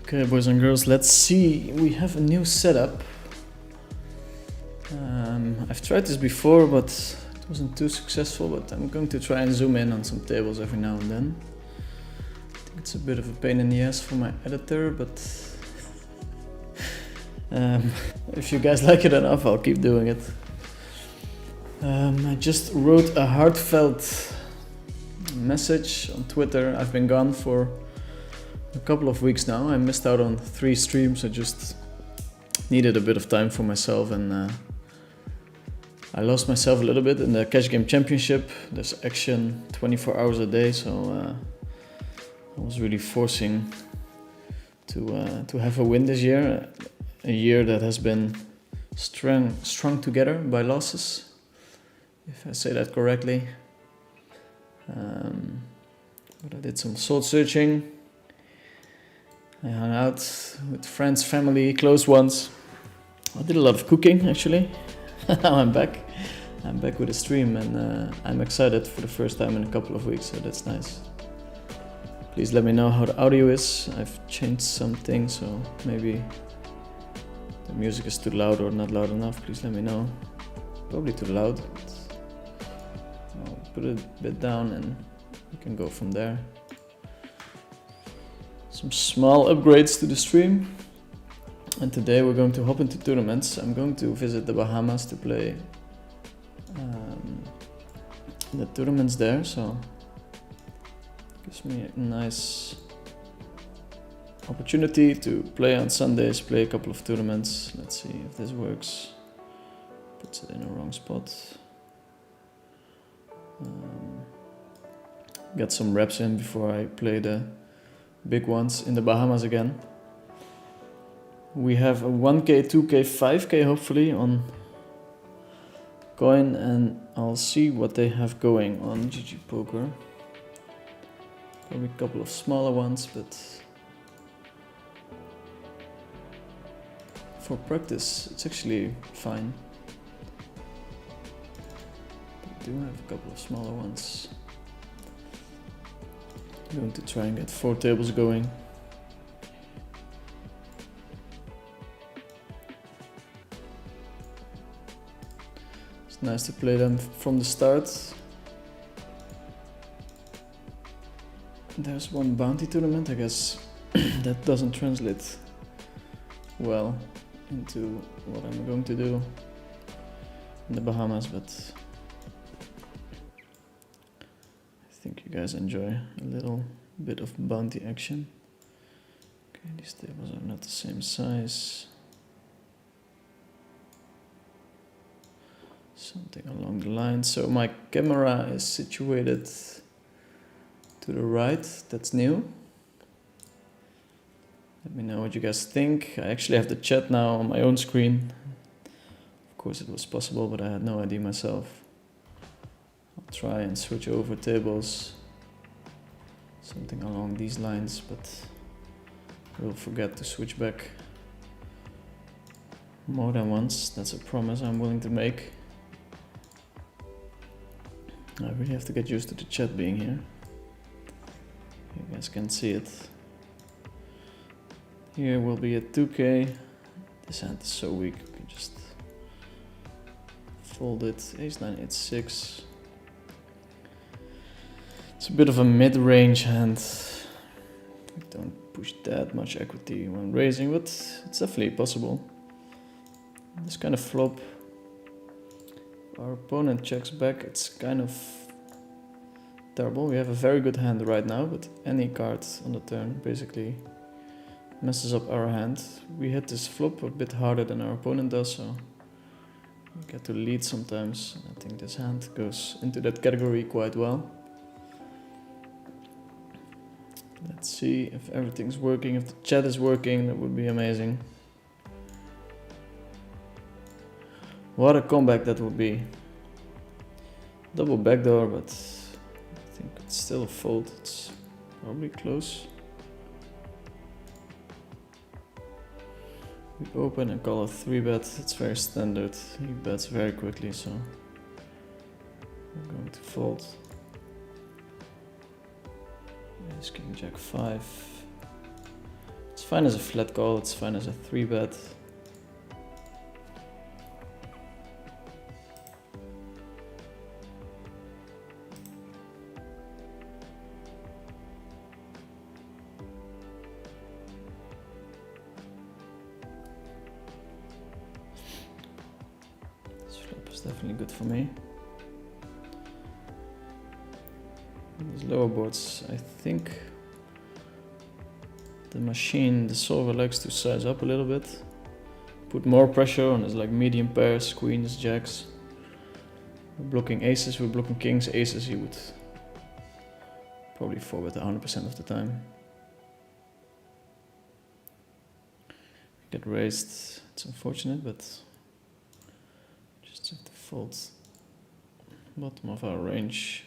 Okay, boys and girls, let's see. We have a new setup. I've tried this before, but it wasn't too successful, but I'm going to try and zoom in on some tables every now and then. I think it's a bit of a pain in the ass for my editor, but if you guys like it enough, I'll keep doing it. I just wrote a heartfelt message on Twitter. I've been gone for a couple of weeks now. I missed out on 3 streams. I just needed a bit of time for myself, and I lost myself a little bit in the Cash Game Championship. There's action 24 hours a day, so I was really forcing to have a win this year. A year that has been strung together by losses, if I say that correctly. But I did some soul searching. I hung out with friends, family, close ones. I did a lot of cooking, actually. Now I'm back. I'm back with a stream, and I'm excited for the first time in a couple of weeks, so that's nice. Please let me know how the audio is. I've changed some things, so maybe the music is too loud or not loud enough. Please let me know. Probably too loud, but I'll put it a bit down and we can go from there. Some small upgrades to the stream. And today we're going to hop into tournaments. I'm going to visit the Bahamas to play the tournaments there, so gives me a nice opportunity to play on Sundays, play a couple of tournaments. Let's see if this works. Puts it in the wrong spot. Get some reps in before I play the big ones in the Bahamas again. We have a 1k, 2k, 5k hopefully on Coin, and I'll see what they have going on GG Poker. Probably a couple of smaller ones, but for practice it's actually fine. I do have a couple of smaller ones. I'm going to try and get 4 tables going. It's nice to play them from the start. There's one bounty tournament, I guess that doesn't translate well into what I'm going to do in the Bahamas, but I think you guys enjoy a little bit of bounty action. Okay, these tables are not the same size. Something along the line. So my camera is situated to the right. That's new. Let me know what you guys think. I actually have the chat now on my own screen. Of course it was possible, but I had no idea myself. I'll try and switch over tables. Something along these lines, but I will forget to switch back more than once. That's a promise I'm willing to make. I really have to get used to the chat being here. You guys can see it. Here will be a 2k. This hand is so weak, we can just fold it. Ace-9, H6. It's a bit of a mid-range hand. We don't push that much equity when raising, but it's definitely possible. This kind of flop, our opponent checks back, it's kind of terrible. We have a very good hand right now, but any card on the turn basically messes up our hand. We hit this flop a bit harder than our opponent does, so we get to lead sometimes. I think this hand goes into that category quite well. Let's see if everything's working. If the chat is working, that would be amazing. What a comeback that would be. Double backdoor, but I think it's still a fold. It's probably close. We open and call a 3-bet. It's very standard. He bets very quickly, so I'm going to fold. Ace King Jack 5. It's fine as a flat call, it's fine as a 3-bet. This flop is definitely good for me. These lower boards, I think the machine, the solver likes to size up a little bit. Put more pressure on his like medium pairs, queens, jacks. We're blocking aces, we're blocking kings, aces he would probably forward 100% of the time. Get raised, it's unfortunate, but just have to fold bottom of our range.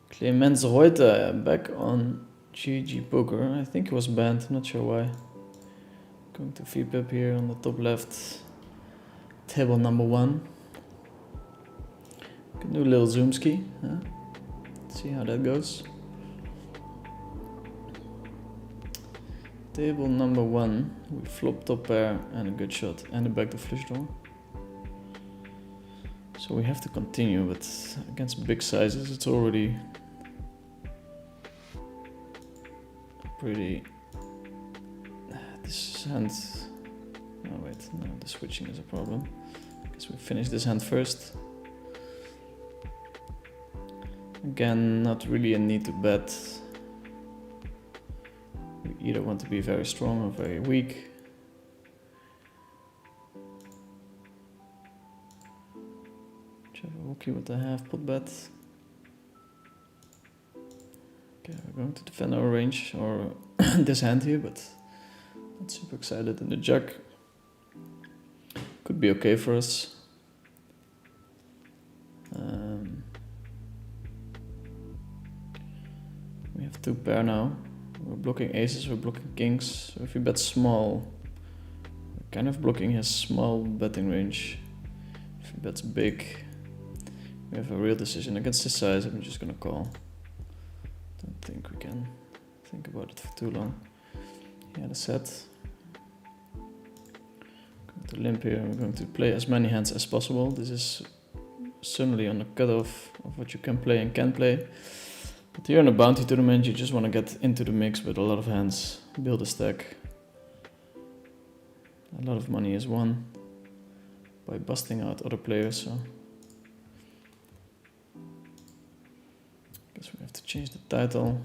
Clemens Reuter back on GG Poker. I think he was banned, I'm not sure why. Going to VPIP here on the top left. Table number 1. Can do a little zoomski. Huh? See how that goes. Table number 1. We flop top pair and a good shot and a backdoor flush draw. So we have to continue, but against big sizes it's already pretty. This hand. Oh wait, no, the switching is a problem. Guess we finish this hand first. Again, not really a need to bet. We either want to be very strong or very weak. Jabberwocky with the half pot bet. Okay, we're going to defend our range or this hand here, but not super excited. And the jack could be okay for us. We have 2 pair now. We're blocking aces, we're blocking kings. So if we bet small, we're kind of blocking his small betting range. If he bets big, we have a real decision against his size. I'm just gonna call. Don't think we can think about it for too long. He had a set. Going to limp here. We're going to play as many hands as possible. This is certainly on the cutoff of what you can play and can play. But here in a bounty tournament, you just want to get into the mix with a lot of hands, build a stack. A lot of money is won by busting out other players. So guess we have to change the title.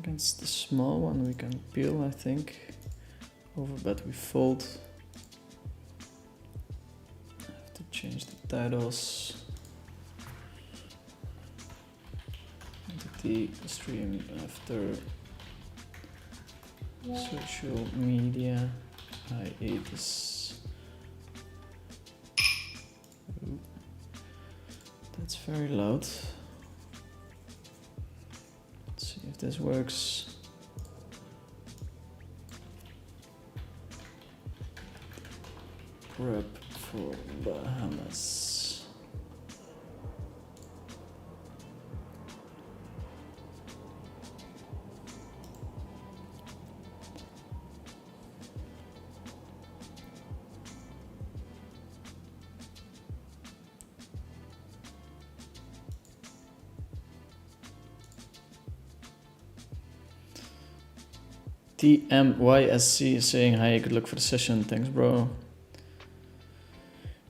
Against the small one we can peel, I think. Overbet we fold. I have to change the titles. Entity stream after social media. I ate this. Ooh. That's very loud. Let's see if this works. Prep for Bahamas. TMYSC is saying hi, good luck for the session, thanks bro.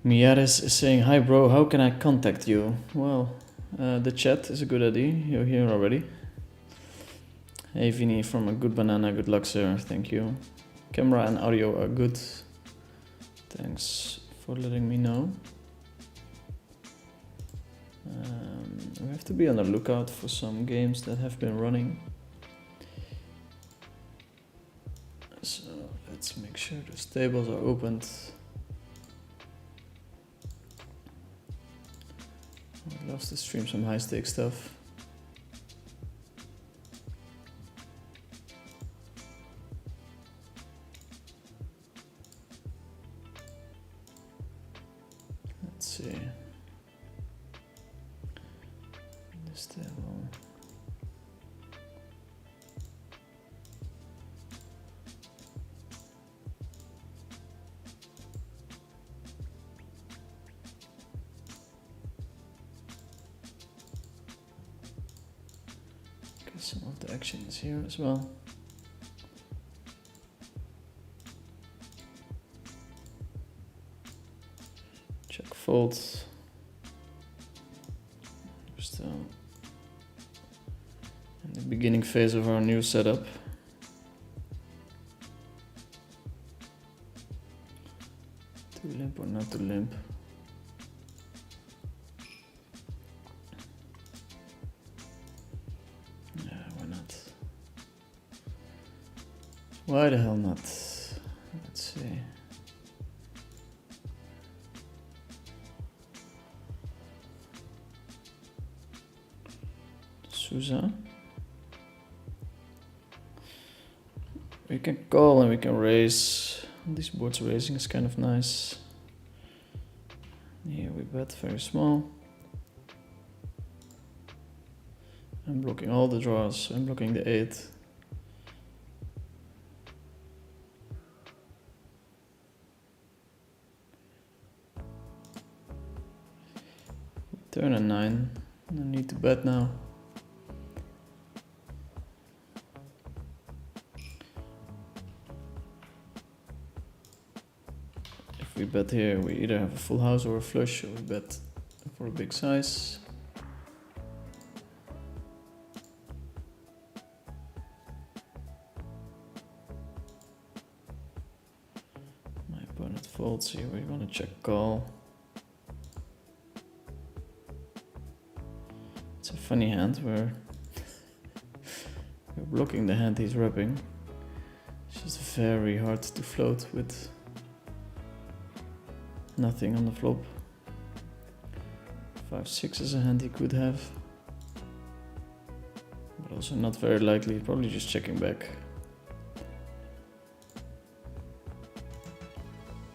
Miares is saying hi bro, how can I contact you? Well, the chat is a good idea, you're here already. Hey Vinny from A Good Banana, good luck sir, thank you. Camera and audio are good. Thanks for letting me know. We have to be on the lookout for some games that have been running. So let's make sure those tables are opened. I'd love to stream some high stake stuff. see. This table. Okay, some of the action is here as well. Check fold. We're still in the beginning phase of our new setup. Too limp or not too limp? Yeah, why not? Why the hell not? Let's see. Sousa. We can call and we can raise. These boards raising is kind of nice. Here we bet very small. I'm blocking all the draws. I'm blocking the 8. Turn a 9. No need to bet now. If we bet here, we either have a full house or a flush, or we bet for a big size. My opponent folds here, we want to check call. It's a funny hand where we're blocking the hand he's rubbing. It's just very hard to float with nothing on the flop. 5-6 is a hand he could have, but also not very likely, probably just checking back.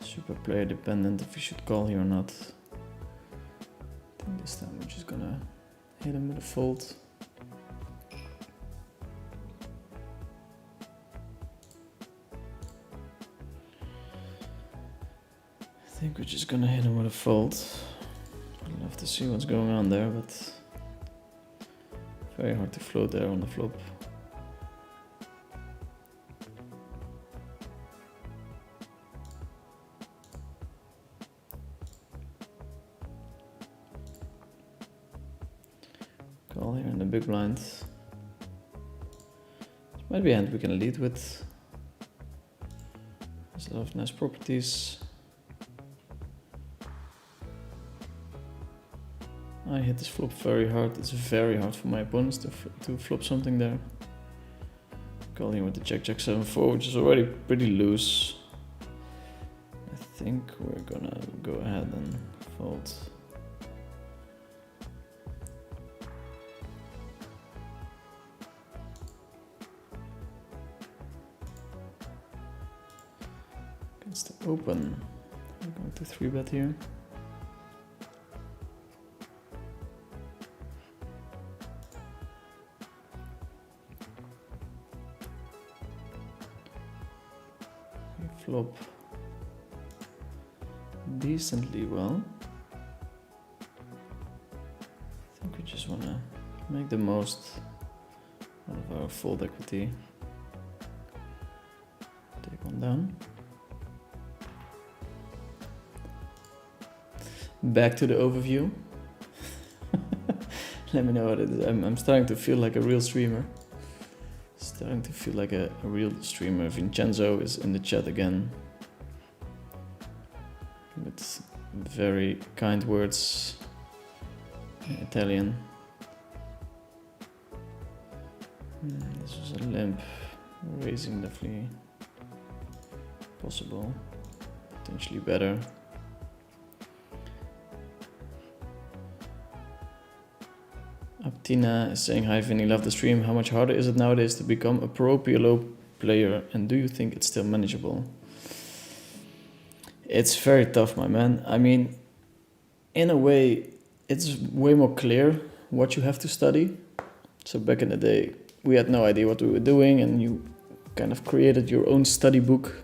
Super player dependent if he should call here or not. I think this time we're just gonna hit him with a fold. I think we're just gonna hit him with a fold. I'd love to see what's going on there, but very hard to float there on the flop. Call here in the big blind. This might be a hand we can lead with. There's a lot of nice properties. I hit this flop very hard. It's very hard for my opponents to flop something there. Calling with the Jack 7-4, which is already pretty loose. I think we're gonna go ahead and fold. Against the open, we're going to 3-bet here. Flop decently well. I think we just want to make the most out of our fold equity. Take one down. Back to the overview. Let me know what it is. I'm starting to feel like a real streamer. Starting to feel like a real streamer. Vincenzo is in the chat again with very kind words in Italian. This was a limp. Raising definitely possible, potentially better. Aptina is saying, hi Vinny, love the stream. How much harder is it nowadays to become a pro PLO player, and do you think it's still manageable? It's very tough, my man. I mean, in a way, it's way more clear what you have to study. So back in the day, we had no idea what we were doing, and you kind of created your own study book,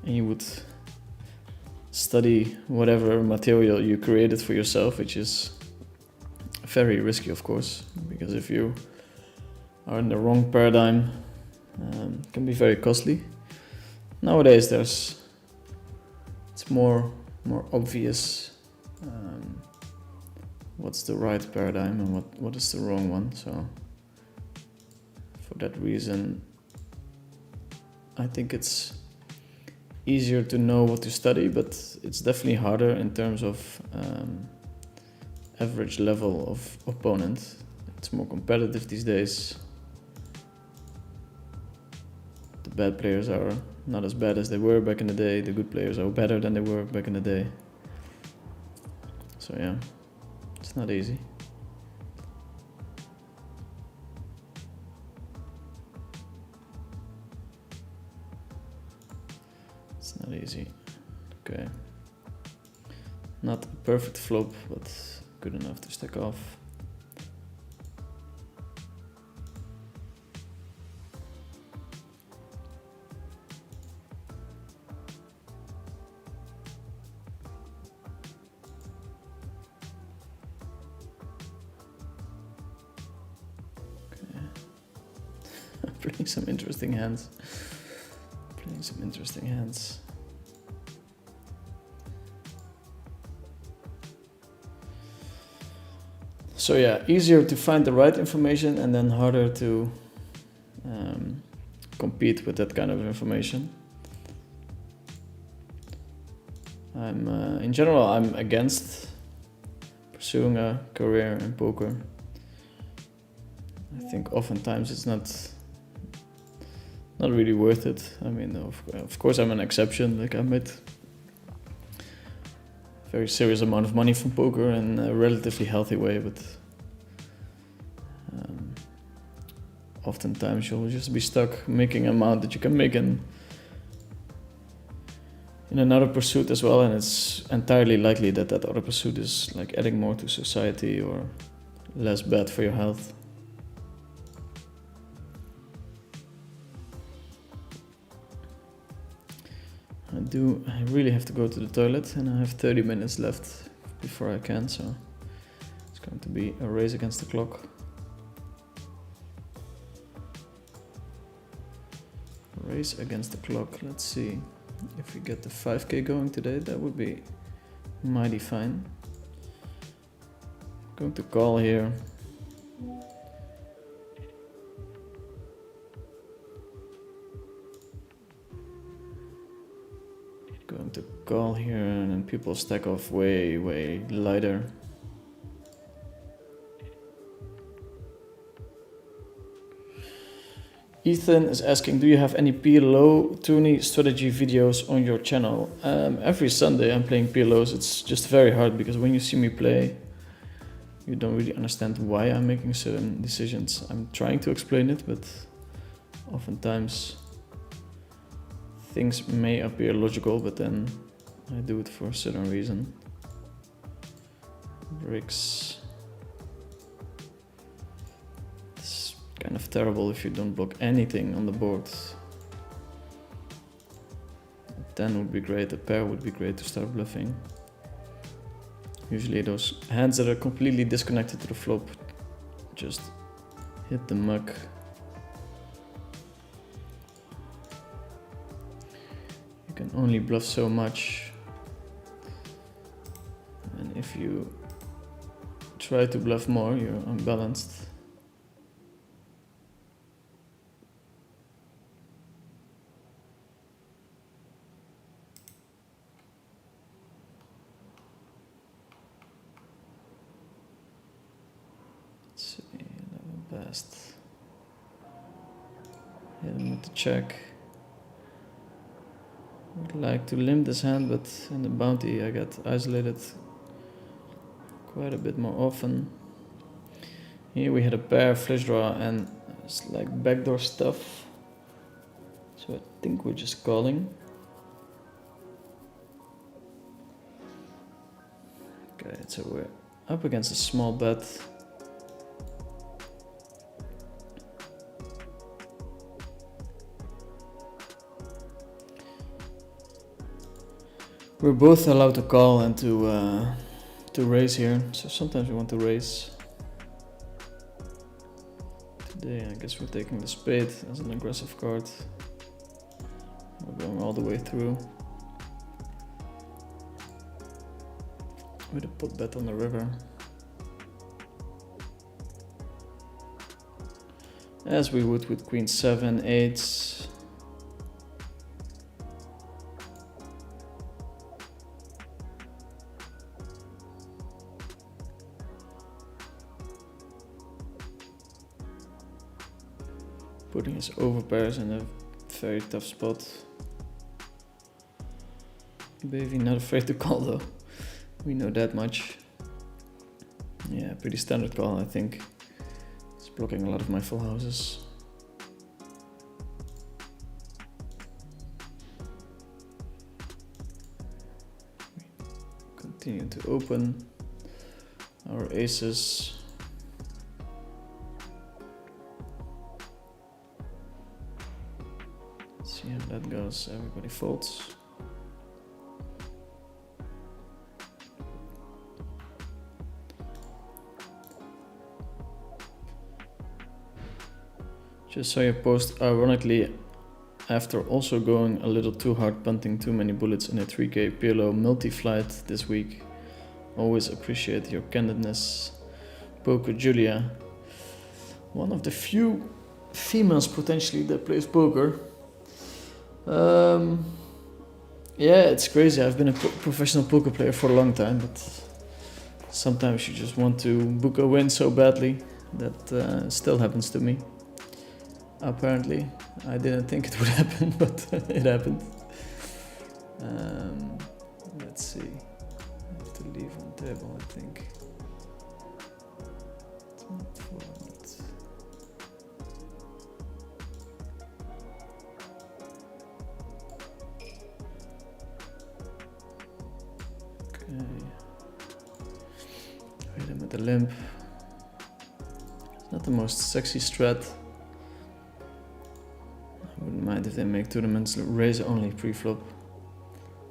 and you would study whatever material you created for yourself, which is very risky, of course, because if you are in the wrong paradigm, it can be very costly. Nowadays, it's more obvious what's the right paradigm and what is the wrong one. So for that reason, I think it's easier to know what to study, but it's definitely harder in terms of average level of opponent. It's more competitive these days. The bad players are not as bad as they were back in the day. The good players are better than they were back in the day. So yeah, it's not easy. It's not easy. Okay. Not a perfect flop, but good enough to stack off. Playing some interesting hands. So yeah, easier to find the right information and then harder to compete with that kind of information. In general, I'm against pursuing a career in poker. I think oftentimes it's not really worth it. I mean, of course I'm an exception. Like, I made a very serious amount of money from poker in a relatively healthy way, but oftentimes you'll just be stuck making an amount that you can make in another pursuit as well, and it's entirely likely that other pursuit is like adding more to society or less bad for your health. I really have to go to the toilet, and I have 30 minutes left before I can, so it's going to be a race against the clock. Race against the clock. Let's see if we get the 5k going today. That would be mighty fine. Going to call here. Going to call here, and then people stack off way lighter. Ethan is asking, do you have any PLO tourney strategy videos on your channel? Every Sunday I'm playing PLOs. It's just very hard because when you see me play, you don't really understand why I'm making certain decisions. I'm trying to explain it, but oftentimes things may appear logical, but then I do it for a certain reason. Bricks. It's kind of terrible if you don't block anything on the board. A 10 would be great, a pair would be great to start bluffing. Usually those hands that are completely disconnected to the flop just hit the muck. You can only bluff so much, and if you try to bluff more, you're unbalanced. Let's see, 11 best. Hit him with the check. Would like to limp this hand, but in the bounty I get isolated quite a bit more often. Here we had a pair, flush draw, and it's like backdoor stuff. So I think we're just calling. Okay, Okay, so we're up against a small bet. We're both allowed to call and to raise here, so sometimes we want to raise. Today I guess we're taking the spade as an aggressive card. We're going all the way through. With a pot bet on the river. As we would with queen 7, 8. Putting his overpairs in a very tough spot. Baby not afraid to call though. We know that much. Yeah, pretty standard call, I think. It's blocking a lot of my full houses. Continue to open our aces. Let's see how that goes. Everybody folds. Just saw your post, ironically, after also going a little too hard punting too many bullets in a 3K PLO multi-flight this week. Always appreciate your candidness. Poker Julia. One of the few females potentially that plays poker. Yeah, it's crazy. I've been a professional poker player for a long time, but sometimes you just want to book a win so badly. That still happens to me. Apparently, I didn't think it would happen, but it happened. Let's see. I have to leave on the table, I think. It's not 400. Okay. Hit him with the limp. It's not the most sexy strat. I wouldn't mind if they make tournaments raise only pre-flop.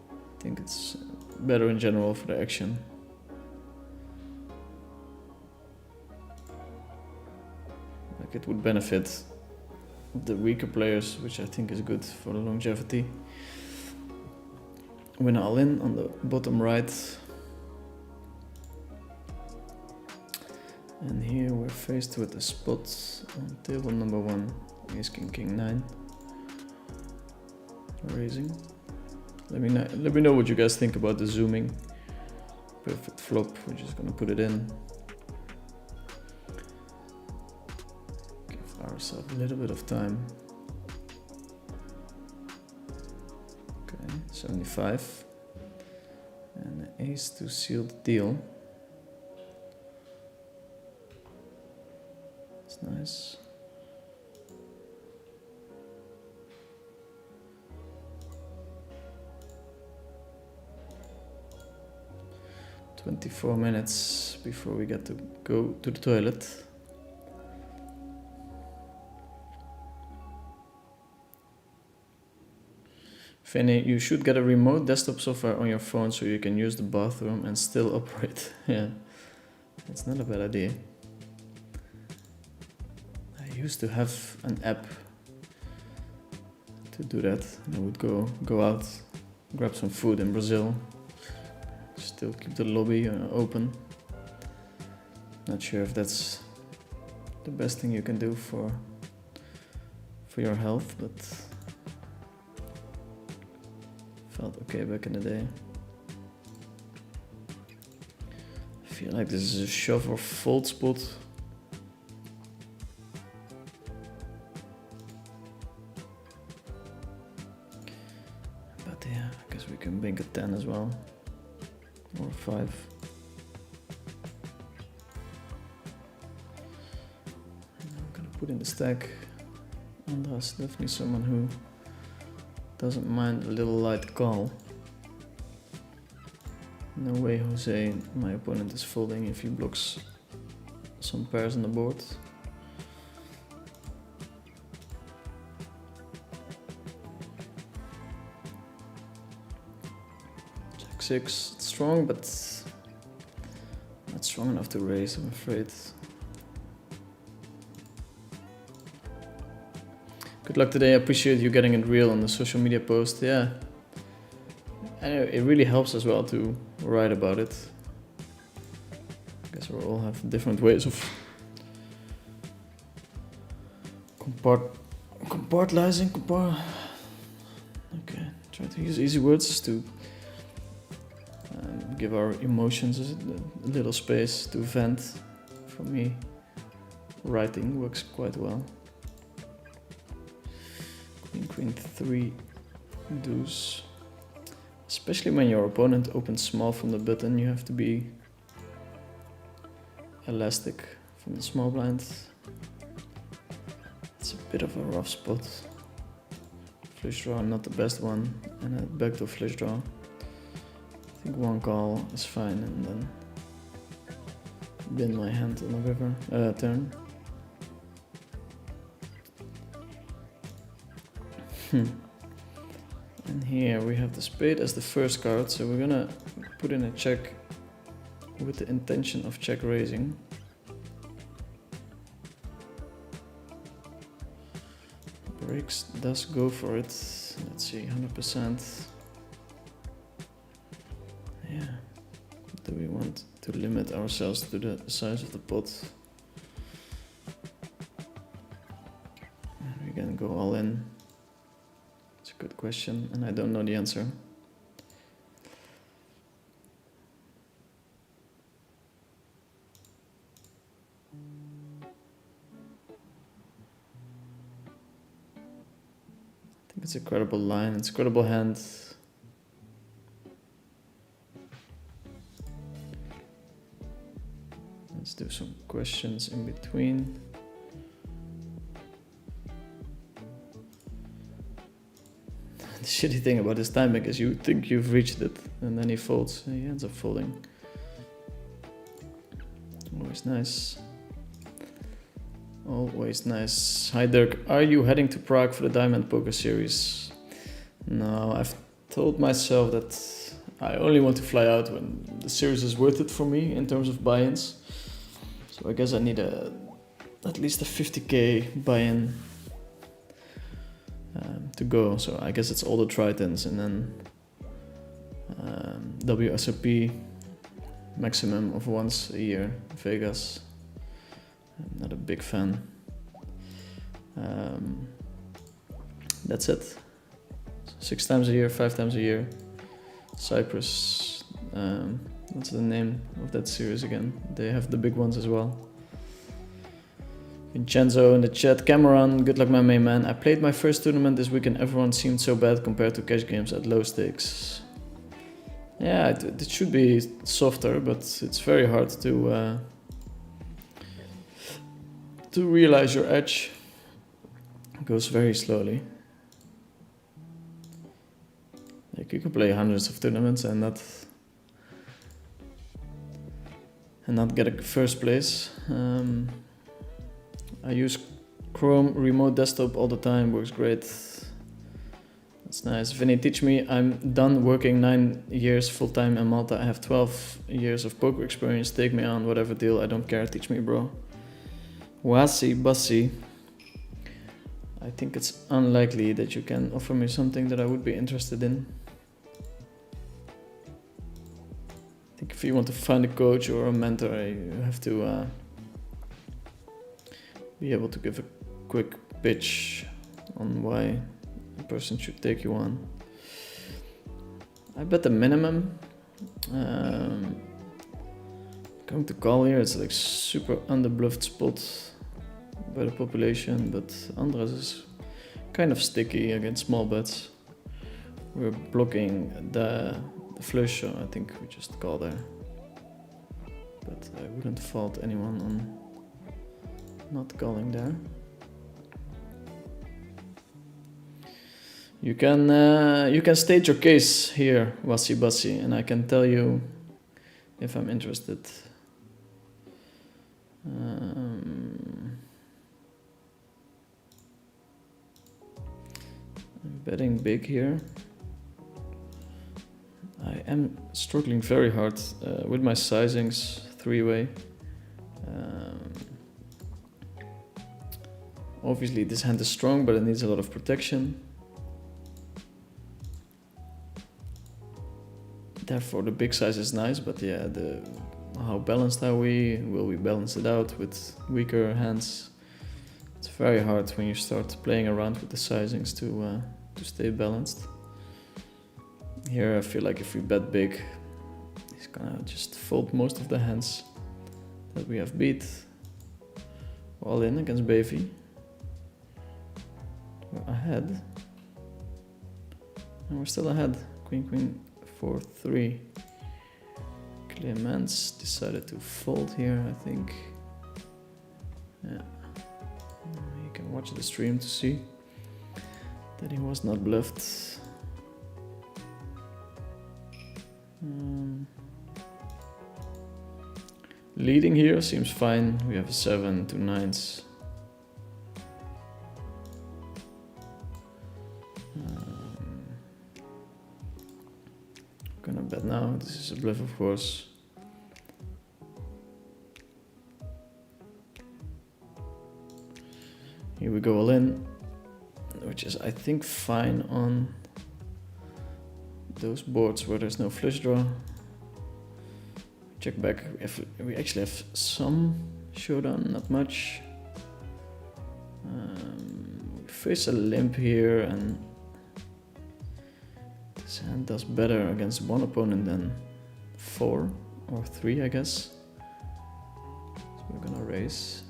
I think it's better in general for the action. Like it would benefit the weaker players, which I think is good for the longevity. Win all in on the bottom right. And here we're faced with a spot on table number 1, ace king king 9. Raising. Let me know what you guys think about the zooming. Perfect flop, we're just gonna put it in. Give ourselves a little bit of time. Okay, 75. And the ace to seal the deal. It's nice. "24 minutes before we get to go to the toilet." Fanny, you should get a remote desktop software on your phone so you can use the bathroom and still operate. Yeah, that's not a bad idea. I used to have an app to do that. I would go out, grab some food in Brazil. Still keep the lobby open. Not sure if that's the best thing you can do for your health, but felt okay back in the day. I feel like this is a shove or fold spot. But yeah, I guess we can bank a 10 as well. Or 5. I'm gonna put in the stack. Andras, definitely someone who doesn't mind a little light call. No way, Jose, my opponent is folding if he blocks some pairs on the board. Jack 6, it's strong, but not strong enough to raise, I'm afraid. Good luck today, I appreciate you getting it real on the social media post, yeah. And it really helps as well to write about it. I guess we all have different ways of compartmentalizing. Okay, try to use easy words to give our emotions a little space to vent. For me, writing works quite well. Queen 3 deuce. Especially when your opponent opens small from the button, you have to be elastic from the small blind. It's a bit of a rough spot. Flush draw, not the best one, and a backdoor flush draw. I think one call is fine, and then bin my hand on the river turn. And here we have the spade as the first card, so we're gonna put in a check with the intention of check raising. Breaks does go for it. Let's see, 100%. Yeah. Do we want to limit ourselves to the size of the pot? We can go all in. It's a good question, and I don't know the answer. I think it's a credible line, it's a credible hand. Let's do some questions in between. The shitty thing about this timing is you think you've reached it, and then he folds, and he ends up folding. Always nice. Always nice. Hi Dirk, are you heading to Prague for the Diamond Poker Series? No, I've told myself that I only want to fly out when the series is worth it for me in terms of buy-ins. So I guess I need at least a 50k buy-in to go. So I guess it's all the Tritons and then WSOP maximum of once a year in Vegas. I'm not a big fan. That's it. 6 times a year, 5 times a year. Cyprus. What's the name of that series again? They have the big ones as well. Vincenzo in the chat. Cameron, good luck my main man. I played my first tournament this week and everyone seemed so bad compared to cash games at low stakes. Yeah, it should be softer, but it's very hard to realize your edge. It goes very slowly. Like you can play hundreds of tournaments and not get a first place. I use Chrome remote desktop all the time, works great. That's nice. Vinny, teach me. I'm done working 9 years full-time in Malta. I have 12 years of poker experience. Take me on, whatever deal, I don't care. Teach me, bro. Wasi Bassi. I think it's unlikely that you can offer me something that I would be interested in. I think if you want to find a coach or a mentor, you have to be able to give a quick pitch on why a person should take you on. I bet the minimum. Going to call here, it's like super underbluffed spot by the population, but Andras is kind of sticky against small bets. We're blocking the flush, so I think we just call there. But I wouldn't fault anyone on not calling there. You can state your case here, Wasi Basi, and I can tell you if I'm interested. I'm betting big here. I am struggling very hard with my sizings, three-way. Obviously this hand is strong, but it needs a lot of protection. Therefore the big size is nice, but yeah, how balanced are we? Will we balance it out with weaker hands? It's very hard when you start playing around with the sizings to stay balanced. Here I feel like if we bet big, he's gonna just fold most of the hands that we have beat. All in against Bavey. We're ahead. And we're still ahead. Queen, queen, 4-3. Clemens decided to fold here, I think. Yeah. You can watch the stream to see that he was not bluffed. Leading here seems fine. We have a 7, 2 9s. Gonna bet now. This is a bluff, of course. Here we go all in, which is, I think, fine on those boards where there's no flush draw. Check back. We actually have some showdown, not much. We face a limp here, and this hand does better against one opponent than 4 or 3, I guess. So we're gonna raise.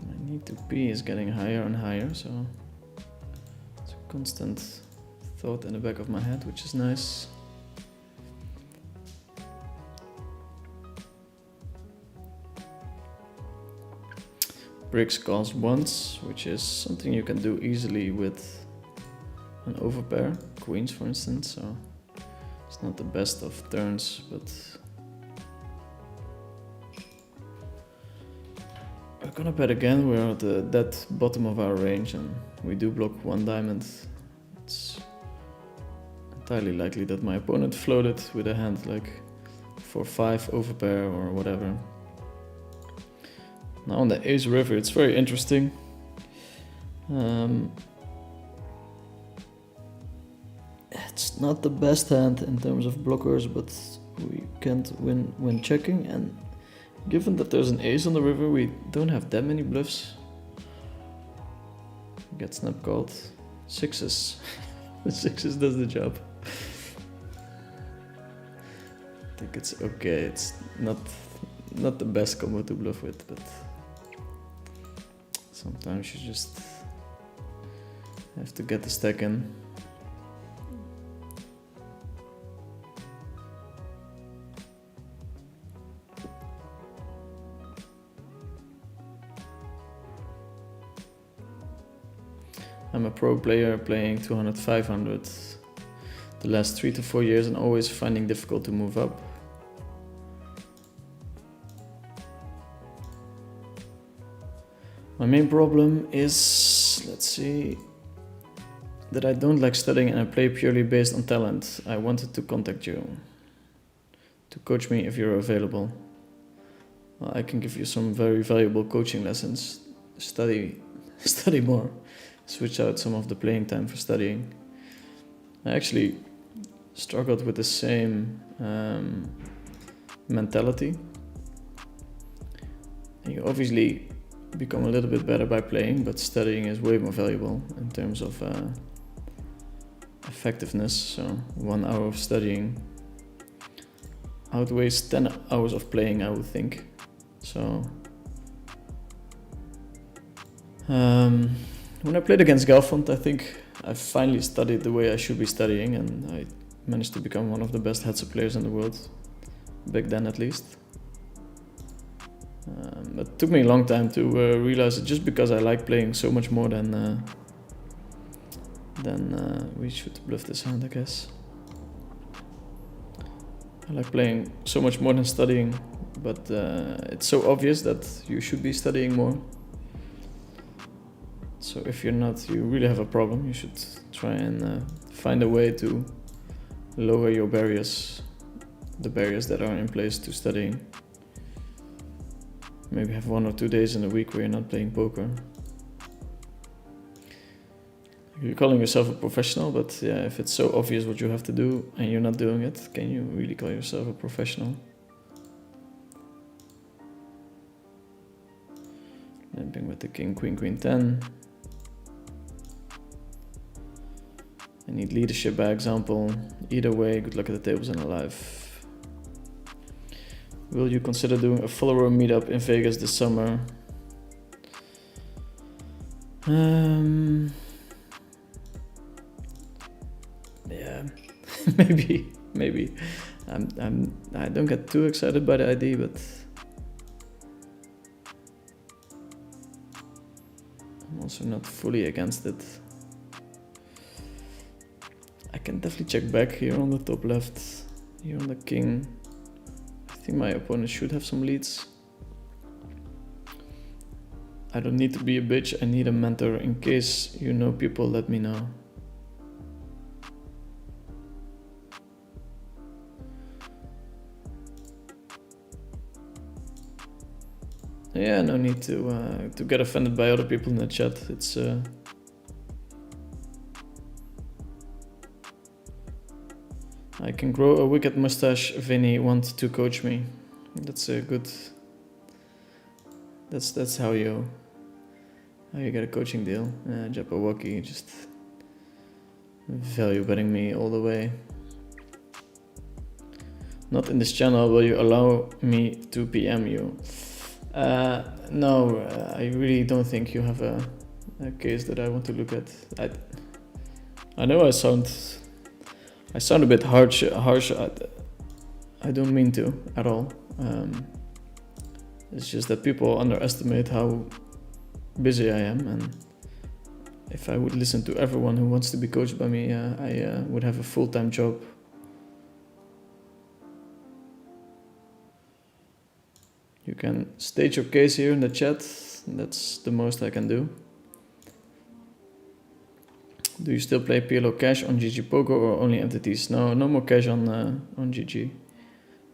My need to P is getting higher and higher, so it's a constant thought in the back of my head, which is nice. Bricks calls once, which is something you can do easily with an overpair, queens for instance, so it's not the best of turns, but we're gonna bet again. We're at the dead bottom of our range and we do block one diamond. It's entirely likely that my opponent floated with a hand like 4-5 overpair or whatever. Now on the ace river, it's very interesting. It's not the best hand in terms of blockers, but we can't win when checking, and given that there's an ace on the river, we don't have that many bluffs. Get snap called. Sixes. The sixes does the job. I think it's okay. It's not the best combo to bluff with, but sometimes you just have to get the stack in. I'm a pro player playing 200, 500 the last 3 to 4 years and always finding difficult to move up. My main problem is, let's see, that I don't like studying and I play purely based on talent. I wanted to contact you to coach me if you're available. Well, I can give you some very valuable coaching lessons. Study more. Switch out some of the playing time for studying. I actually struggled with the same mentality. And you obviously become a little bit better by playing, but studying is way more valuable in terms of effectiveness. So 1 hour of studying outweighs 10 hours of playing, I would think. So when I played against Galfond, I think I finally studied the way I should be studying, and I managed to become one of the best heads-up players in the world, back then at least. It took me a long time to realize that just because I like playing so much more than then we should bluff this hand, I guess. I like playing so much more than studying, but it's so obvious that you should be studying more. So if you're not, you really have a problem. You should try and find a way to lower your barriers, the barriers that are in place to studying. Maybe have 1 or 2 days in a week where you're not playing poker. You're calling yourself a professional, but yeah, if it's so obvious what you have to do and you're not doing it, can you really call yourself a professional? Limping with the king, queen, queen 10. I need leadership by example. Either way, good luck at the tables and alive. Will you consider doing a follower meetup in Vegas this summer? Yeah, maybe. I don't get too excited by the idea, but I'm also not fully against it. I can definitely check back here on the top left, here on the king. I think my opponent should have some leads. I don't need to be a bitch, I need a mentor. In case you know people, let me know. Yeah, no need to get offended by other people in the chat. It's I can grow a wicked mustache. Vinny want to coach me. That's a good. That's how you get a coaching deal. Jabberwocky just value betting me all the way. Not in this channel. Will you allow me to PM you? No, I really don't think you have a case that I want to look at. I know I sound a bit harsh. I don't mean to at all. It's just that people underestimate how busy I am, and if I would listen to everyone who wants to be coached by me, I would have a full-time job. You can state your case here in the chat. That's the most I can do. Do you still play PLO cash on GG Poker or only MTTs? No more cash on GG,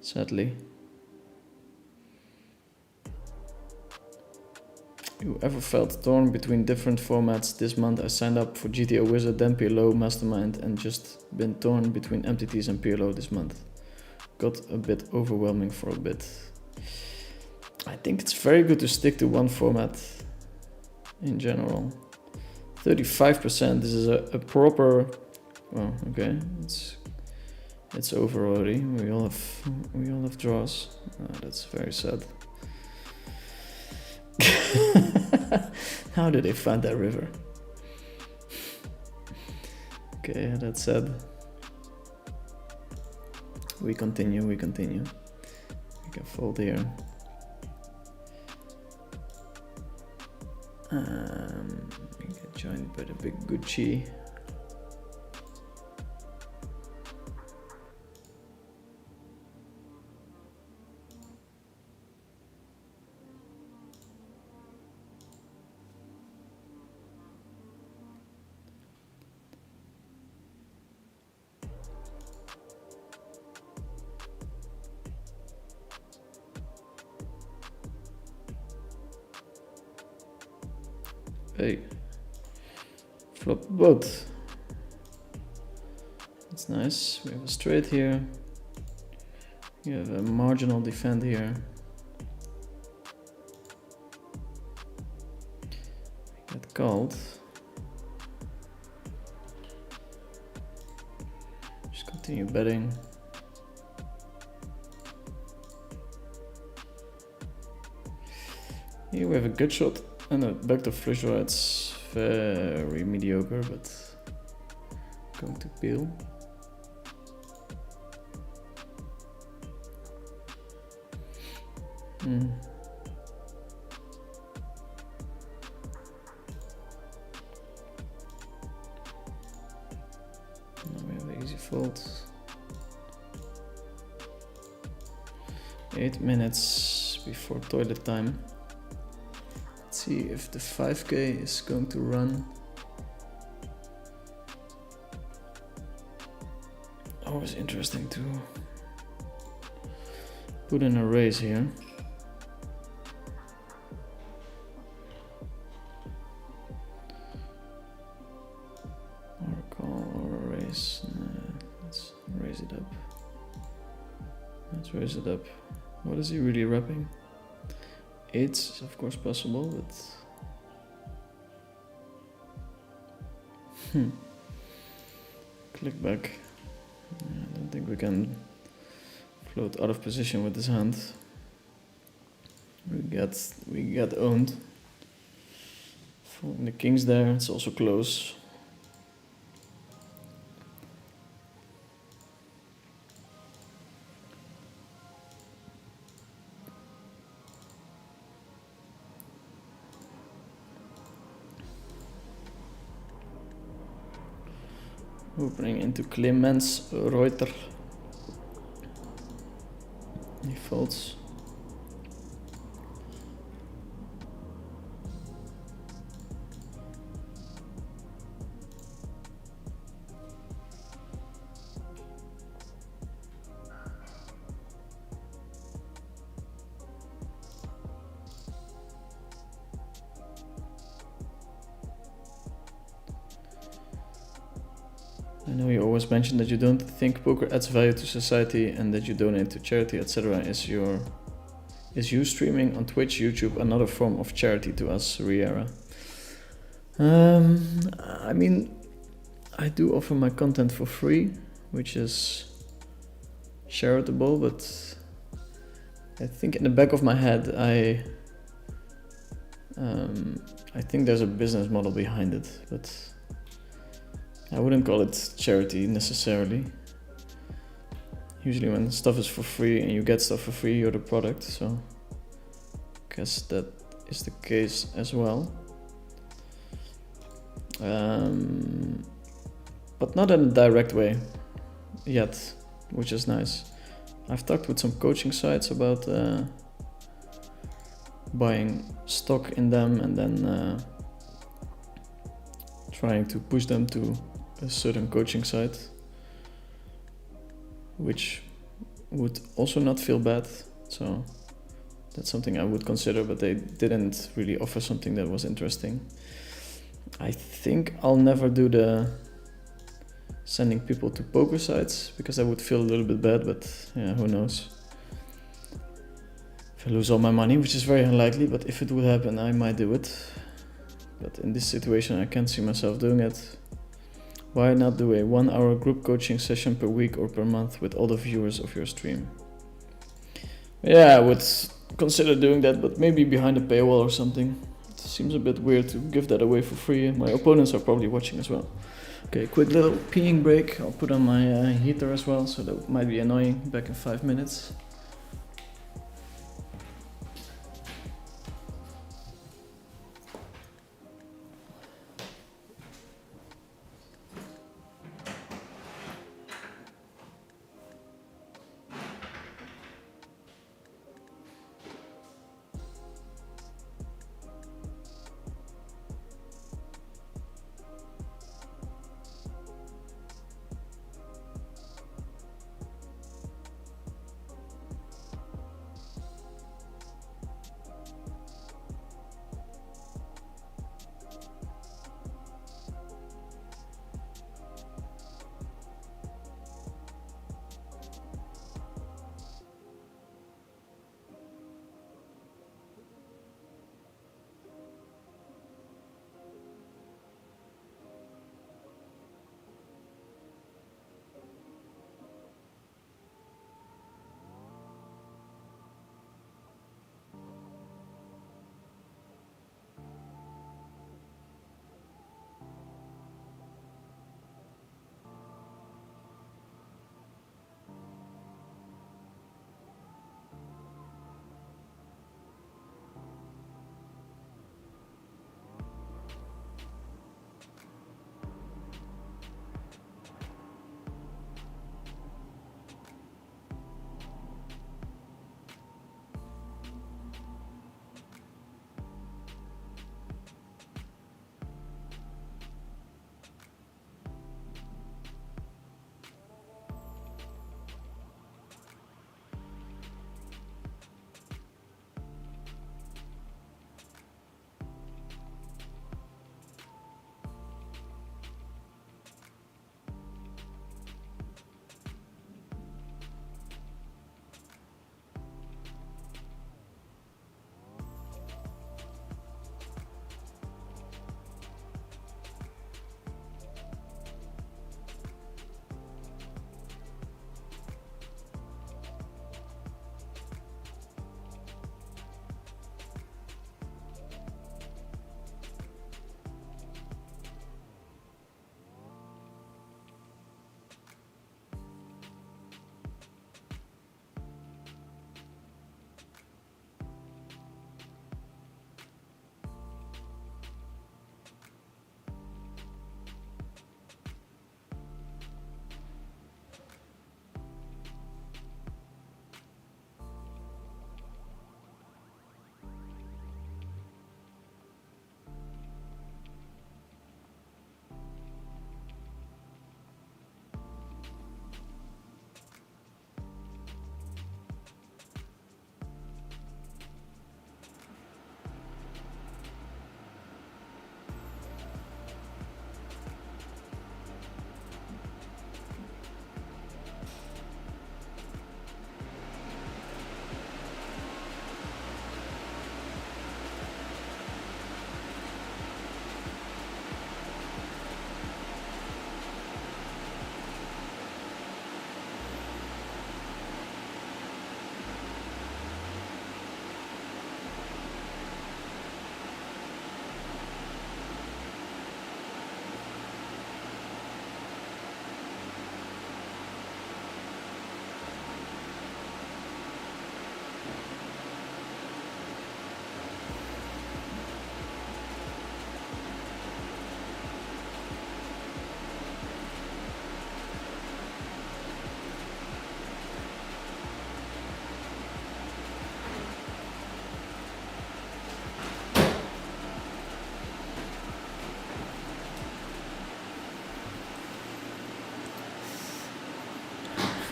sadly. You ever felt torn between different formats? This month I signed up for GTO Wizard, then PLO, Mastermind, and just been torn between MTTs and PLO this month. Got a bit overwhelming for a bit. I think it's very good to stick to one format in general. 35%, this is a proper, well, okay, it's over already. We all have draws. That's very sad. How did they find that river? Okay, that's sad. We continue. We can fold here. We get joined by the big Gucci. Hey, flop both. That's nice. We have a straight here. You have a marginal defend here. Get called. Just continue betting. Here we have a good shot. And a backdoor flush draw, it's very mediocre, but going to peel. default. 8 minutes before toilet time. Let's see if the 5K is going to run. Always interesting to put in a race here. Or a call or a race. Let's raise it up. Let's raise it up. What is he really wrapping? 8's is of course possible, but click back. I don't think we can float out of position with this hand. We get owned. Folding the kings there, it's also close. Opening into Clemens Reuter. He folds. I know you always mention that you don't think poker adds value to society and that you donate to charity, etc. Is you streaming on Twitch, YouTube another form of charity to us, Riera? I mean, I do offer my content for free, which is charitable, but I think in the back of my head, I think there's a business model behind it, but I wouldn't call it charity necessarily. Usually when stuff is for free and you get stuff for free, you're the product, so I guess that is the case as well. But not in a direct way yet, which is nice. I've talked with some coaching sites about buying stock in them and then trying to push them to a certain coaching site, which would also not feel bad. So that's something I would consider, but they didn't really offer something that was interesting. I think I'll never do the sending people to poker sites because I would feel a little bit bad, but yeah, who knows. If I lose all my money, which is very unlikely, but if it would happen, I might do it. But in this situation, I can't see myself doing it. Why not do a 1 hour group coaching session per week or per month with all the viewers of your stream? Yeah, I would consider doing that, but maybe behind a paywall or something. It seems a bit weird to give that away for free. My opponents are probably watching as well. Okay, quick little peeing break. I'll put on my heater as well, so that might be annoying. Back in 5 minutes.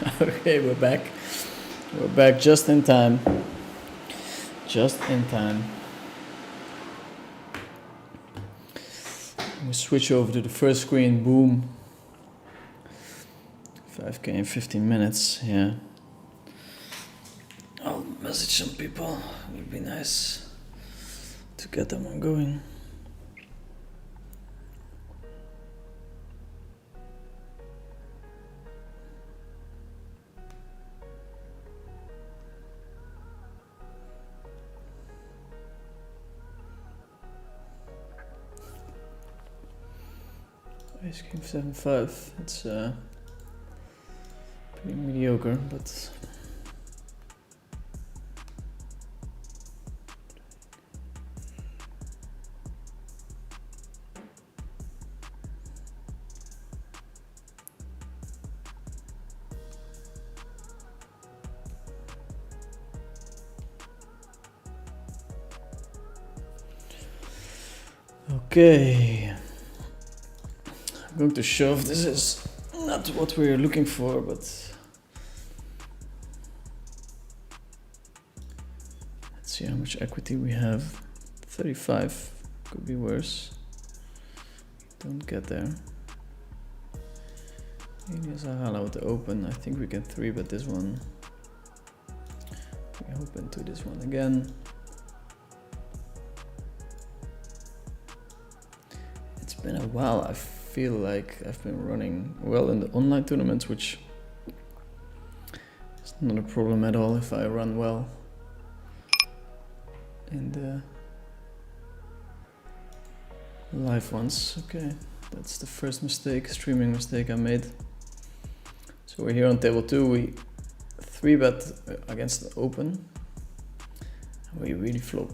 Okay, we're back. We're back just in time. Just in time. We switch over to the first screen. Boom. 5K in 15 minutes. Yeah. I'll message some people. It would be nice to get them on going. Ice Cream 7.5. It's pretty mediocre, but okay. I'm going to show if this is not what we're looking for, but let's see how much equity we have. 35 could be worse. Don't get there. Alias Ahala with the open. I think we can 3-bet this one. We open to this one again. It's been a while. I feel like I've been running well in the online tournaments, which is not a problem at all if I run well in the live ones. Okay, that's the first mistake, streaming mistake I made. So we're here on table 2, we 3-bet against the open. We really flop,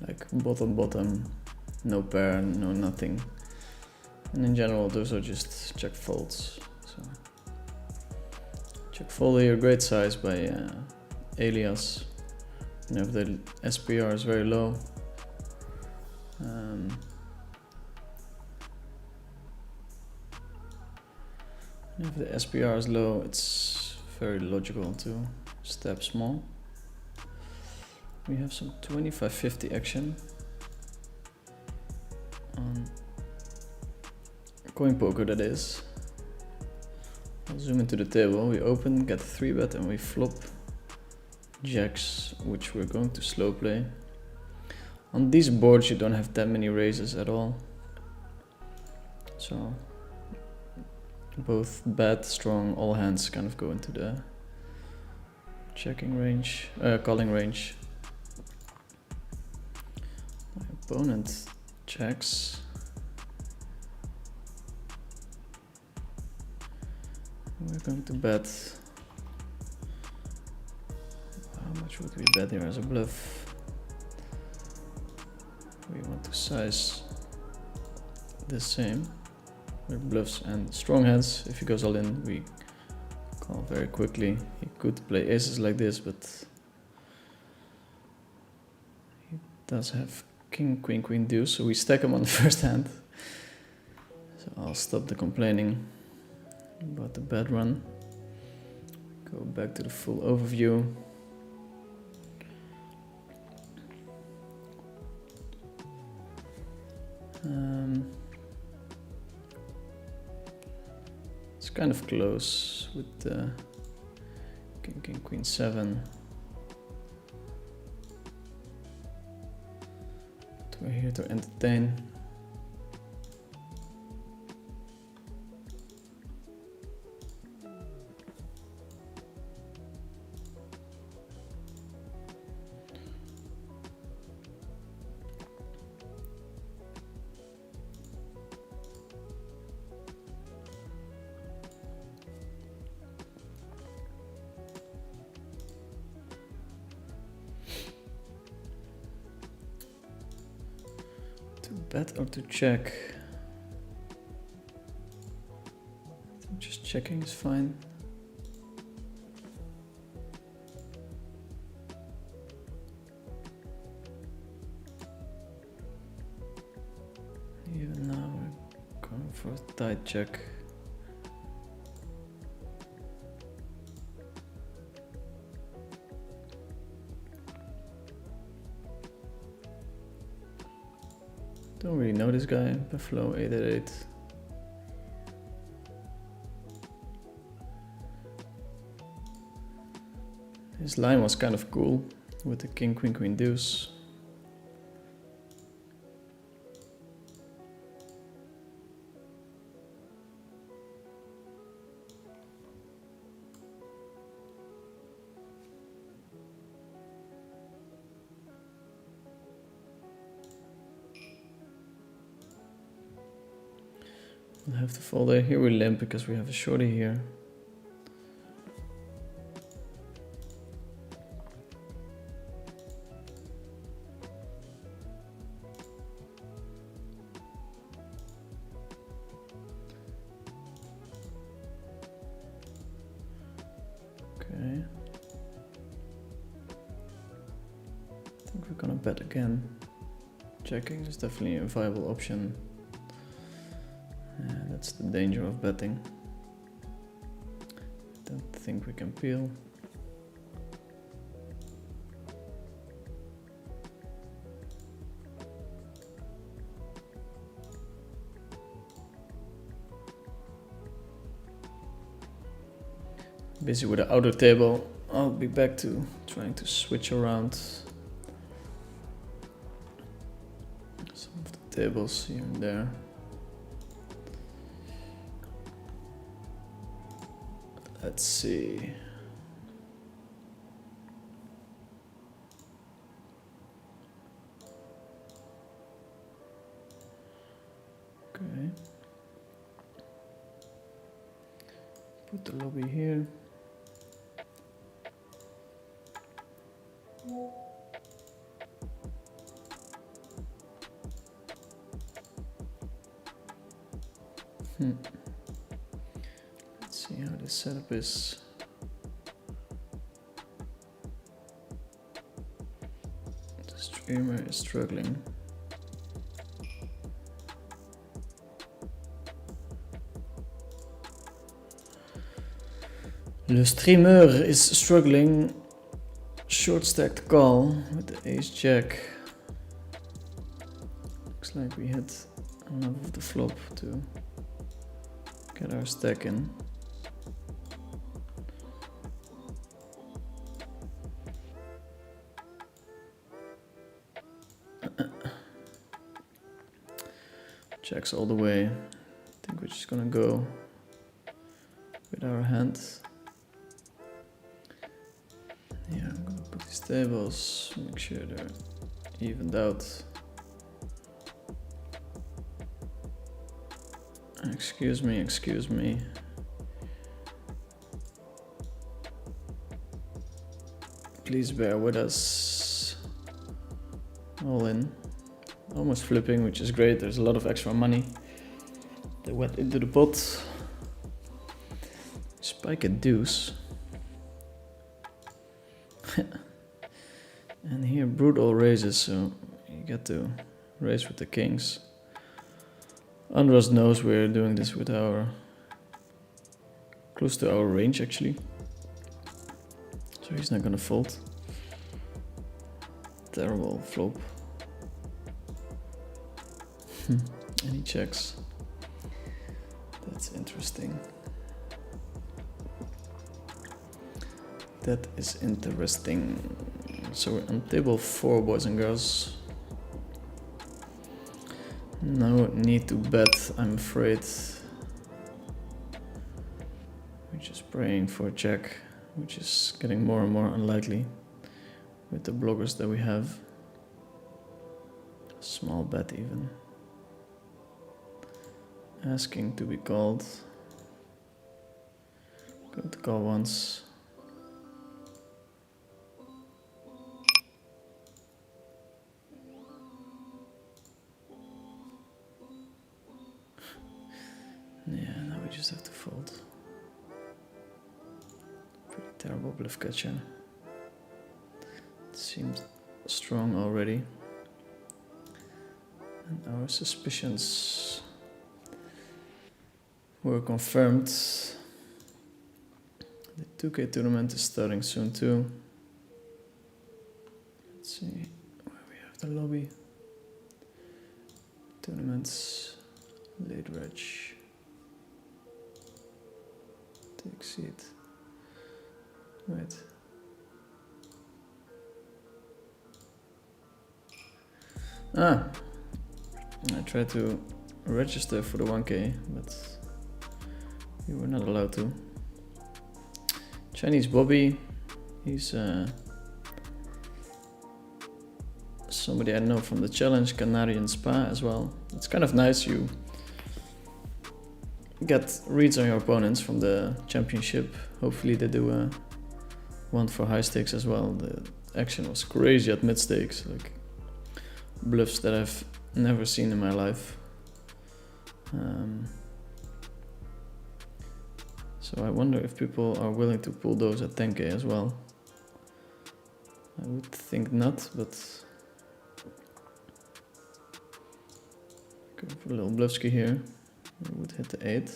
like bottom, no pair, no nothing. And in general, those are just check folds. So check fold here, great size by Alias. And if the SPR is very low, if the SPR is low, it's very logical to step small. We have some 25-50 action on coin poker, that is. I'll zoom into the table. We open, get 3-bet, and we flop jacks, which we're going to slow play. On these boards, you don't have that many raises at all. So both bet, strong, all hands kind of go into the checking range, calling range. My opponent checks. We're going to bet. How much would we bet here as a bluff? We want to size the same. We're bluffs and strong hands. If he goes all in, we call very quickly. He could play aces like this, but he does have king, queen, queen, deuce, so we stack him on the first hand. So I'll stop the complaining about the bad run. Go back to the full overview. It's kind of close with king, king, queen, 7. But we're here to entertain. Bet or to check? I think just checking is fine. Even now we're going for a tight check. Don't really know this guy. Buffalo 888. His line was kind of cool with the king, queen, queen, deuce. We'll have to fold it. Here we limp because we have a shorty here. Okay. I think we're gonna bet again. Checking is definitely a viable option. That's the danger of betting. Don't think we can peel. Busy with the outer table. I'll be back to trying to switch around some of the tables here and there. Let's see. Okay. Put the lobby here. Let's see how this setup is. The streamer is struggling. Le streamer is struggling. Short stacked call with the ace jack. Looks like we hit enough of the flop to get our stack in. Checks all the way. I think we're just gonna go with our hand. Yeah, I'm gonna put these tables, make sure they're evened out. Excuse me, excuse me. Please bear with us. All in. Almost flipping, which is great. There's a lot of extra money that went into the pot. Spike a deuce. And here brutal raises, so you get to raise with the kings. Andras knows we're doing this with our close to our range actually, so he's not gonna fold. Terrible flop. And he checks. That's interesting. That is interesting. So we're on table 4, boys and girls. No need to bet, I'm afraid. We're just praying for a check, which is getting more and more unlikely with the blockers that we have. Small bet even. Asking to be called. Go to call once. Yeah, now we just have to fold. Pretty terrible bluff catcher. It seems strong already. And our suspicions were confirmed. The 2K tournament is starting soon too. Let's see where we have the lobby. Tournaments. Late reg. Take seat. Wait. I tried to register for the 1K, but you were not allowed to. Chinese Bobby, he's somebody I know from the challenge, Canarian Spa as well. It's kind of nice, you get reads on your opponents from the championship. Hopefully they do one for high stakes as well. The action was crazy at mid stakes, like bluffs that I've never seen in my life. So I wonder if people are willing to pull those at 10K as well. I would think not, but go for a little bluffski here. We would hit the 8.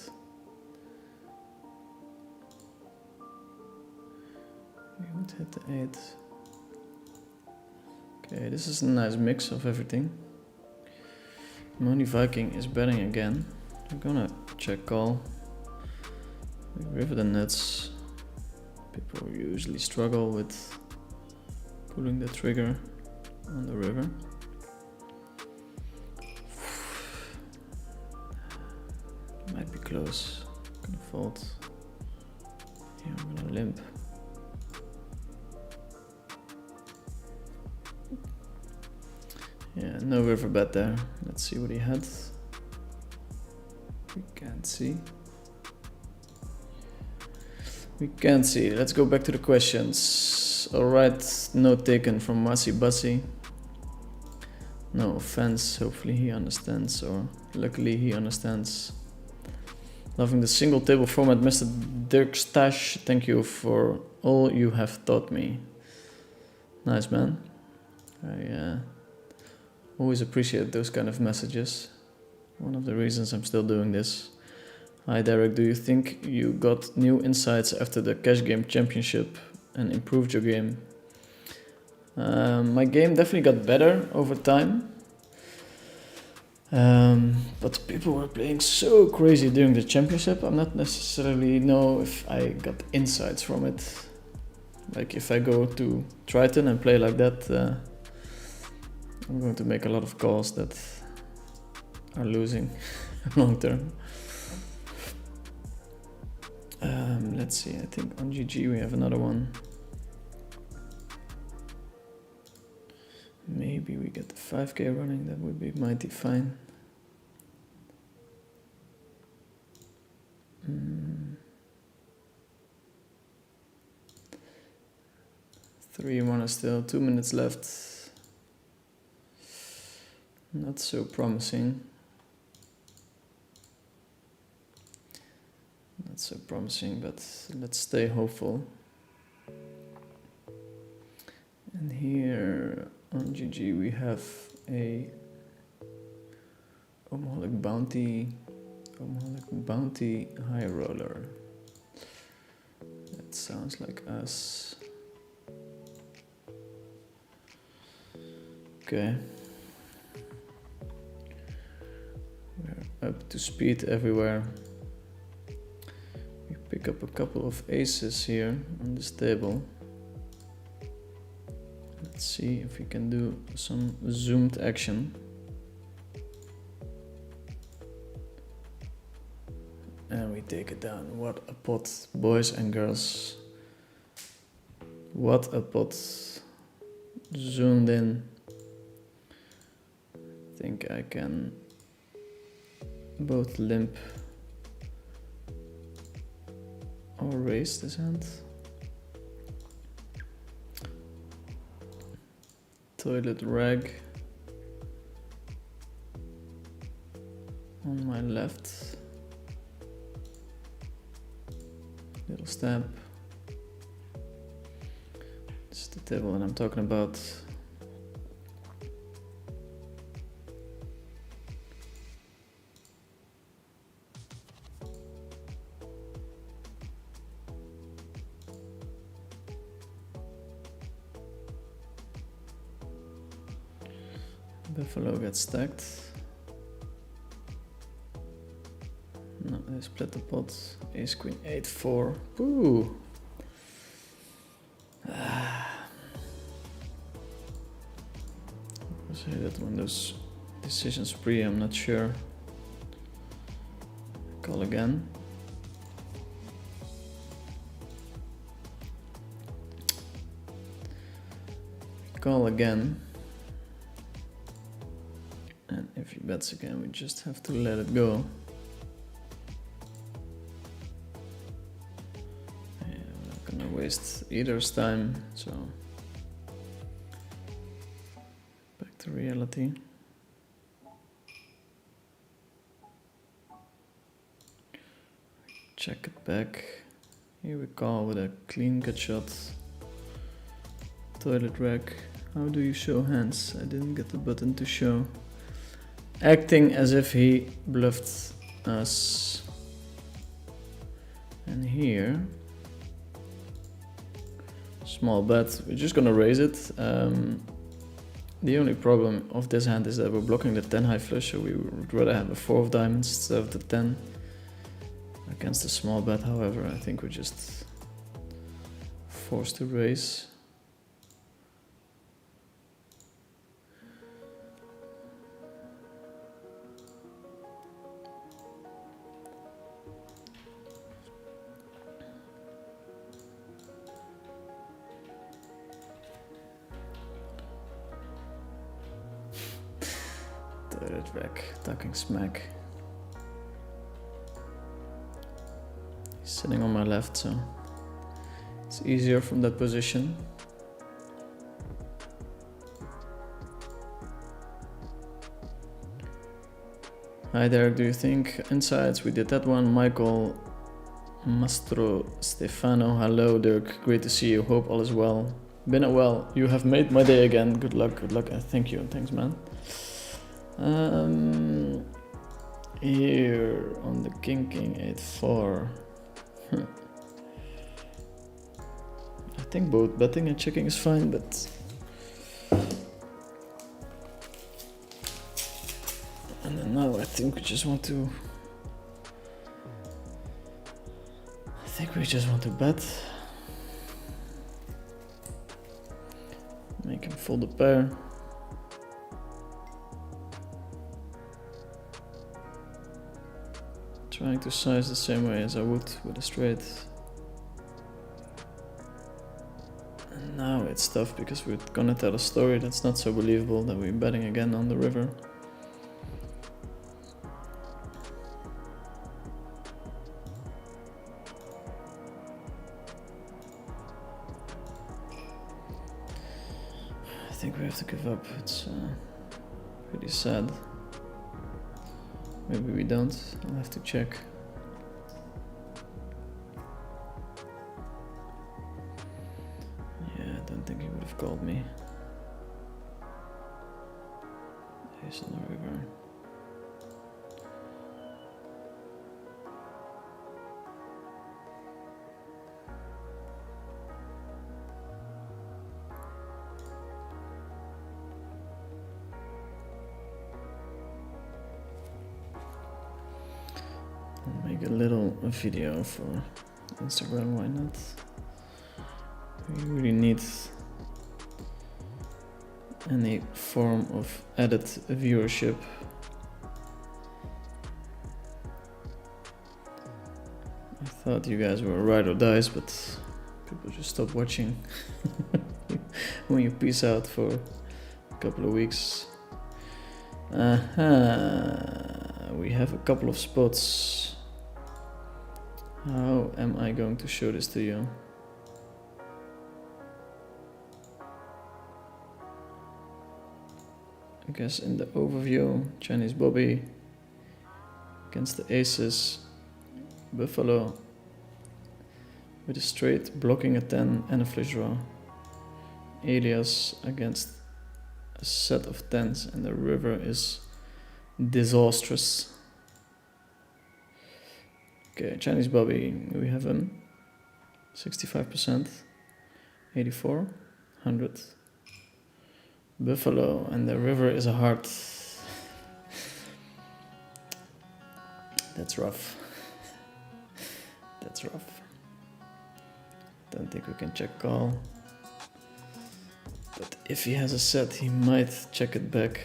We would hit the 8. Okay, this is a nice mix of everything. Money Viking is betting again. I'm gonna check call. We river the nuts. People usually struggle with pulling the trigger on the river. Might be close. I'm gonna fold. Yeah, I'm gonna limp. Yeah, no river bet there. Let's see what he had. We can't see. We can't see. Let's go back to the questions. Alright, note taken from Masi Bassi. No offense, hopefully he understands, or luckily he understands. Loving the single table format, Mr. Dirk Stash. Thank you for all you have taught me. Nice, man. I always appreciate those kind of messages. One of the reasons I'm still doing this. Hi Derek, do you think you got new insights after the Cash Game Championship and improved your game? My game definitely got better over time. But people were playing so crazy during the championship. I'm not necessarily know if I got insights from it. Like if I go to Triton and play like that, I'm going to make a lot of calls that are losing long term. Let's see, I think on GG we have another one. Maybe we get the 5K running, that would be mighty fine. 3-1 is still 2 minutes left. Not so promising. Not so promising, but let's stay hopeful. And here on GG we have a Omoholic Bounty High Roller. That sounds like us. Okay. We're up to speed everywhere. We pick up a couple of aces here on this table. Let's see if we can do some zoomed action. And we take it down. What a pot, boys and girls. What a pot. Zoomed in. I think I can both limp or raise this hand. Toilet rag on my left. Little stab. This is the table that I'm talking about. Buffalo gets stacked. No, they split the pot. Ace queen 8-4. Ooh. I say that when those decisions pre, I'm not sure. Call again. Call again. And if he bets again, we just have to let it go. Yeah, we're not gonna waste either's time, so back to reality. Check it back. Here we call with a clean gut shot. Toilet rack. How do you show hands? I didn't get the button to show. Acting as if he bluffed us. And here, small bet. We're just gonna raise it. The only problem of this hand is that we're blocking the 10 high flush, so we would rather have a 4 of diamonds instead of the 10. Against a small bet, however, I think we're just forced to raise. Toilet rack, talking smack. He's sitting on my left, so it's easier from that position. Hi there, do you think insights? We did that one. Michael Mastro Stefano, hello Dirk, great to see you, hope all is well. Been a well, you have made my day again, good luck, thank you, thanks man. Here on the King 8-4. I think both betting and checking is fine, but and then now I think we just want to bet. Make him fold a pair. Trying to size the same way as I would with a straight. And now it's tough because we're gonna tell a story that's not so believable that we're betting again on the river. I think we have to give up. It's pretty sad. Maybe we don't. I'll have to check. Yeah, I don't think he would have called me. Ace on the river. I'll make a little video for Instagram, why not? We really need any form of added viewership. I thought you guys were ride or dies, but people just stop watching when you peace out for a couple of weeks. We have a couple of spots. How am I going to show this to you? I guess in the overview, Chinese Bobby against the aces, Buffalo with a straight blocking a 10 and a flush draw, Elias against a set of 10s, and the river is disastrous. Okay, Chinese Bobby, we have him 65%, 84, 100. Buffalo, and the river is a heart. That's rough. That's rough. Don't think we can check call. But if he has a set, he might check it back.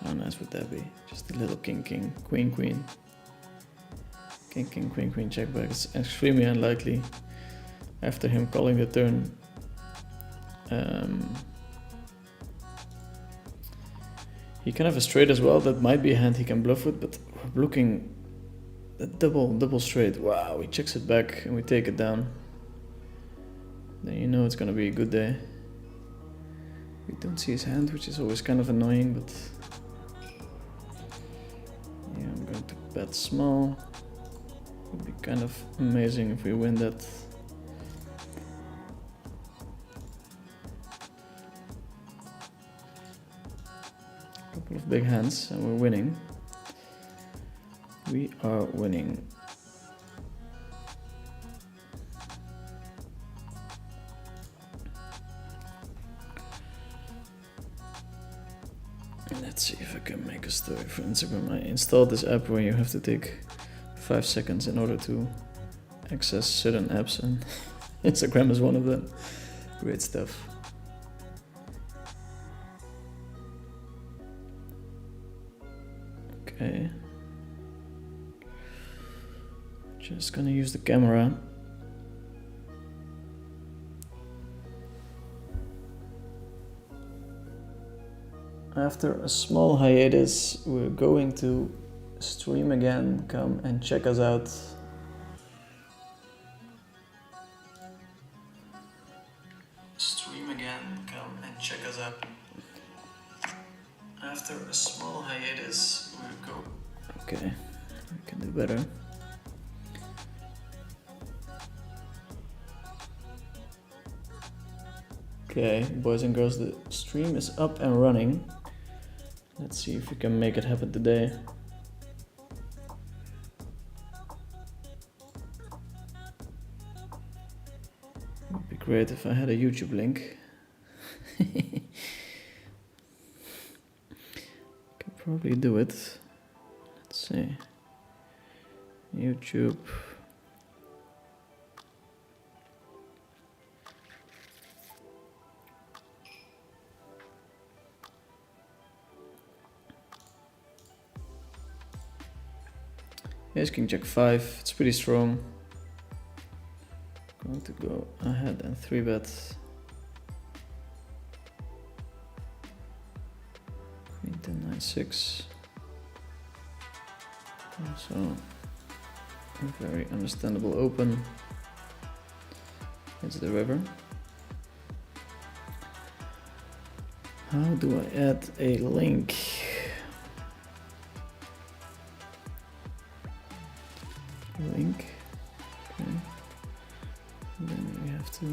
How nice would that be? Just a little king, king, queen, queen. King, king, queen, queen check back. It's extremely unlikely after him calling the turn. He can have a straight as well. That might be a hand he can bluff with, but we're looking at double straight. Wow, he checks it back and we take it down. Then you know it's gonna be a good day. We don't see his hand, which is always kind of annoying, but yeah, I'm going to bet small. It would be kind of amazing if we win that. Couple of big hands and we're winning. We are winning. Let's see if I can make a story for Instagram. I installed this app where you have to take 5 seconds in order to access certain apps, and Instagram is one of them. Great stuff. Okay. Just gonna use the camera. After a small hiatus, we're going to stream again. Come and check us out. Stream again, come and check us out. After a small hiatus, we'll go. Okay, I can do better. Okay, boys and girls, the stream is up and running. Let's see if we can make it happen today. It would be great if I had a YouTube link. Can probably do it. Let's see. YouTube. Ace King Jack 5, it's pretty strong. Going to go ahead and 3-bet. Queen 10 9 6. Also a very understandable open. It's the river. How do I add a link? Link. Okay. And then we have to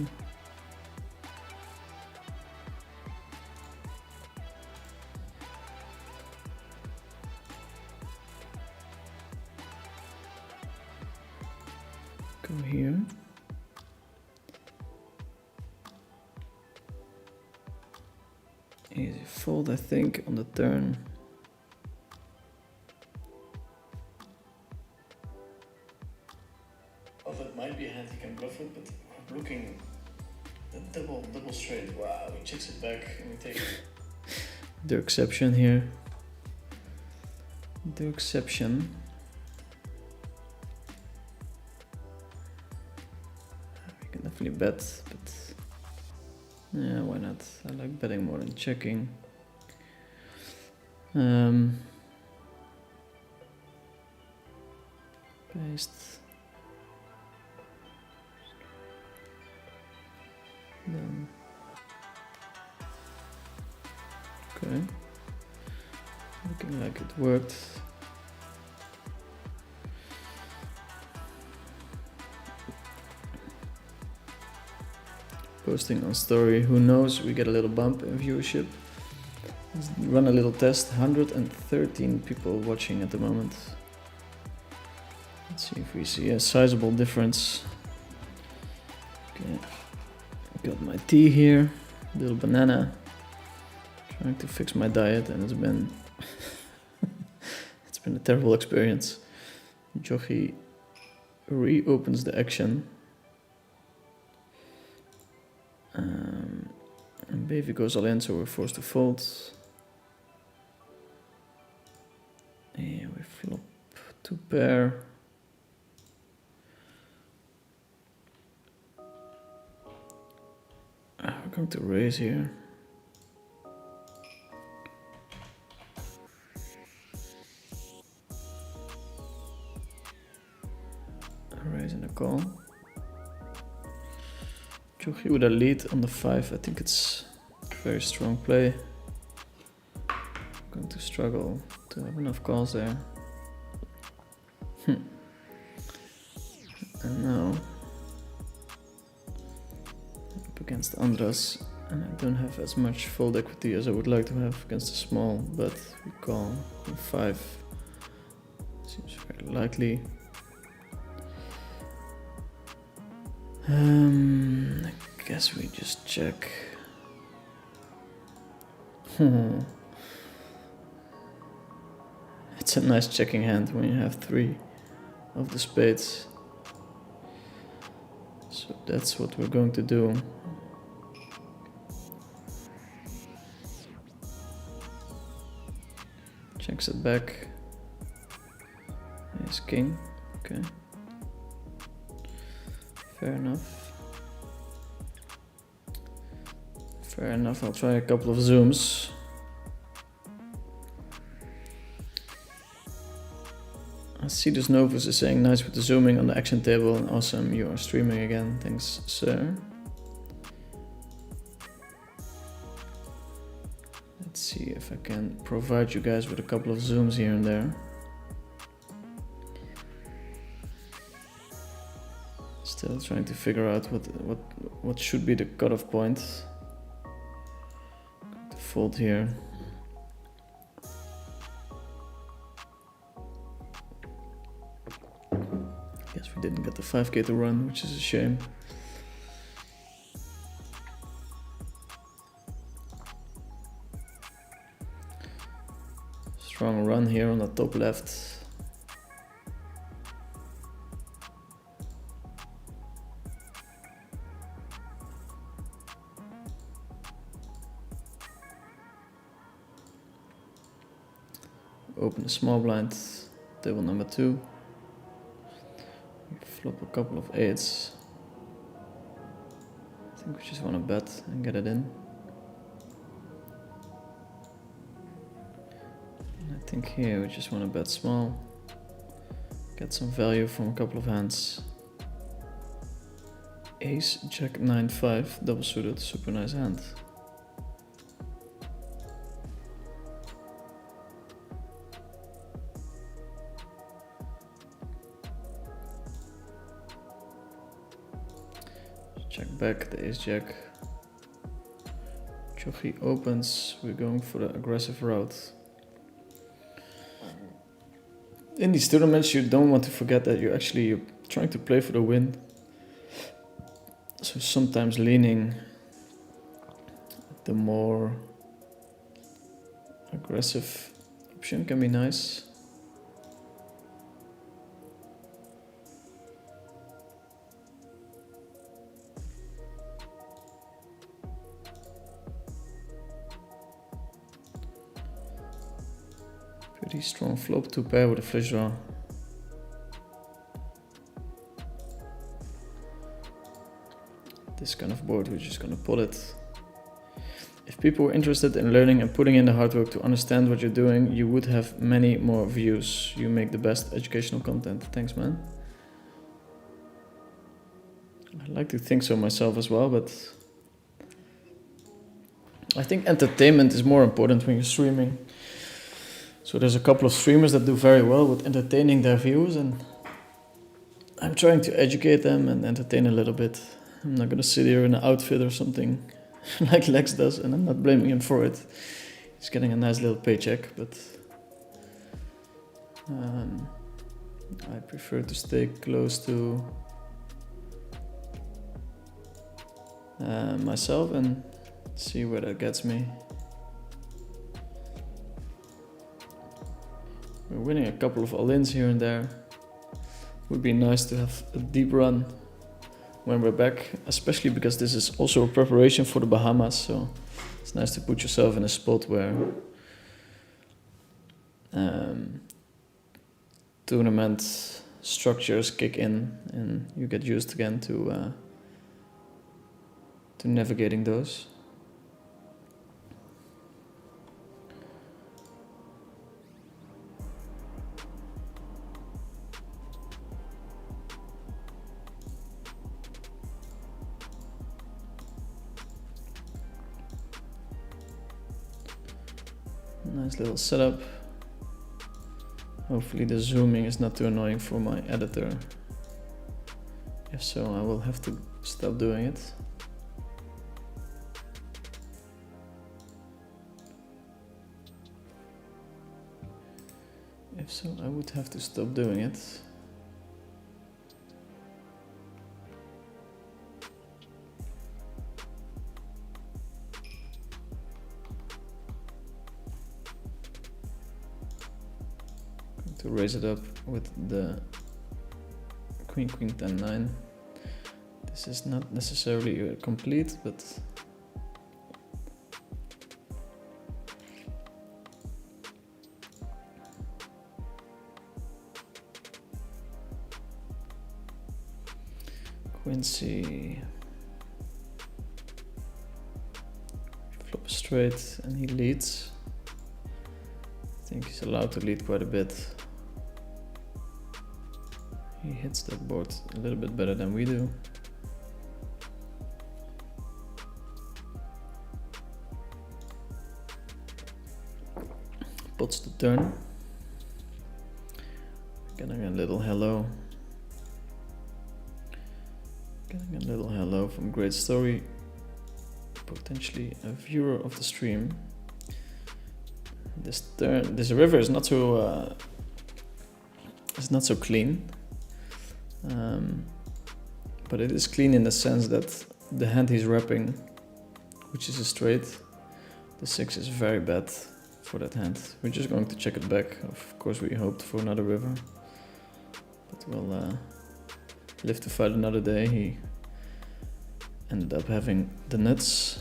go here. Easy fold, I think, on the turn. That might be a hand he can bluff it, but I'm looking at double straight. Wow, he checks it back and we take it. The exception here. The exception. We can definitely bet, but yeah, why not? I like betting more than checking. Paste. Then. Okay. Looking like it worked. Posting on story, who knows, we get a little bump in viewership. Let's run a little test. 113 people watching at the moment. Let's see if we see a sizable difference. Okay. Got my tea here, little banana. Trying to fix my diet, and it's been a terrible experience. Jochi reopens the action. And Baby goes all in, so we're forced to fold. Yeah, we flop 2 pair. We're going to raise here. Raise and a call. Jochi with a lead on the 5. I think it's a very strong play. Going to struggle to have enough calls there. And now up against Andras, and I don't have as much fold equity as I would like to have against the small, but we call Queen 5. Seems very likely. I guess we just check. It's a nice checking hand when you have 3 of the spades. So that's what we're going to do. Checks it back. Ace king. Okay. Fair enough. Fair enough. I'll try a couple of zooms. I see this Novus is saying nice with the zooming on the action table and awesome, you are streaming again. Thanks, sir. Let's see if I can provide you guys with a couple of zooms here and there. Still trying to figure out what should be the cutoff point. To fold here. Guess we didn't get the 5k to run, which is a shame. Strong run here on the top left. Open a small blind, table number 2. Flop a couple of 8s. I think we just want to bet and get it in. And I think here we just want to bet small. Get some value from a couple of hands. Ace, Jack, 9, 5, double suited, super nice hand. Check back the ace jack. Jochi opens. We're going for the aggressive route. In these tournaments, you don't want to forget that you're trying to play for the win. So sometimes leaning the more aggressive option can be nice. Pretty strong flop, 2 pair with a flush draw. This kind of board, we're just gonna pull it. If people were interested in learning and putting in the hard work to understand what you're doing, you would have many more views. You make the best educational content. Thanks, man. I like to think so myself as well, but I think entertainment is more important when you're streaming. So there's a couple of streamers that do very well with entertaining their viewers, and I'm trying to educate them and entertain a little bit. I'm not gonna sit here in an outfit or something like Lex does, and I'm not blaming him for it. He's getting a nice little paycheck, but I prefer to stay close to myself and see where that gets me. We're winning a couple of all-ins here and there. Would be nice to have a deep run when we're back, especially because this is also a preparation for the Bahamas, so it's nice to put yourself in a spot where tournament structures kick in and you get used again to navigating those. Nice little setup. Hopefully the zooming is not too annoying for my editor. If so, I will have to stop doing it. If so, I would have to stop doing it. To raise it up with the queen 10 9. This is not necessarily complete, but Quincy flop straight and he leads. I think he's allowed to lead quite a bit. He hits that board a little bit better than we do. Pots the turn. Getting a little hello. Getting a little hello from Great Story. Potentially a viewer of the stream. This river is not so it's not so clean. But it is clean in the sense that the hand he's wrapping, which is a straight, the 6 is very bad for that hand. We're just going to check it back. Of course we hoped for another river, but we'll live to fight another day. He ended up having the nuts.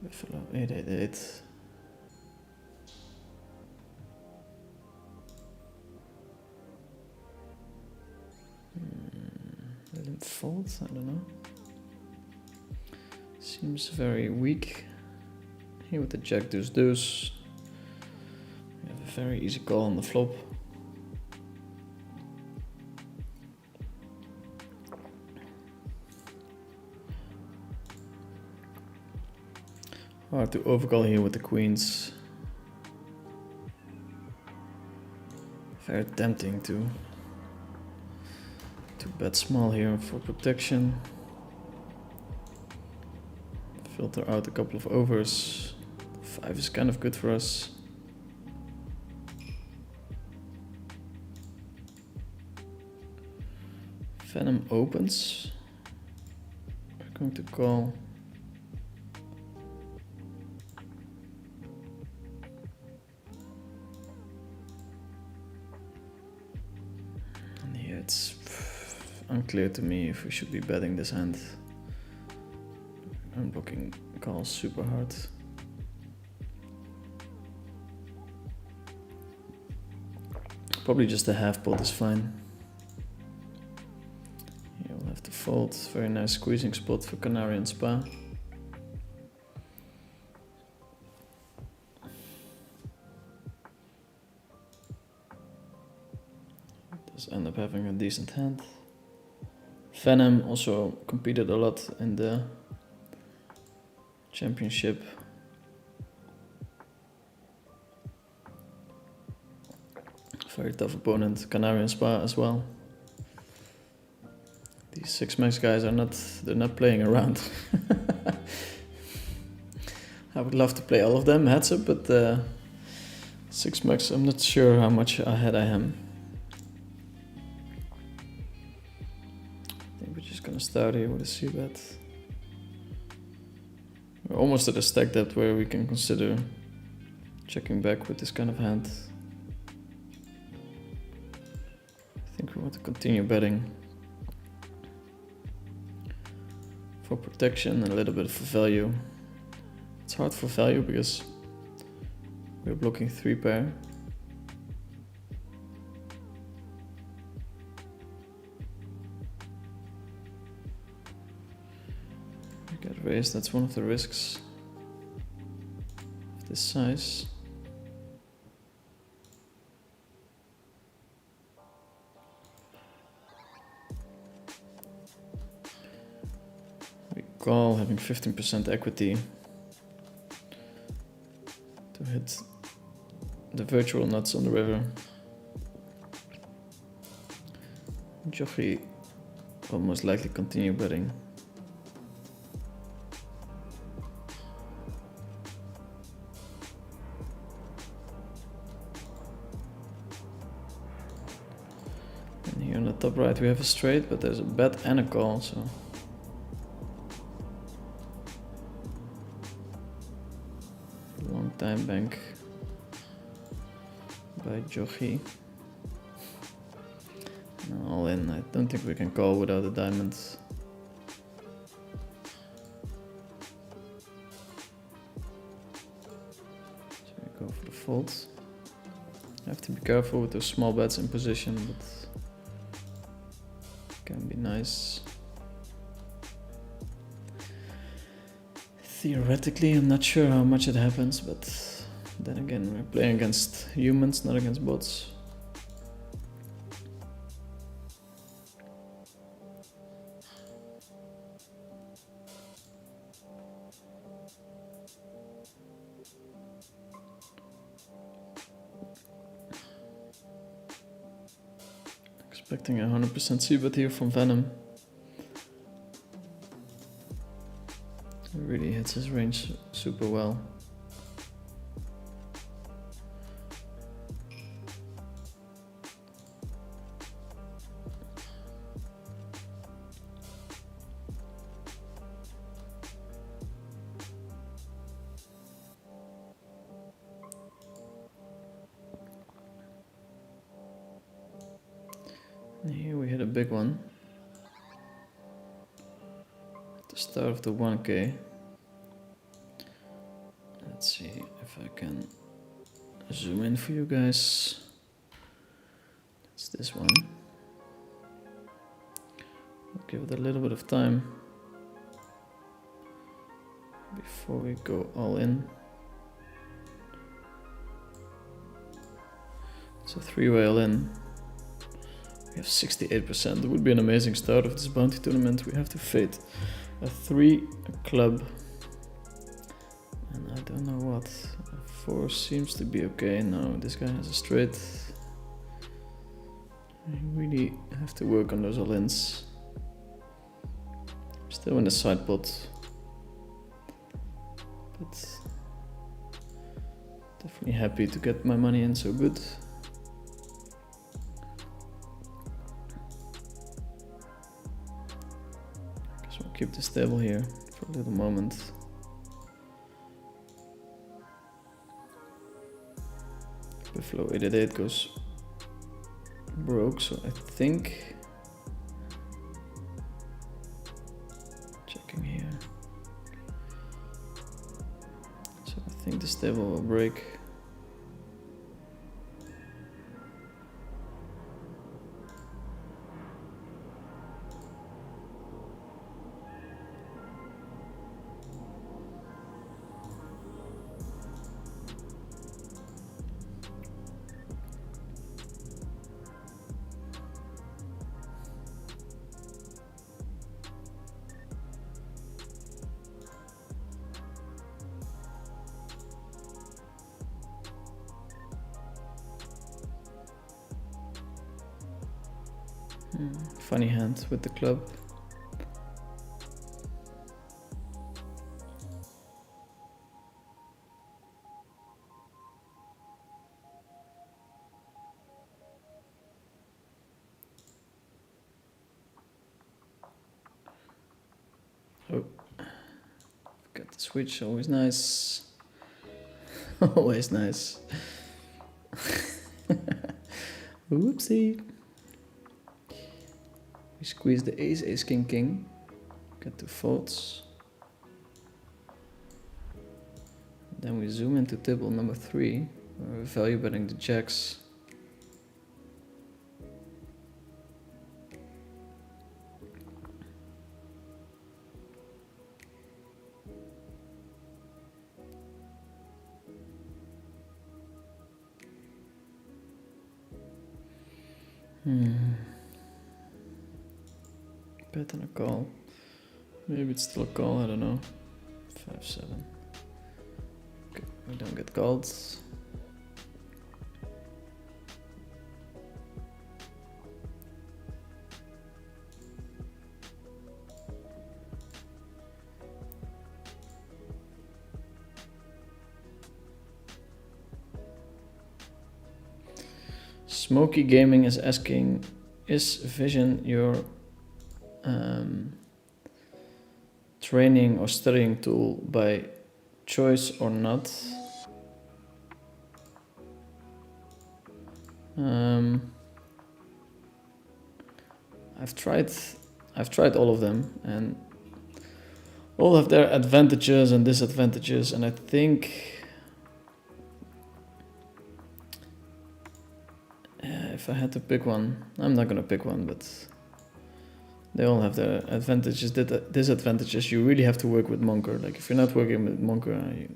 Buffalo 888. Let him fold? I don't know. Seems very weak. Here with the jack deuce deuce. We have a very easy call on the flop. Hard to overcall here with the queens. Very tempting to bet small here for protection. Filter out a couple of overs. 5 is kind of good for us. Venom opens. We're going to call. And here it's unclear to me if we should be betting this hand. I'm blocking calls super hard. Probably just a half pot is fine. Here we'll have to fold. Very nice squeezing spot for Canary and Spa. Does end up having a decent hand. Venom also competed a lot in the championship. Very tough opponent. Canary and Spa as well. These 6-max guys are they're not playing around. I would love to play all of them, heads up, but 6-max, I'm not sure how much ahead I am. gonna start here with a c-bet. We're almost at a stack depth where we can consider checking back with this kind of hand. I think we want to continue betting for protection and a little bit for value. It's hard for value because we're blocking 3 pair. We get raised, that's one of the risks of this size. We call having 15% equity to hit the virtual nuts on the river. Jockey will most likely continue betting. And here on the top right we have a straight, but there's a bet and a call, so long time bank by Jockey. All in. I don't think we can call without a diamond. So we go for the fold. I have to be careful with those small bets in position, but can be nice. Theoretically, I'm not sure how much it happens, but then again, we're playing against humans, not against bots. Expecting a 100% c-bet here from Venom. He really hits his range super well. Here we hit a big one at the start of the 1K. Let's see if I can zoom in for you guys. It's this one. I'll give it a little bit of time before we go all in. It's a 3-way all in. We have 68%. It would be an amazing start of this bounty tournament. We have to fade a 3, a club, and I don't know what. A 4 seems to be okay. No, this guy has a straight. I really have to work on those all-ins. Still in the side pot, but definitely happy to get my money in so good. Keep this table here for a little moment. Buffalo 888 goes broke, so I think checking here. So I think this table will break. Funny hand with the club. Oh, got the switch, always nice. Always nice. Whoopsie. We squeeze the ace, ace, king, king. Get 2 folds. Then we zoom into table number 3, where we're value betting the jacks. Bet and a call. Maybe it's still a call, I don't know. 5-7. Okay, we don't get called. Smoky Gaming is asking, is Vision your training or studying tool by choice or not? I've tried all of them, and all have their advantages and disadvantages, and I think if I had to pick one, I'm not gonna pick one, but they all have their advantages, disadvantages. You really have to work with Monker. Like if you're not working with Monker,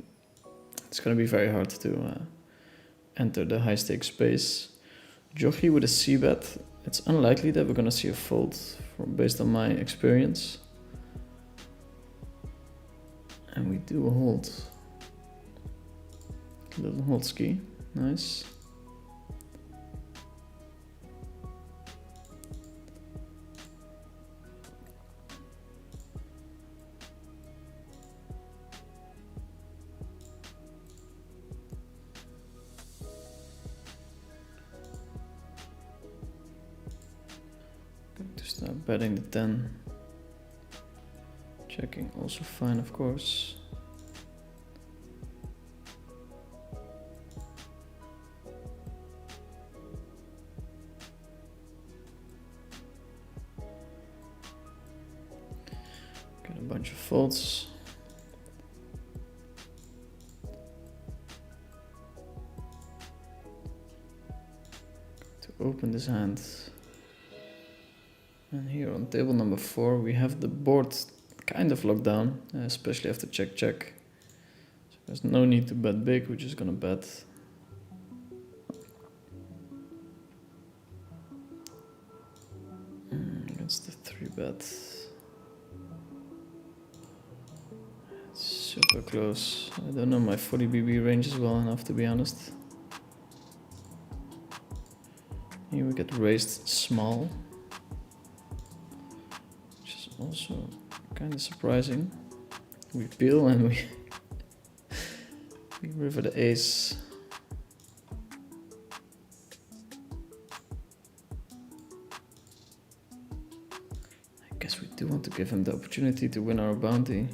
it's gonna be very hard to enter the high stakes space. Jockey with a c-bet. It's unlikely that we're gonna see a fold based on my experience. And we do a hold. Little hold ski, nice. Start betting the 10. Checking also fine, of course. Got a bunch of folds. To open this hand. And here on table number 4 we have the board kind of locked down, especially after check check. So there's no need to bet big, we're just gonna bet. Against the 3-bet. It's super close. I don't know my 40 BB range is well enough, to be honest. Here we get raised small. Also kind of surprising. We peel and we river the ace. I guess we do want to give him the opportunity to win our bounty.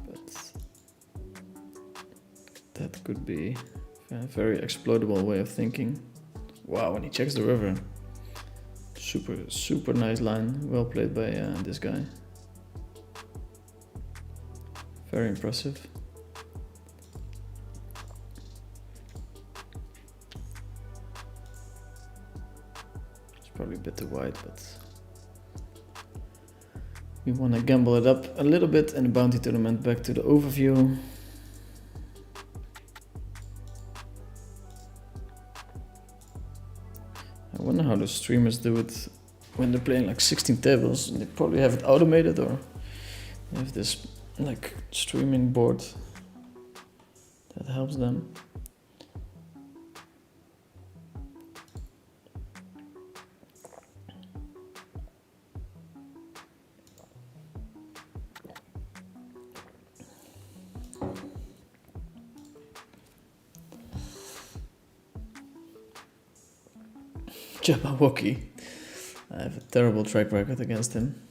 But that could be a very exploitable way of thinking. Wow, when he checks the river. Super nice line, well played by this guy. Very impressive. It's probably a bit too wide, but we want to gamble it up a little bit in the bounty tournament. Back to the overview. I wonder how the streamers do it when they're playing like 16 tables. They probably have it automated, or they have this like streaming board that helps them. Jabberwocky. I have a terrible track record against him.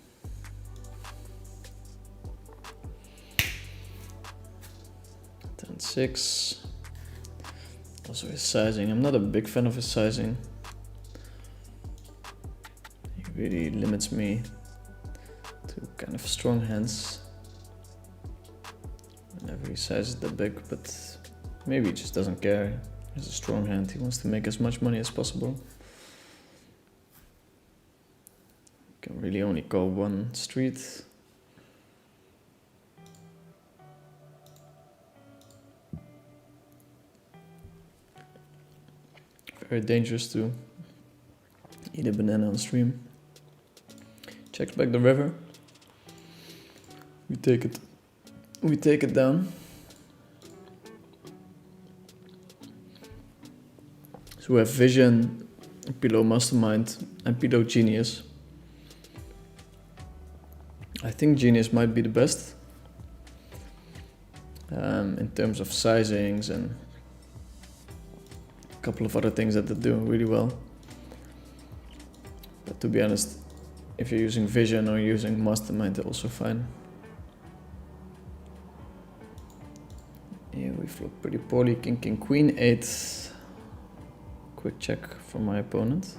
and 6. Also his sizing, I'm not a big fan of his sizing. He really limits me to kind of strong hands whenever he sizes that big, but maybe he just doesn't care. He has a strong hand, he wants to make as much money as possible. Can really only call one street. Very dangerous to eat a banana on stream. Checks back the river. We take it down. So we have Vision, Pillow Mastermind, and Pillow Genius. I think Genius might be the best in terms of sizings and a couple of other things that they do really well. But to be honest, if you're using Vision or using Mastermind, they're also fine. Yeah, we flop pretty poorly. King, Queen, 8. Quick check from my opponent.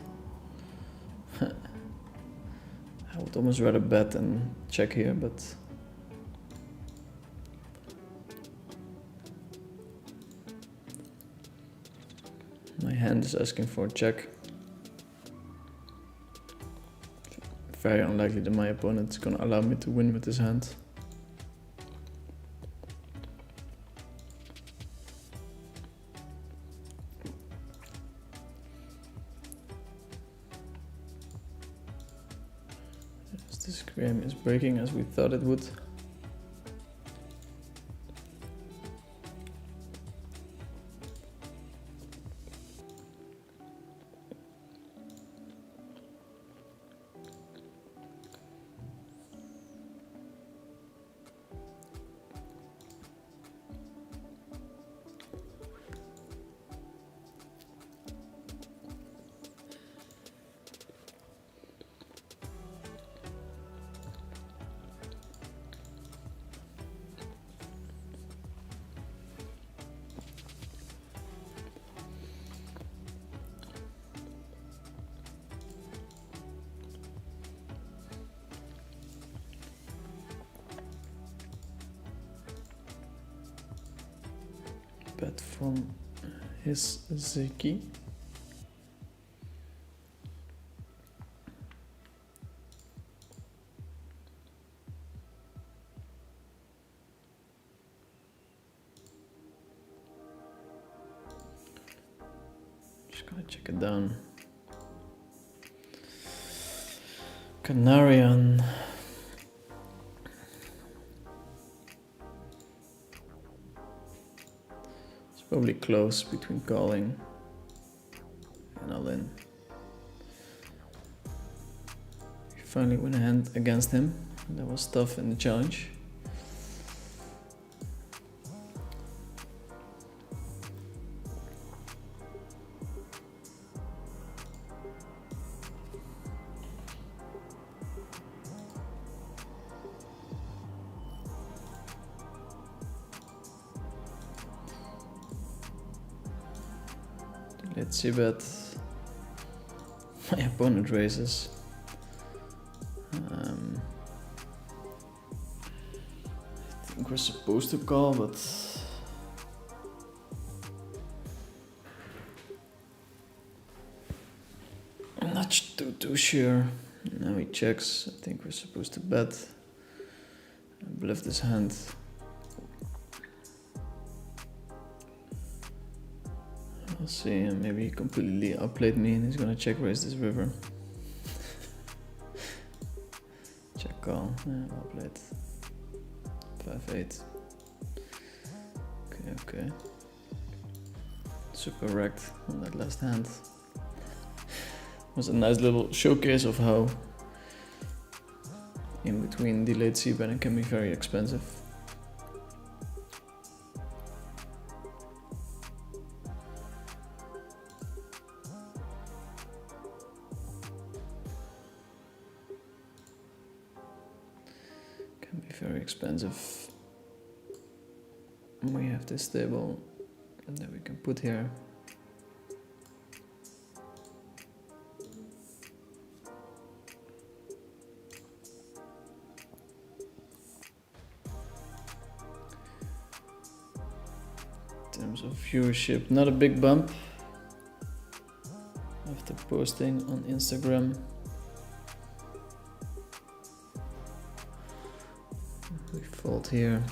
I would almost rather bet and check here, but my hand is asking for a check. Very unlikely that my opponent is gonna allow me to win with his hand. This game is breaking as we thought it would. Bet from his Zeki. Just gonna check it down. Canarian. Probably close between calling and all in. We finally win a hand against him. That was tough in the challenge. Let's see, but my opponent raises. I think we're supposed to call, but I'm not too sure. Now he checks. I think we're supposed to bet. I bluffed his hand. I'll see, maybe he completely outplayed me and he's gonna check raise this river. Check call, yeah, well played. 5-8. Okay. Super wrecked on that last hand. Was a nice little showcase of how in between delayed c-betting can be very expensive. Can be very expensive. we have this table, and then we can put here in terms of viewership, not a big bump after posting on Instagram. We fold here.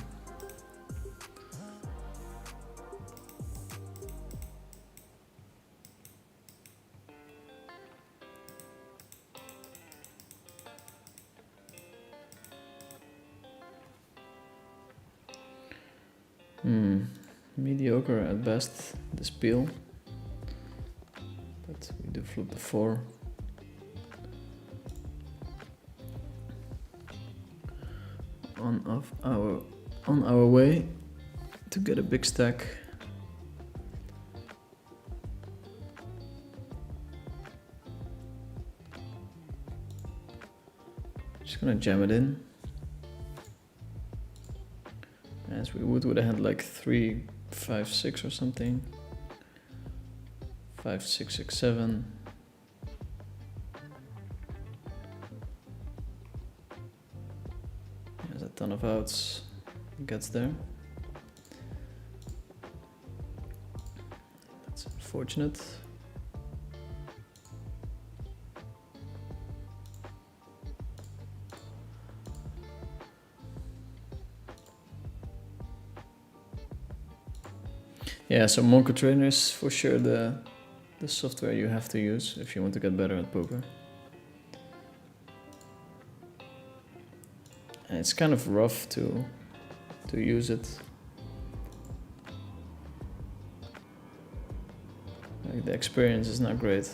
Mediocre at best, this peel, but we do flip the 4. On our way to get a big stack. Just gonna jam it in, as we would have had like 3, 5, 6 or something. 5, 6, 6, 7. There's a ton of outs. Gets there. That's unfortunate. Yeah, so Monko Trainer is for sure the software you have to use if you want to get better at poker. And it's kind of rough to use it. Like, the experience is not great.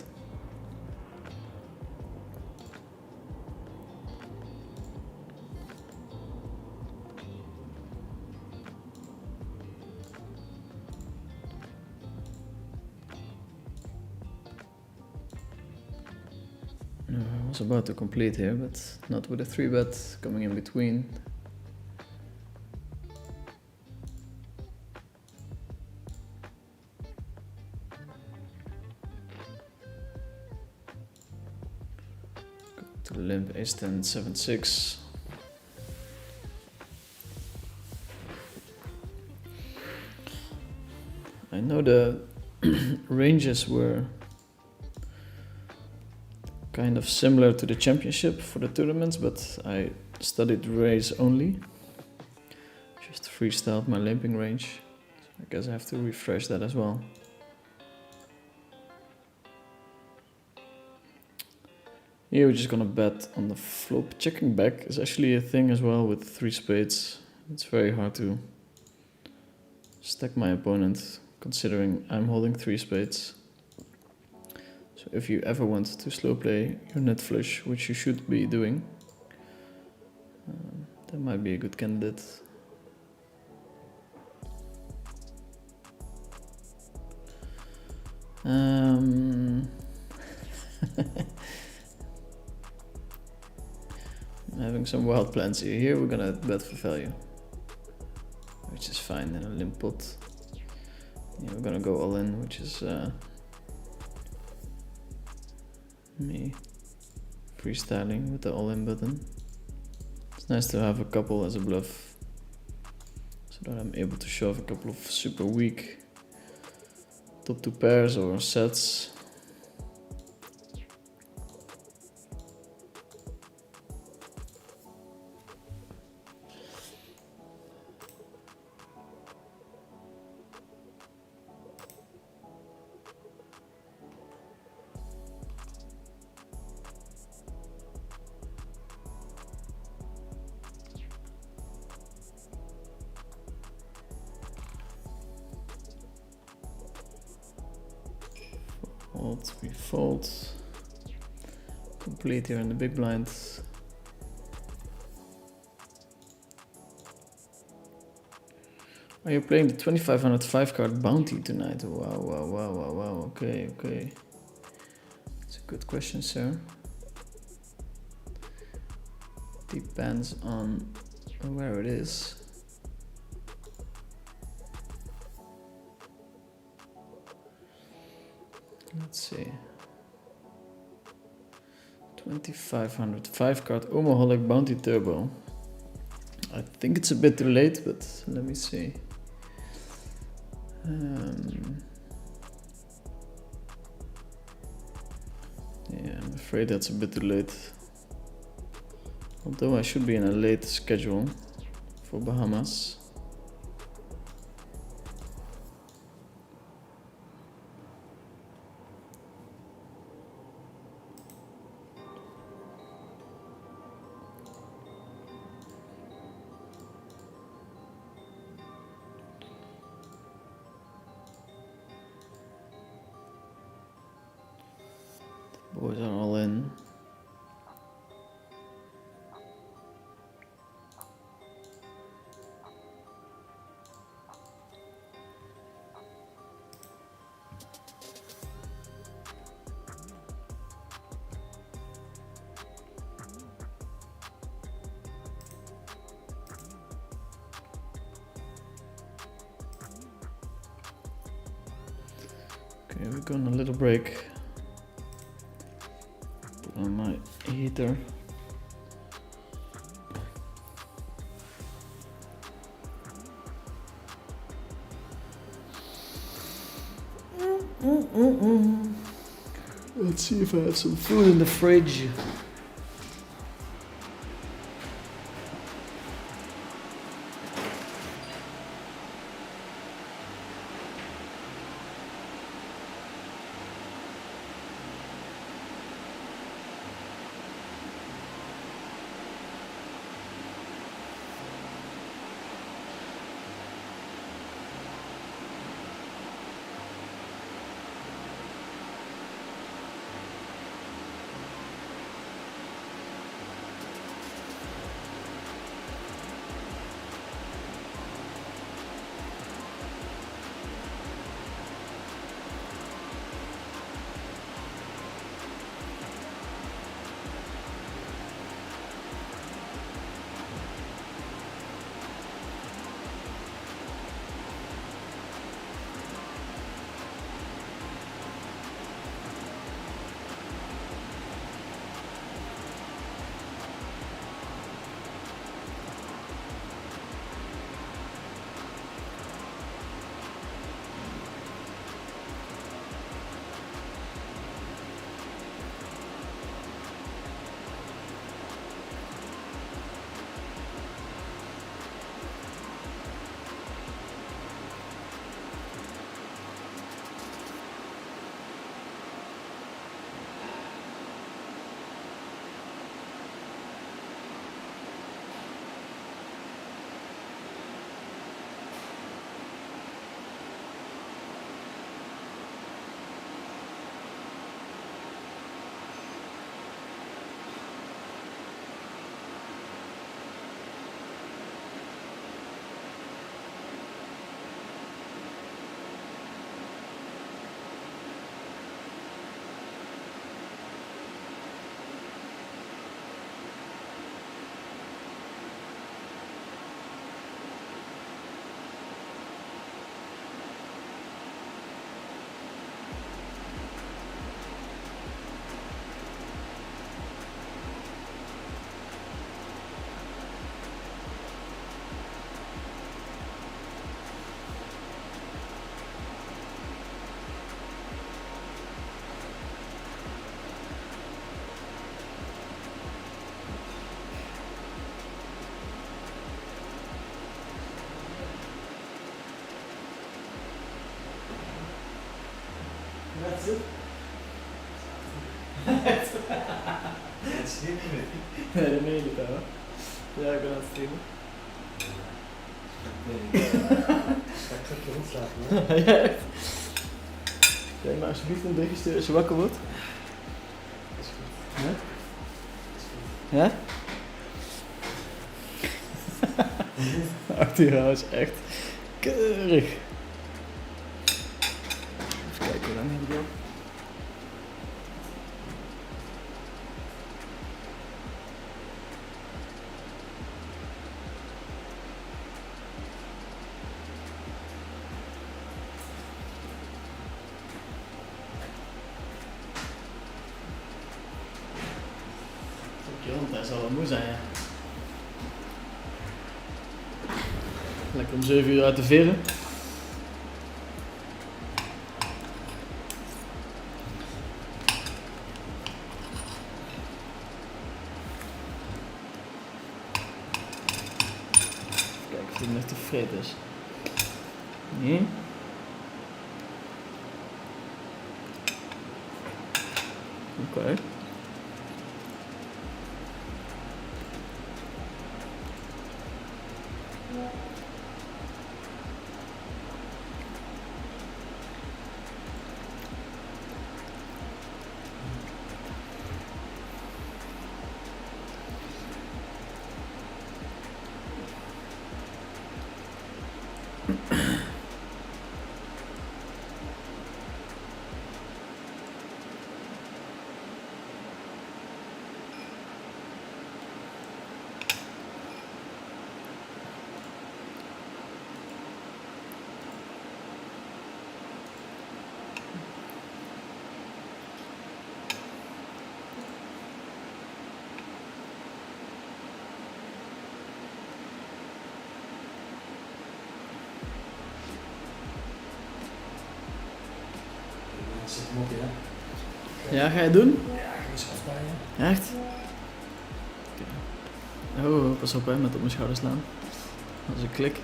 I was about to complete here, but not with a 3-bet coming in between. Go to the limp, ace-10, 7-6. I know the ranges were kind of similar to the championship for the tournaments, but I studied raise only. Just freestyled my limping range. So I guess I have to refresh that as well. Here we're just gonna bet on the flop. Checking back is actually a thing as well with 3 spades. It's very hard to stack my opponent considering I'm holding 3 spades. So if you ever want to slow play your net flush, which you should be doing, that might be a good candidate. I'm having some wild plans here. Here we're gonna bet for value, which is fine in a limp pot. Yeah, we're gonna go all in, which is me freestyling with the all-in button. It's nice to have a couple as a bluff, so that I'm able to shove a couple of super weak top 2 pairs or sets. We fold. Complete here in the big blind. Are you playing the 2500 5-card bounty tonight? Wow. Okay. It's a good question, sir. Depends on where it is. Let's see. 2500, 5 card Omoholic Bounty Turbo. I think it's a bit too late, but let me see. Yeah, I'm afraid that's a bit too late. Although I should be in a late schedule for Bahamas. Boys are all in. Okay, we're going a little break. Put on my heater. Let's see if I have some food in the fridge. That's it. Het is niet meer. Nee, dat meen je niet, hè? Ja, ik ben aan het streamen. Nee. Ga ik terug rondslapen, hoor. Ja, echt. Kijk maar alsjeblieft een berichtje sturen als je wakker wordt. Dat is goed. Ja? Dat is goed. Ja? 8 uur is echt keurig. Even kijken hoe lang heb ik nog. dat zal wel moe zijn, ja. Lekker om 7 uur uit de veren. Kijk of het nog te vreed is. Nee. Oké. Zet hem op, ja. Ja, ga je het doen? Ja, ik eens afbaaien. Echt? Oh, pas op hè, met op mijn schouder slaan. Als ik klik.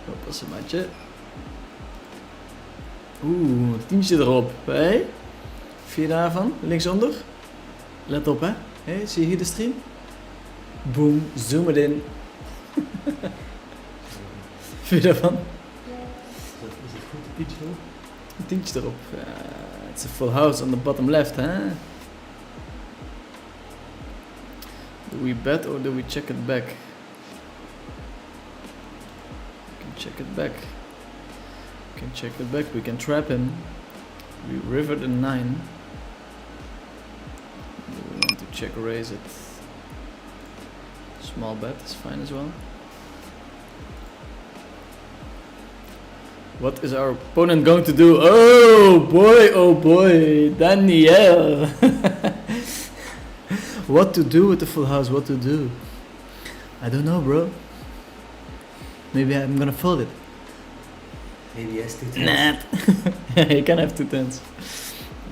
Oppassen, maatje. Oeh, tientje erop. Hé? Vier daarvan, linksonder. Let op hè. Hé, zie je hier de stream? Boom, zoom het in. Vier daarvan. Is het goed, de pitch erop? Een tientje erop. It's a full house on the bottom left, hè? Do we bet or do we check it back? We can check it back. We can check it back. We can trap him. We river the 9. Do we want to check raise it? Small bet is fine as well. What is our opponent going to do? Oh boy, Daniel. What to do with the full house? What to do? I don't know, bro. Maybe I'm gonna fold it. Maybe yes, two Nah. You can have 2 tens.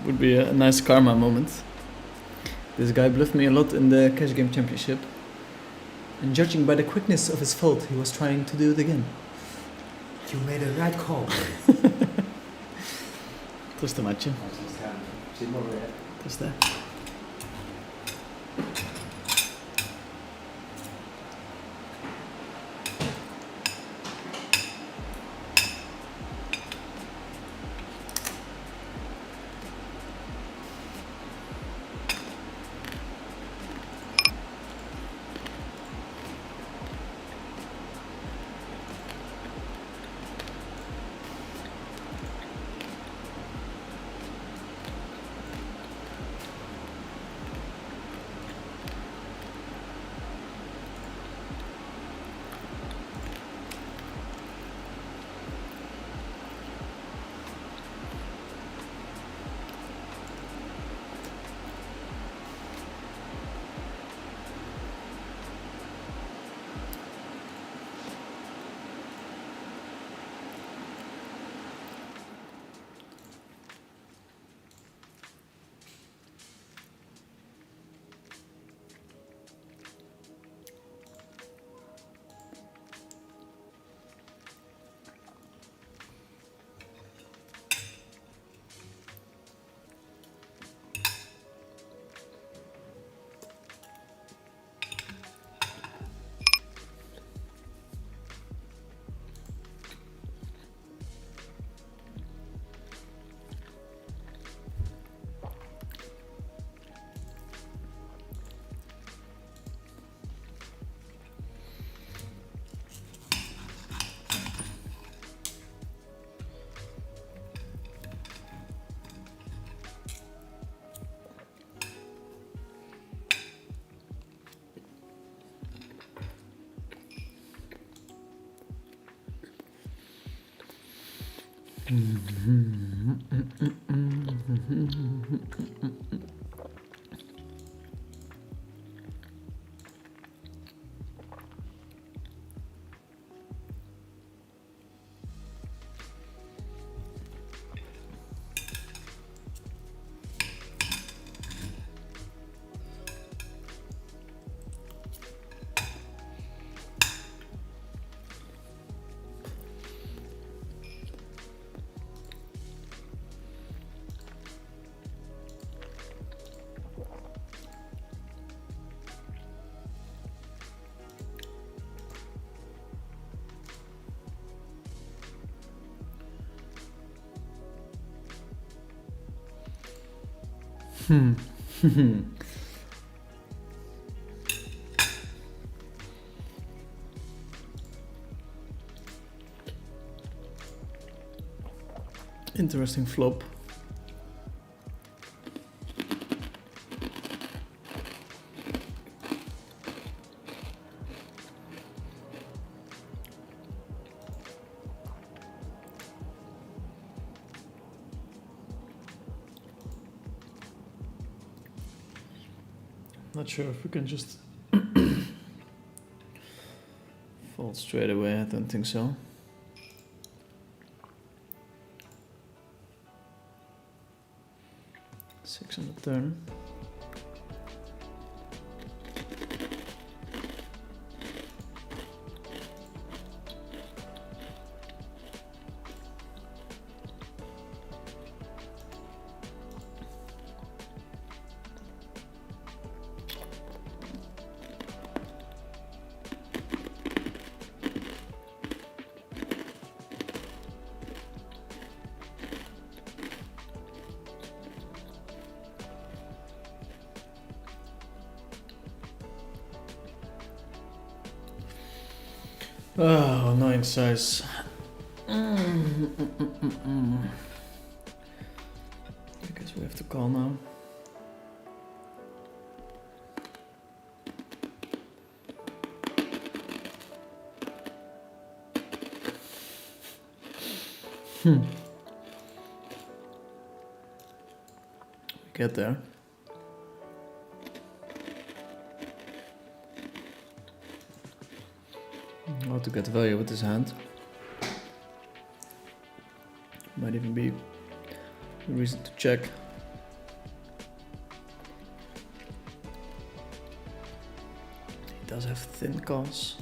Would be a nice karma moment. This guy bluffed me a lot in the cash game championship. And judging by the quickness of his fold, he was trying to do it again. You made a right call. Trust the match. Zit maar weer. Trust that. Hmm. Interesting flop. Not sure if we can just fold straight away. I don't think so. Six on the turn. Oh, annoying size. I guess we have to call now. We get there. How to get value with his hand. Might even be a reason to check. He does have thin calls.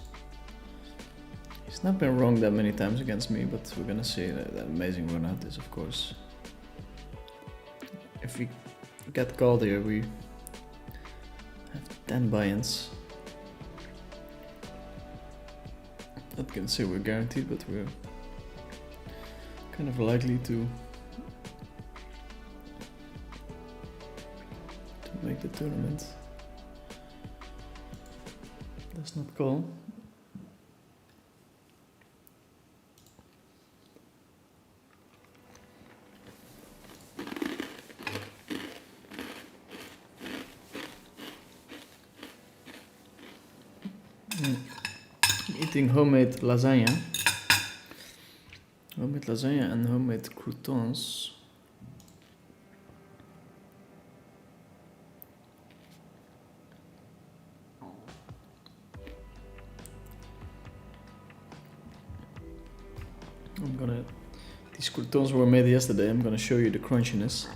He's not been wrong that many times against me, but we're gonna see that amazing run out is, of course. If we get called here, we have 10 buy-ins. Not gonna say we're guaranteed, but we're kind of likely to make the tournament. Does not call. Eating homemade lasagna. Homemade lasagna and homemade croutons. These croutons were made yesterday. I'm gonna show you the crunchiness.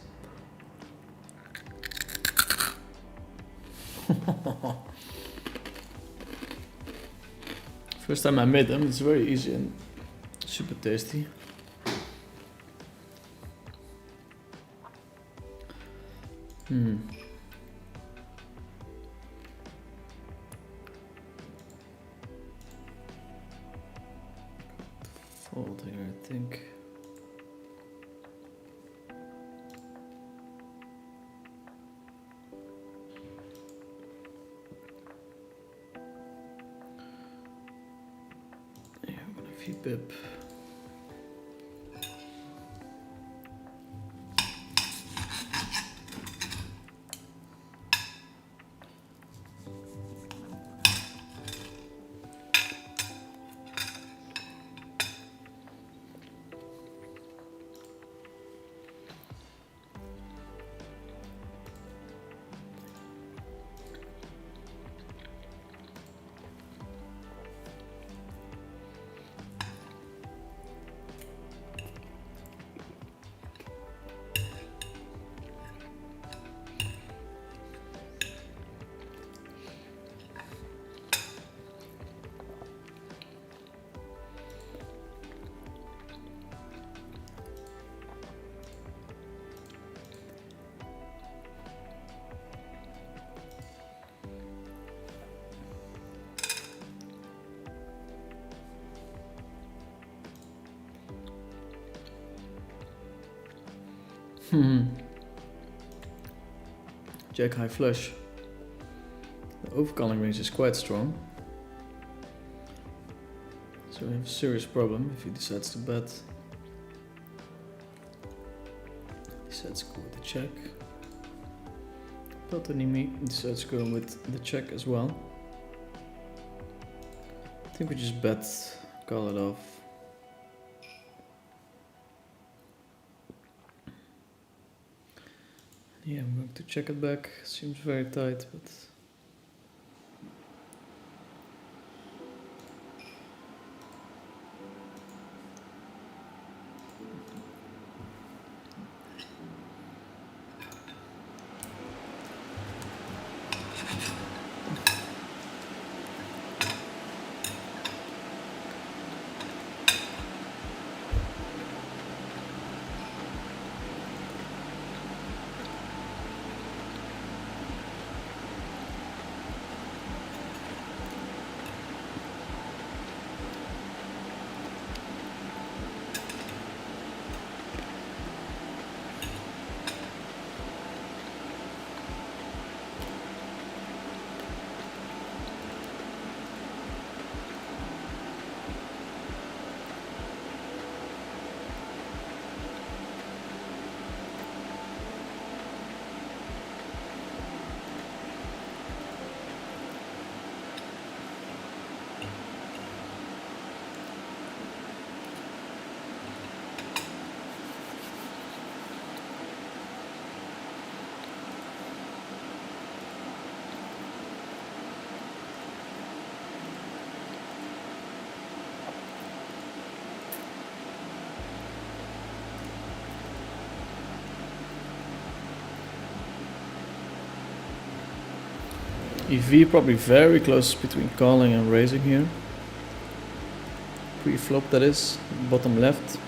First time I made them, it's very easy and super tasty. Fold here, I think. Yeah, I'm gonna V-pip. Jack high flush. The overcalling range is quite strong. So we have a serious problem if he decides to bet. Decides to go with the check. Peltonimi decides to go with the check as well. I think we just bet, call it off. Yeah, I'm going to check it back. Seems very tight, but EV probably very close between calling and raising here. Pre-flop that is, bottom left.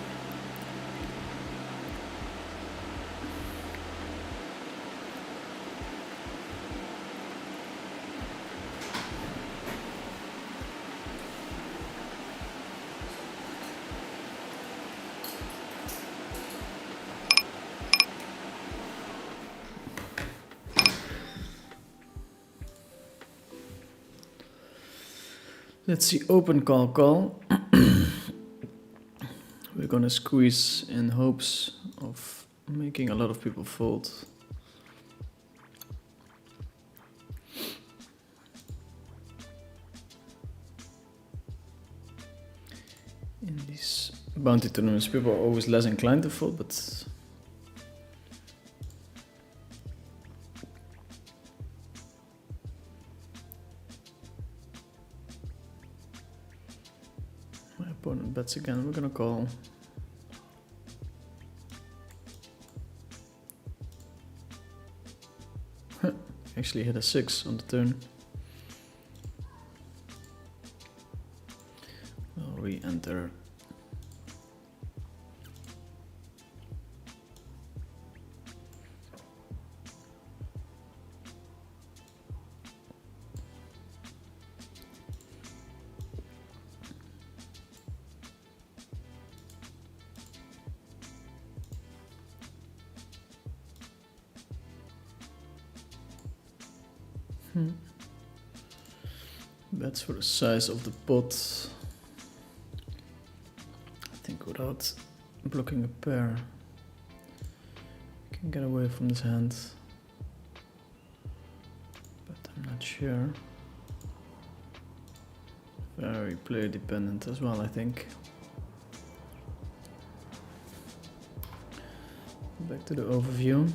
Let's see, open call call. We're gonna squeeze in hopes of making a lot of people fold. In these bounty tournaments, people are always less inclined to fold, but my opponent bets again. We're gonna call. Actually hit a 6 on the turn. I'll re-enter. Bets for the size of the pot. I think without blocking a pair, I can get away from this hand. But I'm not sure. Very player dependent as well, I think. Back to the overview.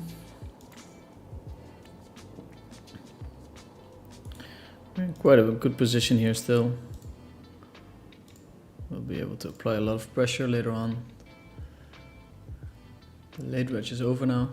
We're in quite a good position here still. We'll be able to apply a lot of pressure later on. The late reg is over now.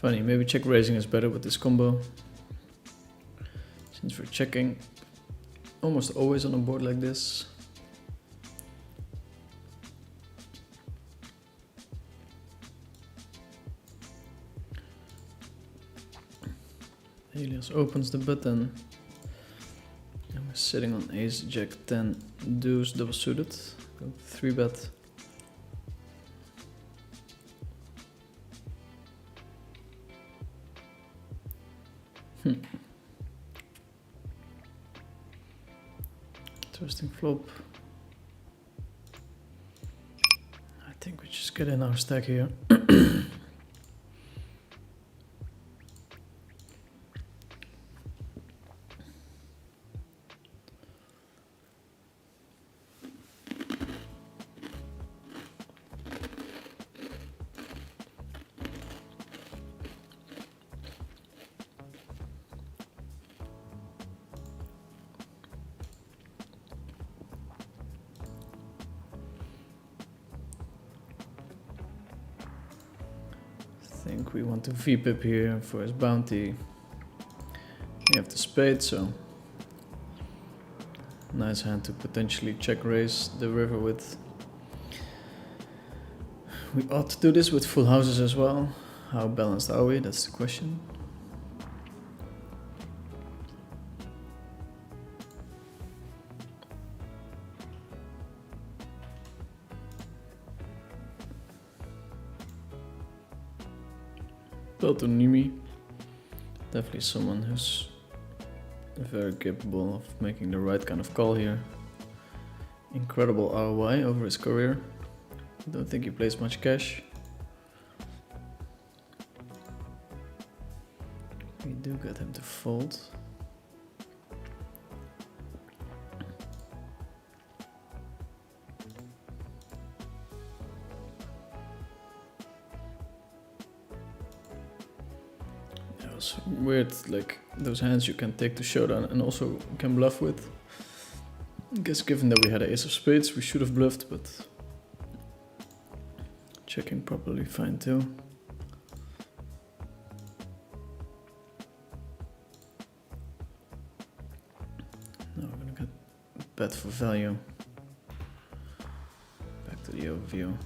Funny, maybe check raising is better with this combo. Since we're checking almost always on a board like this. Elias opens the button. And we're sitting on ace, jack, 10, deuce, double suited. Go 3-bet. Interesting flop. I think we just get in our stack here. I think we want to VPip here for his bounty. We have the spade, so nice hand to potentially check raise the river with. We ought to do this with full houses as well. How balanced are we? That's the question. Pelto Nimi, definitely someone who's very capable of making the right kind of call here. Incredible ROI over his career. Don't think he plays much cash. We do get him to fold. Weird, like those hands you can take to showdown and also can bluff with. I guess given that we had an ace of spades, we should have bluffed, but checking properly fine too. Now we're gonna get bet for value. Back to the overview.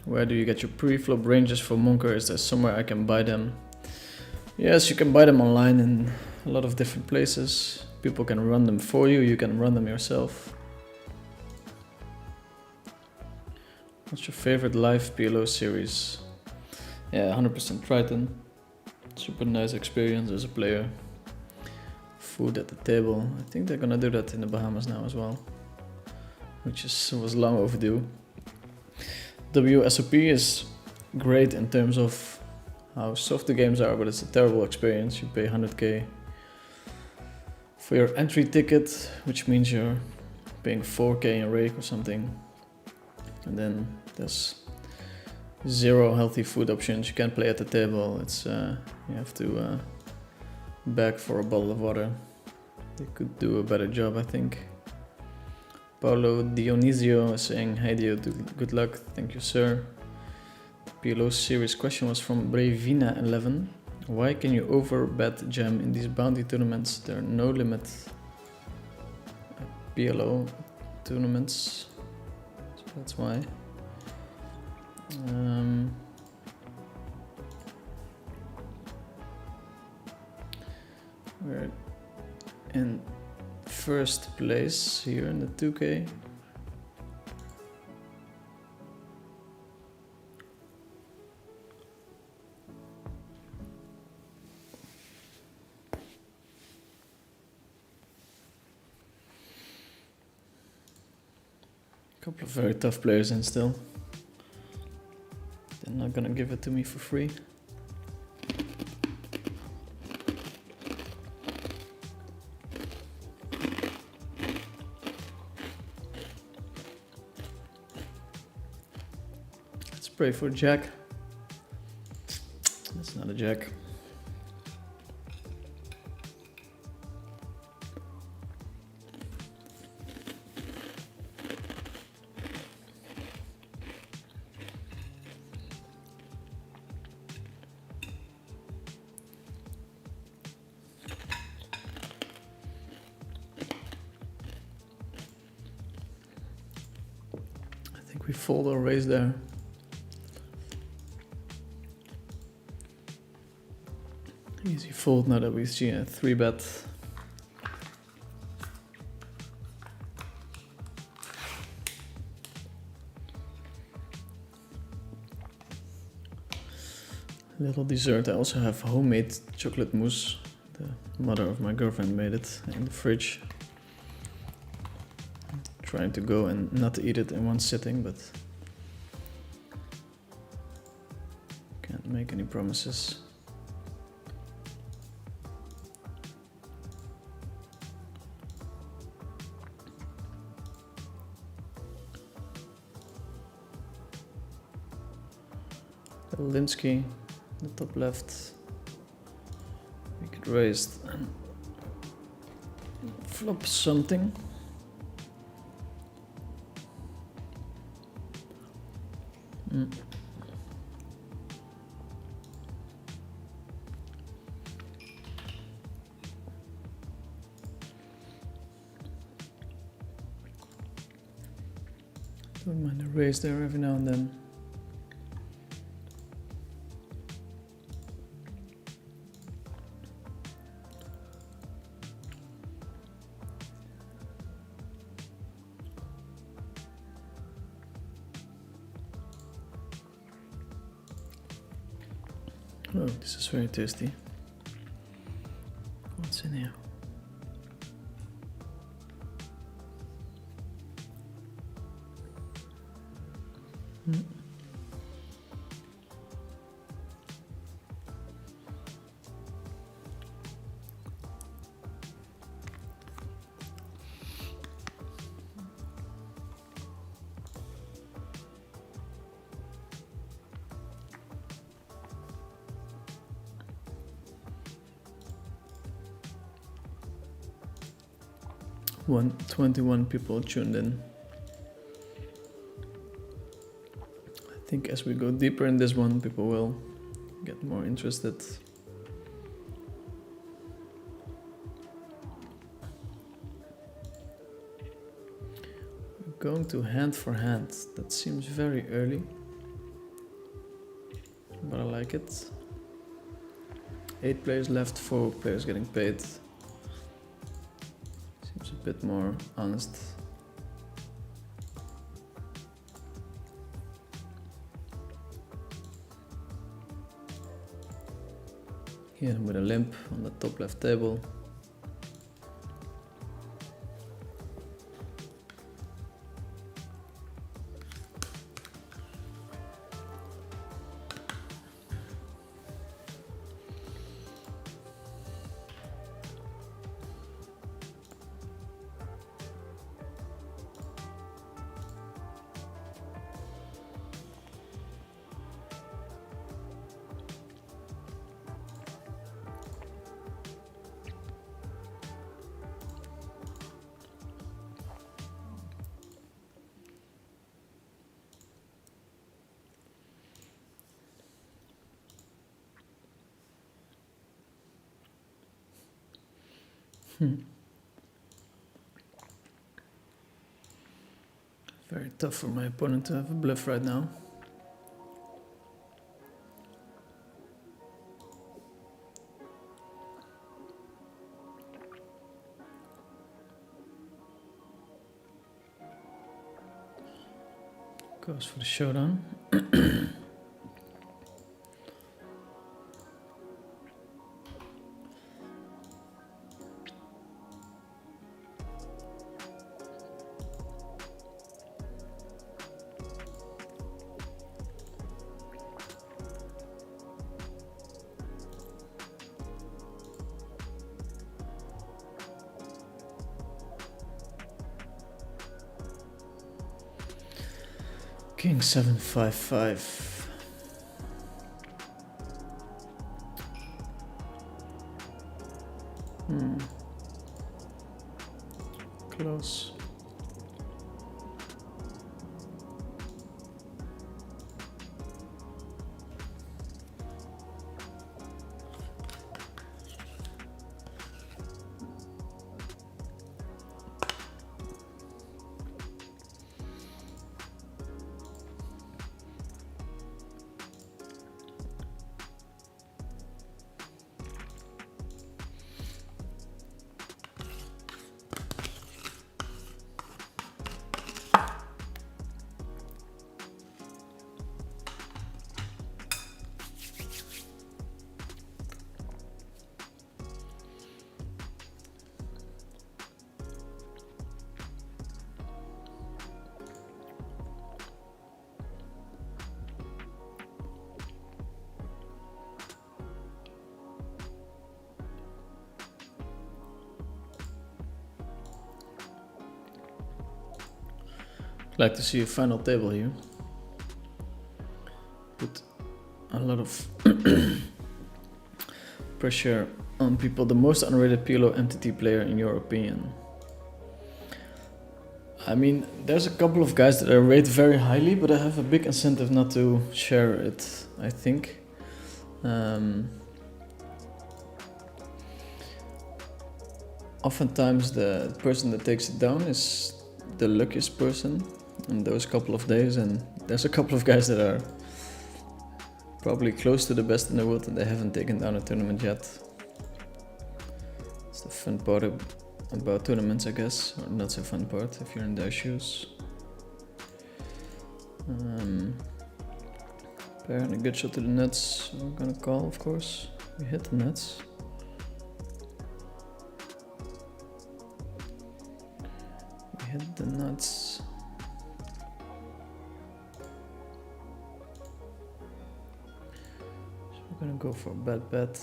Where do you get your pre-flop ranges for Monker? Is there somewhere I can buy them? Yes, you can buy them online in a lot of different places. People can run them for you, you can run them yourself. What's your favorite live PLO series? Yeah, 100% Triton. Super nice experience as a player. Food at the table. I think they're gonna do that in the Bahamas now as well, which was long overdue. WSOP is great in terms of how soft the games are, but it's a terrible experience. You pay 100k for your entry ticket, which means you're paying 4k in rake or something. And then there's zero healthy food options. You can't play at the table. It's you have to beg for a bottle of water. They could do a better job, I think. Paulo Dionisio is saying, hey Dio, good luck. Thank you, sir. The PLO series question was from Brevina11. Why can you overbet jam in these bounty tournaments? There are no limit PLO tournaments, so that's why. We're in first place here in the 2K. A couple of very tough players in still. They're not gonna give it to me for free. Pray for jack. That's not a jack. we fold or raise there. Easy fold now that we see a 3-bet. Little dessert, I also have homemade chocolate mousse. The mother of my girlfriend made it in the fridge. Trying to go and not eat it in one sitting, but can't make any promises. Linsky, the top left. We could raise and flop something. Don't mind a raise there every now and then. Oh, this is very tasty. What's in here? One 21 people tuned in. I think as we go deeper in this one, people will get more interested. We're going to hand for hand. That seems very early, but I like it. 8 players left, 4 players getting paid. Seems a bit more honest. Here with a limp on the top left table. Very tough for my opponent to have a bluff right now. Goes for the showdown. King 7-5-5. Close. like to see a final table here. Put a lot of pressure on people. The most unrated PLO MTT player in your opinion? I mean, there's a couple of guys that I rate very highly, but I have a big incentive not to share it, I think. Oftentimes the person that takes it down is the luckiest person in those couple of days, and there's a couple of guys that are probably close to the best in the world and they haven't taken down a tournament yet. It's the fun part about tournaments, I guess, or not so fun part if you're in their shoes. Pair and a good shot to the nuts. We're gonna call, of course. We hit the nuts. We hit the nuts. So we're gonna go for a bad bet.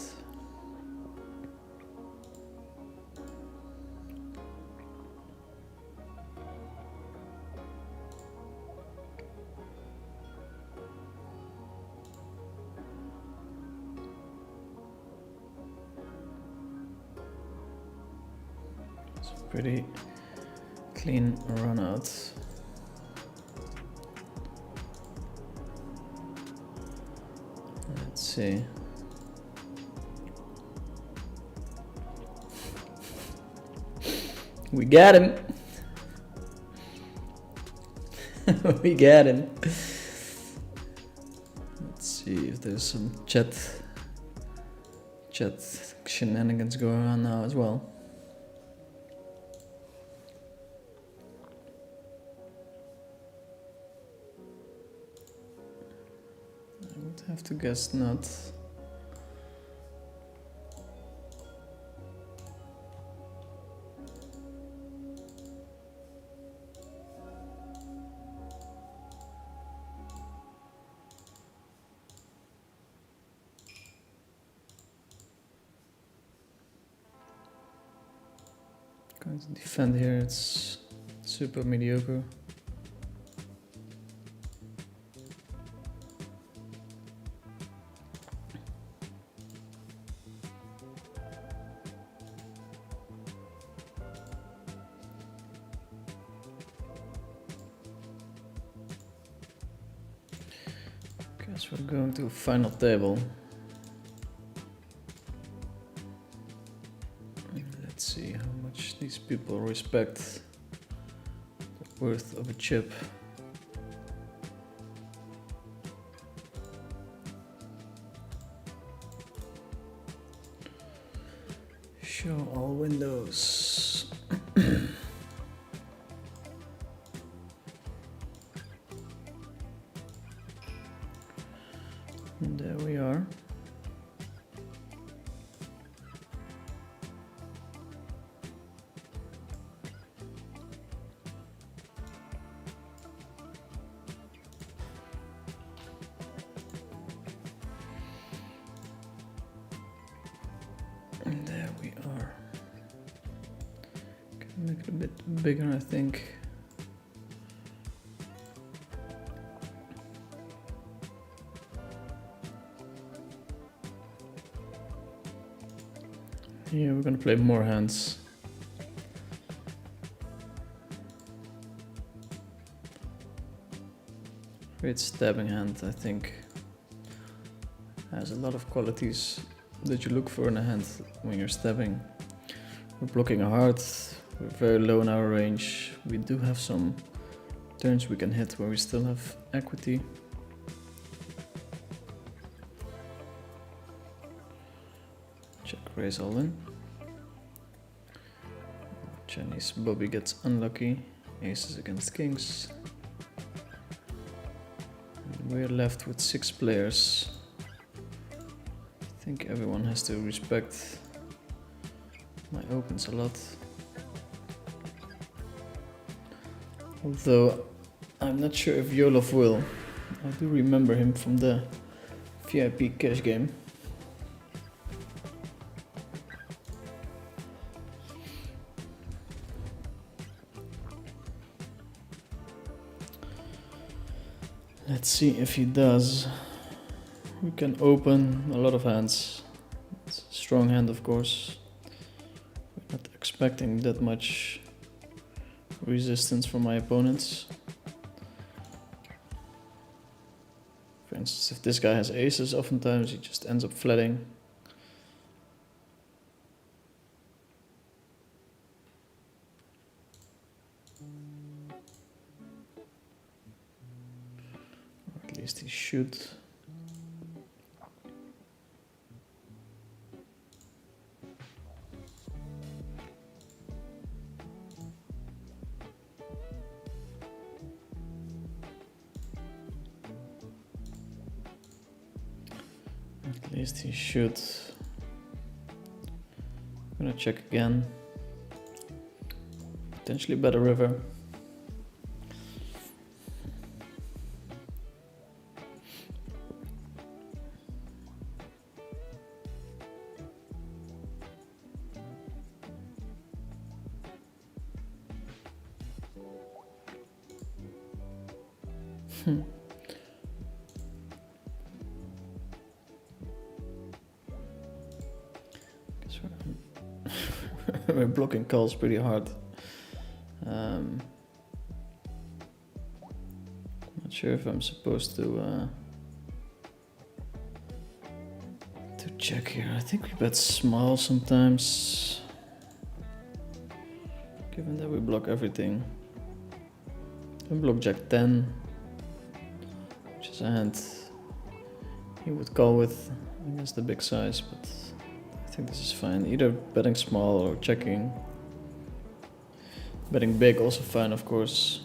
Pretty clean run out. Let's see. We got him. We got him. Let's see if there's some chat shenanigans going on now as well. I have to guess not. Going to defend here, it's super mediocre. Guess we're going to final table. Let's see how much these people respect the worth of a chip. Show all windows. And there we are. And there we are. Can make it a bit bigger, I think. Yeah, we're gonna play more hands. Great stabbing hand, I think. Has a lot of qualities that you look for in a hand when you're stabbing. We're blocking hard, we're very low in our range. We do have some turns we can hit where we still have equity. Check raise all in. Chinese Bobby gets unlucky. Aces against kings. And we're left with 6 players. I think everyone has to respect my opens a lot. Although I'm not sure if Yolov will. I do remember him from the VIP cash game. Let's see if he does. We can open a lot of hands. It's a strong hand, of course. We're not expecting that much resistance from my opponents. For instance, if this guy has aces, oftentimes he just ends up flatting. Or at least he should. At least he should. I'm gonna check again. Potentially bet a river. Guess we're blocking calls pretty hard. Not sure if I'm supposed to check here. I think we bet small sometimes, given that we block everything. We block Jack 10, which is a hand he would call with against the big size, but I think this is fine. Either betting small or checking. Betting big also fine, of course.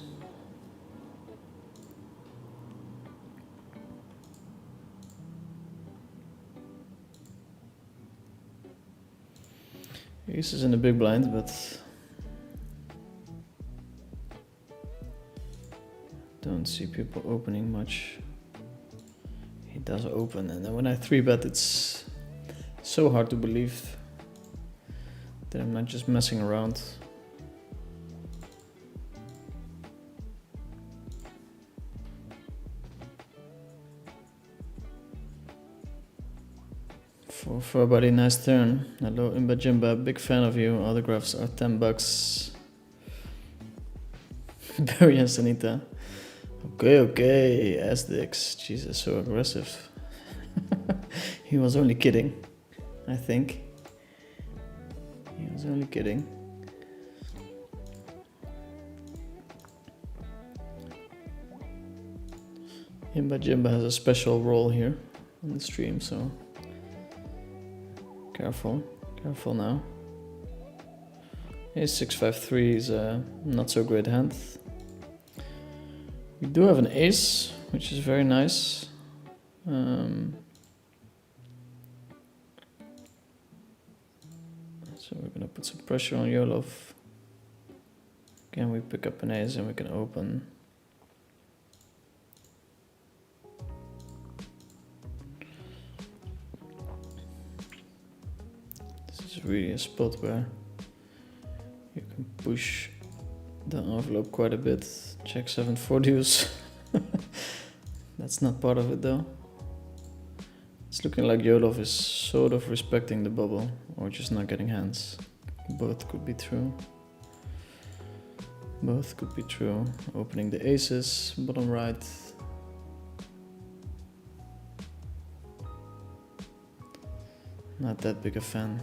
Ace is in the big blind, but don't see people opening much. He does open, and then when I 3-bet, it's so hard to believe that I'm not just messing around. For everybody, nice turn. Hello, Imba Jimba, big fan of you. Autographs are $10. Barry and Sanita. Okay, Asdix. Jesus, so aggressive. He was only kidding, I think. He was only kidding. Imba Jimba has a special role here on the stream, so careful now. Ace 6-5-3 is a not so great hand. We do have an ace, which is very nice. So we're gonna put some pressure on Yolov. Again, we pick up an ace and we can open. This is really a spot where you can push the envelope quite a bit. Check 7-4 deuce. That's not part of it though. It's looking like Yolov is sort of respecting the bubble or just not getting hands. Both could be true. Both could be true. Opening the aces, bottom right. Not that big a fan.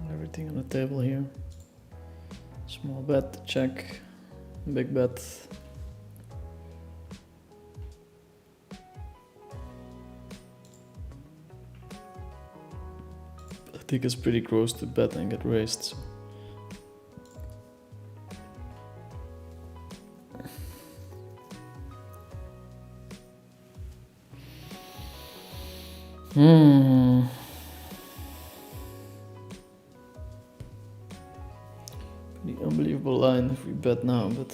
Everything on the table here. Small bet, check. Big bet. I think it's pretty close to bet and get raised. So. Pretty unbelievable line if we bet now, but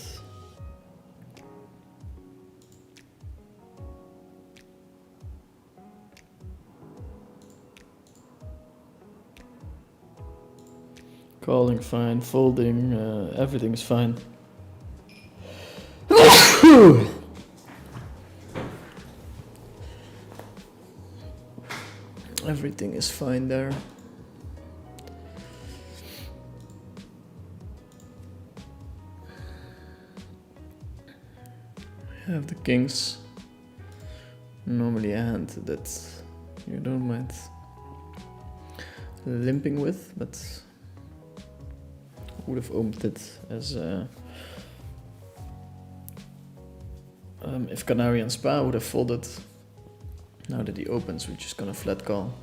Calling fine, folding, everything's fine. Everything is fine there. I have the kings. Normally a hand that you don't mind limping with, but would have opened it as if Canary and Spa would have folded. Now that he opens, we're just gonna flat call.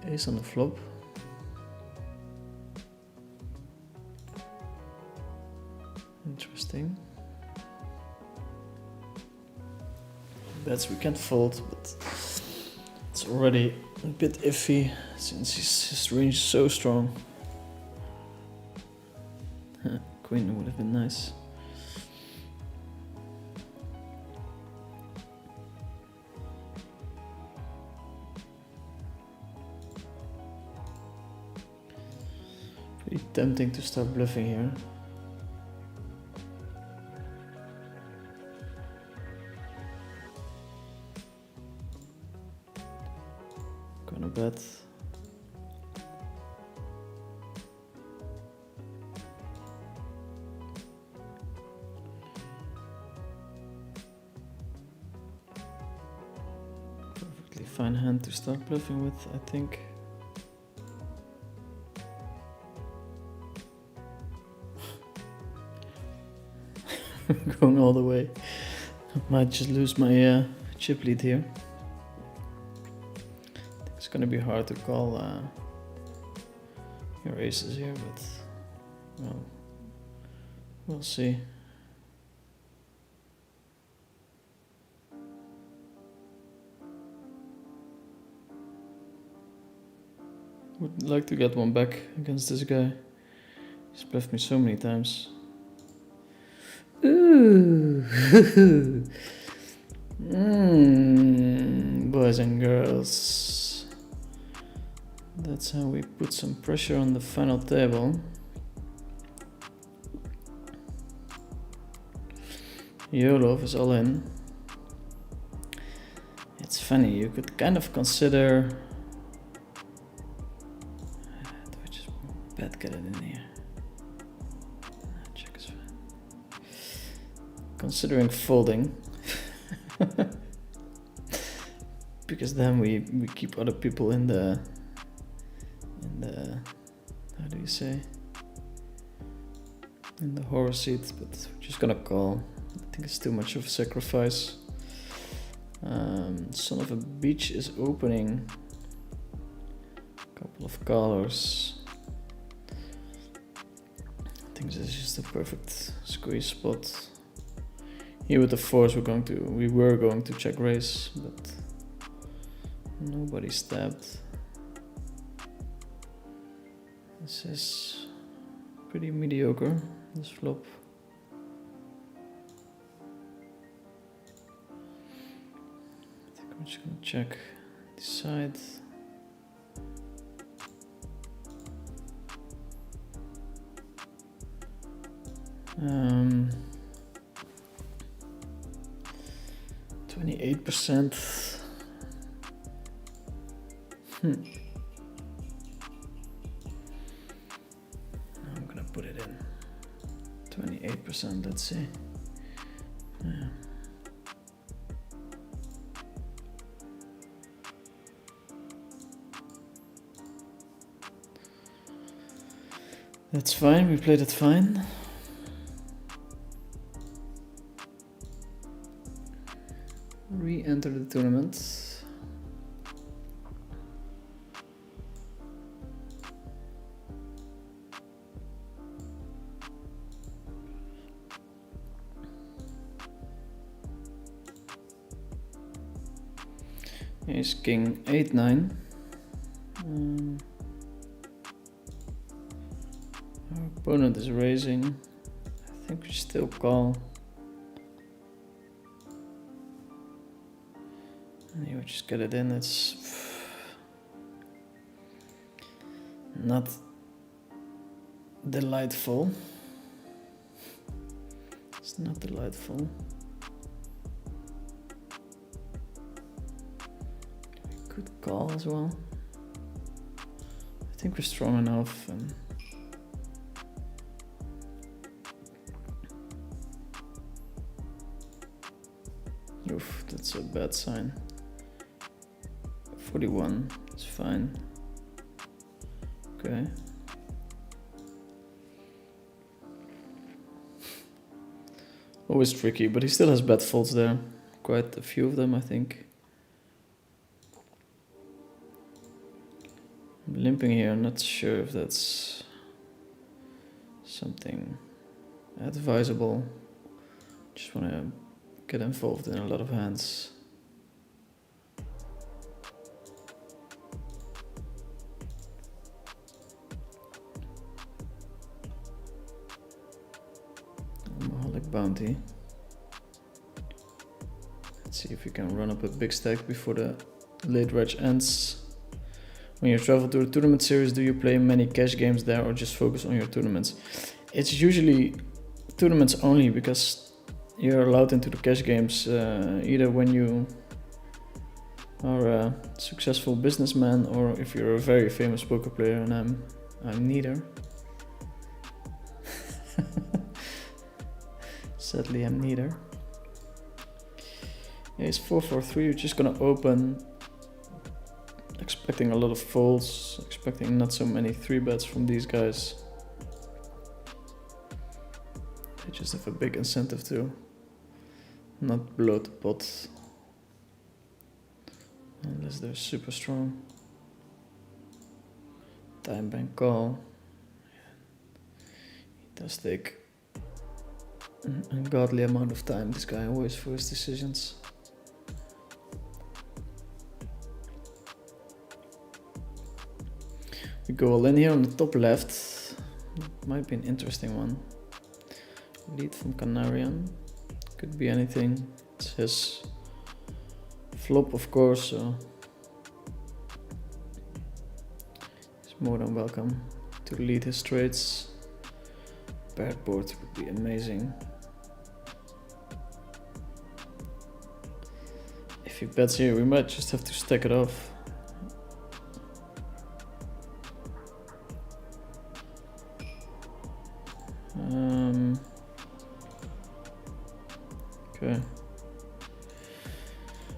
Ace on the flop. Interesting. Bets we can't fold, but it's already a bit iffy since his range is so strong. Queen would have been nice. Pretty tempting to start bluffing here. Gonna bet. Perfectly fine hand to start bluffing with, I think. Going all the way. Might just lose my chip lead here. It's gonna be hard to call your aces here, but well, we'll see. Would like to get one back against this guy. He's bluffed me so many times. Ooh. Boys and girls. That's how we put some pressure on the final table. Yolov is all in. It's funny, you could kind of consider... Do I just bet get it in here? Check is fine. Considering folding. Because then we keep other people in the how do you say, in the horror seat, but we're just gonna call. I think it's too much of a sacrifice. Son of a Beach is opening. A couple of callers. I think this is just a perfect squeeze spot. Here with the fours we were going to check raise, but nobody stabbed. This is pretty mediocre, this flop. I think I'm just gonna check this side. Um, 28%. I'm gonna put it in. 28%, let's see. Yeah. That's fine, we played it fine. Re-enter the tournament. Ace king 8-9. Our opponent is raising. I think we still call. And you just get it in. It's not delightful. It's not delightful. We could call as well. I think we're strong enough. And oof, that's a bad sign. 41, it's fine. Okay. Always tricky, but he still has bad folds there. Quite a few of them, I think. I'm limping here, I'm not sure if that's something advisable. Just want to get involved in a lot of hands. Mahalik bounty. Let's see if we can run up a big stack before the late reg ends. When you travel to a tournament series, do you play many cash games there or just focus on your tournaments? It's usually tournaments only, because you're allowed into the cash games either when you are a successful businessman or if you're a very famous poker player, and I'm neither. Sadly, I'm neither. Ace 4-4-3, you're just gonna open, expecting a lot of folds, expecting not so many 3-bets from these guys. They just have a big incentive to not blow the pot unless they're super strong. Time bank call. He does take an ungodly amount of time, this guy, always, for his decisions. We go all in here on the top left. Might be an interesting one. Lead from Canarian. Could be anything. It's his flop, of course, so he's more than welcome to lead his trades. Paired board would be amazing. If he bets here, we might just have to stack it off. Okay.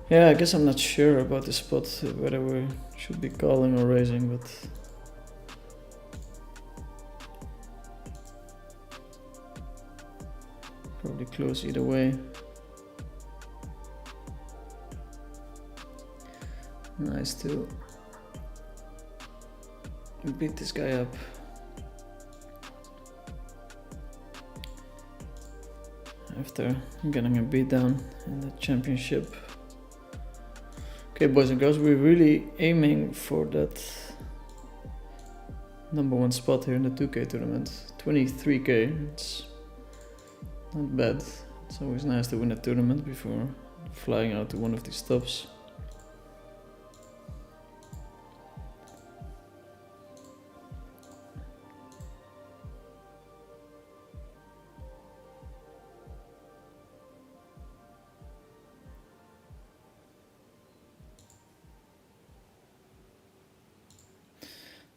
Yeah, I guess I'm not sure about the spot, whether we should be calling or raising, but probably close either way. Nice to beat this guy up. After getting a beat down in the championship. Okay, boys and girls, we're really aiming for that #1 spot here in the 2K tournament. 23K, it's not bad. It's always nice to win a tournament before flying out to one of these stops.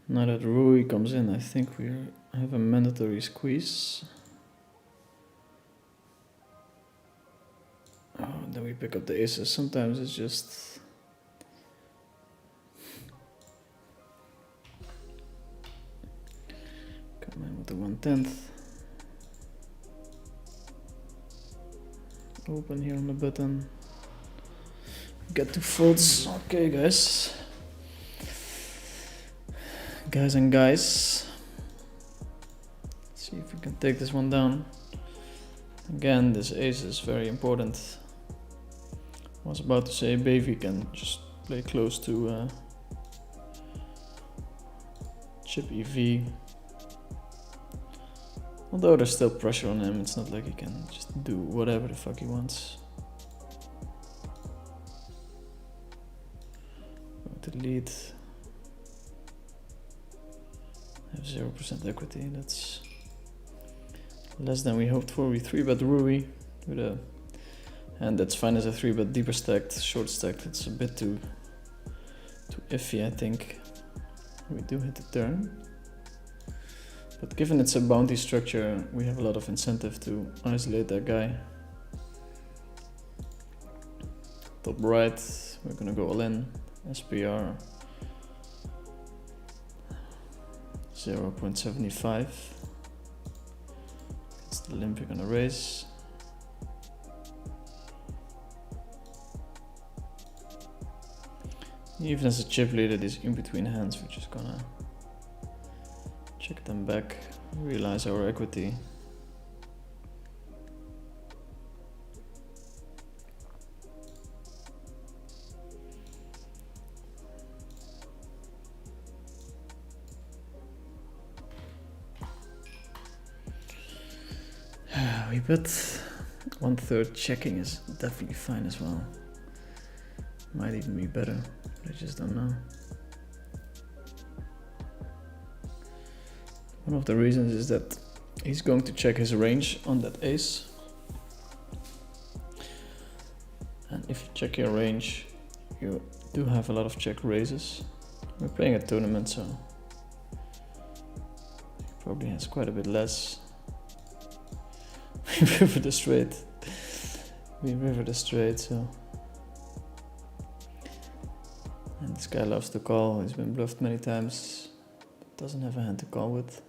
Now that Rui comes in, I think we have a mandatory squeeze. Oh, then we pick up the aces. Sometimes it's just... Come in with the 1/10. Open here on the button. Get 2 folds. Okay, guys. Guys and guys, let's see if we can take this one down. Again, this ace is very important. I was about to say Baby can just play close to chip EV. Although there's still pressure on him, it's not like he can just do whatever the fuck he wants. Go to lead. Have 0% equity, that's less than we hoped for. We 3-bet Rui with a hand that's fine as a 3-bet deeper stacked, short stacked. It's a bit too iffy, I think. We do hit the turn. But given it's a bounty structure, we have a lot of incentive to isolate that guy. Top right, we're gonna go all in. SPR 0.75. It's the limp we're gonna raise. Even as a chip leader, these in between hands, we're just gonna check them back, realize our equity. We bet 1/3 checking is definitely fine as well. Might even be better, but I just don't know. One of the reasons is that he's going to check his range on that ace. And if you check your range, you do have a lot of check raises. We're playing a tournament, so he probably has quite a bit less. We river the straight. We river the straight, so. And this guy loves to call. He's been bluffed many times. Doesn't have a hand to call with.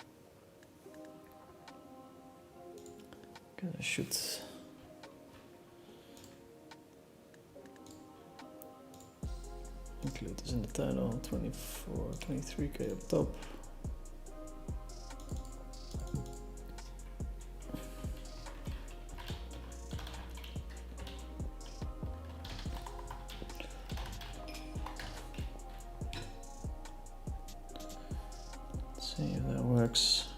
I should include this in the title. 24, 23k up top. Let's see if that works.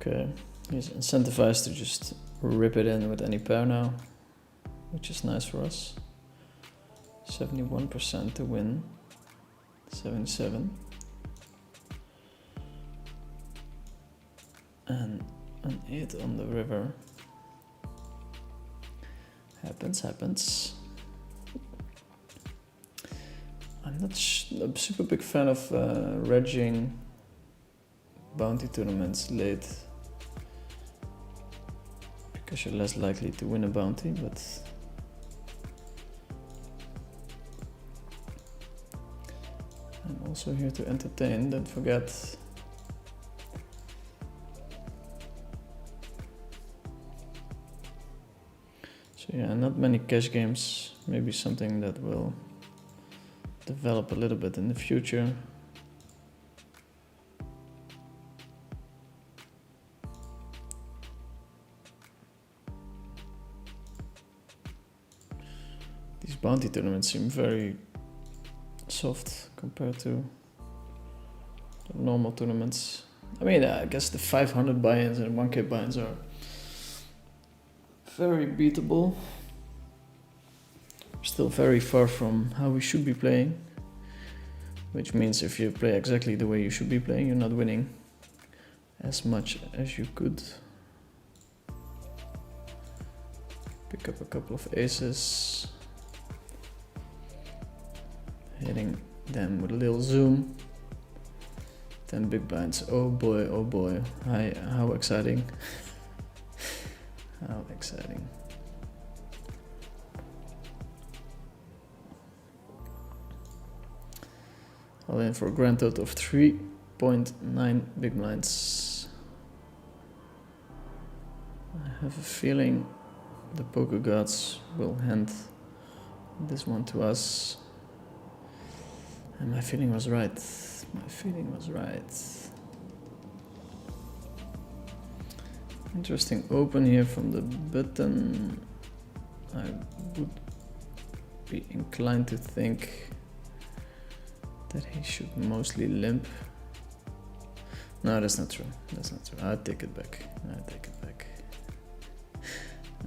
Okay, he's incentivized to just rip it in with any pair now, which is nice for us. 71% to win, 77. And an 8 on the river. Happens. I'm not a super big fan of regging bounty tournaments late, because you're less likely to win a bounty, but I'm also here to entertain, don't forget. So yeah, not many cash games, maybe something that will develop a little bit in the future. These bounty tournaments seem very soft compared to the normal tournaments. I mean, I guess the 500 buy-ins and 1k buy-ins are very beatable. Still very far from how we should be playing, which means if you play exactly the way you should be playing, you're not winning. as much as you could. Pick up a couple of aces, hitting them with a little zoom. 10 big blinds. Oh boy, oh boy. Hi, how exciting. How exciting. All in for a grand total of 3.9 big blinds. I have a feeling the poker gods will hand this one to us. And my feeling was right. My feeling was right. Interesting open here from the button. I would be inclined to think that he should mostly limp. No, that's not true. That's not true. I take it back. I take it back.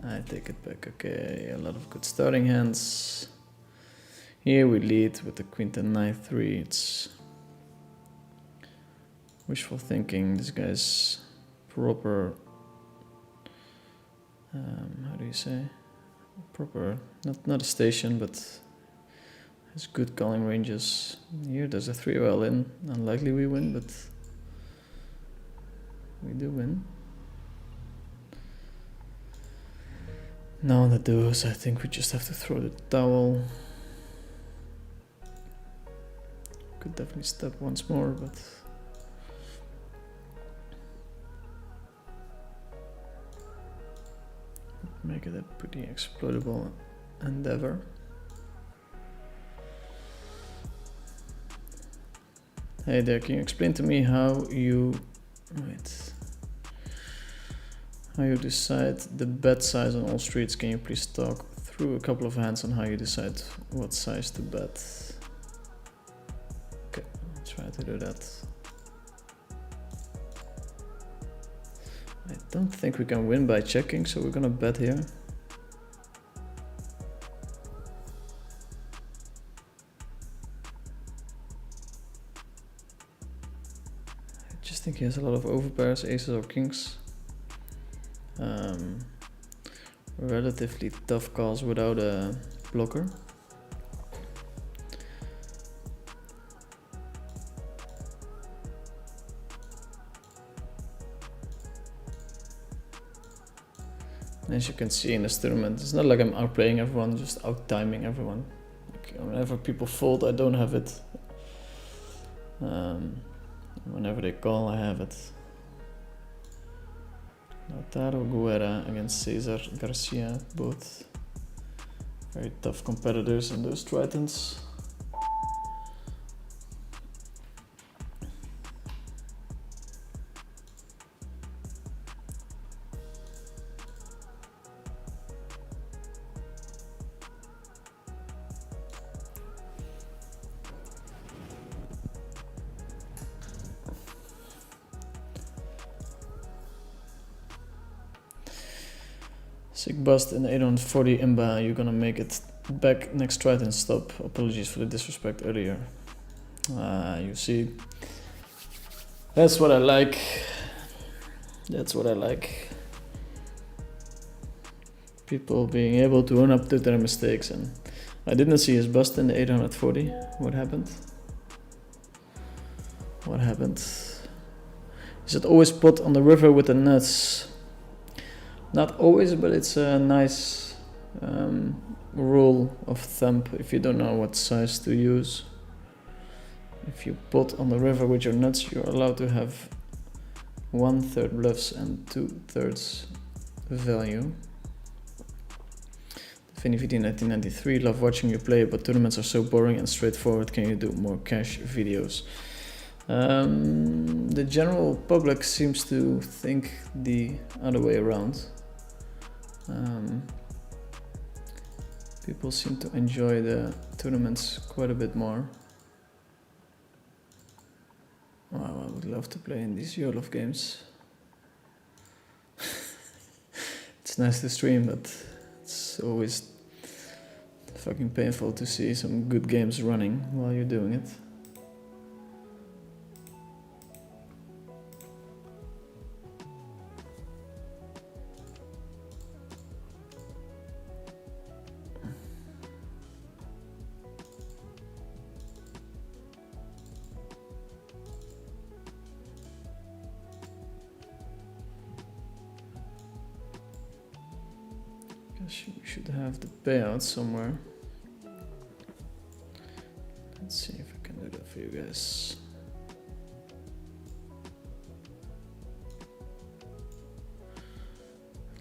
I take it back. Okay, a lot of good starting hands. Here we lead with the queen 10 9 3. It's wishful thinking. This guy's proper. How do you say? Proper. Not a station, but has good calling ranges. Here there's a 3 well in. Unlikely we win, but we do win. Now on the duos, I think we just have to throw the towel. Could definitely step once more, but make it a pretty exploitable endeavor. Hey there, can you explain to me how you how you decide the bet size on all streets? Can you please talk through a couple of hands on how you decide what size to bet? Okay, I'll try to do that. I don't think we can win by checking, so we're gonna bet here. I just think he has a lot of overpairs, aces or kings. Relatively tough calls without a blocker. As you can see in this tournament, it's not like I'm outplaying everyone, just out-timing everyone. Like whenever people fold, I don't have it. Whenever they call, I have it. Lautaro Guerra against Cesar Garcia, both very tough competitors in those Tritons. Sick bust in 840 Imba, you're gonna make it back next Triton stop. Apologies for the disrespect earlier. You see, that's what I like. That's what I like. People being able to own up to their mistakes, and I didn't see his bust in the 840. What happened? What happened? Is it always put on the river with the nuts? Not always, but it's a nice rule of thumb if you don't know what size to use. If you put on the river with your nuts, you're allowed to have 1/3 bluffs and 2/3 value. Finividi 1993, love watching you play, but tournaments are so boring and straightforward. Can you do more cash videos? The general public seems to think the other way around. People seem to enjoy the tournaments quite a bit more. Wow, I would love to play in these Yolof games. It's nice to stream, but it's always fucking painful to see some good games running while you're doing it. We should have the payout somewhere. Let's see if I can do that for you guys.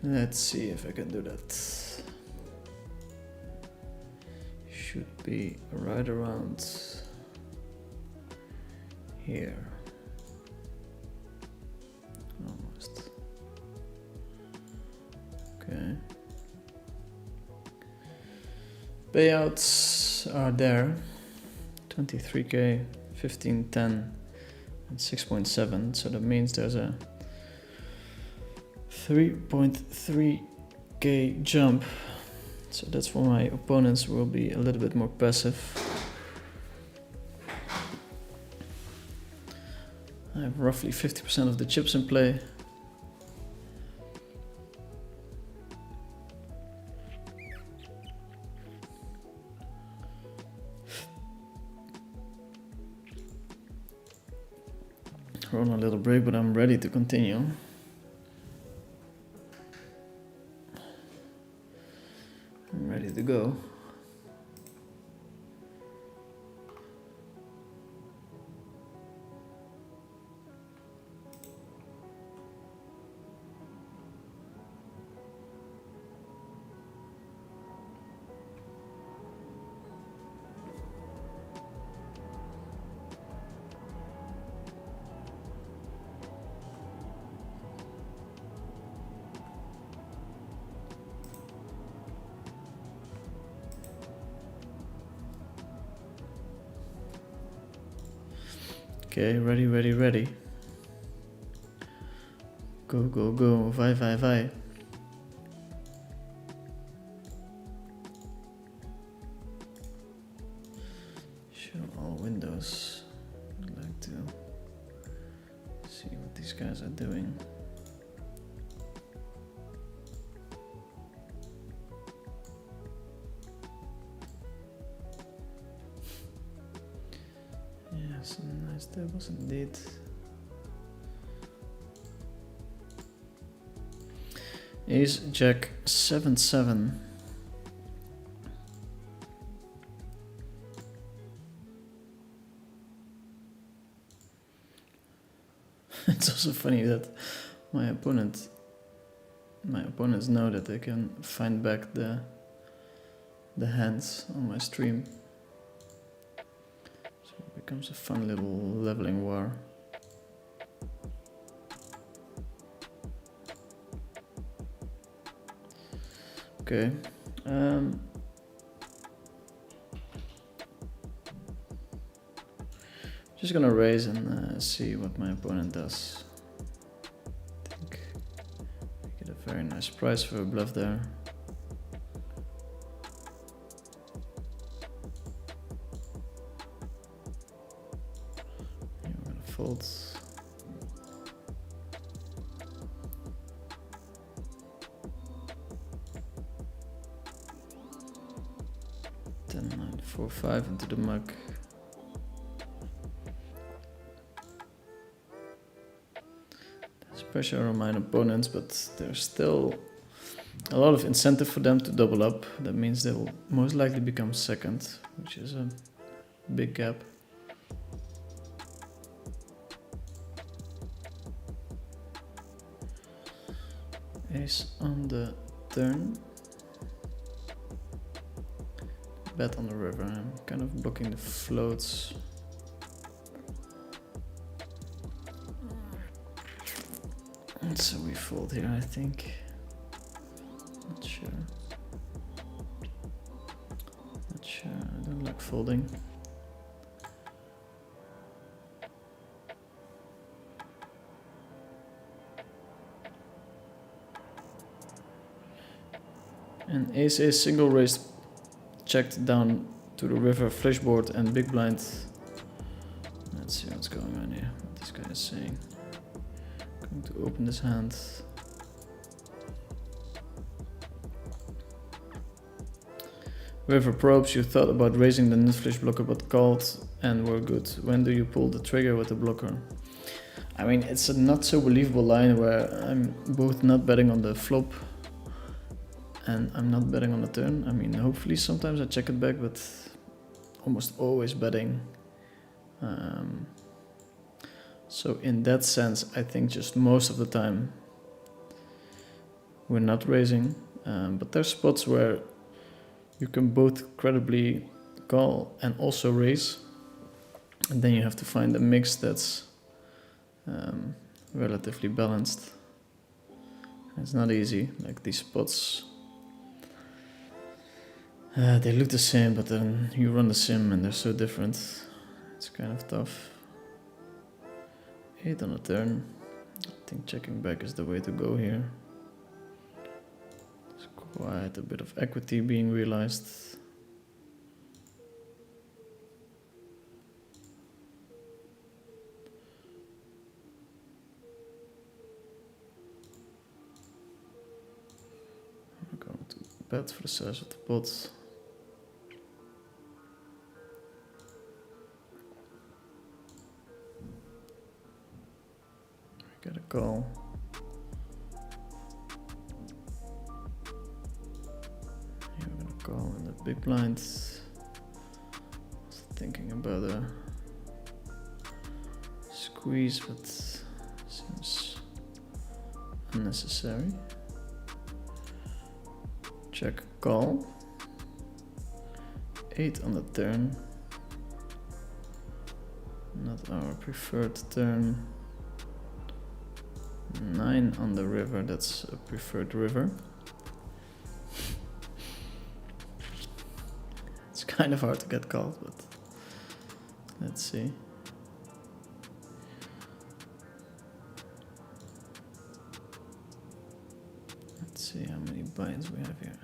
Let's see if I can do that. Should be right around here. Almost. Okay. Payouts are there. 23k, 15, 10, and 6.7. So that means there's a 3.3k jump. So that's why my opponents will be a little bit more passive. I have roughly 50% of the chips in play. We're on a little break, but I'm ready to continue. I'm ready to go. Okay, ready. Go, vai. Show all windows. I'd like to see what these guys are doing. Yeah, some nice tables indeed. Ace, Jack, 7-7. It's also funny that my opponents know that they can find back the hands on my stream. So it becomes a fun little leveling war. Okay. Just gonna raise and see what my opponent does. I think I get a very nice price for a bluff there. Yeah, we're gonna fold. Ten, 9, 4, 5 into the mug. Pressure on my opponents, but there's still a lot of incentive for them to double up. That means they will most likely become second, which is a big gap. Ace on the turn. Bet on the river. I'm kind of blocking the floats. So we fold here, I think. Not sure. I don't like folding. And ace single raised, checked down to the river, flush board and big blind. Let's see what's going on here, what this guy is saying. Going to open this hand. River probes, you thought about raising the nut flush blocker but called and were good. When do you pull the trigger with the blocker? I mean, it's a not so believable line where I'm both not betting on the flop and I'm not betting on the turn. I mean, hopefully sometimes I check it back, but almost always betting. So in that sense, I think just most of the time we're not raising, but there's spots where you can both credibly call and also raise, and then you have to find a mix that's relatively balanced. It's not easy, like these spots, they look the same, but then you run the sim and they're so different. It's kind of tough. 8 on a turn. I think checking back is the way to go here. There's quite a bit of equity being realized. We're going to bet for the size of the pot. We get a call. Here we're gonna call in the big blind. Thinking about a squeeze, but seems unnecessary. Check call. 8 on the turn. Not our preferred turn. 9 on the river, that's a preferred river. It's kind of hard to get called, but let's see. Let's see how many binds we have here.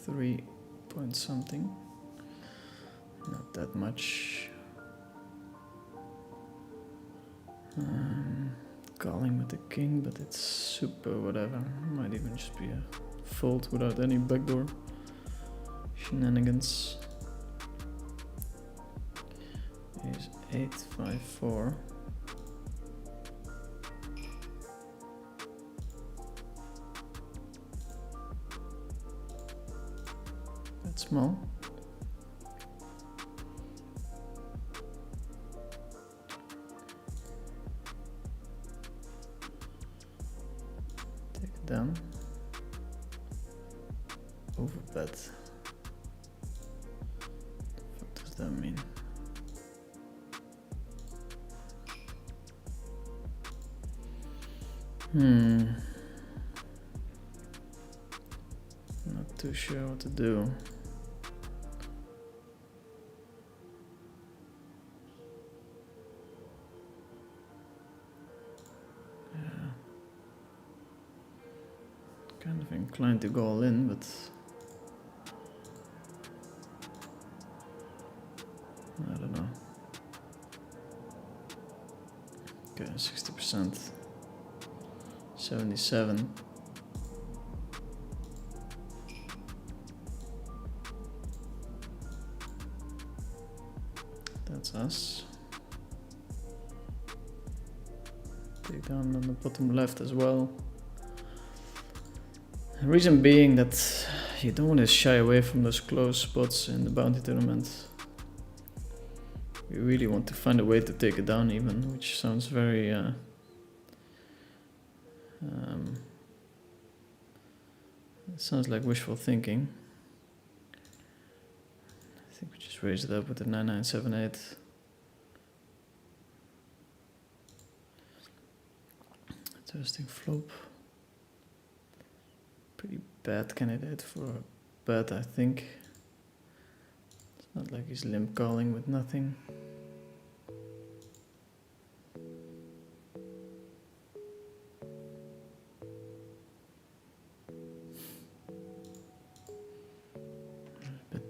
3 point something. Not that much. Calling with the king, but it's super whatever. Might even just be a fold without any backdoor shenanigans. Here's 8, 5, 4. That's small. Take it down. Overbet. What does that mean? Not too sure what to do. Yeah. Kind of inclined to go all in, but I don't know. Okay, 60%. 77. That's us. Take down on the bottom left as well. The reason being that you don't want to shy away from those close spots in the bounty tournament. You really want to find a way to take it down even, which sounds very it sounds like wishful thinking. I think we just raise it up with the 9978. Interesting flop. Pretty bad candidate for a bet, I think. It's not like he's limp calling with nothing.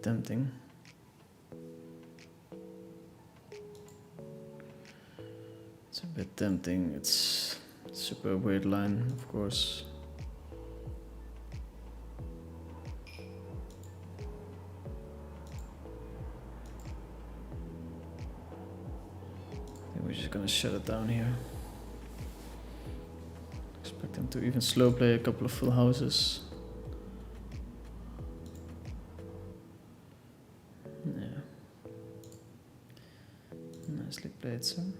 Tempting. It's a bit tempting. It's a super weird line, of course. I think we're just gonna shut it down here. Expect him to even slow play a couple of full houses. play it some.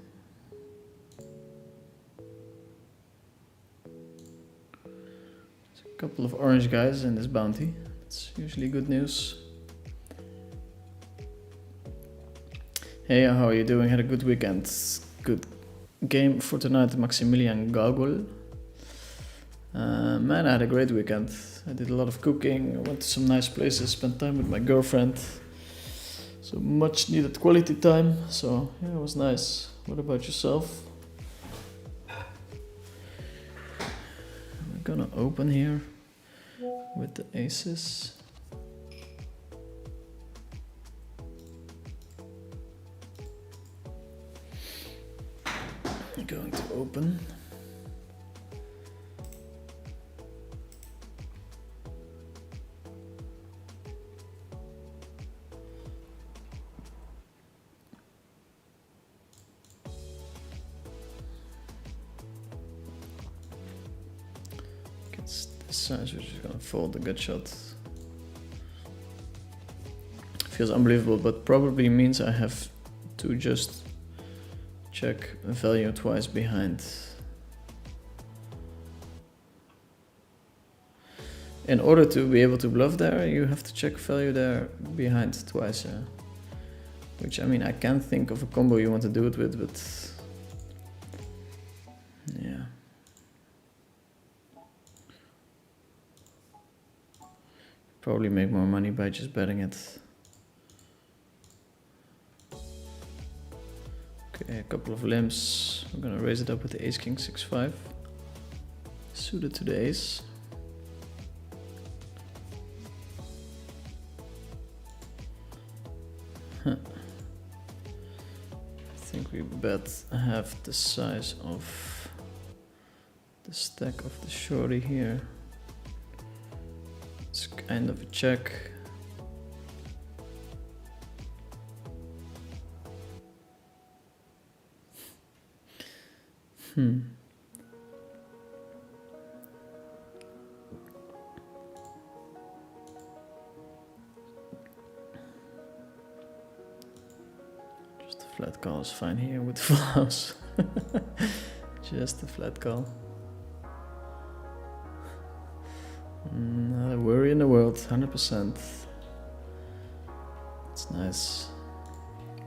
There's a couple of orange guys in this bounty. It's usually good news. Hey, how are you doing? Had a good weekend. Good game for tonight, Maximilian Gagol. Man, I had a great weekend. I did a lot of cooking, I went to some nice places, spent time with my girlfriend. So much needed quality time, so yeah, it was nice. What about yourself? We're gonna open here with the aces. Going to open. Gets this size, which is gonna fold the gut shot. Feels unbelievable, but probably means I have to just check value twice behind. In order to be able to bluff there, you have to check value there behind twice. Yeah. Which, I mean, I can't think of a combo you want to do it with, but yeah. Probably make more money by just betting it. Okay, a couple of limps. We're gonna raise it up with the ace king 6-5. Suited to the ace. Huh. I think we bet half the size of the stack of the shorty here. It's kind of a check. Just a flat call is fine here with full house. Just a flat call. Not a worry in the world, 100%. It's nice.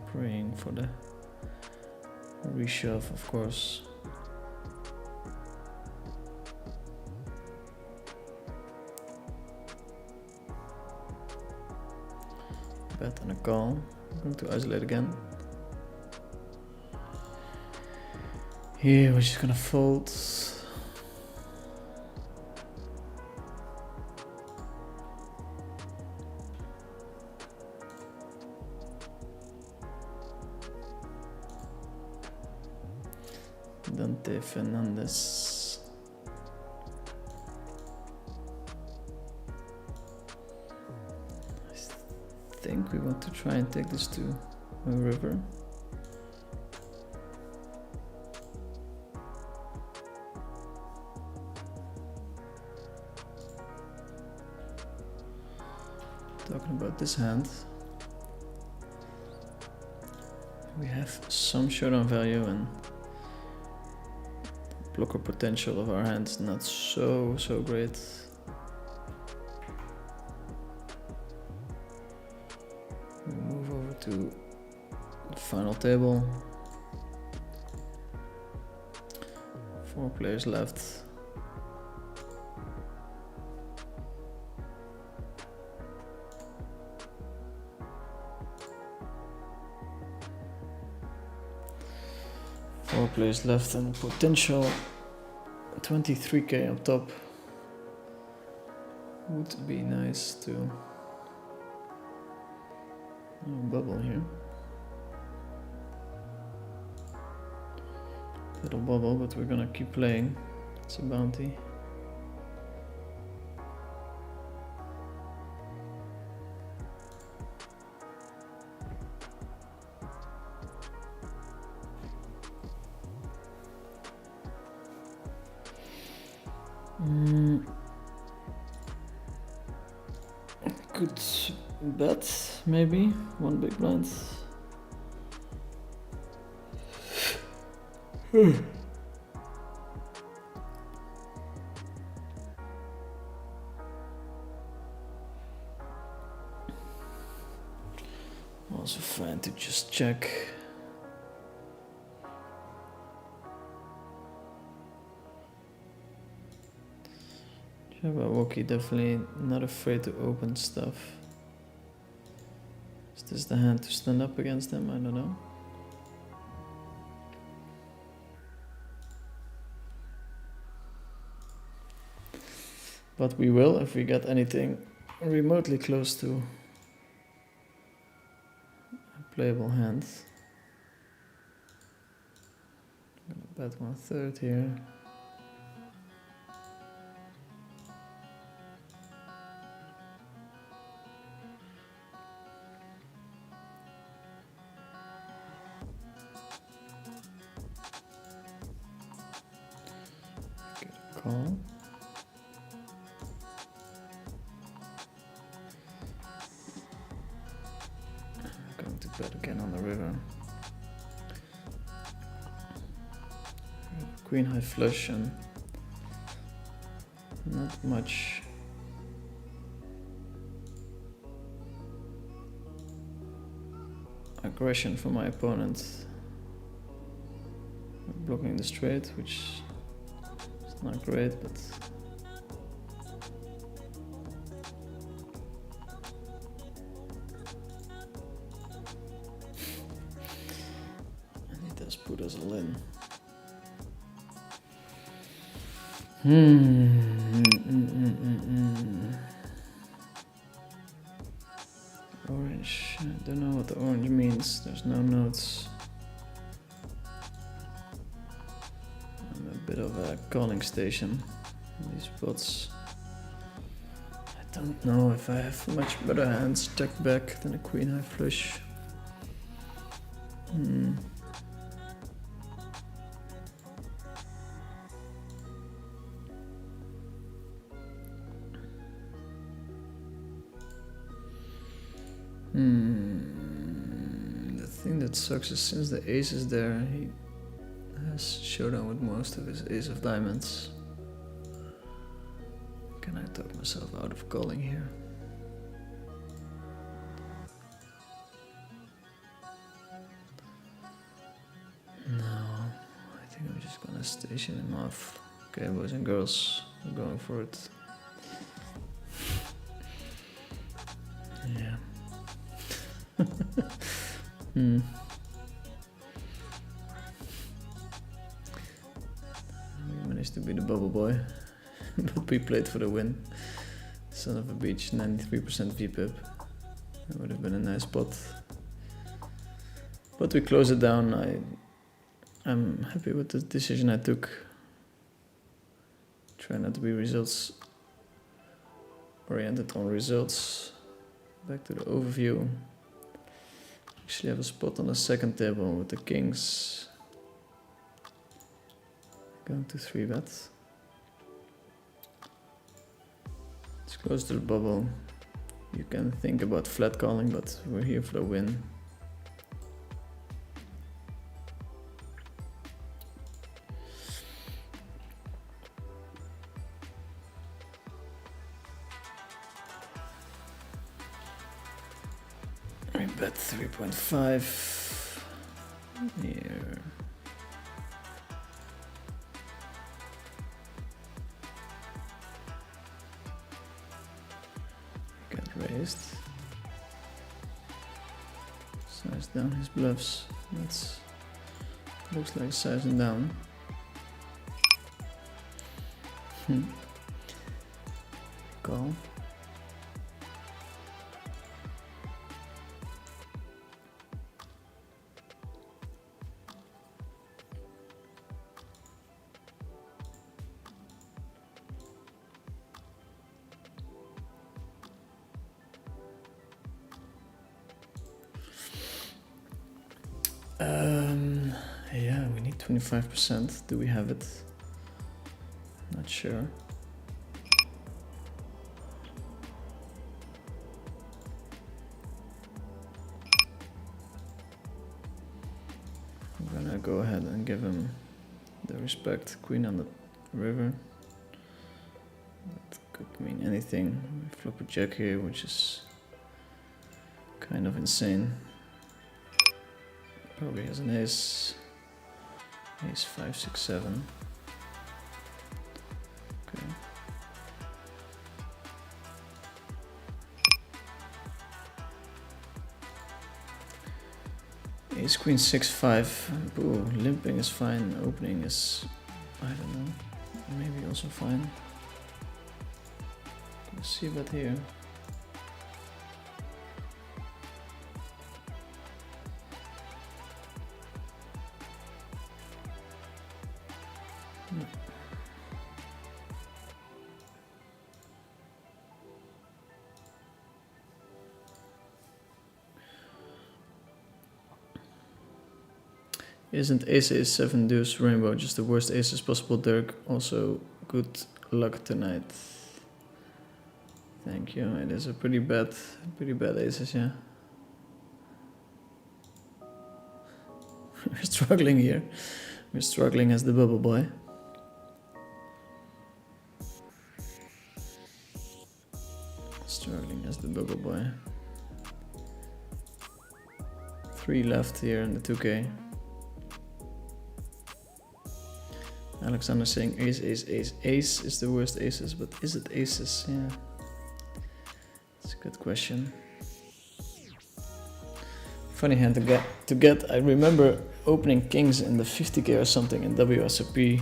Praying for the reshove, of course. Bet and a call. I'm going to isolate again. Here we're just gonna fold. Dante Fernandez. I think we want to try and take this to a river. Talking about this hand, we have some showdown value and blocker potential of our hand is not so great. We move over to the final table. 4 players left. Four players left and potential 23k up top. Would be nice to bubble here. Little bubble, but we're gonna keep playing. It's a bounty. Could bet maybe one big blind. Also fine to just check. Jabberwocky definitely not afraid to open stuff. Is this the hand to stand up against him? I don't know. But we will if we get anything remotely close to a playable hand. I'm gonna bet 1/3 here. Get a call. Going to bet again on the river. Queen high flush and not much aggression from my opponent. Blocking the straight, which is not great, but and he does put us all in. Orange. I don't know what the orange means. There's no notes. I'm a bit of a calling station in these spots. I don't know if I have much better hands checked back than a queen high flush. The thing that sucks is since the ace is there, he has showdown with most of his ace of diamonds. Can I talk myself out of calling here? No, I think I'm just gonna station him off. Okay, boys and girls, we're going for it. Yeah. We managed to be the bubble boy, but we played for the win. Son of a bitch, 93% VPIP. That would have been a nice spot. But we close it down. I'm happy with the decision I took. Try not to be results oriented on results. Back to the overview. Actually have a spot on the second table with the kings. Going to 3-bet. It's close to the bubble. You can think about flat calling, but we're here for the win. We bet 3.5 here. Get raised. Size down his bluffs. That's looks like sizing down. Call. Yeah, we need 25%. Do we have it? Not sure. I'm gonna go ahead and give him respect. Queen on the river. That could mean anything. We flop a jack here, which is kind of insane. Probably has an ace. Ace 5, 6, 7. Okay. Ace queen 6, 5. Boo, limping is fine. Opening is, I don't know, maybe also fine. Let's see about here. Isn't ace, ace, 7, deuce, rainbow just the worst aces possible, Dirk? Also, good luck tonight. Thank you. It is a pretty bad aces, yeah. We're struggling here. We're struggling as the bubble boy. Struggling as the bubble boy. 3 left here in the 2K. Alexander saying ace, ace, ace. Ace is the worst aces, but is it aces? Yeah. It's a good question. Funny hand to get. I remember opening kings in the 50k or something in WSOP.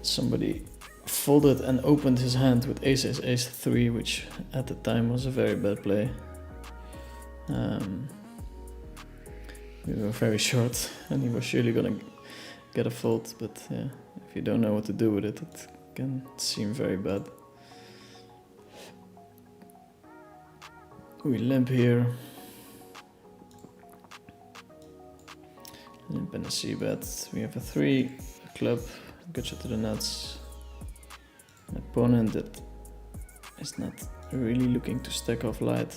Somebody folded and opened his hand with ace, ace, ace 3, which at the time was a very bad play. We were very short and he was surely gonna get a fold, but yeah, if you don't know what to do with it, it can seem very bad. We limp here. Limp and a c-bet. We have a 3, a club, gotcha to the nuts. An opponent that is not really looking to stack off light.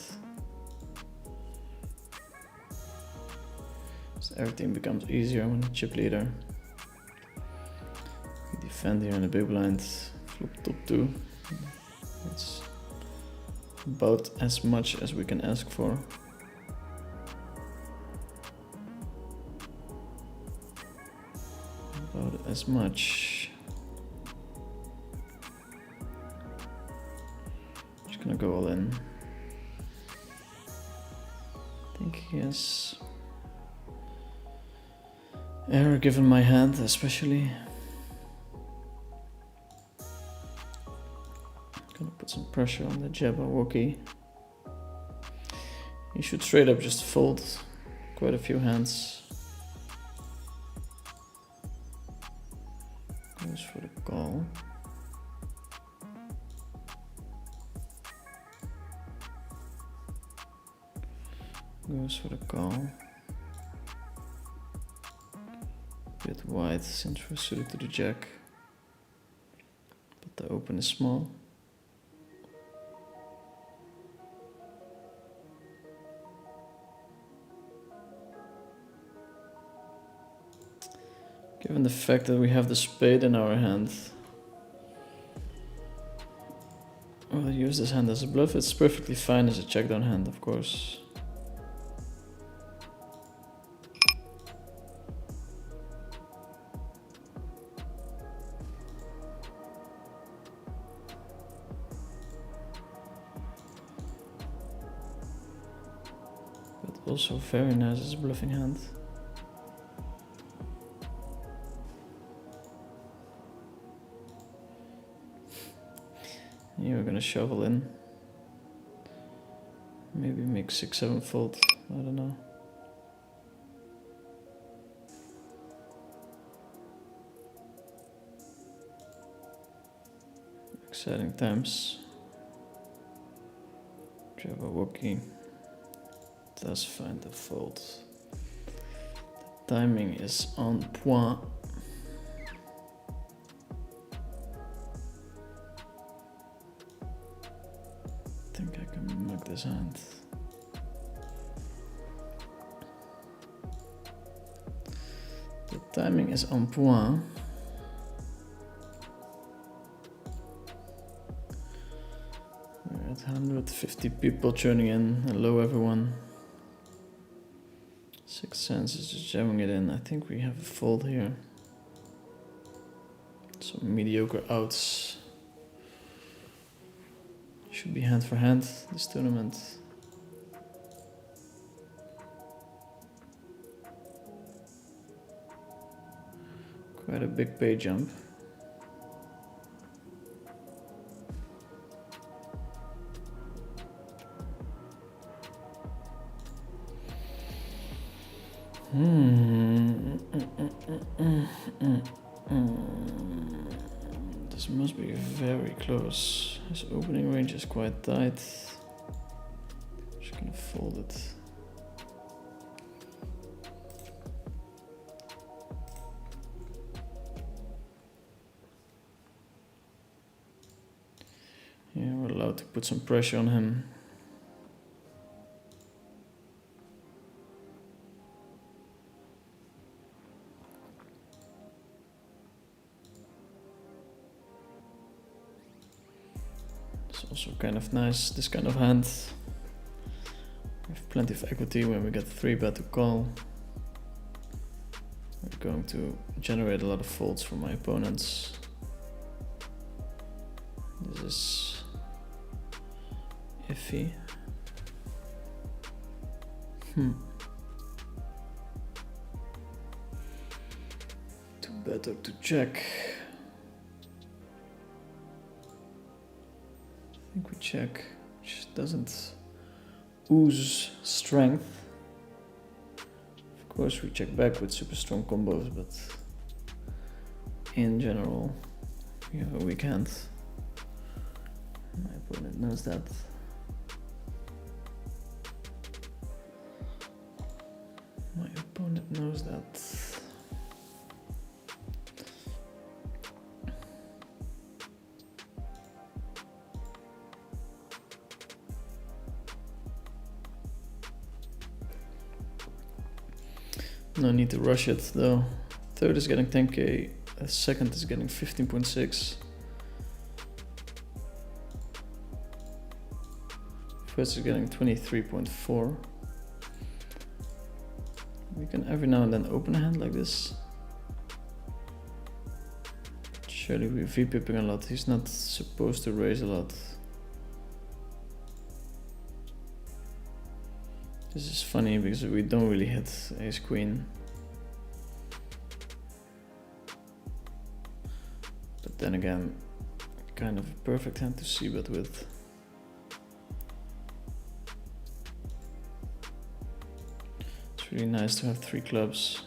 So everything becomes easier when you chip leader. We defend here in the big blind, flop top 2. It's about as much as we can ask for. About as much. Just gonna go all in. I think he has error given my hand, especially. Gonna put some pressure on the Jabberwocky. He should straight up just fold quite a few hands. Goes for the call. Goes for the call. Bit wide since we're suited to the jack. But the open is small. Given the fact that we have the spade in our hand, we'll use this hand as a bluff. It's perfectly fine as a check down hand, of course. But also very nice as a bluffing hand. Here we're gonna shovel in. Maybe make 6, 7 fold. I don't know. Exciting times. Jabberwocky does find the fold. The timing is on point. I think I can mug this hand. The Timing is on point. We're at 150 people tuning in. Hello everyone. Sixth Sense is just jamming it in. I think we have a fold here. Some mediocre outs. Should be hand for hand this tournament. Quite a big pay jump. This must be very close. His opening range is quite tight. Just gonna fold it. Yeah, we're allowed to put some pressure on him. It's also kind of nice, this kind of hand. We have plenty of equity when we get 3-bet to call. We're going to generate a lot of folds from my opponents. This is iffy. To bet or to check? I think we check, which doesn't ooze strength. Of course we check back with super strong combos, but in general we have a weak hand. My opponent knows that. My opponent knows that. No need to rush it though. Third is getting 10k, second is getting 15.6. First is getting 23.4. We can every now and then open a hand like this. Surely we're V-pipping a lot. He's not supposed to raise a lot. This is funny because we don't really hit ace queen. But then again, kind of a perfect hand to see bet with. It's really nice to have 3 clubs.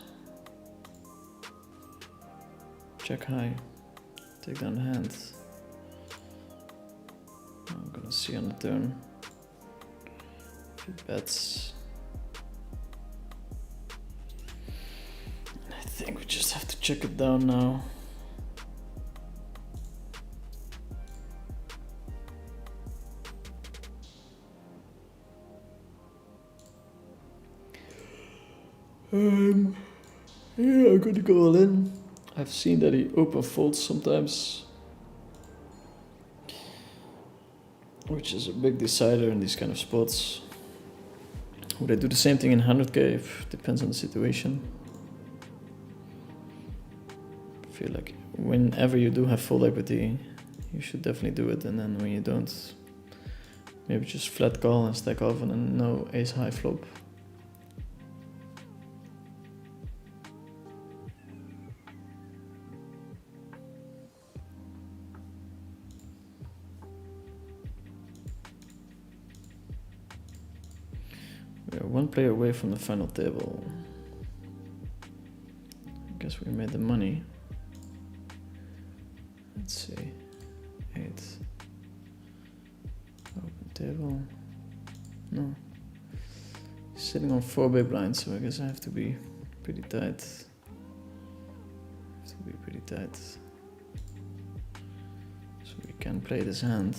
Check high, take down the hand. I'm gonna see on the turn. If he bets. I think we just have to check it down now. Yeah, I'm gonna go all in. I've seen that he open folds sometimes, which is a big decider in these kind of spots. Would I do the same thing in 100k? Depends on the situation. I feel like whenever you do have full equity, you should definitely do it, and then when you don't, maybe just flat call and stack off and then no ace high flop. We are one player away from the final table. I guess we made the money. Let's see. 8. Open table. No. Sitting on 4 big blinds, so I guess I have to be pretty tight. So we can play this hand.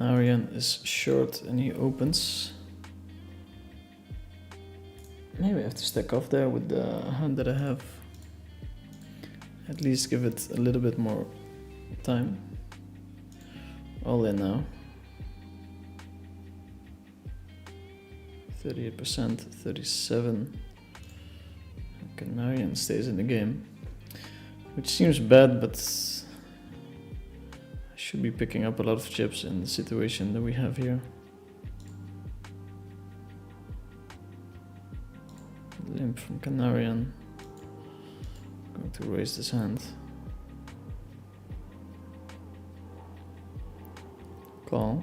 Canarian is short and he opens. Maybe I have to stack off there with the hand that I have. At least give it a little bit more time. All in now. 38%, 37. Canarian stays in the game. Which seems bad, but I should be picking up a lot of chips in the situation that we have here. Limp from Canarian. Going to raise this hand. Call.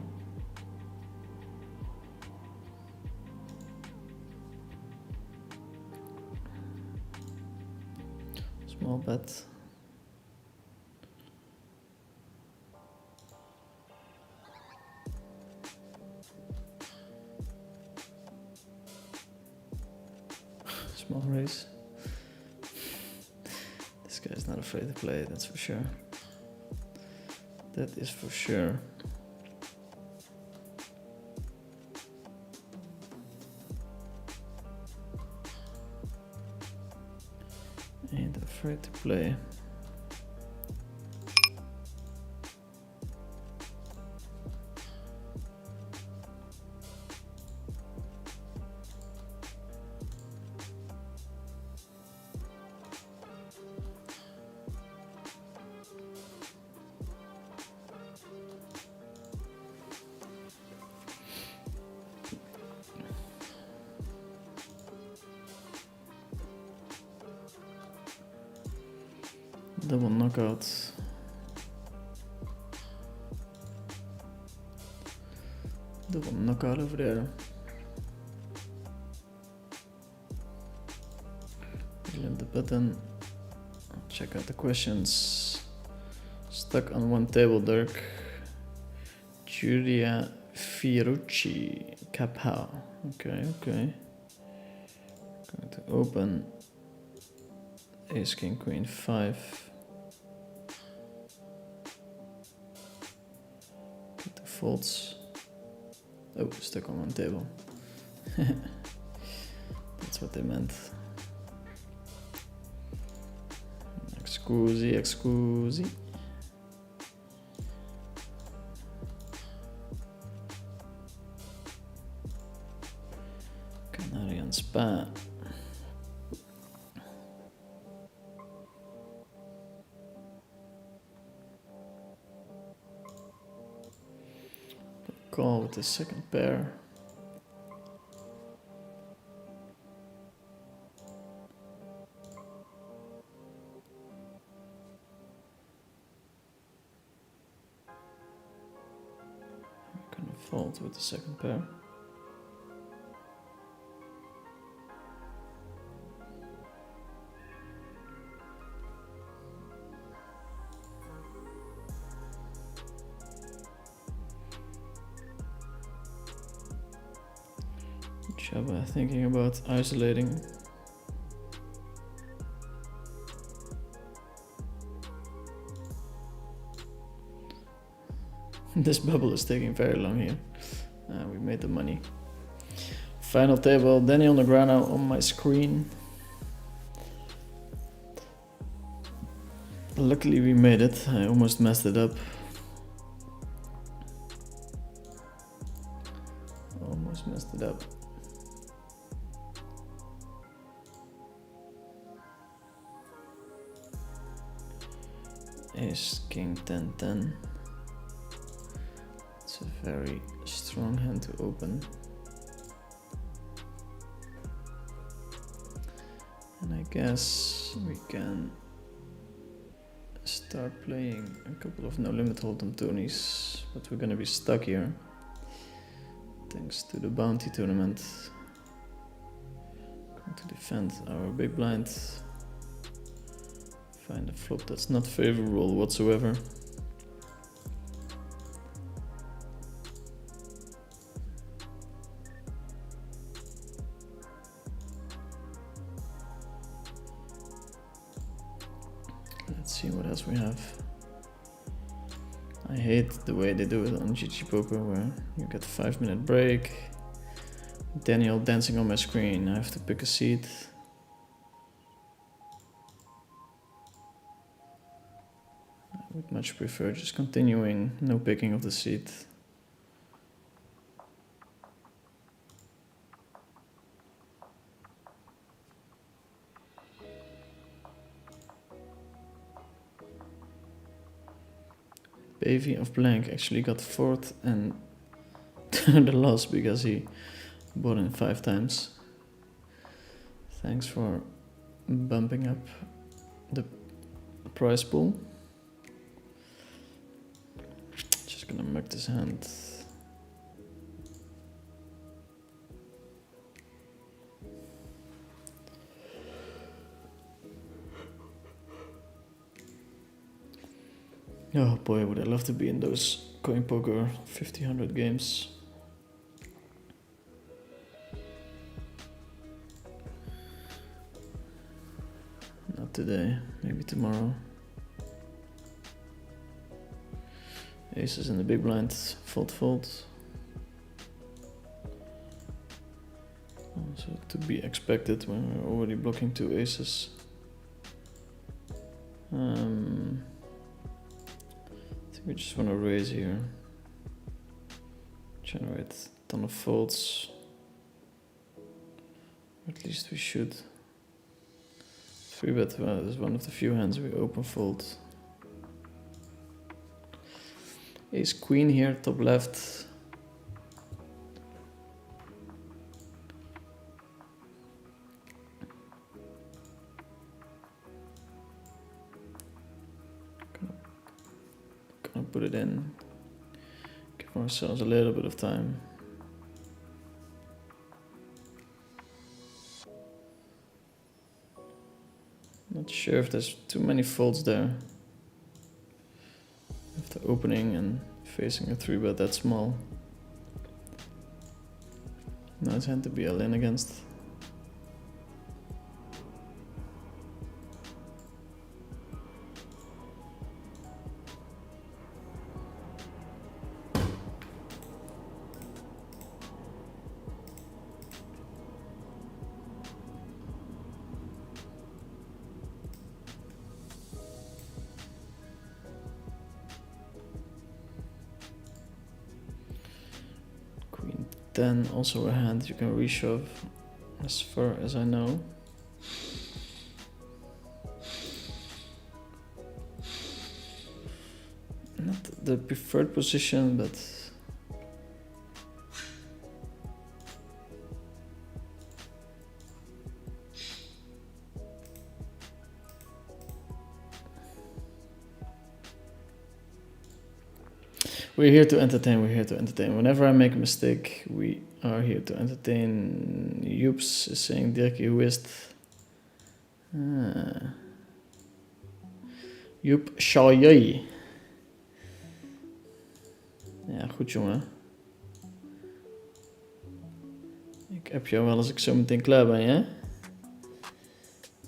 Small bet. Small raise. This guy's not afraid to play, that's for sure. That is for sure. Ain't afraid to play. Double knockout. Double knockout over there. Limp the button. Check out the questions. Stuck on one table, Dirk. Giulia Fiorucci. Capao. Okay. Going to open. Ace, King, Queen, 5. Get the folds. Oh, stuck on one table. That's what they meant. Excuse. Canarian spa. Call with the second pair. Gonna fold with the second pair. Chaba thinking about isolating. This bubble is taking very long here. We made the money. Final table, Daniel Negreanu on my screen. Luckily we made it. I almost messed it up. Almost messed it up. Ace, King, 10, 10. It's a very strong hand to open. And I guess we can start playing a couple of no limit hold'em tourneys, but we're gonna be stuck here. Thanks to the bounty tournament. Going to defend our big blind. Find a flop that's not favorable whatsoever. Let's see what else we have. I hate the way they do it on GG Poker, where you get a 5-minute break. Daniel dancing on my screen, I have to pick a seat. I would much prefer just continuing, no picking of the seat. Bavy of Blank actually got 4th and the loss because he bought in 5 times. Thanks for bumping up the prize pool. Just gonna mug this hand. Oh boy, would I love to be in those coin poker 50-100 games. Not today, maybe tomorrow. Aces in the big blind, fold. Also to be expected when we're already blocking 2 aces. We just want to raise here, generate a ton of folds, or at least we should. 3-bet is one of the few hands we open fold. Ace queen here, top left. Put it in, give ourselves a little bit of time. Not sure if there's too many folds there. After opening and facing a 3-bet that small. Nice hand to be all in against. Queen 10, also a hand you can reshove, as far as I know. Not the preferred position, but we're here to entertain, Whenever I make a mistake, we are here to entertain. Joeps is saying Dirkie wist. Joep Chaillé. Ja, goed jongen. Ik heb jou wel als ik zo meteen klaar ben, hè?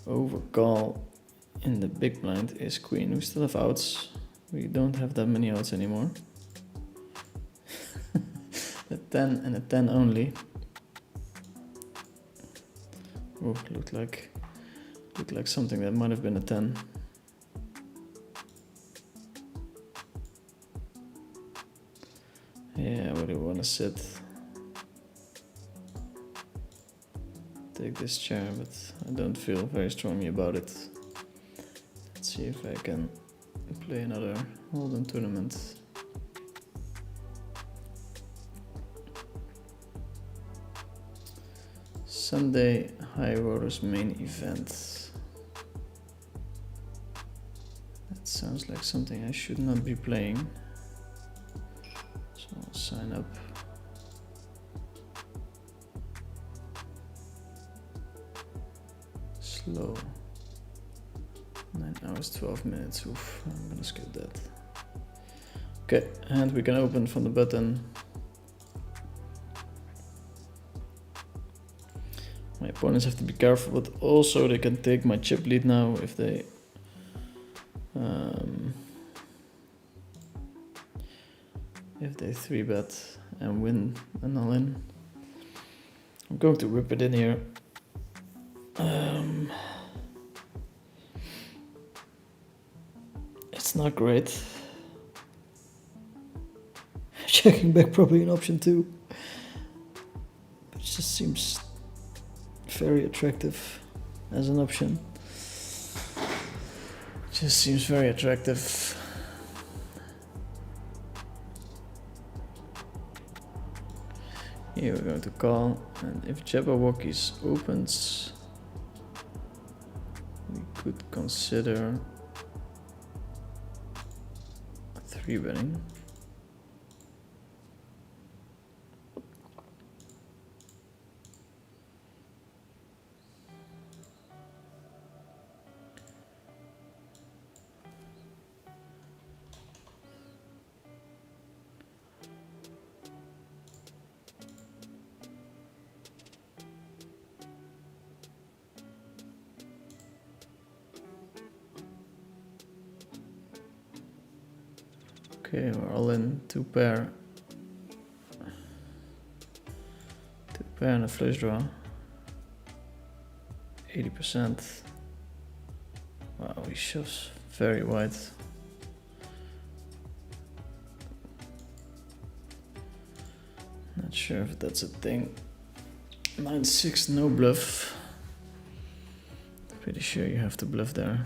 Overcall in the big blind is queen. We still have outs. We don't have that many outs anymore. A 10 and a 10 only. Oh, looked like something that might have been a 10. Yeah, where do you want to sit? Take this chair, but I don't feel very strongly about it. Let's see if I can play another Holden tournament. Sunday High Rollers main event. That sounds like something I should not be playing. So I'll sign up. Slow. 9 hours, 12 minutes. Oof, I'm gonna skip that. Okay, and we can open from the button. My opponents have to be careful, but also they can take my chip lead now if they 3-bet and win an all-in. I'm going to rip it in here. It's not great. Checking back probably an option too. But it just seems very attractive as an option. Just seems very attractive. Here we're going to call, and if Jabberwockies opens, we could consider 3-betting. Okay, we're all in 2-pair. 2-pair and a flush draw. 80%. Wow, he shoves very wide. Not sure if that's a thing. 9-6, no bluff. Pretty sure you have to bluff there.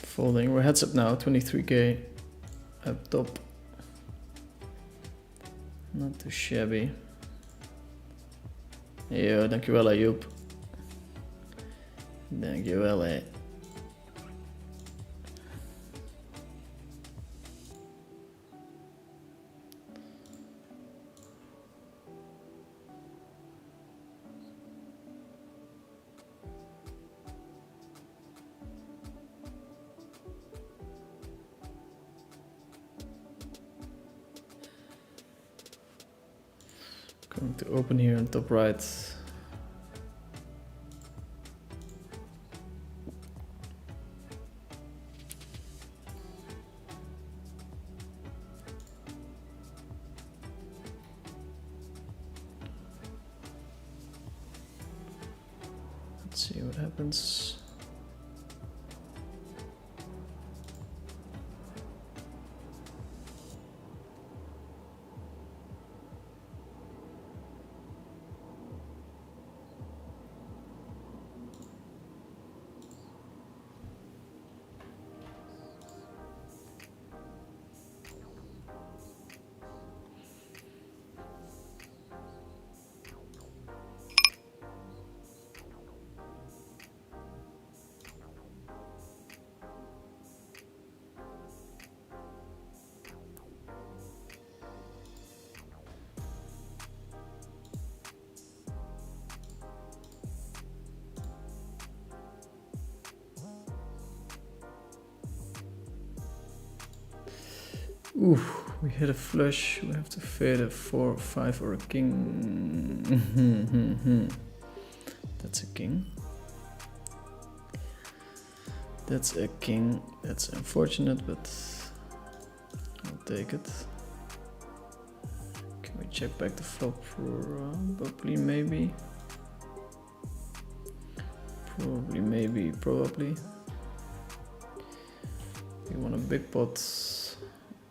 Folding, we're heads up now, 23k up top. Not too shabby. Yo, dankjewel Joep. Dankjewel. Going to open here on top right. Let's see what happens. Ooh, we hit a flush. We have to fade a 4, 5, or a king. That's a king. That's a king. That's unfortunate, but I'll take it. Can we check back the flop? Probably, maybe. Probably, maybe, probably. We want a big pot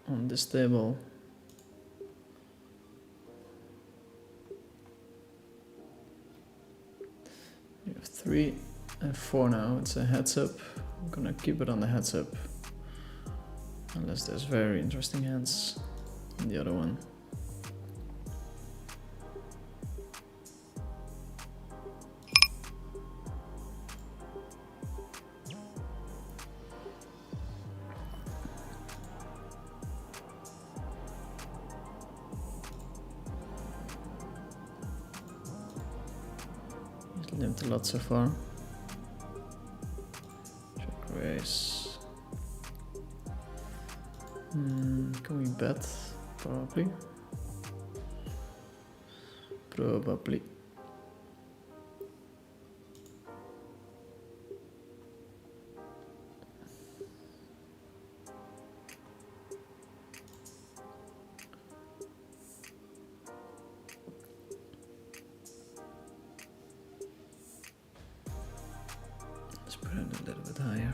on this table. We have 3 and 4 now. It's a heads up. I'm gonna keep it on the heads up. Unless there's very interesting hands in the other one. Lived a lot so far. Check raise. Can we bet? Probably. Probably. Let's put it a little bit higher.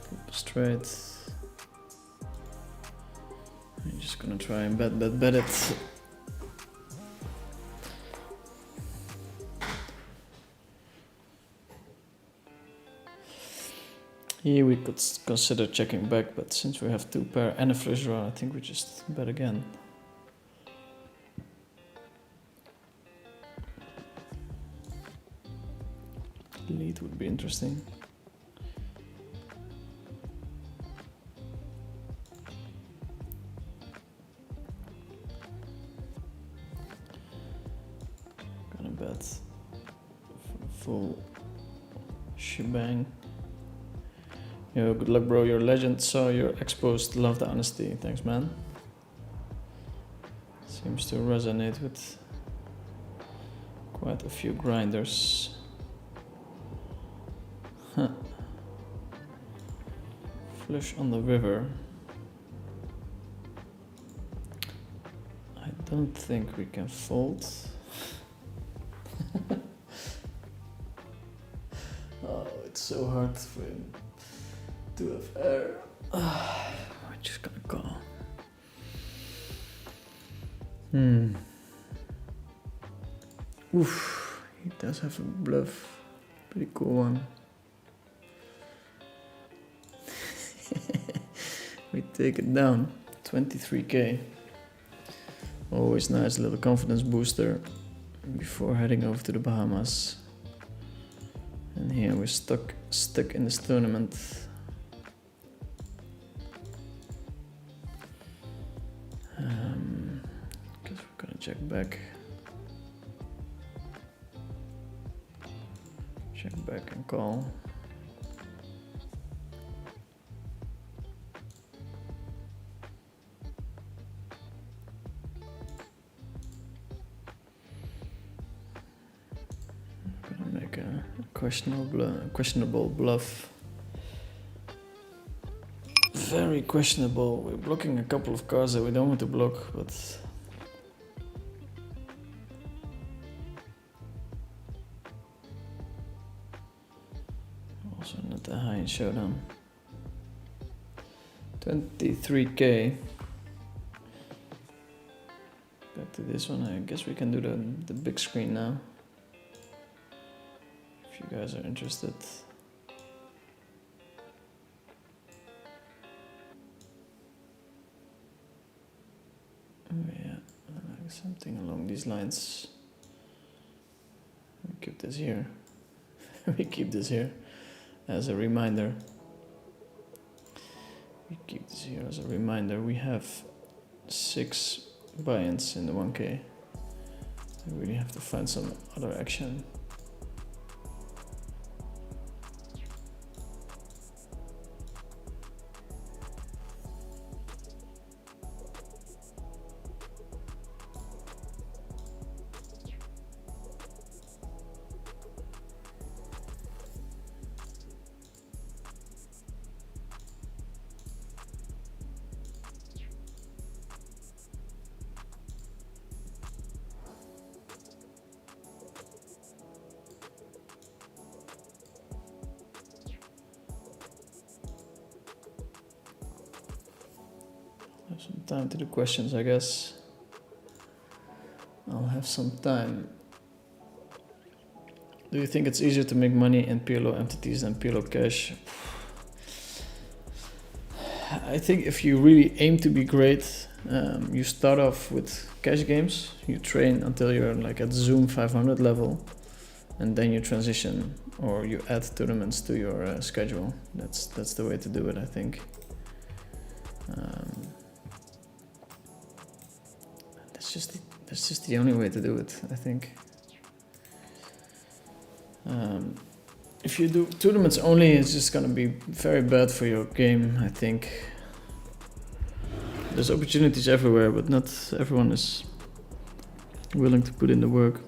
Flip straight. I'm just gonna try and bet it. Here we could consider checking back, but since we have 2 pair and a flush draw, I think we just bet again. Lead would be interesting. Gonna bet for the full shebang. Yo, good luck, bro. You're a legend. So you're exposed. Love the honesty. Thanks, man. Seems to resonate with quite a few grinders. Huh. Flush on the river. I don't think we can fold. Oh, it's so hard for him to have air. I'm just gonna call. Oof, he does have a bluff. Pretty cool one. We take it down. 23k. Always nice little confidence booster before heading over to the Bahamas. And here we're stuck in this tournament. Guess we're gonna check back. Check back and call. Gonna make a questionable bluff. Very questionable. We're blocking a couple of cards that we don't want to block, but also not that high in showdown. 23k. Back to this one. I guess we can do the big screen now. If you guys are interested. Oh yeah, like something along these lines. We keep this here. We keep this here as a reminder. We keep this here as a reminder. We have 6 buy-ins in the 1k. I really have to find some other action. Have some time to do questions, I guess. I'll have some time. Do you think it's easier to make money in PLO entities than PLO cash? I think if you really aim to be great, you start off with cash games. You train until you're like at Zoom 500 level, and then you transition or you add tournaments to your schedule. That's the way to do it, I think. that's just the only way to do it, I think. If you do tournaments only, it's just gonna be very bad for your game, I think. There's opportunities everywhere, but not everyone is willing to put in the work.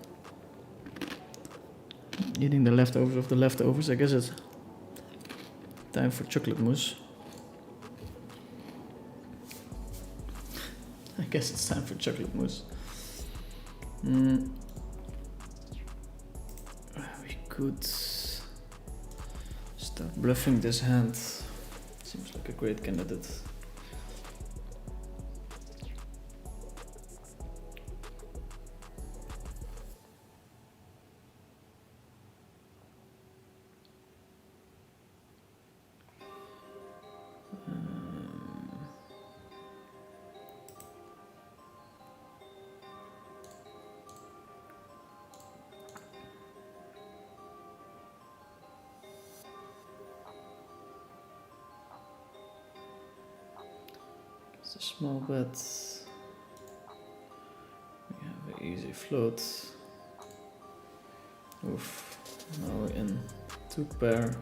Eating the leftovers of the leftovers, I guess it's time for chocolate mousse. I guess it's time for chocolate mousse. We could start bluffing this hand. Seems like a great candidate. It's a small bet. We have an easy float. Oof. Now we're in 2-pair.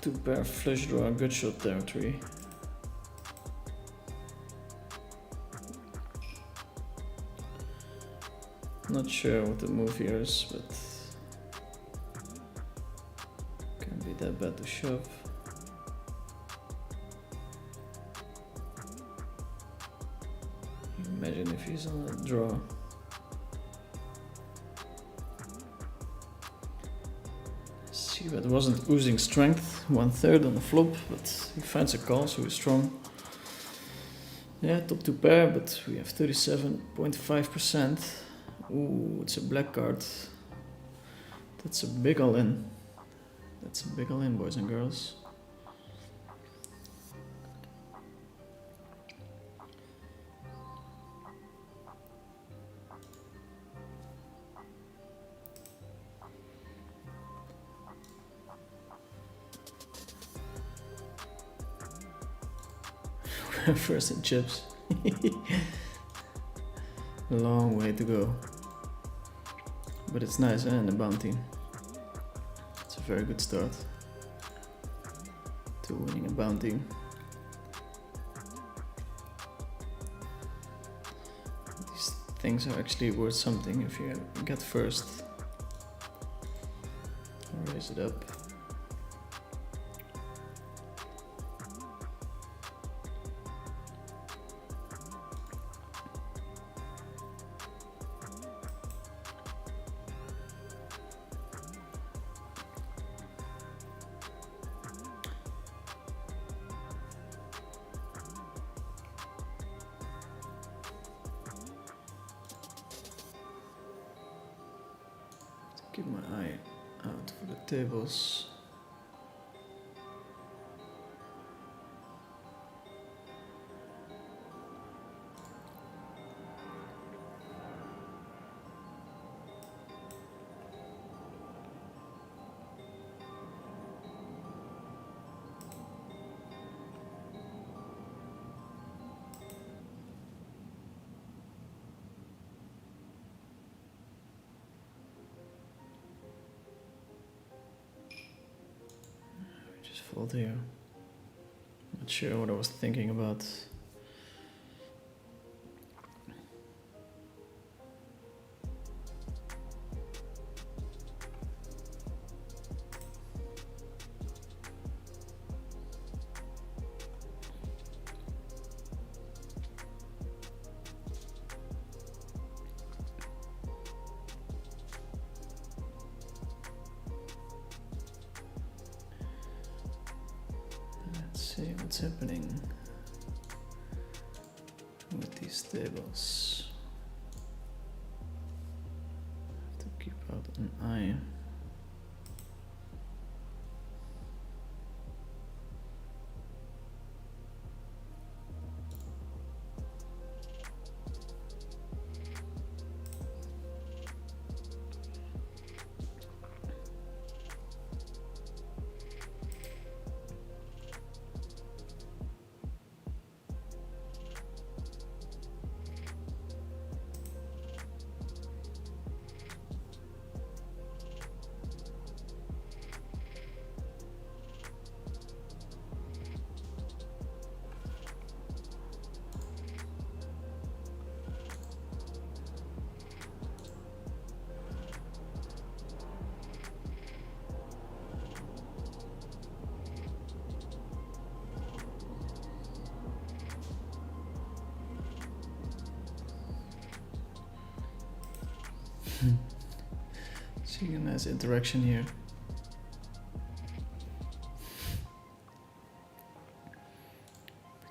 2-pair flush draw good shot territory. Not sure what the move here is, but can't be that bad to shove. Imagine if he's on a draw. See, but wasn't oozing strength. 1/3 on the flop, but he finds a call, so he's strong. Yeah, top 2-pair, but we have 37.5%. Ooh, it's a black card. That's a big all-in. That's a big all-in, boys and girls. First in chips. Long way to go. But it's nice, and the bounty. It's a very good start to winning a bounty. These things are actually worth something if you get first. I'll raise it up. Keep my eye out for the tables. Fold here. Not sure what I was thinking about. Let's see what's happening with these tables. Have to keep out an eye. See a nice interaction here.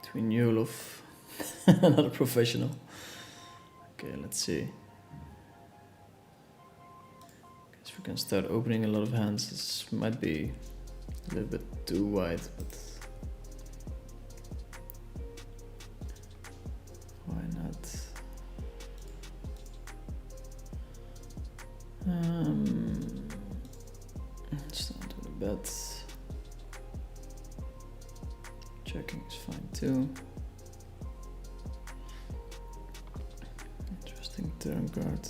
Between Yolov, another professional. Okay, let's see. Guess we can start opening a lot of hands. This might be a little bit too wide, but why not? Start with a bet. Checking is fine too. Interesting turn card.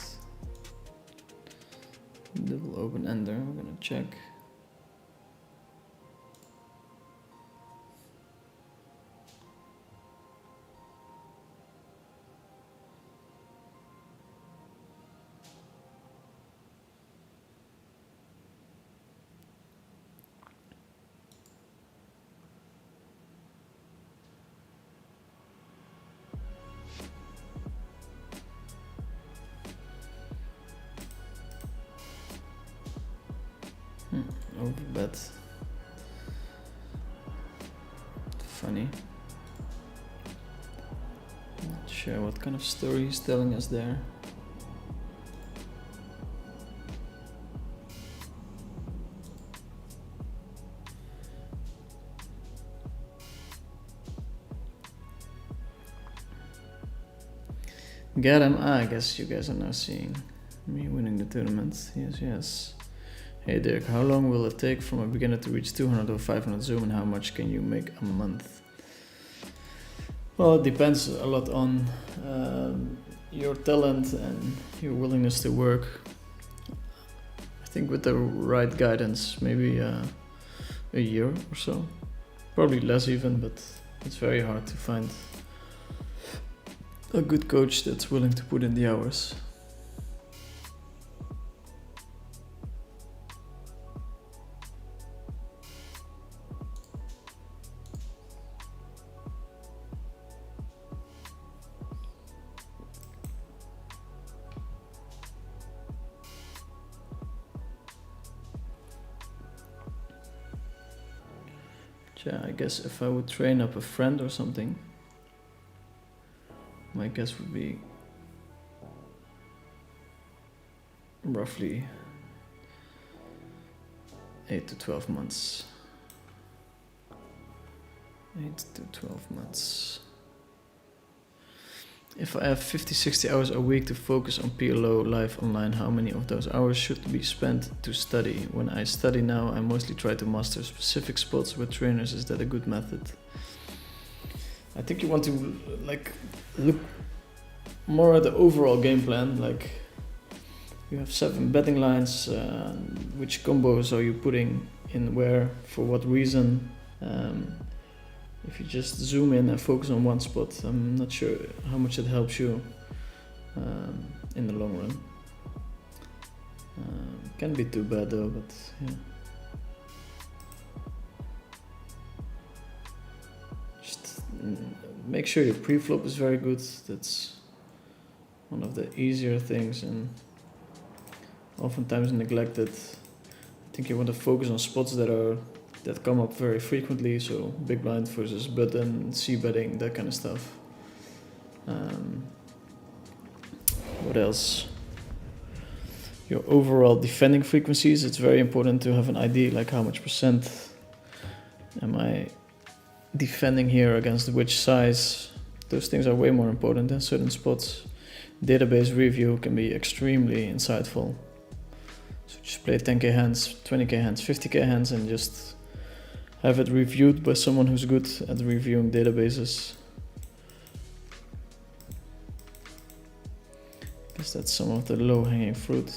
Double open ender. We're gonna check. Overbet. Funny. Not sure what kind of story he's telling us there. Get him. I guess you guys are now seeing me winning the tournament. Yes, yes. Hey Dirk, how long will it take from a beginner to reach 200 or 500 Zoom, and how much can you make a month? Well, it depends a lot on your talent and your willingness to work. I think with the right guidance, maybe a year or so. Probably less even, but it's very hard to find a good coach that's willing to put in the hours. Yeah, I guess if I would train up a friend or something, my guess would be roughly 8 to 12 months. 8 to 12 months. If I have 50-60 hours a week to focus on PLO live online, how many of those hours should be spent to study? When I study now, I mostly try to master specific spots with trainers. Is that a good method? I think you want to look more at the overall game plan. Like, you have 7 betting lines. Which combos are you putting in where, for what reason? If you just zoom in and focus on one spot, I'm not sure how much it helps you in the long run. Can be too bad though, but yeah. Just make sure your pre-flop is very good. That's one of the easier things and oftentimes neglected. I think you want to focus on spots that come up very frequently, so big blind versus button, c-betting, that kind of stuff. What else? Your overall defending frequencies, it's very important to have an idea, like how much percent am I defending here against which size. Those things are way more important than certain spots. Database review can be extremely insightful. So just play 10k hands, 20k hands, 50k hands, and just have it reviewed by someone who's good at reviewing databases. I guess that's some of the low-hanging fruit.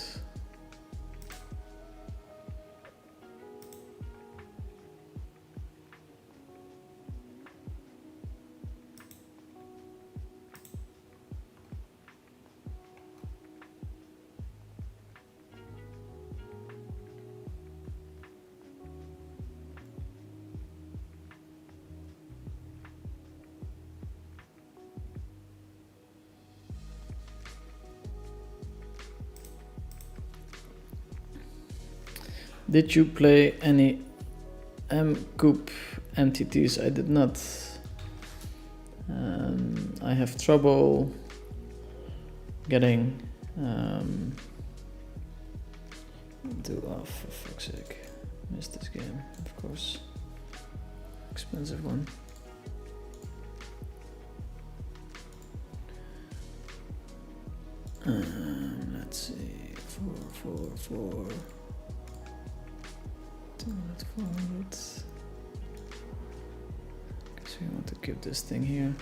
Did you play any M-Coop MTTs? I did not. I have trouble getting for fuck's sake. Missed this game, of course. Expensive one. Let's see. 444. 200, 400. Guess we want to keep this thing here.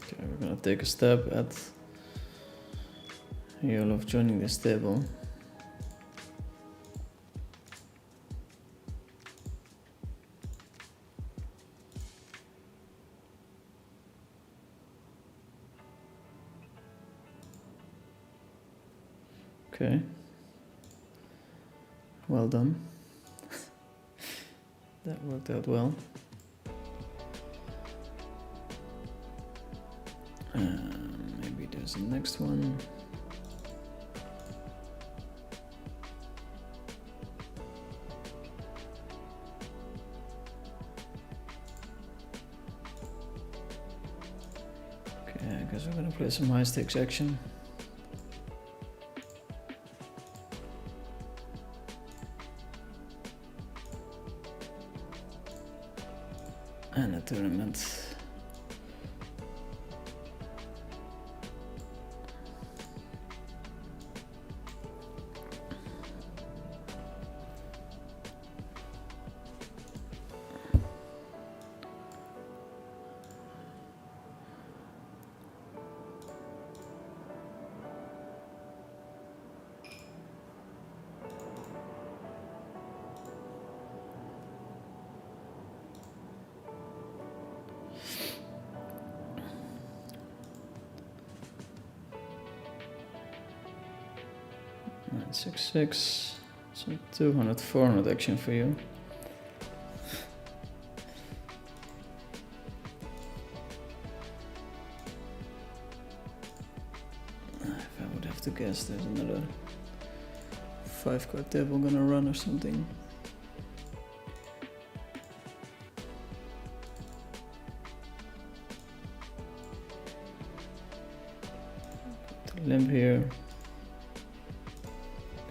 Okay, we're gonna take a stab at Yolof joining this table. Okay. Well done. That worked out well. Maybe there's the next one. Okay, I guess we're gonna play some high stakes action. And a tournament. Nine, 6, 6. So 200, 400 action for you. If I would have to guess, there's another 5-card table gonna run or something. Put the limp here.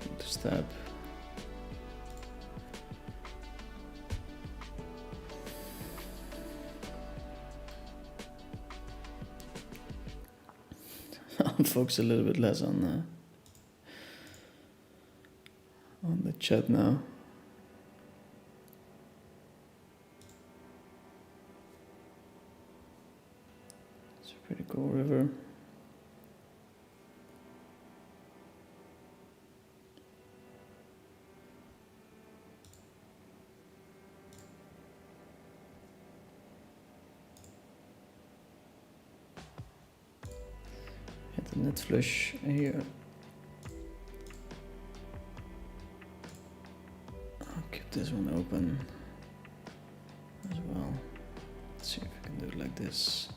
Put the stab. I'll focus a little bit less on the chat now. It's a pretty cool river. Hit the net flush here. I'll keep this one open as well. Let's see if I can do it like this.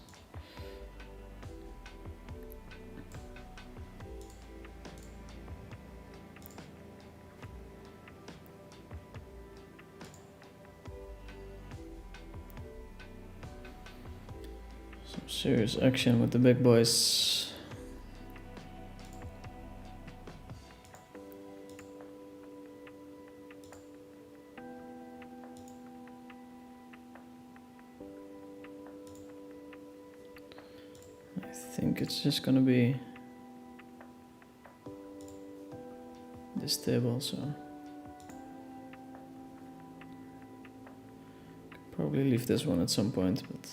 Some serious action with the big boys. I think it's just gonna be this table, so could probably leave this one at some point, but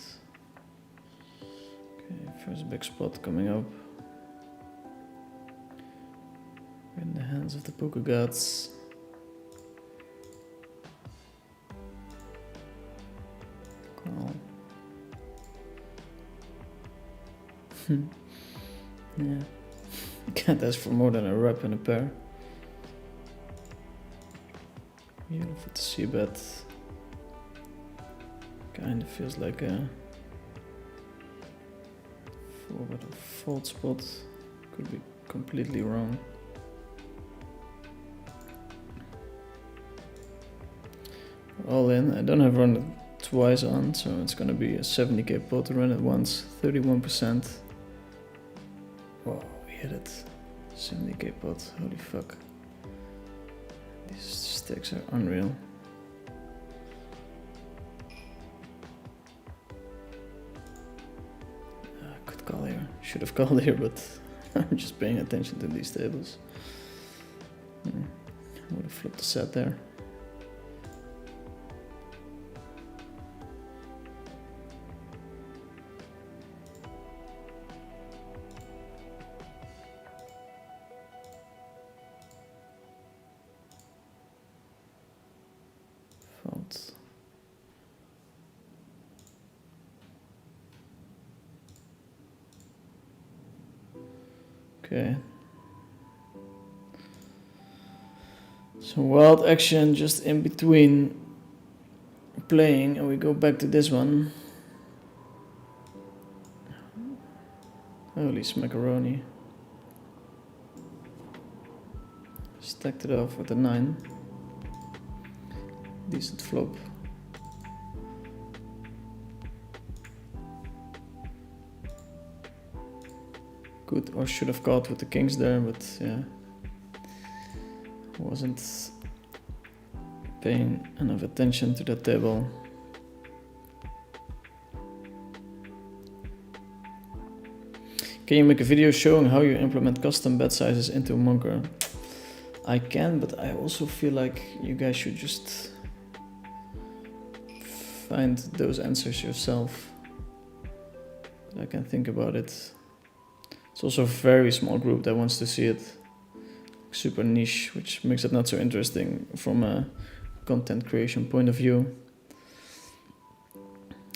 okay, first big spot coming up. We're in the hands of the poker gods. Call. Yeah, can't ask for more than a rep and a pair. Beautiful to see bet. Kind of feels like a forward or fold spot. Could be completely wrong. All in. I don't have run it twice on, so it's gonna be a 70k pot to run it once. 31%. Wow, we hit it. 70k pot. Holy fuck. These stakes are unreal. Could call here. Should have called here, but I'm just paying attention to these tables. I would have flipped the set there. Fold. Okay. So wild action just in between playing, and we go back to this one. Holy smackaroni. Stacked it off with a 9. Decent flop. Could or should have called with the kings there, but yeah. Wasn't paying enough attention to that table. Can you make a video showing how you implement custom bet sizes into Monker? I can, but I also feel like you guys should just find those answers yourself. I can think about it. It's also a very small group that wants to see it. Super niche, which makes it not so interesting from a content creation point of view.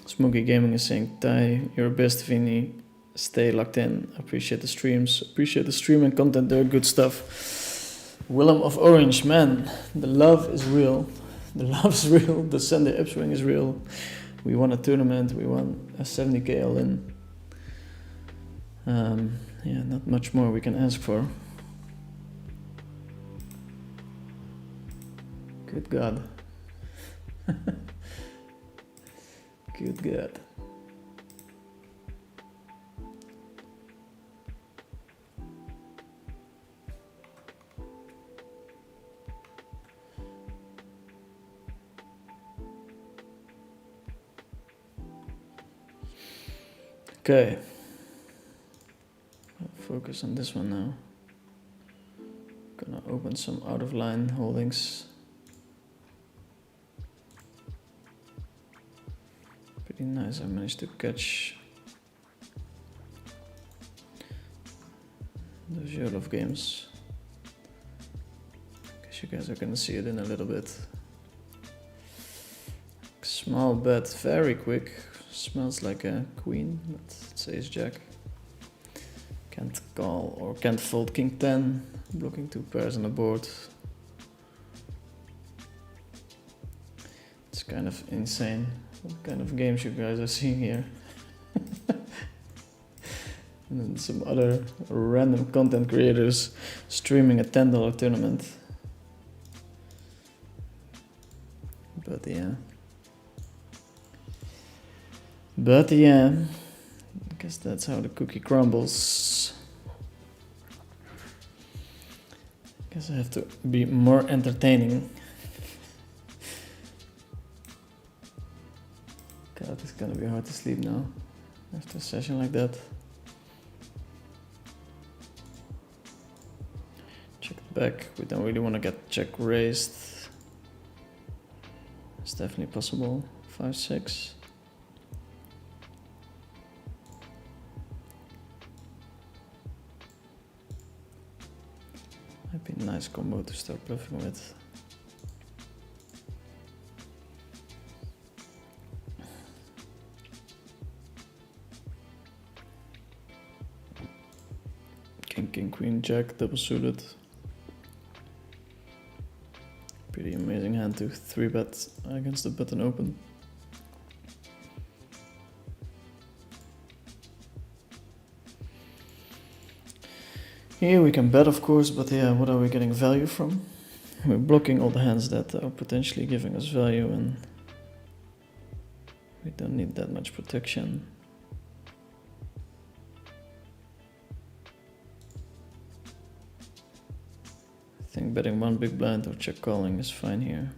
Smoky Gaming is saying, Ty, you're best, Vinny. Stay locked in. Appreciate the streams. Appreciate the stream and content. They're good stuff. Willem of Orange, man, the love is real. The love is real. The Sunday upswing is real. We won a tournament. We won a 70k all in. Yeah, not much more we can ask for. Good God. Good God. Okay. Focus on this one now. Gonna open some out of line holdings. Pretty nice, I managed to catch those Yolov games. Guess you guys are gonna see it in a little bit. Small bet, very quick. Smells like a queen, but it's ace jack. Can't call or can't fold king 10, blocking 2 pairs on the board. It's kind of insane what kind of games you guys are seeing here. And then some other random content creators streaming a $10 tournament. But yeah, I guess that's how the cookie crumbles. Guess I have to be more entertaining. God, it's gonna be hard to sleep now after a session like that. Check it back. We don't really want to get check raised. It's definitely possible. 5-6. Might be a nice combo to start bluffing with. King, queen, jack, double suited. Pretty amazing hand to 3-bet against the button open. Here we can bet, of course, but yeah, what are we getting value from? We're blocking all the hands that are potentially giving us value, and we don't need that much protection. I think betting one big blind or check calling is fine here.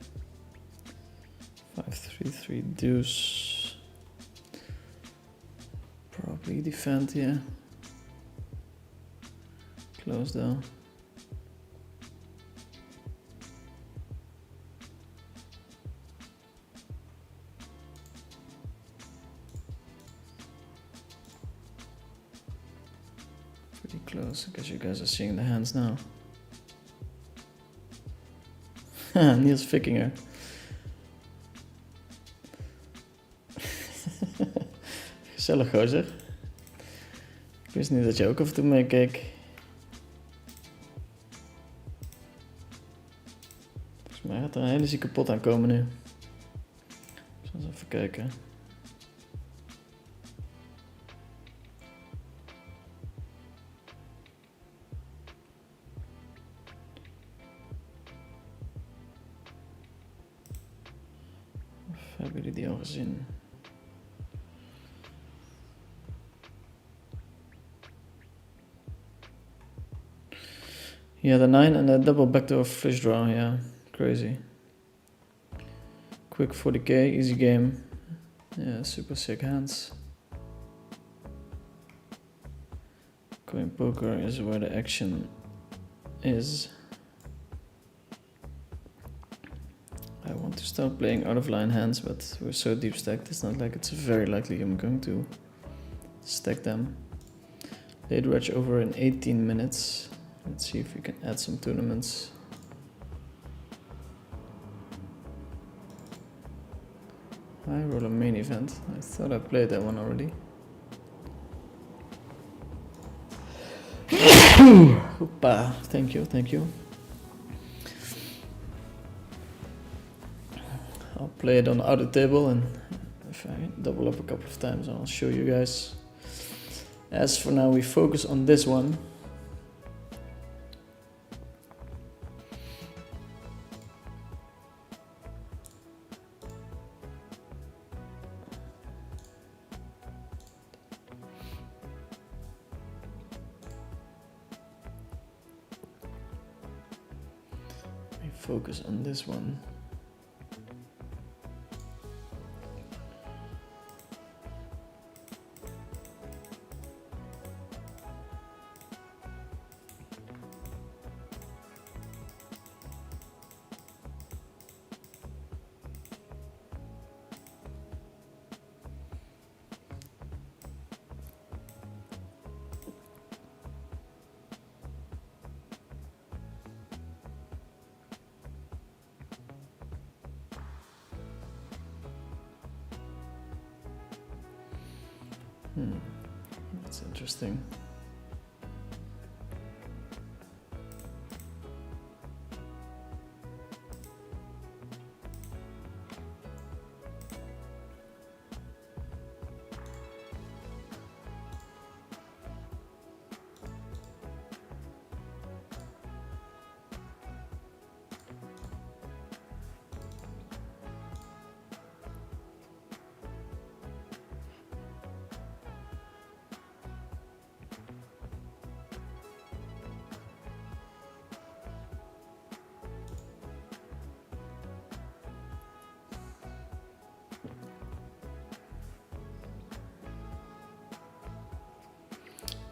5-3-3 deuce. Probably defend here. Close though. Pretty close. I guess you guys are seeing the hands now. Niels Vickinger. Gezellig gozer. Ik wist niet dat je ook af en toe meekeek. Volgens mij gaat er een hele zieke pot aan komen nu. Zal eens even kijken. Of hebben jullie die al gezien? Yeah, the 9 and the double backdoor flush draw, yeah, crazy. Quick 40k, easy game. Yeah, super sick hands. Coin poker is where the action is. I want to start playing out of line hands, but we're so deep stacked, it's not like it's very likely I'm going to stack them. Late reg over in 18 minutes. Let's see if we can add some tournaments. I roll a main event. I thought I played that one already. Hoopa. Thank you, thank you. I'll play it on the outer table, and if I double up a couple of times, I'll show you guys. As for now, we focus on this one. Focus on this one. That's interesting.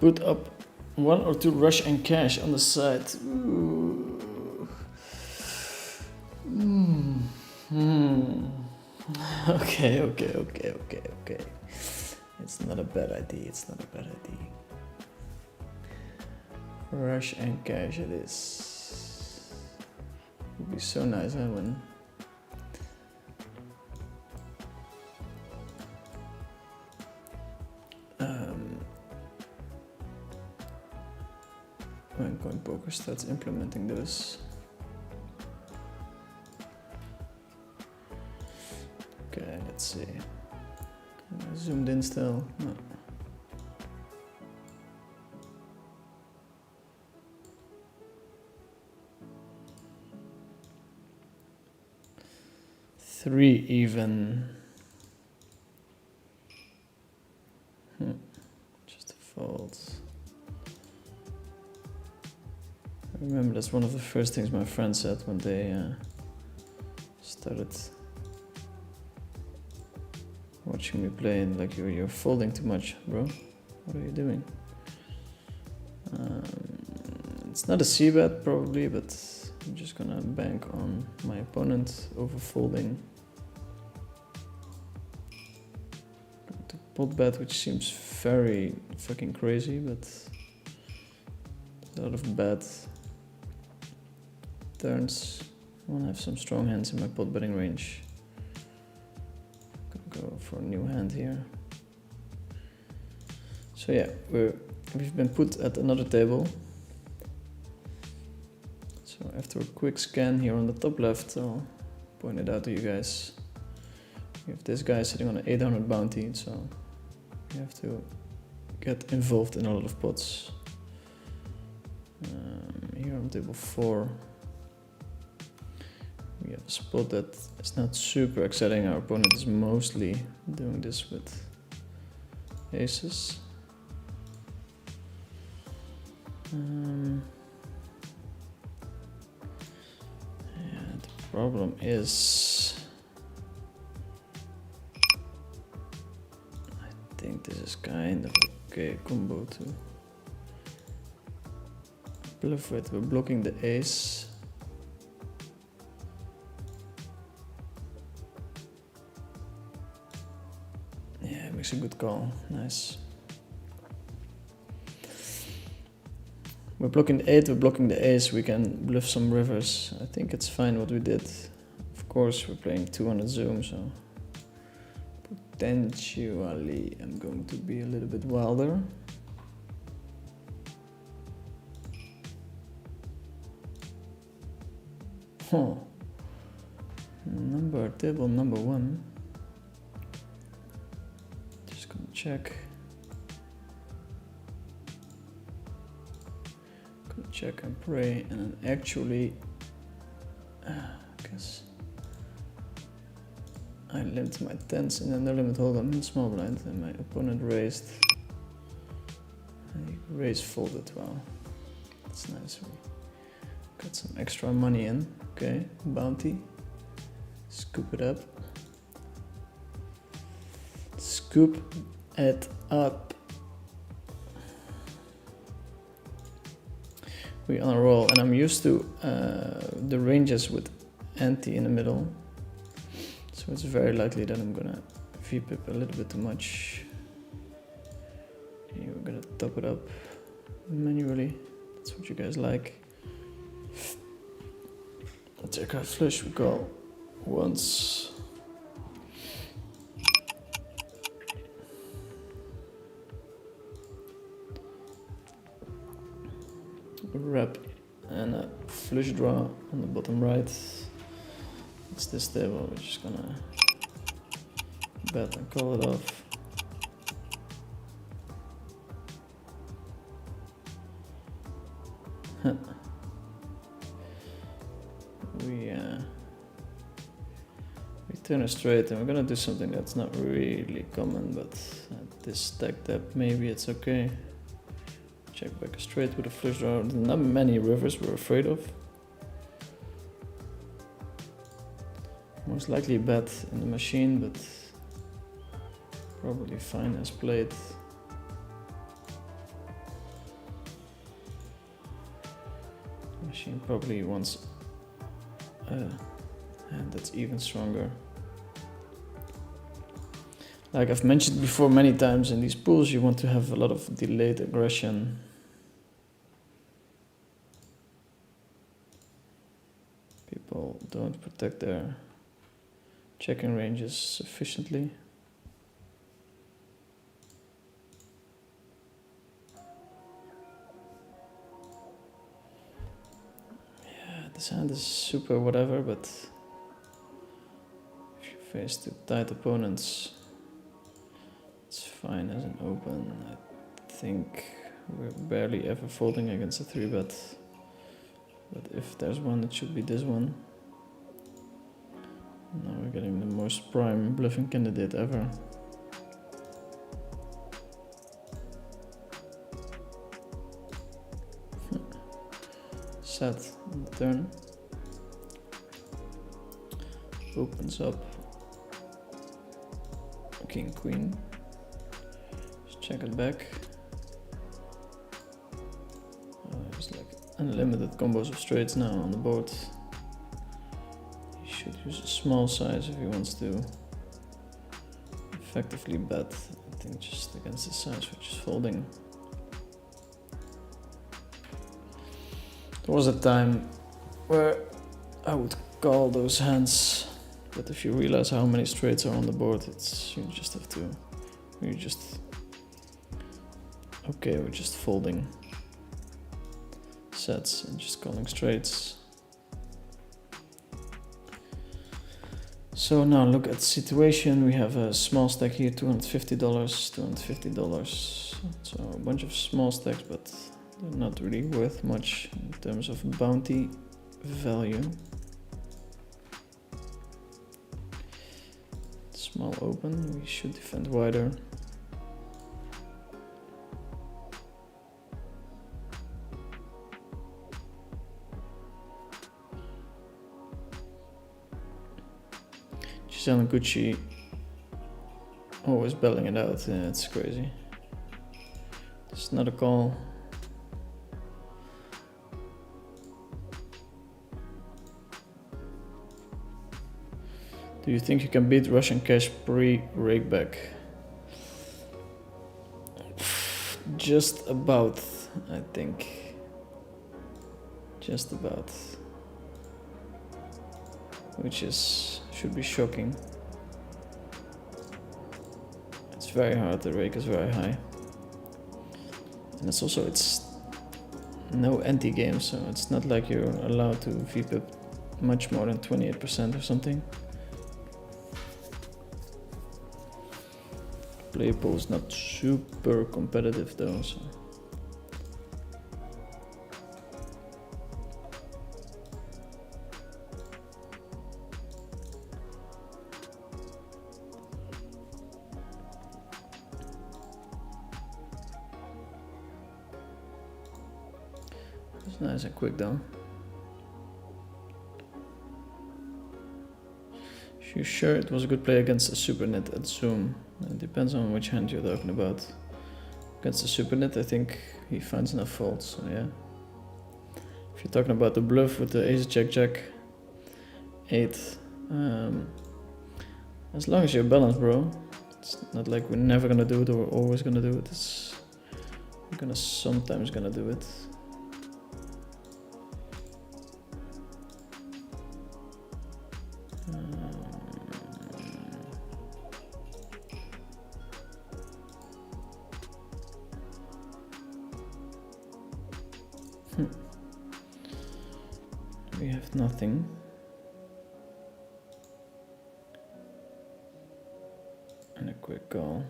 Put up 1 or 2 rush and cash on the side. Ooh. Okay. It's not a bad idea, Rush and cash it is. Would be so nice, huh, when Coin Poker starts implementing this. Okay, let's see. Zoomed in still. No. 3 even. Just a fold. I remember that's one of the first things my friend said when they started watching me play, and like, you're folding too much, bro. What are you doing? It's not a c-bet probably, but I'm just gonna bank on my opponent over folding. Going to pot bet, which seems very fucking crazy, but a lot of bad turns. I wanna have some strong hands in my pot betting range. Gonna go for a new hand here. So yeah, we've been put at another table. So after a quick scan here on the top left, I'll point it out to you guys. You have this guy sitting on an 800 bounty, so you have to get involved in a lot of pots. Here on table 4, we have a spot that is not super exciting. Our opponent is mostly doing this with aces. Yeah, the problem is, I think this is kind of okay combo to bluff with. We're blocking the ace. Yeah, it makes a good call. Nice. We're blocking the 8, we're blocking the ace, we can bluff some rivers. I think it's fine what we did. Of course, we're playing 200 zoom, so potentially I'm going to be a little bit wilder. Huh. Table number 1. Just gonna check. Check and pray, and then actually, I guess I limped my tens in the no limit hold. I'm in small blind, and my opponent raised. And he raised folded. Wow, that's nice. We got some extra money in. Okay, bounty. Scoop it up. Scoop it up. We're on a roll, and I'm used to the ranges with ante in the middle, so it's very likely that I'm gonna VPip a little bit too much. Here we're gonna top it up manually. That's what you guys like. Check out flush. We call once. Wrap and a flush draw on the bottom right. It's this table. We're just gonna bet and call it off. We turn it straight, and we're gonna do something that's not really common, but at this stack depth maybe it's okay. Check back straight with a flush draw. Not many rivers we're afraid of. Most likely bet in the machine, but probably fine as played. The machine probably wants a hand that's even stronger. Like I've mentioned before many times, in these pools you want to have a lot of delayed aggression. People don't protect their checking ranges sufficiently. Yeah, this hand is super whatever, but if you face two tight opponents, it's fine as an open. I think we're barely ever folding against a 3-bet. But if there's one, it should be this one. Now we're getting the most prime bluffing candidate ever. Set on the turn. Opens up. King, queen. Just check it back. There's like unlimited combos of straights now on the board. He should use a small size if he wants to effectively bet. I think just against the size, which is folding. There was a time where I would call those hands, but if you realize how many straights are on the board, it's you just have to. You're just okay. We're just folding sets and just calling straights. So now look at the situation. We have a small stack here, $250, $250. So a bunch of small stacks, but they're not really worth much in terms of bounty value. Small open, we should defend wider. Giselle and Gucci always belling it out. Yeah, it's crazy. It's not a call. Do you think you can beat Russian cash pre-rakeback? Just about, I think. Just about. Which should be shocking. It's very hard, the rake is very high. And it's no anti-game, so it's not like you're allowed to VPIP much more than 28% or something. Play pool is not super competitive though, so. It's nice and quick though. You sure it was a good play against the SuperNet at Zoom? It depends on which hand you're talking about. Against the SuperNet, I think he finds enough folds, so yeah. If you're talking about the bluff with the ace jack jack 8, as long as you're balanced, bro. It's not like we're never gonna do it or we're always gonna do it. We're sometimes gonna do it. We have nothing. And a quick call.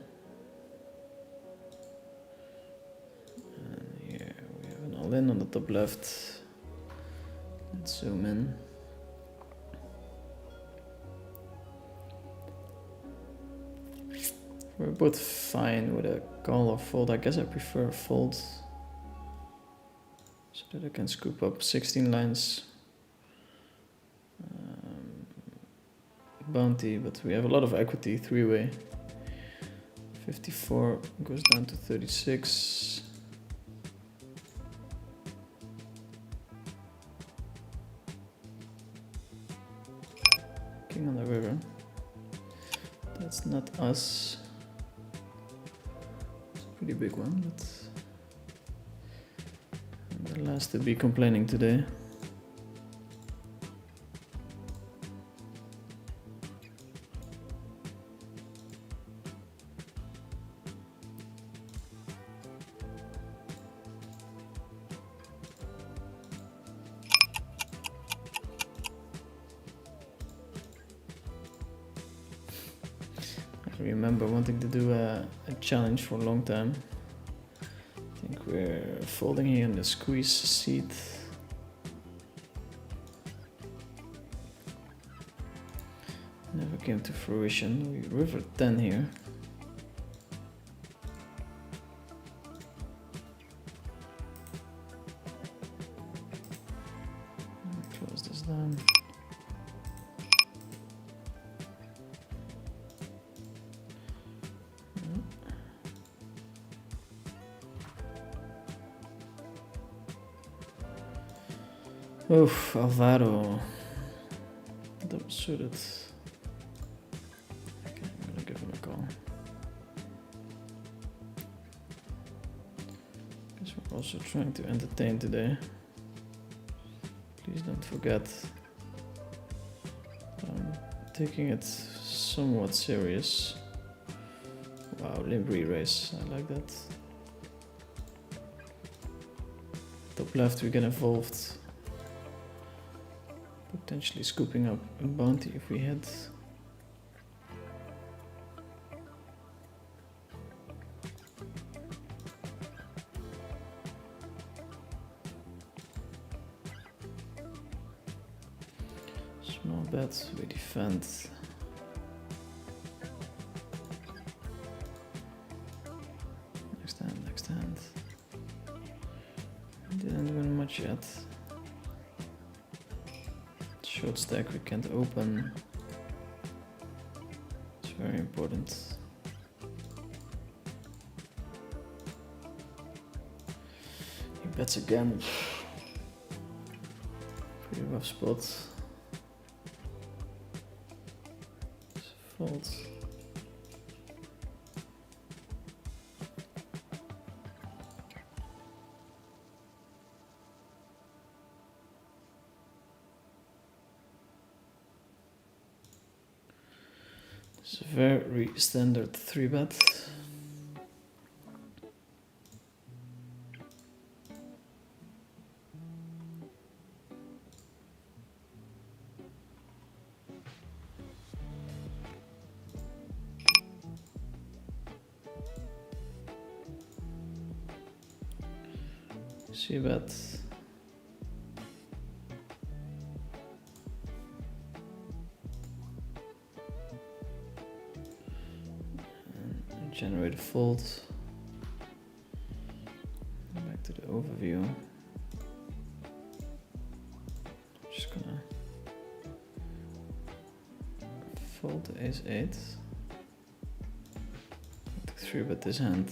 And here we have an all-in on the top left. Let's zoom in. We're both fine with a call or fold. I guess I prefer a fold, so that I can scoop up 16 lines. Bounty, but we have a lot of equity, three-way. 54 goes down to 36. King on the river. That's not us. It's a pretty big one, but I'm the last to be complaining today. I remember wanting to do a challenge for a long time. I think we're folding here in the squeeze seat. came to fruition. We river 10 here. Close this down. Oof, Alvaro. Double suited. Okay, I'm gonna give him a call. Guess we're also trying to entertain today. Please don't forget. I'm taking it somewhat serious. Wow, limb re-race. I like that. Top left, we get involved. Potentially scooping up a bounty if we hit. Small bet, we defend. Next hand. Didn't win much yet. Short stack we can't open. It's very important. He bets again. Pretty rough spot. It's a fold. It's a very standard 3-bet. C-bet. Generate a fold. Back to the overview. Just gonna fold the ace-8. 3-bet this hand.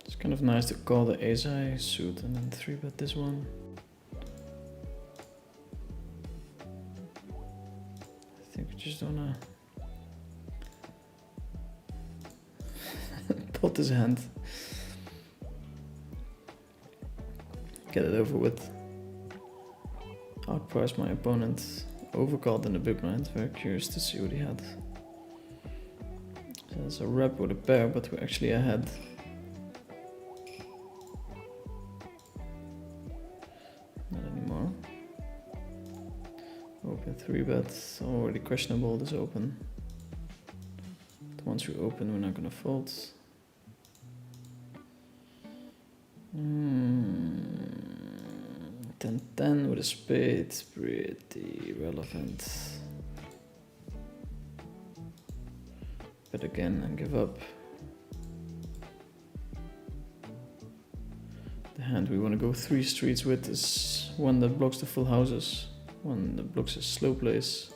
It's kind of nice to call the ace-high suit and then 3-bet this one. I think we just wanna pot his hand. Get it over with. Outprice my opponent. Overcalled in the big blind. Very curious to see what he had. So there's a rep with a pair, but we're actually ahead. Not anymore. Open 3-bet. Already questionable this open. But once we open, we're not gonna fold. 10-10 with a spade, pretty relevant. Bet again and give up. The hand we want to go 3 streets with is one that blocks the full houses, one that blocks a slow place.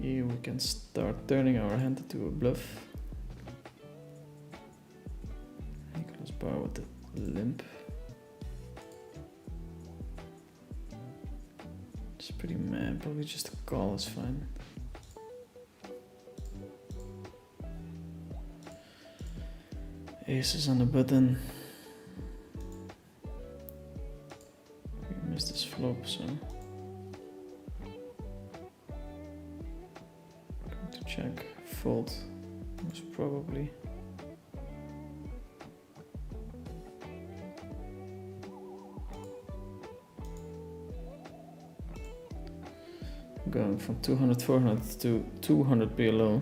Here we can start turning our hand into a bluff. Nicholas Bar with the limp. It's pretty mad, probably just a call is fine. Ace is on the button. We missed this flop, so going to check. Fold most probably. Going from 200, 400 to 200 below.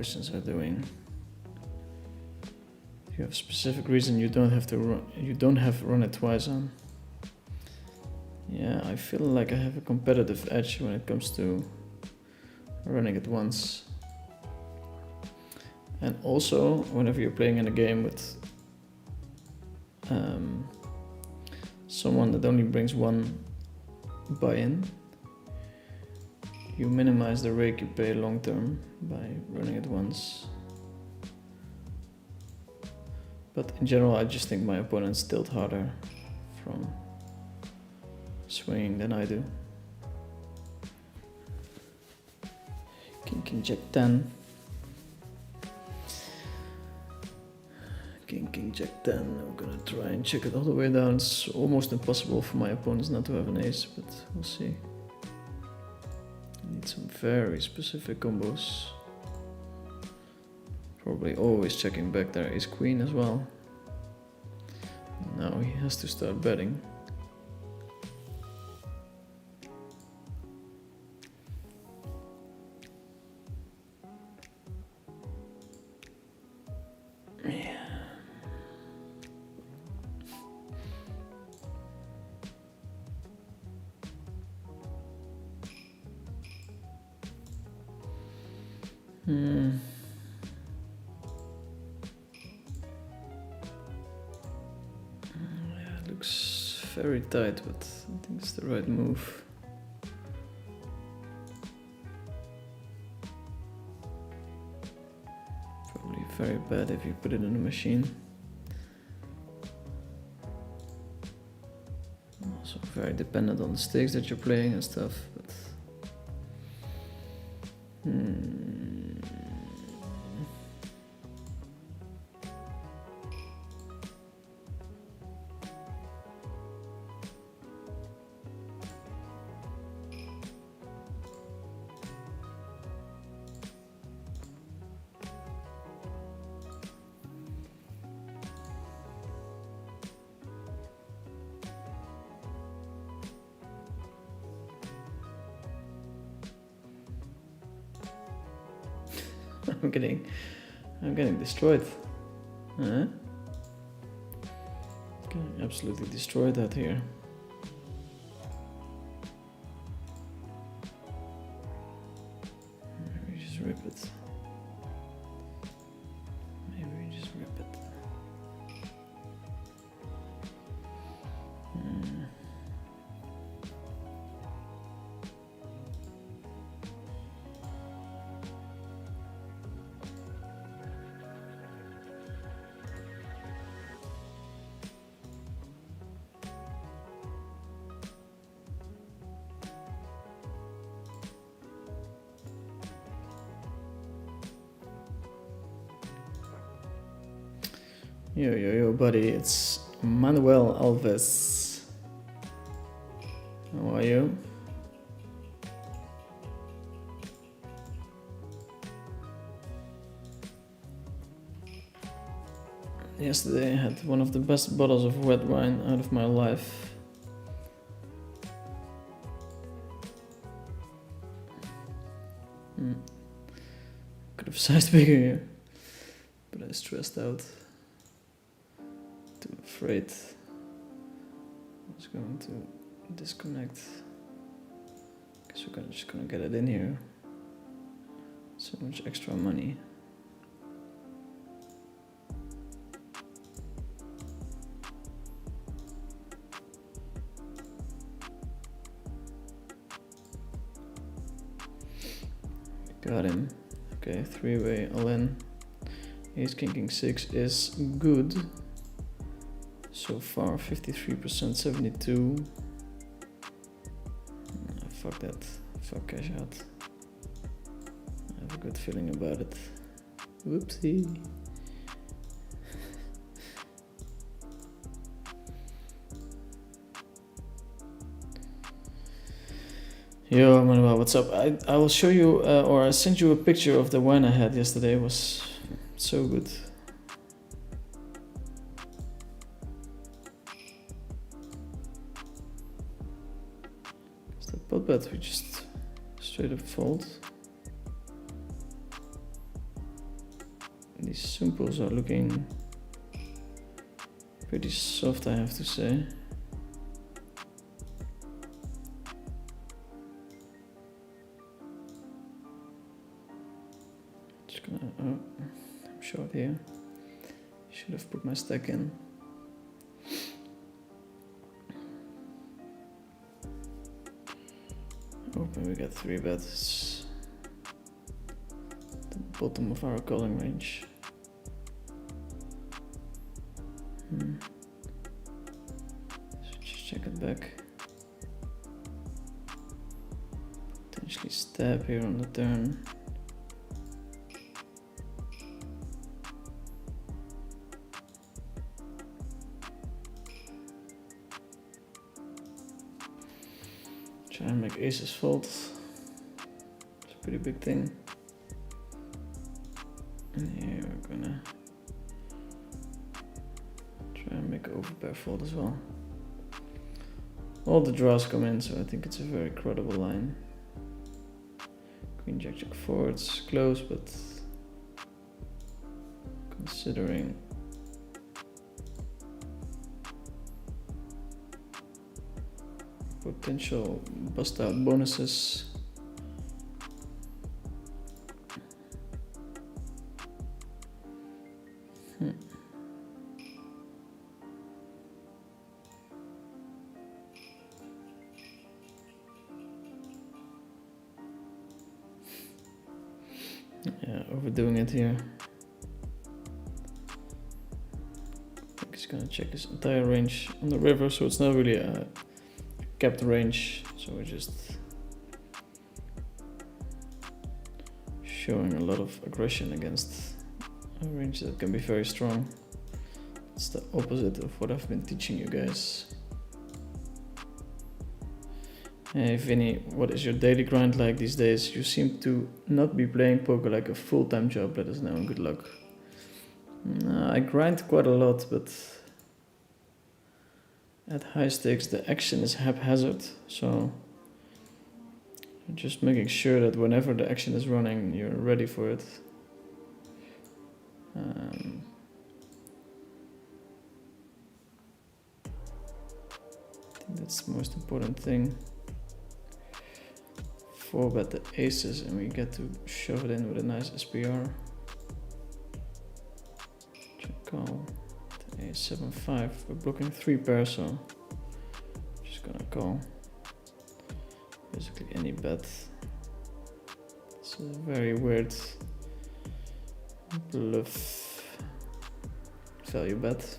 questions are doing. If you have a specific reason you don't have to run it twice on. Yeah, I feel like I have a competitive edge when it comes to running it once. And also, whenever you're playing in a game with someone that only brings one buy-in, you minimize the rake you pay long term by running it once. But in general, I just think my opponents tilt harder from swinging than I do. King, Jack 10. King, Jack 10. I'm gonna try and check it all the way down. It's almost impossible for my opponents not to have an ace, but we'll see. I need some very specific combos. Probably always checking back their ace queen as well. Now he has to start betting. Yeah, it looks very tight, but I think it's the right move. Probably very bad if you put it in a machine. Also very dependent on the stakes that you're playing and stuff, but I'm getting destroyed. Huh? Getting absolutely destroyed out here. Maybe just rip it. Maybe just rip it. Yo, buddy, it's Manuel Alves. How are you? Yesterday I had one of the best bottles of red wine out of my life. Could have sized bigger here, but I stressed out. Too afraid I was going to disconnect. Guess we're just gonna get it in here. So much extra money. Got him. Okay, three-way all in. Ace King 6 is good. So far, 53%, 72. Fuck that. Fuck cash out. I have a good feeling about it. Whoopsie. Yo, Manuel, what's up? I will show you, or I sent you a picture of the wine I had yesterday. It was so good. Is that pot bet? We just straight up fold. Simples are looking pretty soft, I have to say. Just gonna, oh, I'm short here. Should have put my stack in. Open, we got 3 bets. The bottom of our calling range. So just check it back. Potentially stab here on the turn. Try and make aces fold. It's a pretty big thing. And here we're gonna try and make an overpair fold as well. All the draws come in, so I think it's a very credible line. Queen, jack, jack, 4, it's close, but considering potential bust out bonuses. Yeah, overdoing it here. I think he's gonna check his entire range on the river, so it's not really a capped range, so we're just showing a lot of aggression against a range that can be very strong. It's the opposite of what I've been teaching you guys. Hey Vinny, what is your daily grind like these days? You seem to not be playing poker like a full-time job. Let us know and good luck. No, I grind quite a lot, but at high stakes the action is haphazard, so just making sure that whenever the action is running, you're ready for it. I think that's the most important thing. 4-bet the aces and we get to shove it in with a nice SPR. Check call. The ace 7-5. We're blocking 3 pairs, so just gonna call. Basically any bet. It's a very weird bluff value bet.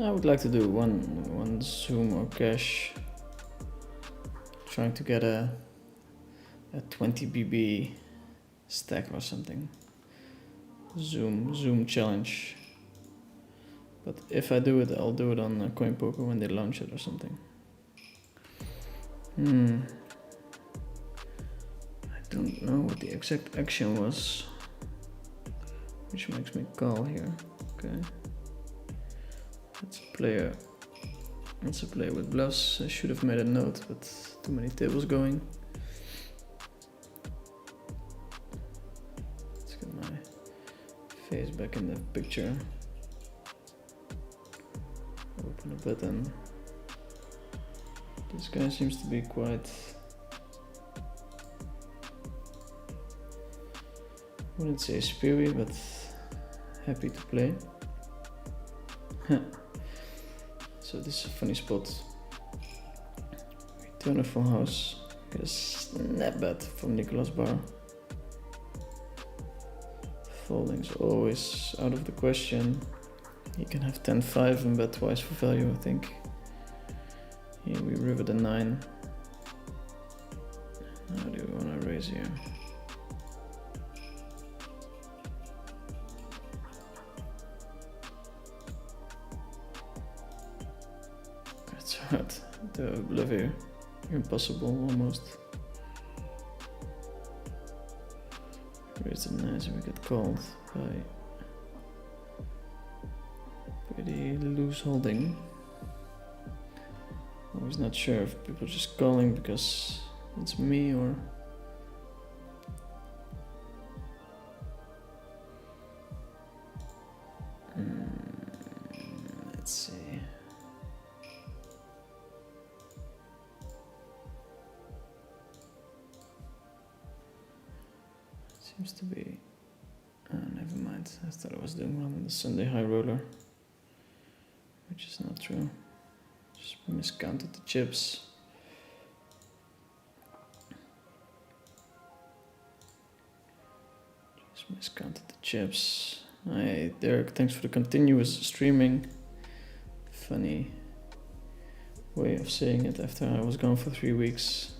I would like to do one zoom or cash, trying to get a 20 BB stack or something. Zoom challenge. But if I do it, I'll do it on Coin Poker when they launch it or something. I don't know what the exact action was, which makes me call here. Okay. It's a player with bluffs. I should have made a note, but too many tables going. Let's get my face back in the picture. Open a button. This guy seems to be quite, I wouldn't say spewy, but happy to play. So this is a funny spot. We turn a full house. Get a snap bet from Nicolas Bar. Folding's always out of the question. He can have 10-5 and bet twice for value, I think. Here we river the 9. How do we want to raise here? It's hard to bluff here. Impossible almost. reason nice we get called by pretty loose holding. I was not sure if people are just calling because it's me or let's see. Seems to be. Never mind. I thought I was doing one on the Sunday high roller, which is not true. Just miscounted the chips. Hi, Derek. Thanks for the continuous streaming. Funny way of saying it after I was gone for 3 weeks.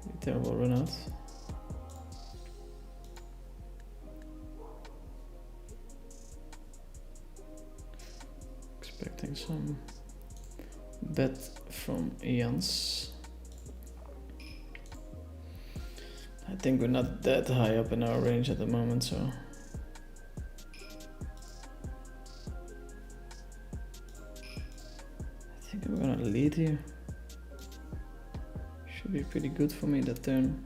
Pretty terrible run out. Expecting some bet from Jans. I think we're not that high up in our range at the moment, so I think I'm gonna lead here. Should be pretty good for me that turn.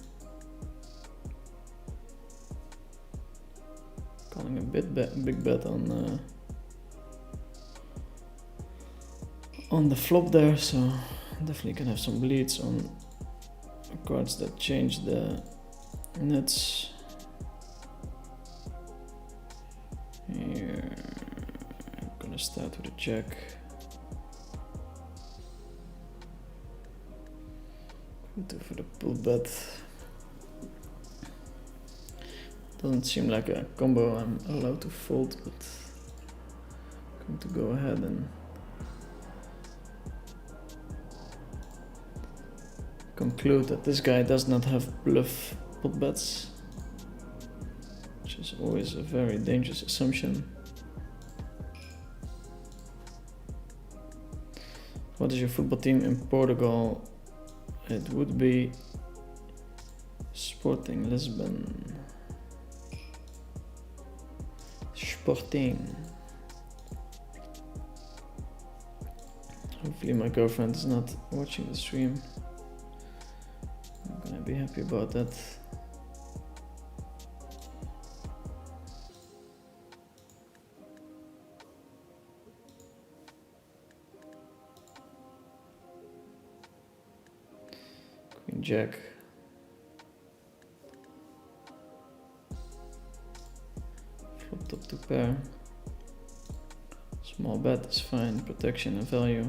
Calling a big bet on the flop there, so definitely can have some bleeds on cards that change the nuts. Here, I'm gonna start with a check. Go for the pull bet. Doesn't seem like a combo I'm allowed to fold, but I'm going to go ahead and conclude that this guy does not have bluff pot bets, which is always a very dangerous assumption. What is your football team in Portugal? It would be Sporting Lisbon. Sporting. Hopefully my girlfriend is not watching the stream. I'm gonna be happy about that. Queen Jack. Flop top to pair. Small bet is fine, protection and value.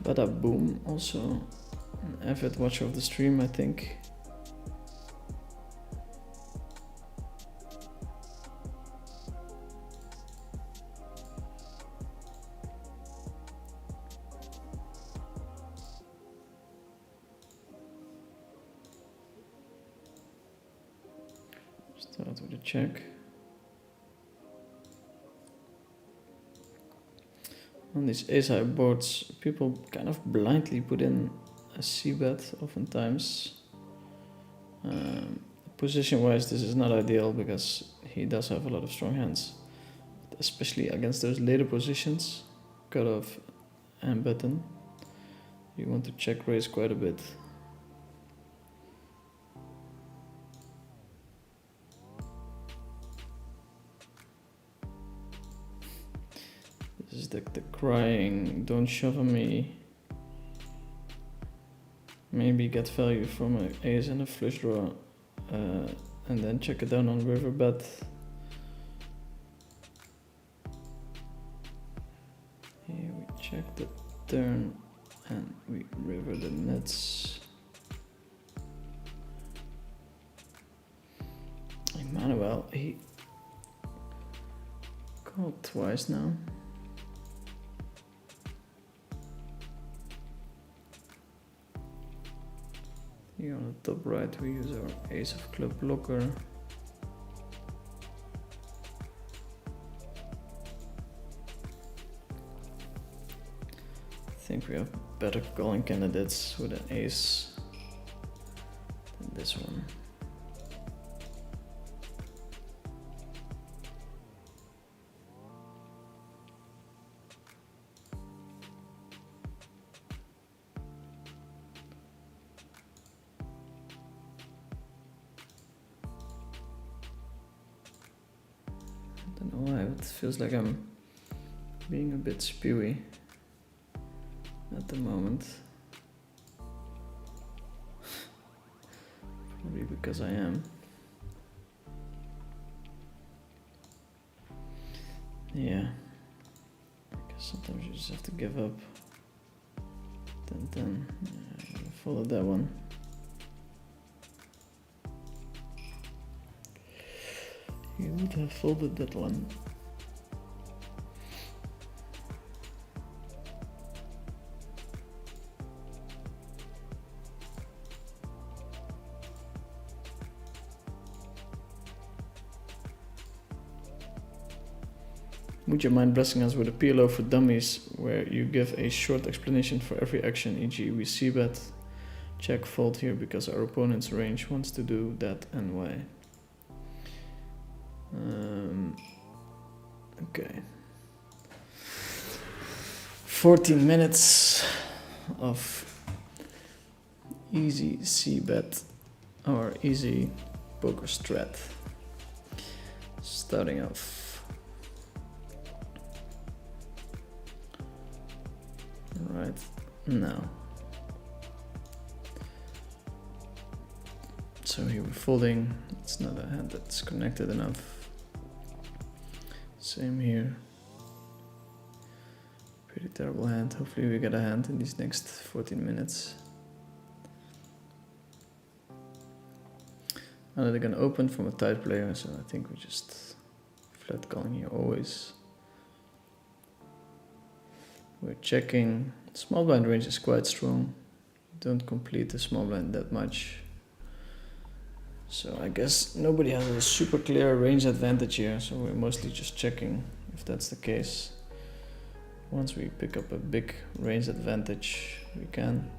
Bada Boom, also an avid watcher of the stream, I think. Start with a check. On these ace-high boards, people kind of blindly put in a c-bet oftentimes. Position-wise, this is not ideal because he does have a lot of strong hands, especially against those later positions, cutoff and button. You want to check raise quite a bit. This is the crying, don't shove on me. Maybe get value from an ace and a flush draw, and then check it down on river bet. Here we check the turn and we river the nuts. Well, he called twice now. Here on the top right we use our ace of club blocker. I think we have better calling candidates with an ace than this one. I don't know why, but it feels like I'm being a bit spewy at the moment. Probably because I am. Yeah. I guess sometimes you just have to give up. 10-10. Yeah, I followed that one. You would have folded that one. Would you mind blessing us with a PLO for dummies where you give a short explanation for every action, e.g. we c-bet, check, fold here because our opponent's range wants to do that and why? Okay. 14 minutes of easy c-bet or easy poker strat. Starting off. Right now. So here we're folding. It's not a hand that's connected enough. Same here. Pretty terrible hand. Hopefully we get a hand in these next 14 minutes. And they're gonna open from a tight player, so I think we just flat calling here always. We're checking. Small blind range is quite strong. Don't complete the small blind that much. So I guess nobody has a super clear range advantage here, so we're mostly just checking if that's the case. Once we pick up a big range advantage, we can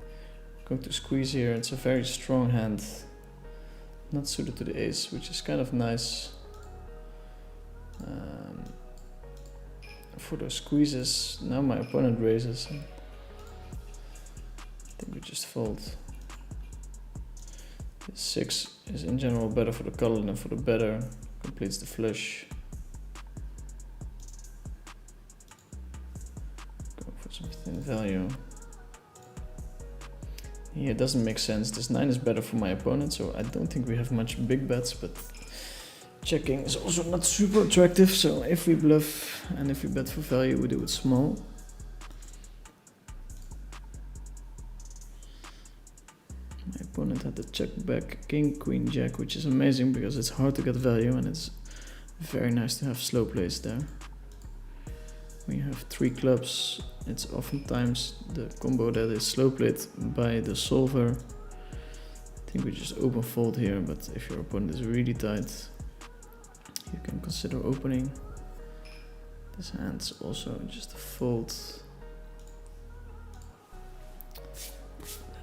go to squeeze here. It's a very strong hand, not suited to the ace, which is kind of nice. For those squeezes, now my opponent raises. I think we just fold. The 6 is in general better for the color than for the better. Completes the flush. Go for some thin value. Here it doesn't make sense. This 9 is better for my opponent, so I don't think we have much big bets, but checking is also not super attractive, so if we bluff and if we bet for value, we do it small. My opponent had the check back king, queen, jack, which is amazing because it's hard to get value and it's very nice to have slow plays there. When you have 3 clubs, it's oftentimes the combo that is slow played by the solver. I think we just open fold here, but if your opponent is really tight, you can consider opening. This hand's also just a fold.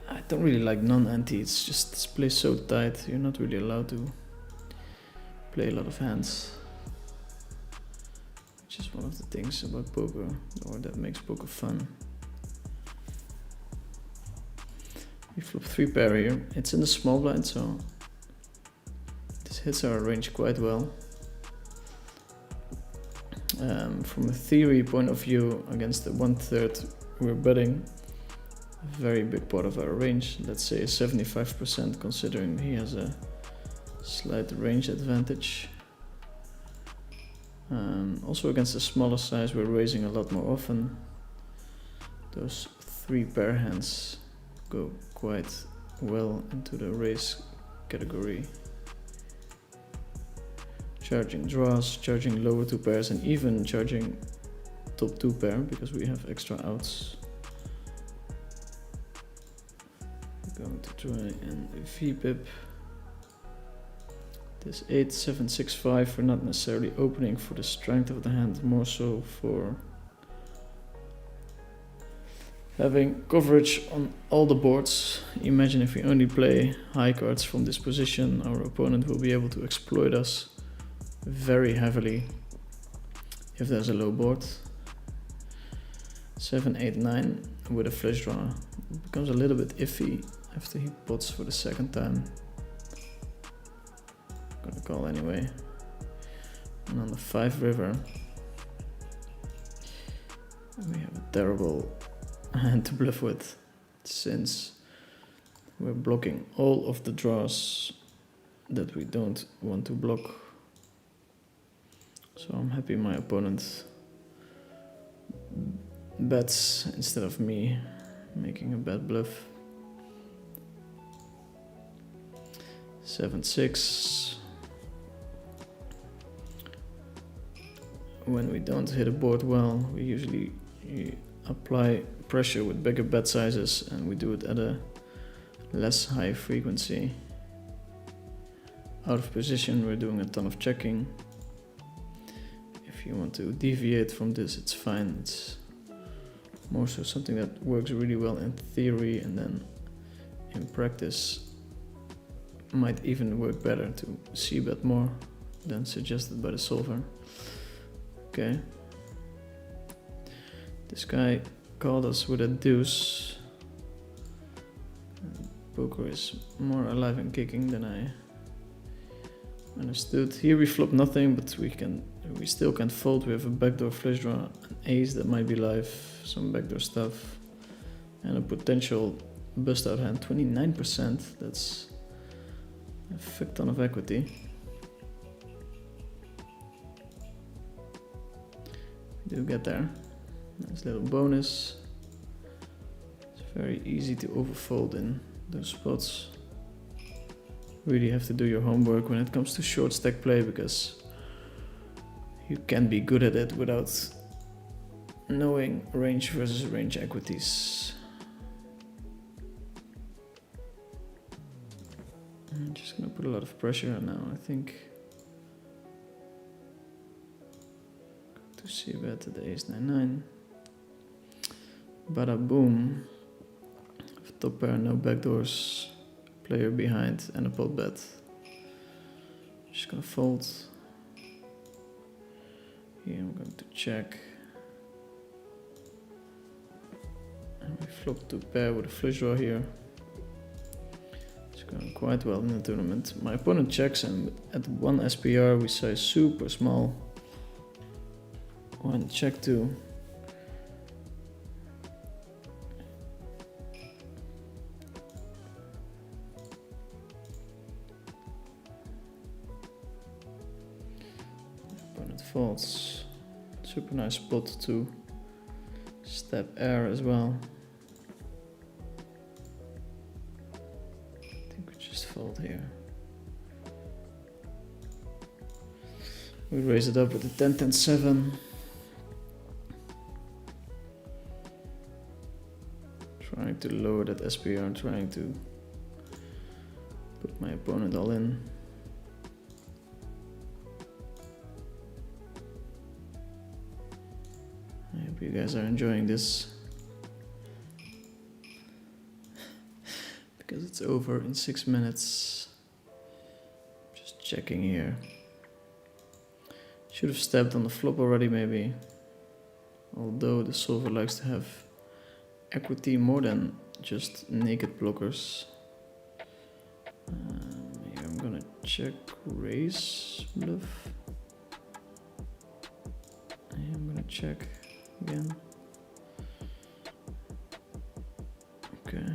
I don't really like non-ante, it's just this plays so tight, you're not really allowed to play a lot of hands. Which is one of the things about poker, or that makes poker fun. We flop 3 pair here, it's in the small blind, so this hits our range quite well. From a theory point of view, against the 1/3 we're betting a very big part of our range, let's say 75%, considering he has a slight range advantage. Also against the smaller size we're raising a lot more often. Those 3 pair hands go quite well into the raise category. charging draws, charging lower 2 pairs, and even charging top 2 pair because we have extra outs. Going to try and VPip. This 8-7-6-5 we're not necessarily opening for the strength of the hand, more so for having coverage on all the boards. Imagine if we only play high cards from this position, our opponent will be able to exploit us very heavily if there's a low board. 7-8-9 with a flush draw it becomes a little bit iffy after he pots for the second time. Gonna call anyway. And on the 5 river we have a terrible hand to bluff with, since we're blocking all of the draws that we don't want to block. So I'm happy my opponent bets instead of me making a bad bluff. 7-6. When we don't hit a board well, we usually apply pressure with bigger bet sizes, and we do it at a less high frequency. Out of position, we're doing a ton of checking. If you want to deviate from this, it's fine. It's more so something that works really well in theory, and then in practice might even work better to c-bet more than suggested by the solver. Okay. This guy called us with a deuce. Poker is more alive and kicking than I understood. Here we flop nothing, but we still can fold. We have a backdoor flush draw, an ace that might be live, some backdoor stuff, and a potential bust out hand. 29%. That's a fuck ton of equity. We do get there. Nice little bonus. It's very easy to overfold in those spots. Really have to do your homework when it comes to short stack play, because you can be good at it without knowing range versus range equities. I'm just gonna put a lot of pressure on now, I think. To see bet at the ace 9-9. Bada boom. Top pair, no backdoors, player behind, and a pot bet. Just gonna fold. Here I'm going to check. And we flop to pair with a flush draw here. It's going quite well in the tournament. My opponent checks, and at 1 SPR we size super small. 1 check 2. Folds. Super nice spot to step air as well. I think we just fold here. We raise it up with the 10-10-7. Trying to lower that SPR, trying to put my opponent all in. I hope you guys are enjoying this, because it's over in 6 minutes. Just checking here. Should have stepped on the flop already maybe, although the solver likes to have equity more than just naked blockers. Here I'm gonna check raise bluff. I'm gonna check again. Okay.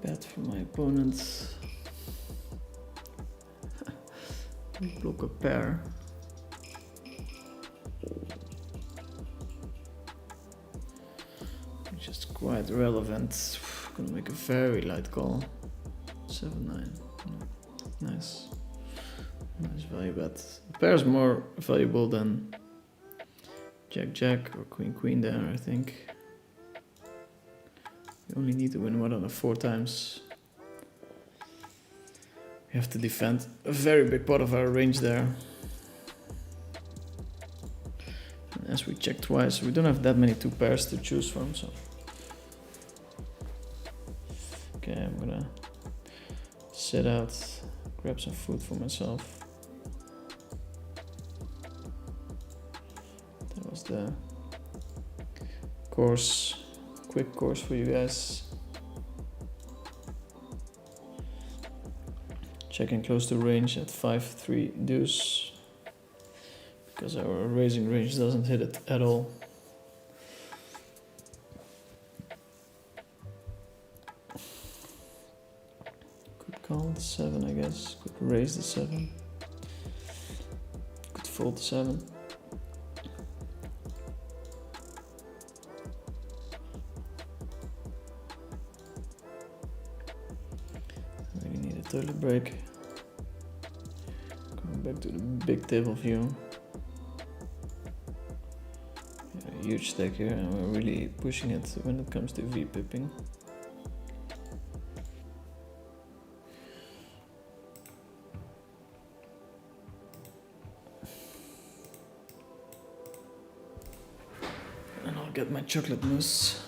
Bet for my opponent. Block a pair. quite relevant. Gonna make a very light call. 7-9. Nice. Nice value bet. The pair is more valuable than Jack-Jack or Queen-Queen there, I think. You only need to win 1 out of 4 times. We have to defend a very big part of our range there. And as we check twice, we don't have that many 2 pairs to choose from, so. Okay, I'm gonna sit out, grab some food for myself. That was the course, quick course for you guys. Checking close to range at 5-3 deuce, because our raising range doesn't hit it at all. Could call the 7, I guess. Could raise the 7. Could fold the 7. Really need a toilet break. Going back to the big table view. Yeah, huge stack here, and we're really pushing it when it comes to V-pipping. And I'll get my chocolate mousse.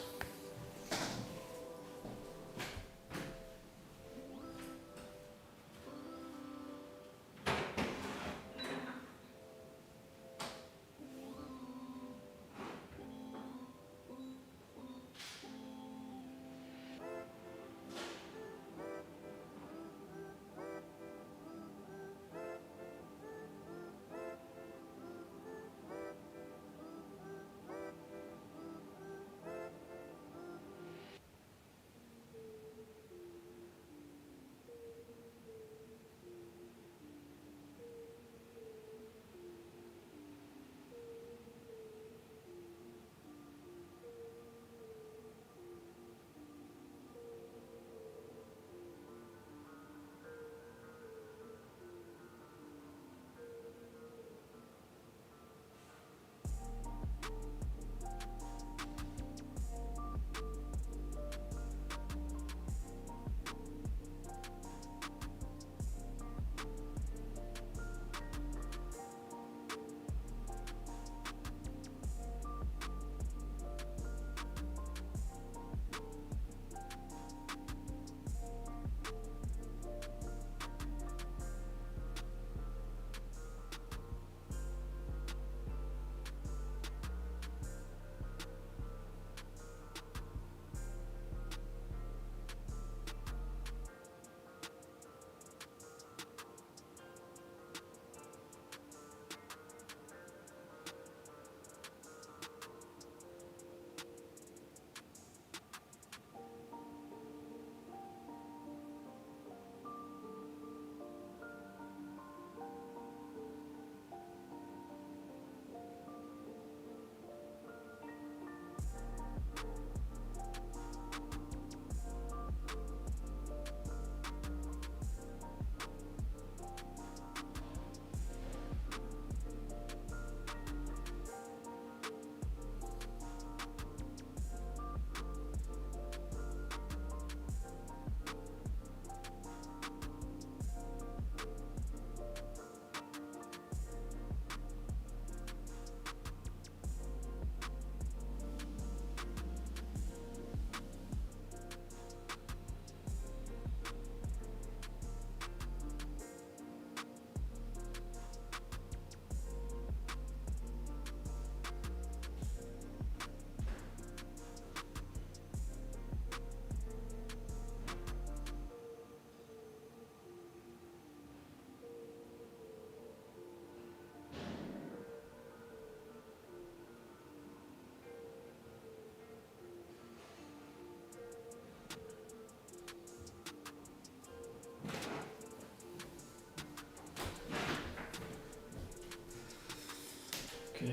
Okay.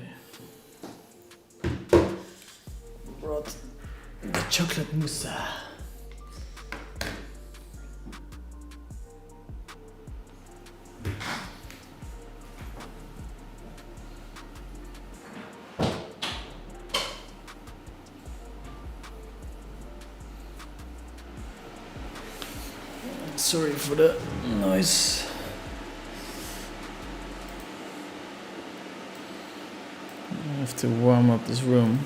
Brought chocolate mousse. Sorry for the noise. I have to warm up this room.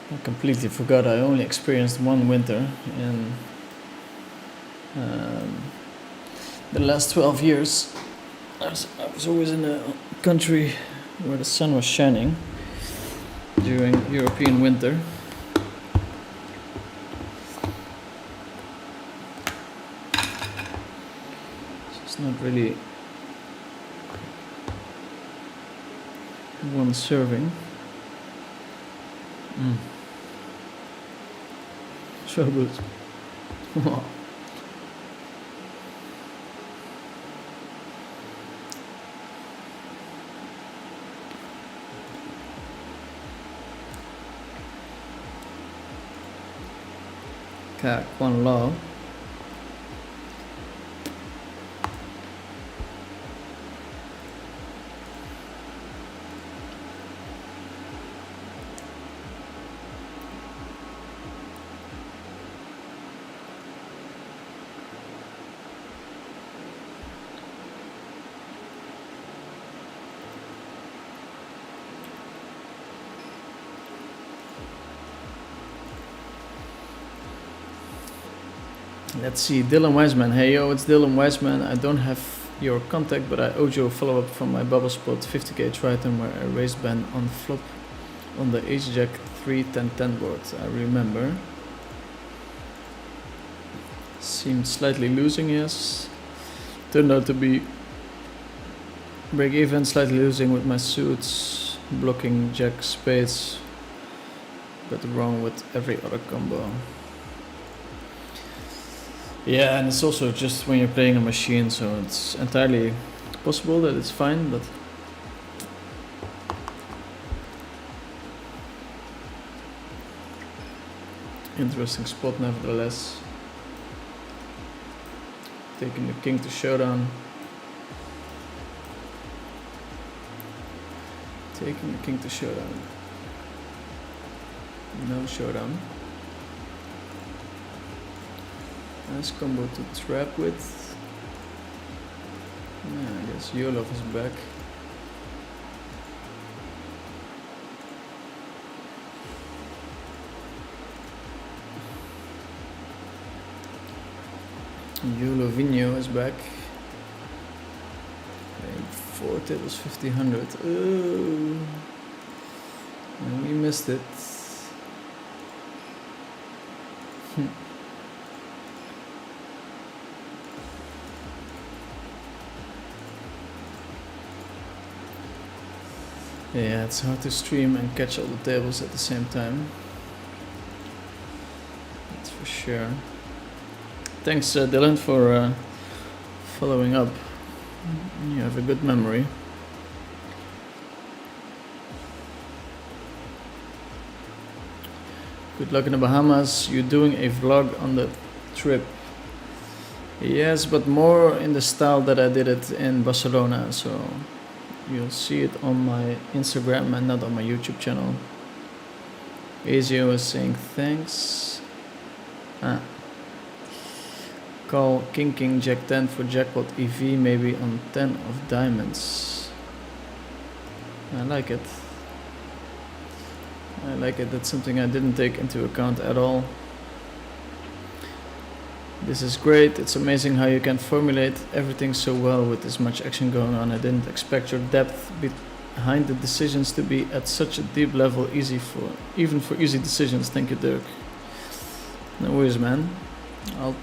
I completely forgot I only experienced one winter in the last 12 years. I was always in a country where the sun was shining during European winter. So it's not really one serving. So good. Kak Kwan Lao. Let's see, Dylan Wiseman. Hey yo, it's Dylan Wiseman. I don't have your contact, but I owed you a follow-up from my Bubble Spot 50k Triton where I raised Ben on flop on the Ace-Jack 3-10-10 board. I remember. Seemed slightly losing, yes. Turned out to be break even, slightly losing with my suits, blocking Jack spades, but wrong with every other combo. Yeah, and it's also just when you're playing a machine, so it's entirely possible that it's fine, but interesting spot nevertheless. Taking the king to showdown. Taking the king to showdown. No showdown. Nice combo to trap with. Yeah, I guess Yolov is back. Yolovinho is back. Playing 4 tables 50-100. Oh, and we missed it. Yeah, it's hard to stream and catch all the tables at the same time. That's for sure. Thanks, Dylan, for following up. You have a good memory. Good luck in the Bahamas. You're doing a vlog on the trip. Yes, but more in the style that I did it in Barcelona, so you'll see it on my Instagram and not on my YouTube channel. Azio is saying thanks. Call King Jack 10 for jackpot EV, maybe on 10 of diamonds. I like it. I like it. That's something I didn't take into account at all. This is great. It's amazing how you can formulate everything so well with this much action going on. I didn't expect your depth behind the decisions to be at such a deep level, even for easy decisions. Thank you, Dirk. No worries, man. I'm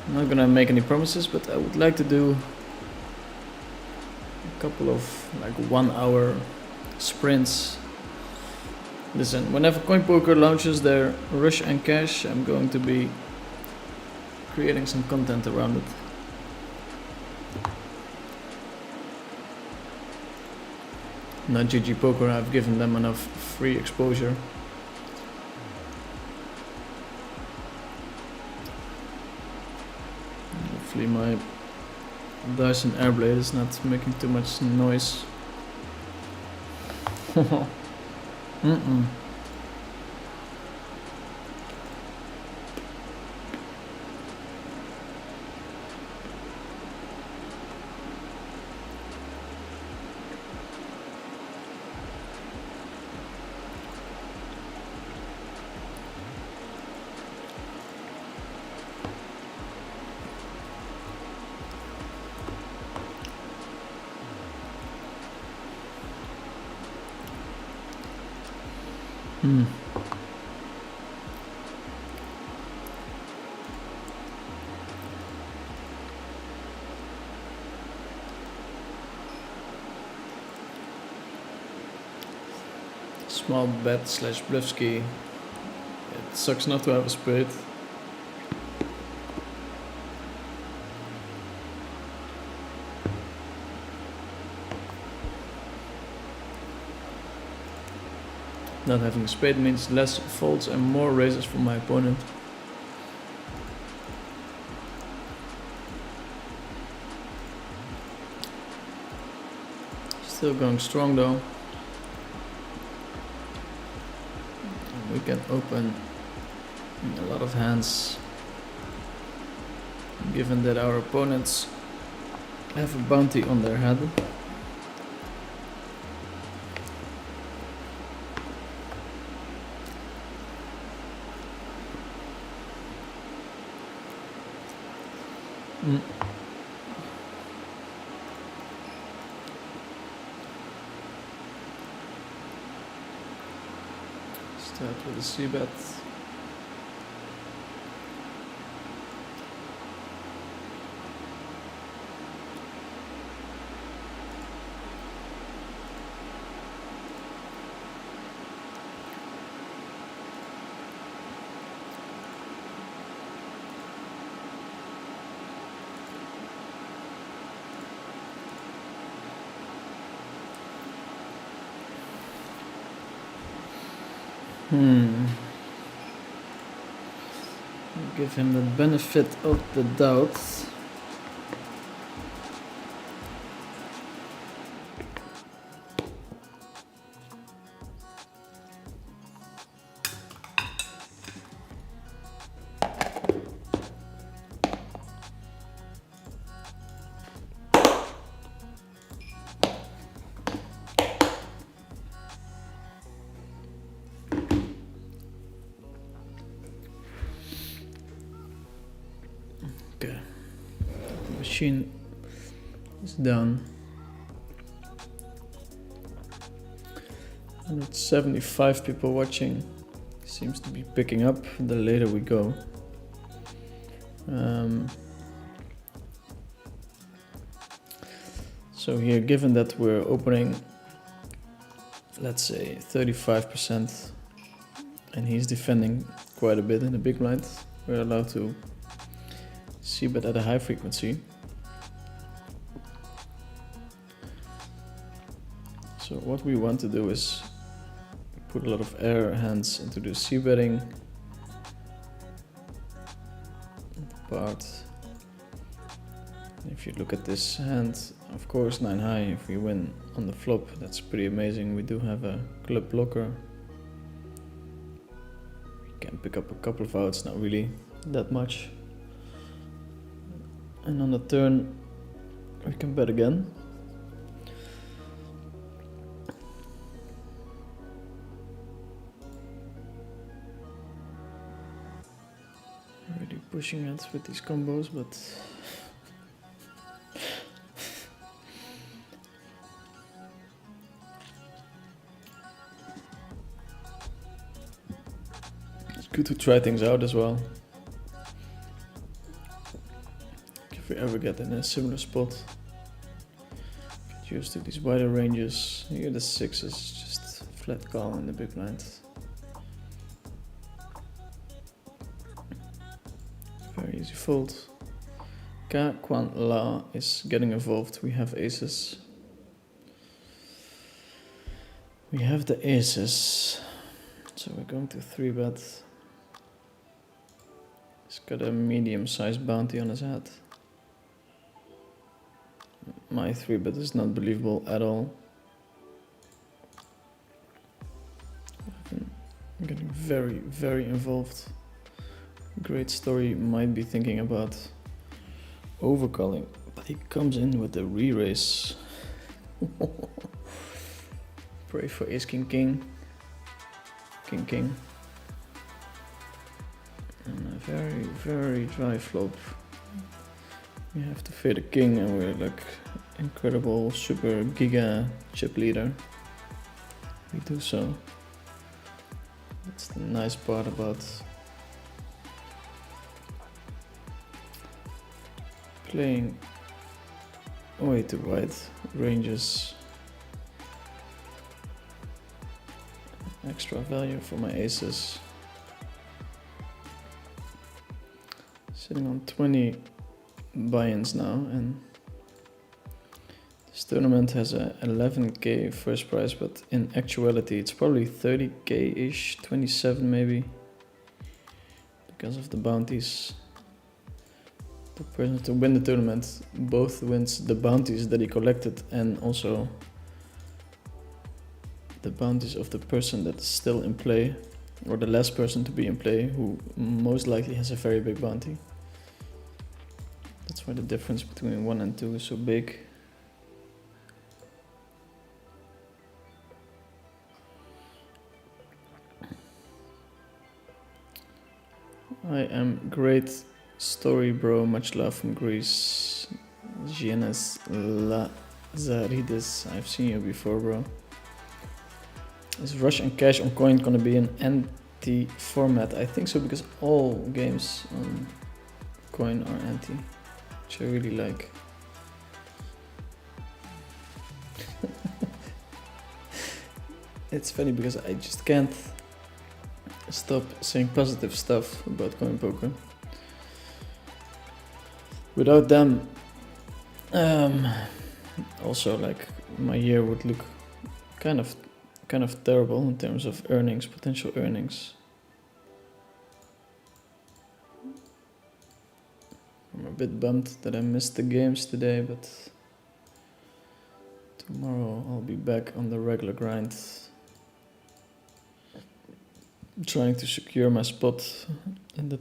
not gonna make any promises, but I would like to do a couple of like 1 hour sprints. Listen, whenever CoinPoker launches their Rush and Cash, I'm going to be creating some content around it. Not GG Poker, I've given them enough free exposure. Hopefully my Dyson Airblade is not making too much noise. Mm-mm. Hmm. Small bet slash bluffski. It sucks not to have a spade. Not having a spade means less folds and more raises from my opponent. Still going strong though. We can open a lot of hands, given that our opponents have a bounty on their head. Start with a c-bet. Give him the benefit of the doubt. Okay, the machine is done. 175 people watching. Seems to be picking up the later we go. So here, given that we're opening, let's say 35%, and he's defending quite a bit in the big blind, we're allowed to c-bet at a high frequency. So what we want to do is put a lot of air hands into the c-betting part. If you look at this hand, of course 9 high, if we win on the flop, that's pretty amazing. We do have a club blocker. We can pick up a couple of outs, not really that much. And on the turn, we can bet again. Really pushing it with these combos, but it's good to try things out as well. If we ever get in a similar spot, get used to these wider ranges. Here the 6 is just flat call in the big blind. Very easy fold. Ka Kwan La is getting involved. We have aces. We have the aces, so we're going to 3-bet. He's got a medium-sized bounty on his head. My 3-bet is not believable at all. I'm getting very, very involved. Great story, might be thinking about overcalling, but he comes in with the re-raise. Pray for ace king king. King king. And a very, very dry flop. We have to fade a king and we're like incredible super giga chip leader. We do so. That's the nice part about playing way too wide ranges. Extra value for my aces. Sitting on 20 buy-ins now, and this tournament has a 11k first prize, but in actuality it's probably 30k-ish, 27 maybe, because of the bounties. The person to win the tournament both wins the bounties that he collected and also the bounties of the person that's still in play, or the last person to be in play, who most likely has a very big bounty. That's why the difference between 1 and 2 is so big. I am great story, bro. Much love from Greece. Giannis Lazaridis. I've seen you before, bro. Is Rush and Cash on Coin gonna be an anti format? I think so, because all games on Coin are anti, which I really like. It's funny because I just can't stop saying positive stuff about Coin Poker. Without them, also like my year would look kind of terrible in terms of earnings, potential earnings. I'm a bit bummed that I missed the games today, but tomorrow I'll be back on the regular grind, trying to secure my spot in the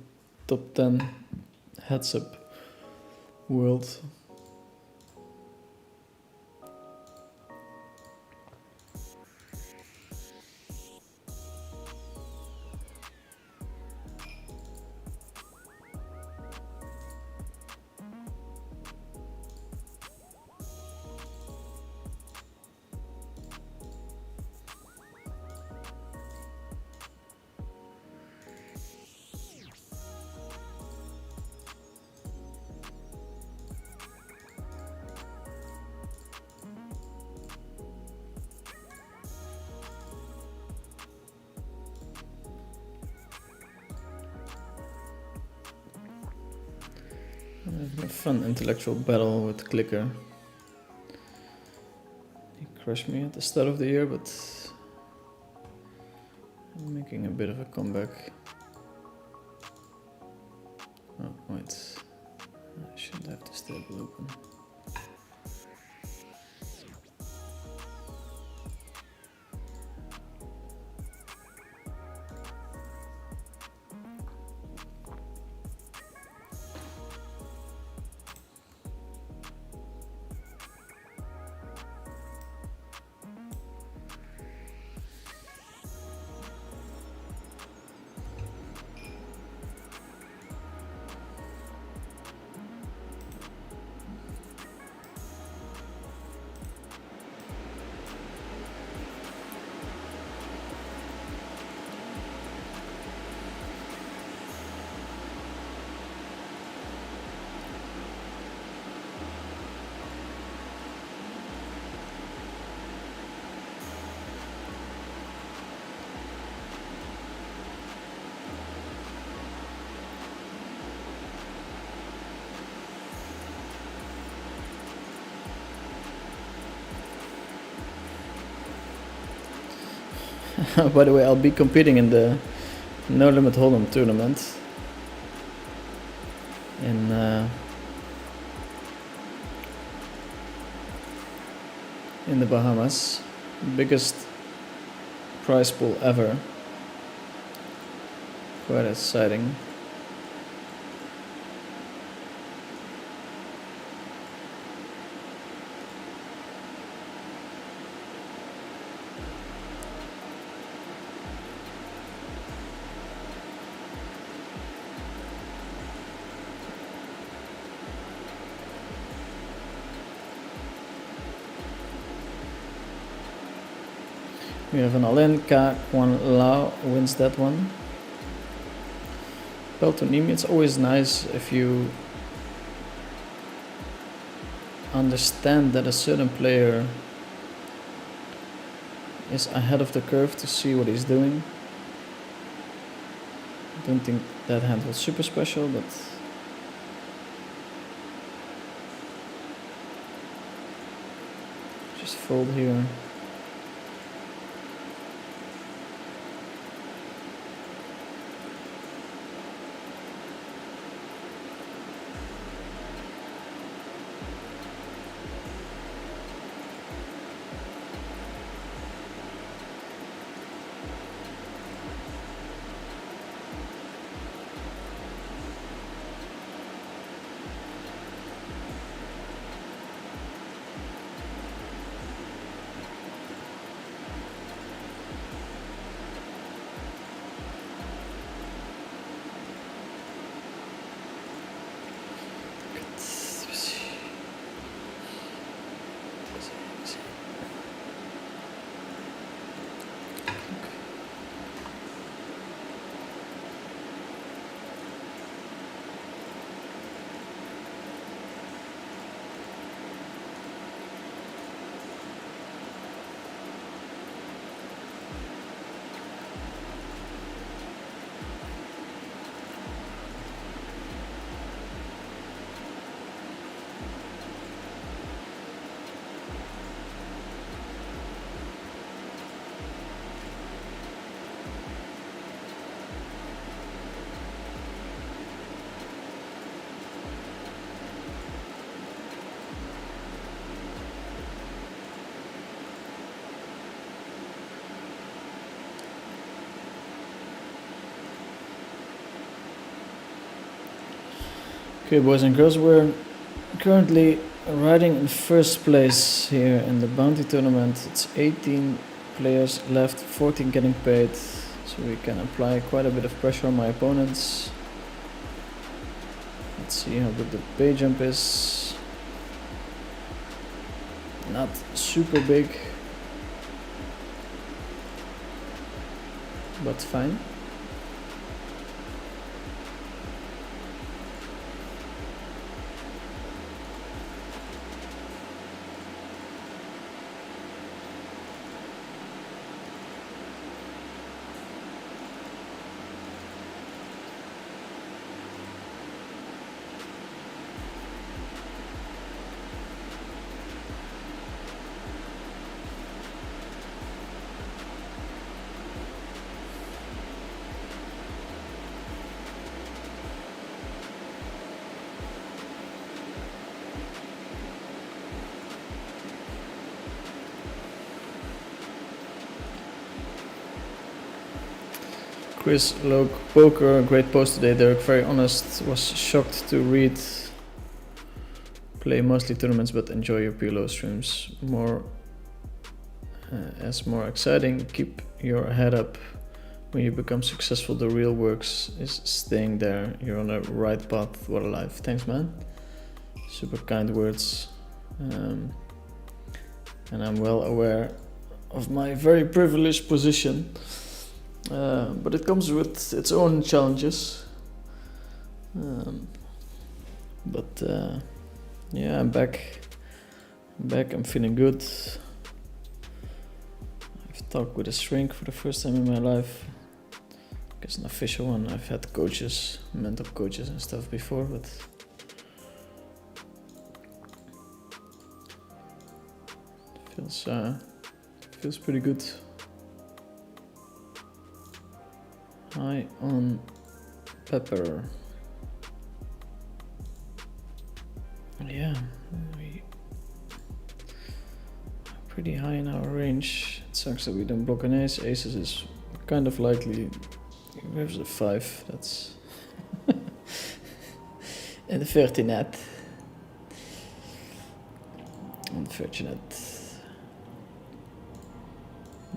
top 10 heads up world. I'm having a fun intellectual battle with Clicker. He crushed me at the start of the year, but I'm making a bit of a comeback. Oh, wait. I shouldn't have this table open. By the way, I'll be competing in the No Limit Hold'em tournament in the Bahamas. Biggest prize pool ever. Quite exciting. We have an all-in. Ka Kwan Lao wins that one. Peltonimi, it's always nice if you understand that a certain player is ahead of the curve to see what he's doing. I don't think that hand was super special, but just fold here. Okay, boys and girls, we're currently riding in first place here in the bounty tournament. It's 18 players left, 14 getting paid, so we can apply quite a bit of pressure on my opponents. Let's see how good the pay jump is. Not super big, but fine. Chris Loke Poker, great post today, Derek. Very honest. Was shocked to read. Play mostly tournaments, but enjoy your PLO streams more. As more exciting. Keep your head up. When you become successful, the real works is staying there. You're on the right path. What a life. Thanks, man. Super kind words. And I'm well aware of my very privileged position. But it comes with its own challenges. Yeah, I'm back. I'm feeling good. I've talked with a shrink for the first time in my life. I guess an official one. I've had coaches, mental coaches and stuff before, but feels pretty good. high on pepper. Yeah, we are pretty high in our range. It sucks that we don't block an ace. Aces is kind of likely. There's a 5, that's unfortunate. Unfortunate.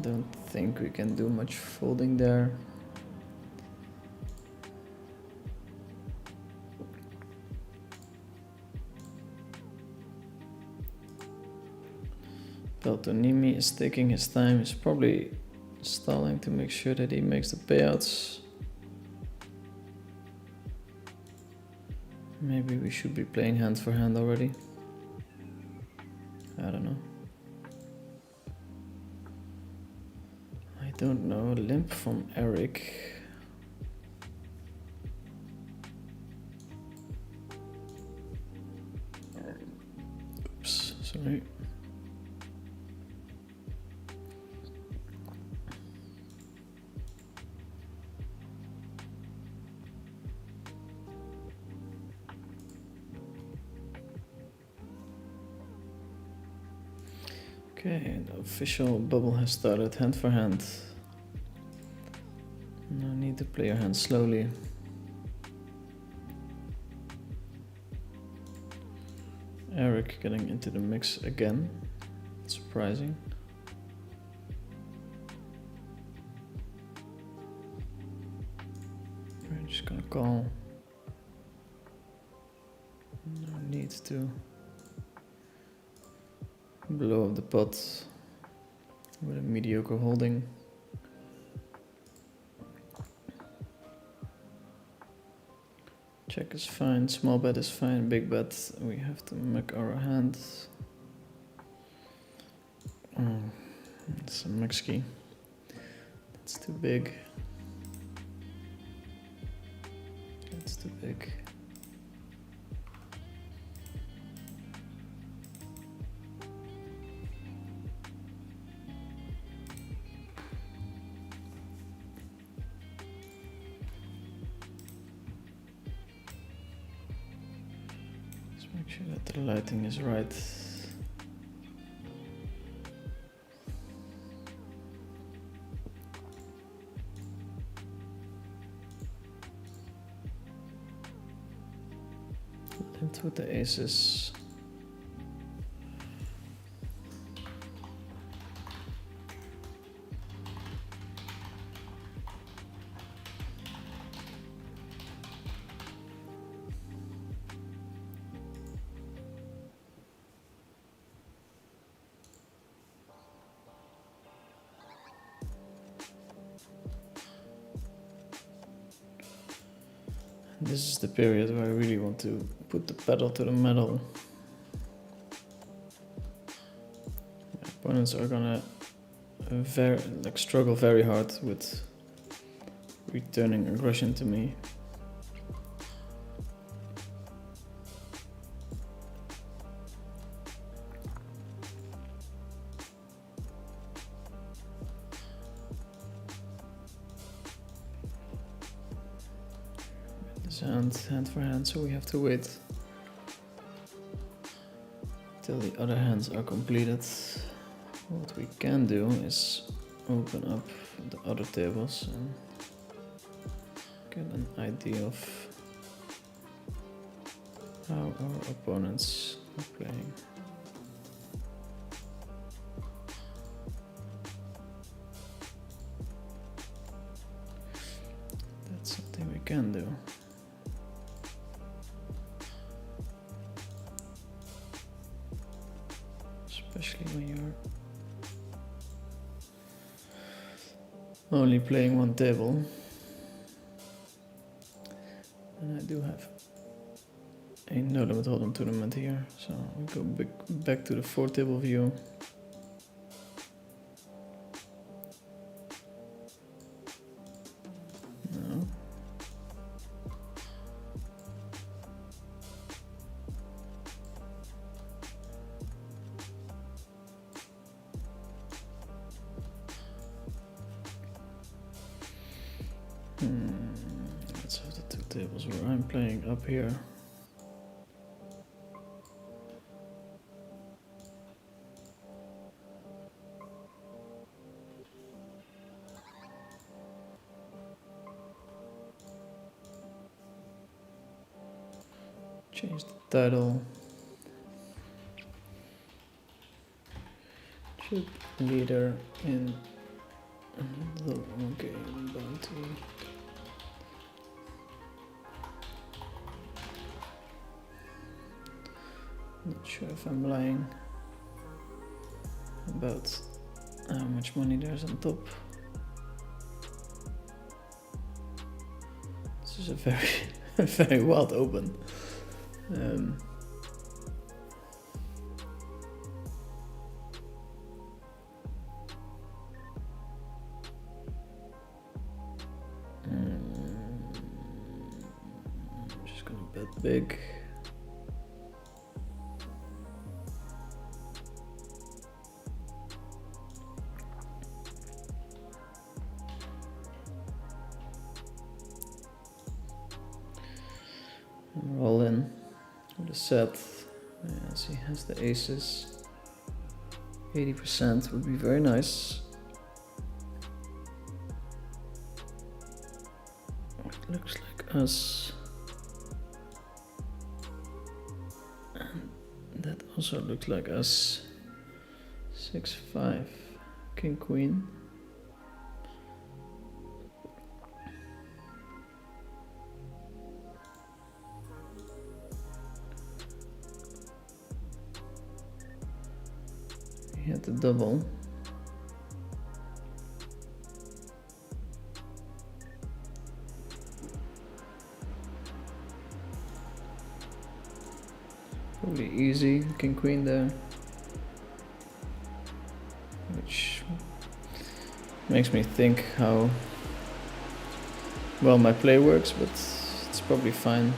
Don't think we can do much folding there. Peltonimi is taking his time. He's probably stalling to make sure that he makes the payouts. Maybe we should be playing hand for hand already. I don't know. I don't know. Limp from Eric. Oops, sorry. Okay, the official bubble has started. Hand for hand. No need to play your hand slowly. Eric getting into the mix again. Surprising. We're just gonna call. No need to blow up the pot with a mediocre holding. Check is fine, small bet is fine, big bet we have to make our hand. Oh, it's a mix key. That's too big. That's too big. Make sure that the lighting is right. Limped with the aces. This is the period where I really want to put the pedal to the metal. My opponents are gonna struggle very hard with returning aggression to me. Hand for hand, so we have to wait till the other hands are completed. What we can do is open up the other tables and get an idea of how our opponents are playing. That's something we can do. Especially when you're only playing one table. And I do have a no limit hold'em tournament here, so we go back to the 4-table view. No. Let's have the two tables where I'm playing up here. Change the title. Chip leader in the game bounty. Not sure if I'm lying about how much money there's on top. This is a very, very wild open. I'm just gonna bet big. Roll in with a set. As he has the aces. 80% would be very nice. It looks like us. And that also looks like us. 6-5. King, queen. He had the double. Probably easy, king queen there. Which makes me think how well my play works, but it's probably fine.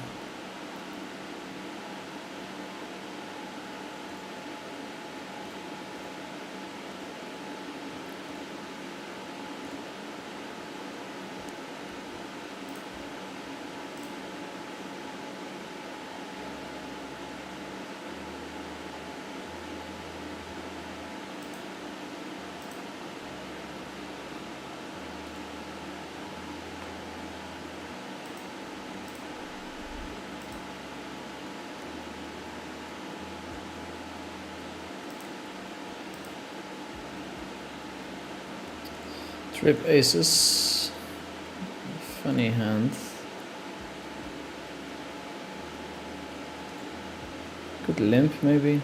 Trip aces. Funny hand. Could limp maybe.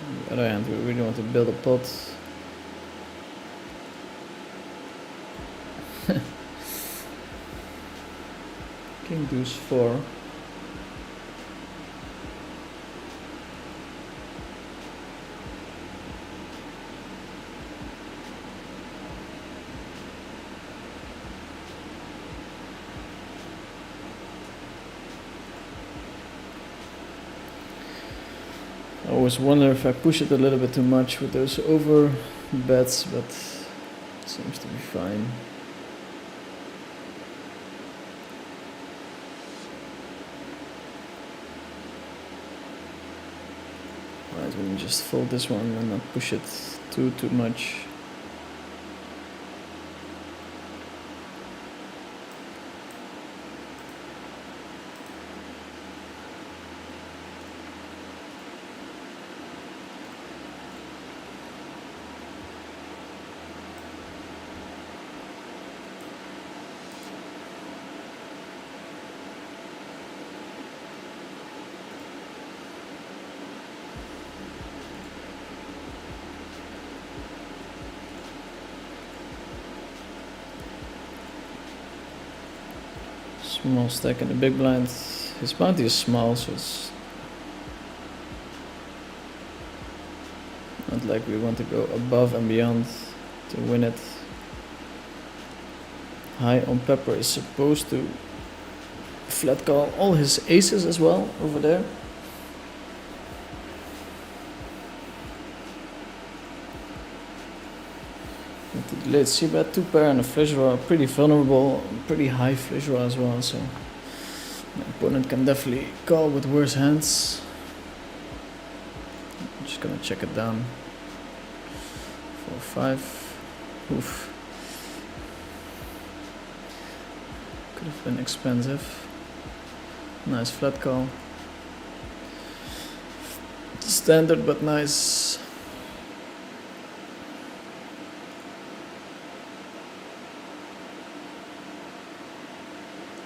On the other hand, we really want to build a pot. King deuce 4. I always wonder if I push it a little bit too much with those over bets, but it seems to be fine. Right, we can just fold this one and not push it too much. Small stack in the big blind. His bounty is small, so it's not like we want to go above and beyond to win it. High on pepper is supposed to flat call all his aces as well over there. But Too late c-bet, 2 pair and a flush draw, pretty vulnerable, pretty high flush draw as well, so my opponent can definitely call with worse hands. I'm just gonna check it down. 4-5. Oof. Could have been expensive. Nice flat call. Standard but nice.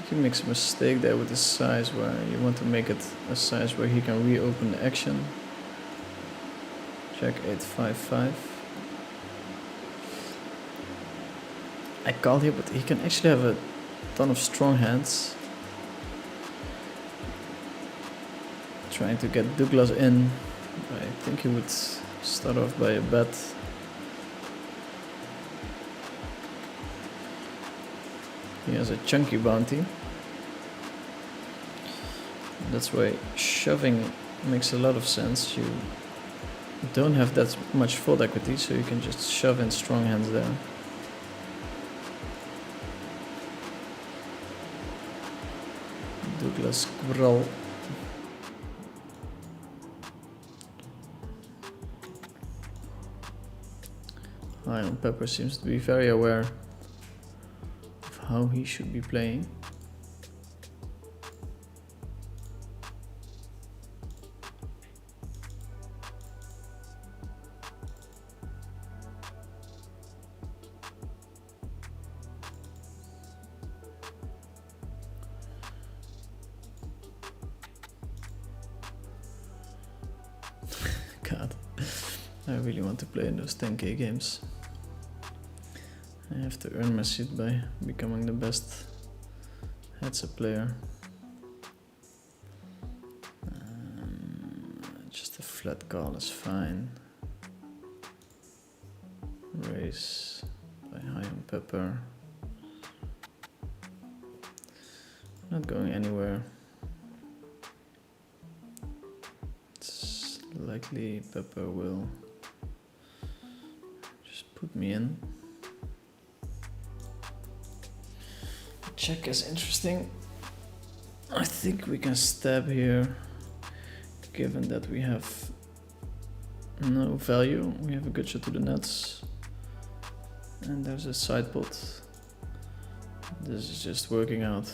He makes a mistake there with the size where you want to make it a size where he can reopen the action. Check 8-5-5. I called here, but he can actually have a ton of strong hands. Trying to get Douglas in. I think he would start off by a bet. He has a chunky bounty. That's why shoving makes a lot of sense. You don't have that much fold equity, so you can just shove in strong hands there. Douglas Qural. High on Pepper seems to be very aware of how he should be playing. God, I really want to play in those 10k games. I have to earn my seat by becoming the best heads-up player. Just a flat call is fine. Raise by high on Pepper. Not going anywhere. It's likely Pepper will just put me in. Check is interesting. I think we can stab here, given that we have no value. We have a good shot to the nuts, and there's a side pot. This is just working out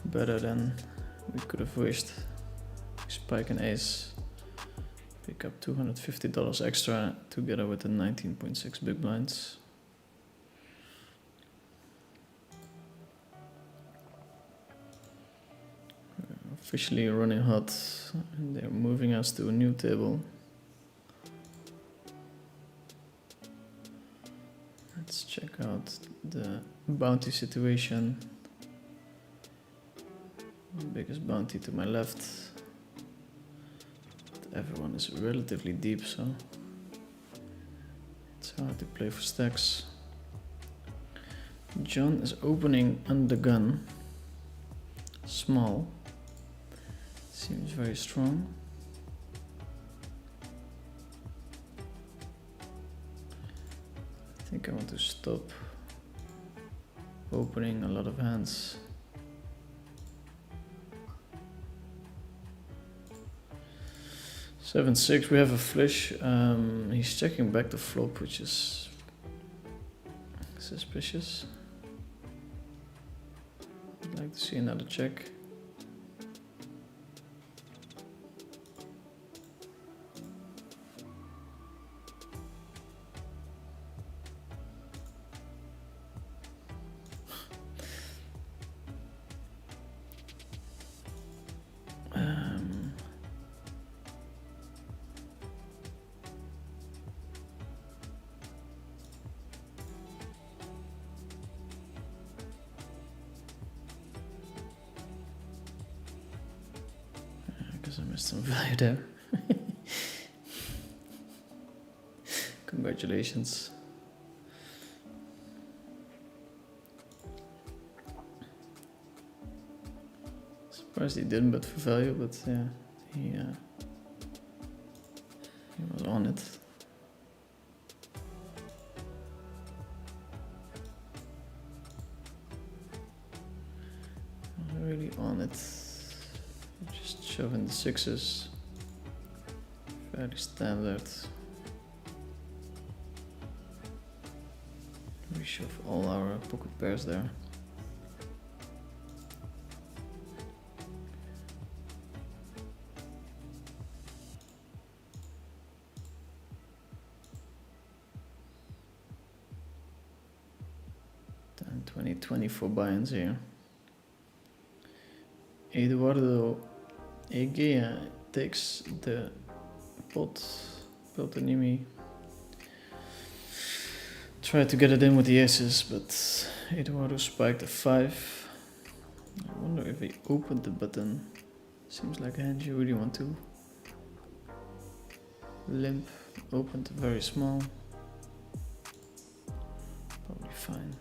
better than we could have wished. Spike an ace, pick up $250 extra together with the 19.6 big blinds. Officially running hot, and they're moving us to a new table. Let's check out the bounty situation. Biggest bounty to my left. But everyone is relatively deep, so it's hard to play for stacks. John is opening under the gun. Small. Seems very strong. I think I want to stop opening a lot of hands. Seven, 6, we have a flush. He's checking back the flop, which is suspicious. I'd like to see another check. I missed some value there. Congratulations. Surprised he didn't bet for value, but yeah, he was on it. on it. Just shove in the sixes. Fairly standard. We shove all our pocket pairs there. And 24 buy-ins here. Eduardo Egea takes the pot. Peltonimi tried to get it in with the aces, but Eduardo spiked a 5. I wonder if he opened the button. Seems like a hand you really want to limp. Opened very small. Probably fine.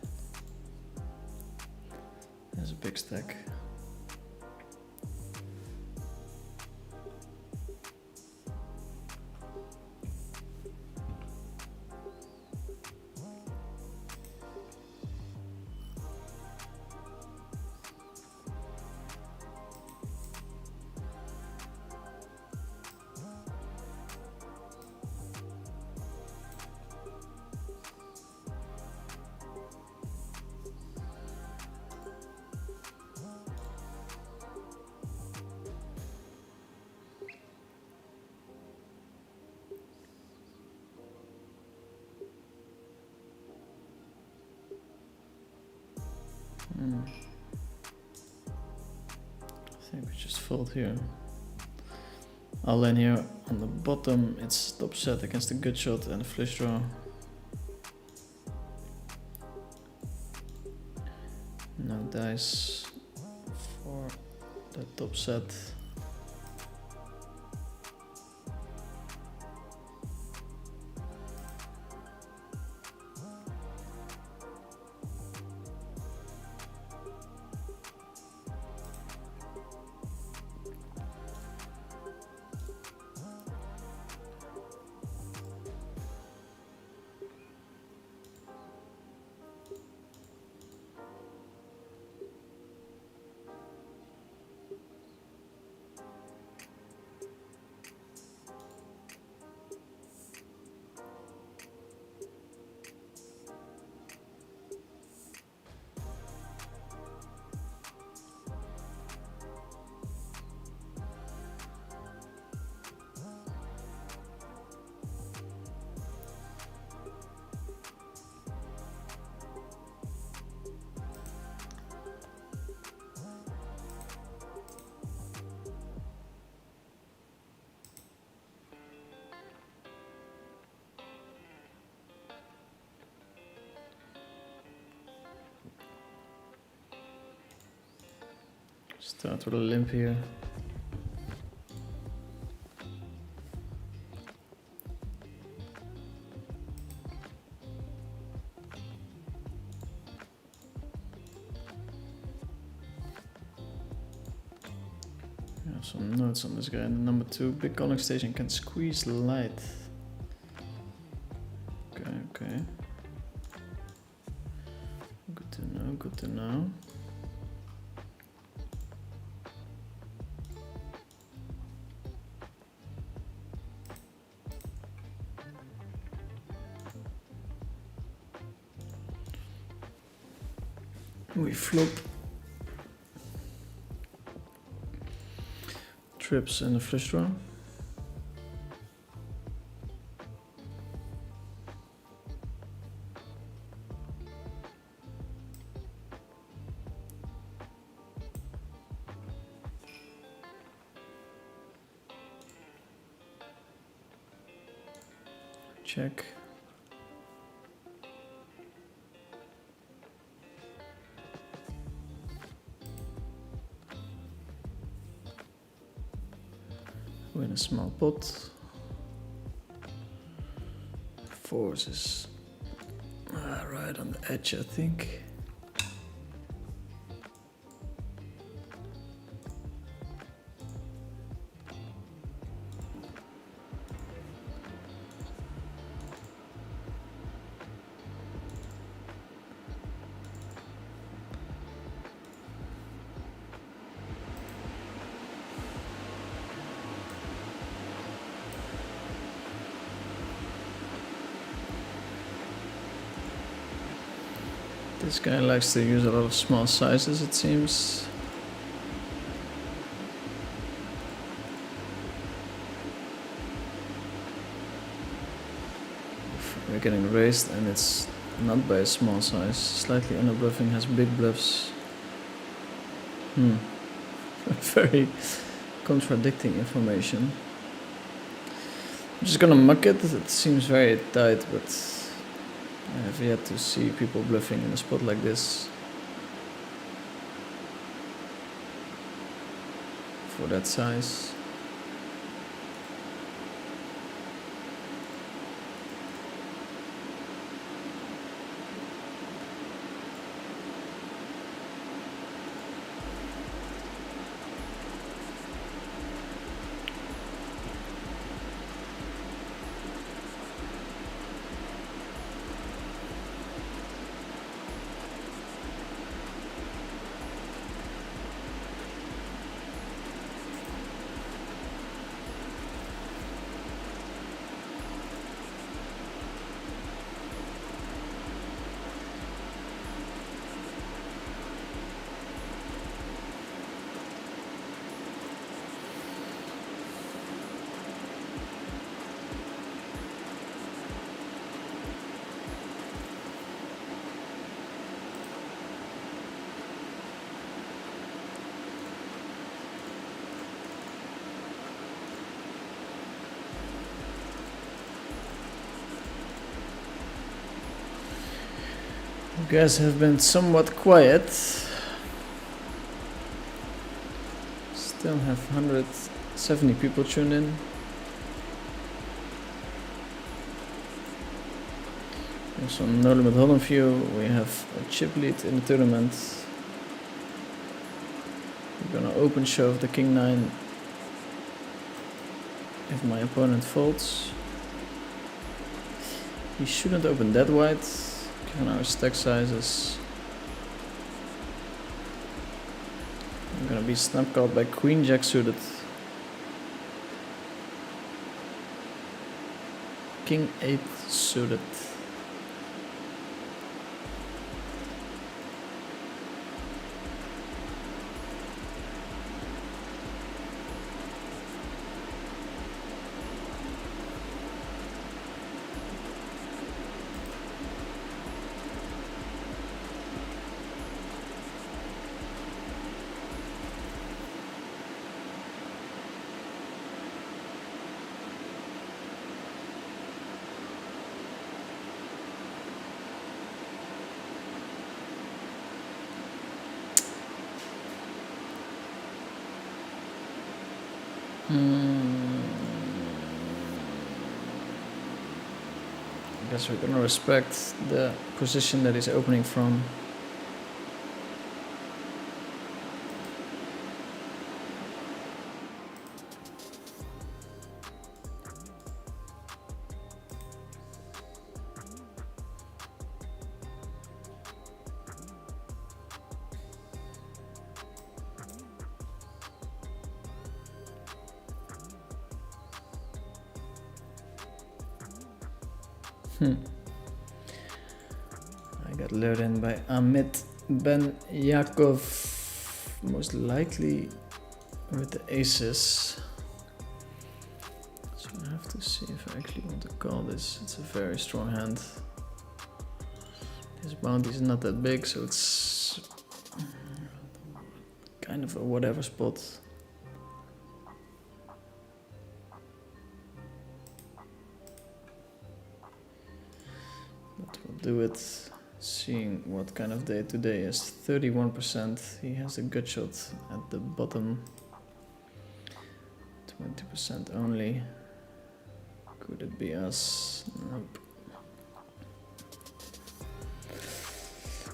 There's a big stack. I think we just fold here. All in here on the bottom, it's top set against a good shot and a flush draw. No dice for the top set. Start with a limp here. I have some notes on this guy. Number 2, big calling station can squeeze light. Okay. Good to know, good to know. We flop trips and a flush draw. Check. Win a small pot. Fours is right on the edge, I think. This guy likes to use a lot of small sizes, it seems. We're getting raised and it's not by a small size. Slightly under bluffing, has big bluffs. Very contradicting information. I'm just gonna muck it. It seems very tight, but I have yet to see people bluffing in a spot like this for that size. You guys have been somewhat quiet. Still have 170 people tuned in. Also on No Limit Holland View, we have a chip lead in the tournament. We're gonna open shove the King 9 if my opponent folds. He shouldn't open that wide, given our stack sizes. I'm gonna be snap called by Queen Jack suited. King 8 suited. I guess we're gonna respect the position that he's opening from. I got lured in by Amit Ben Yakov, most likely with the aces. So I have to see if I actually want to call this. It's a very strong hand. His bounty is not that big, so it's kind of a whatever spot. But we'll do it, seeing what kind of day today is. 31%. He has a gut shot at the bottom. 20% only. Could it be us? Nope.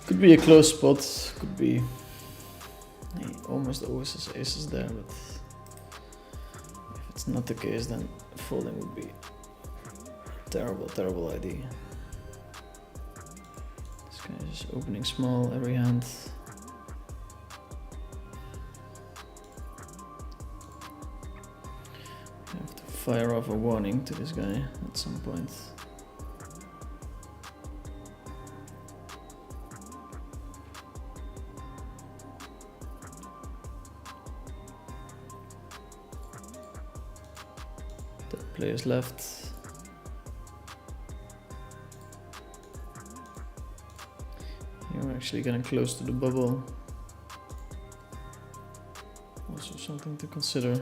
Could be a close spot. Could be. He almost always has aces there, but if it's not the case, then folding would be a terrible idea. This guy is just opening small every hand. I have to fire off a warning to this guy at some point. players left. You're actually getting close to the bubble. Also something to consider.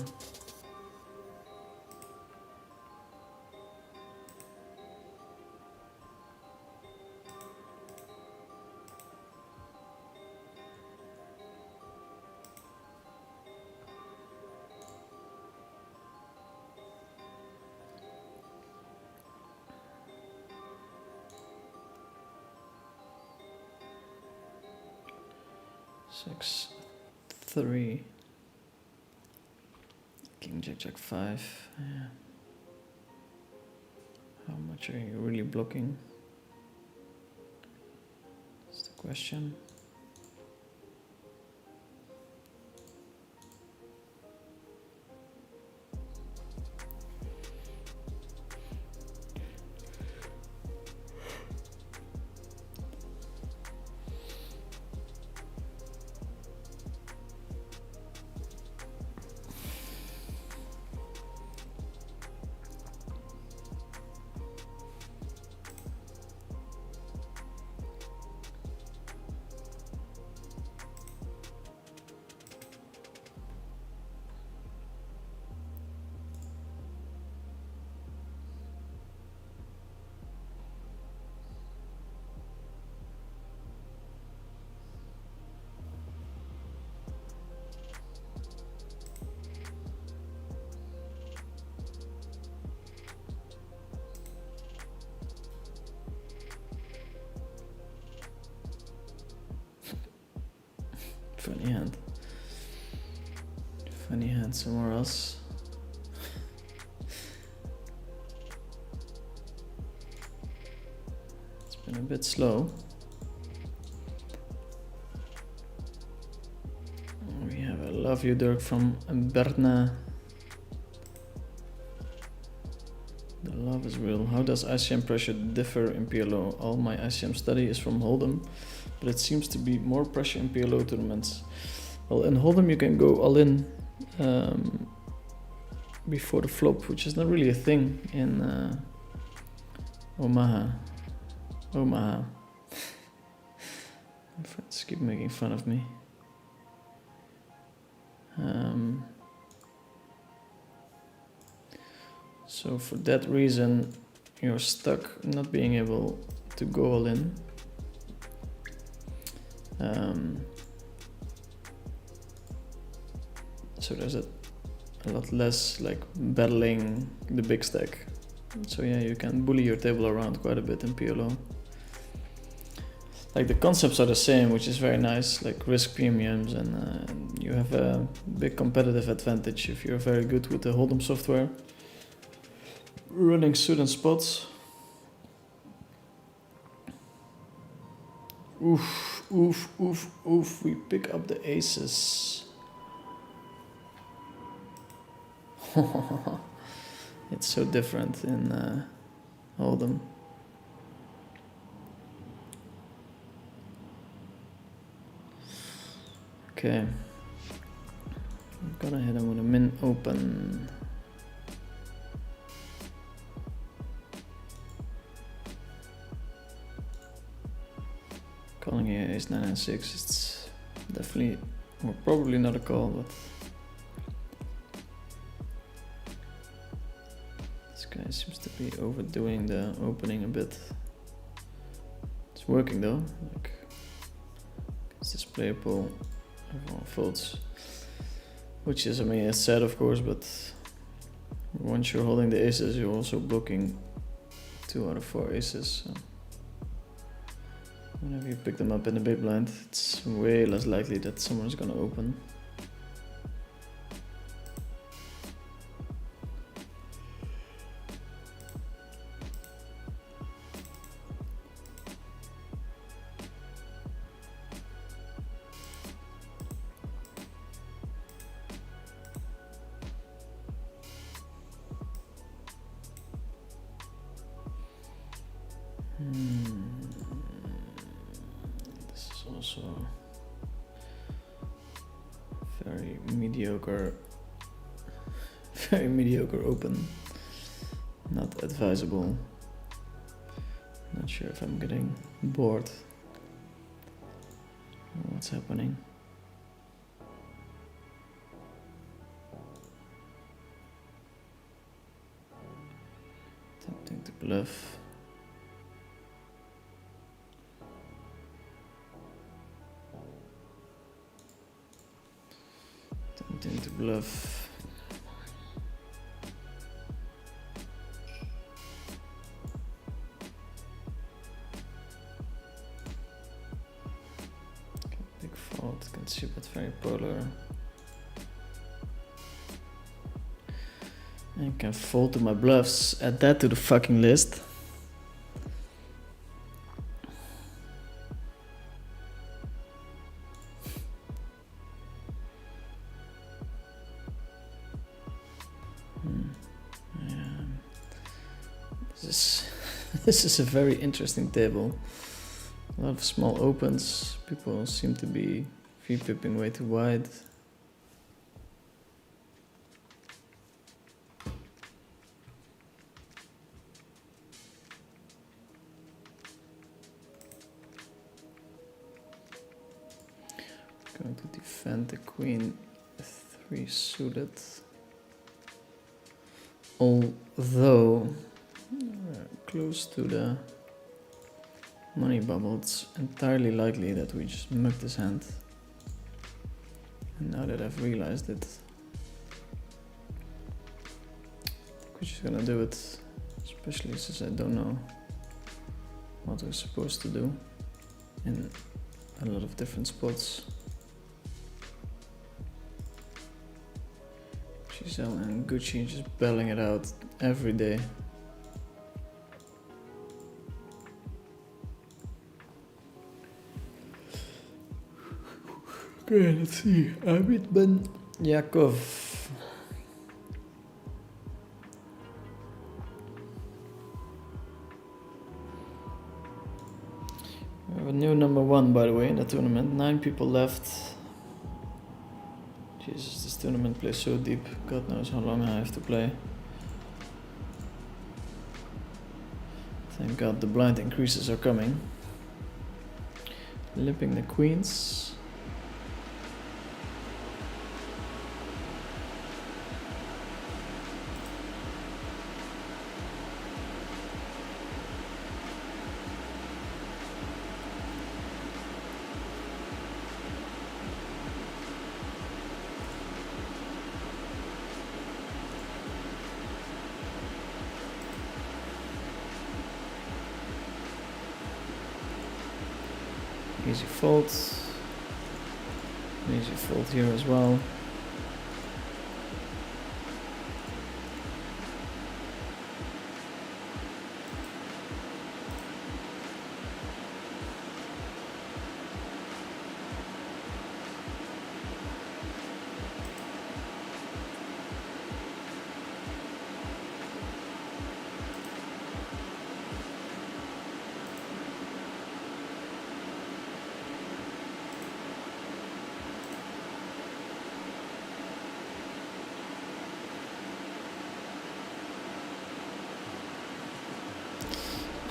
Six, 3. King, Jack, Jack 5. Yeah. How much are you really blocking? That's the question. Funny hand. Funny hand somewhere else. It's been a bit slow. We have a love you Dirk from Berna. The love is real. How does ICM pressure differ in PLO? All my ICM study is from Hold'em, but it seems to be more pressure in PLO tournaments. Well, in Hold'em you can go all in before the flop, which is not really a thing in Omaha. My friends keep making fun of me. So for that reason, you're stuck not being able to go all in. So there's a lot less like battling the big stack. So yeah, you can bully your table around quite a bit in PLO. Like the concepts are the same, which is very nice, like risk premiums, and you have a big competitive advantage if you're very good with the Hold'em software. Running certain spots. Oof, oof, oof, oof. We pick up the aces. It's so different in Hold'em. Okay. I'm gonna hit him with a min open. Calling here ace 9 and 6. It's definitely, or probably not a call, but this guy seems to be overdoing the opening a bit. It's working though. Like, it's this player pool, everyone folds, which is, I mean, it's sad of course, but once you're holding the aces, you're also blocking 2 out of 4 aces. So whenever you pick them up in the big blind, it's way less likely that someone's gonna open. This is also very mediocre open. not advisable. Not sure if I'm getting bored. What's happening? Tempting to bluff. Tempting to bluff. Big fault, can see but very polar. And can fold to my bluffs. Add that to the fucking list. This is a very interesting table. A lot of small opens. People seem to be v-pipping way too wide. Going to defend the queen 3 suited. Although close to the money bubble, it's entirely likely that we just mugged this hand. And now that I've realized it, I think we're just gonna do it, especially since I don't know what we're supposed to do in a lot of different spots. Giselle and Gucci just belling it out every day. Okay, let's see. Abid Ben Yakov. We have a new number 1, by the way, in the tournament. 9 people left. Jesus, this tournament plays so deep. God knows how long I have to play. Thank God the blind increases are coming. Limping the queens. Easy fold. Easy fold here as well.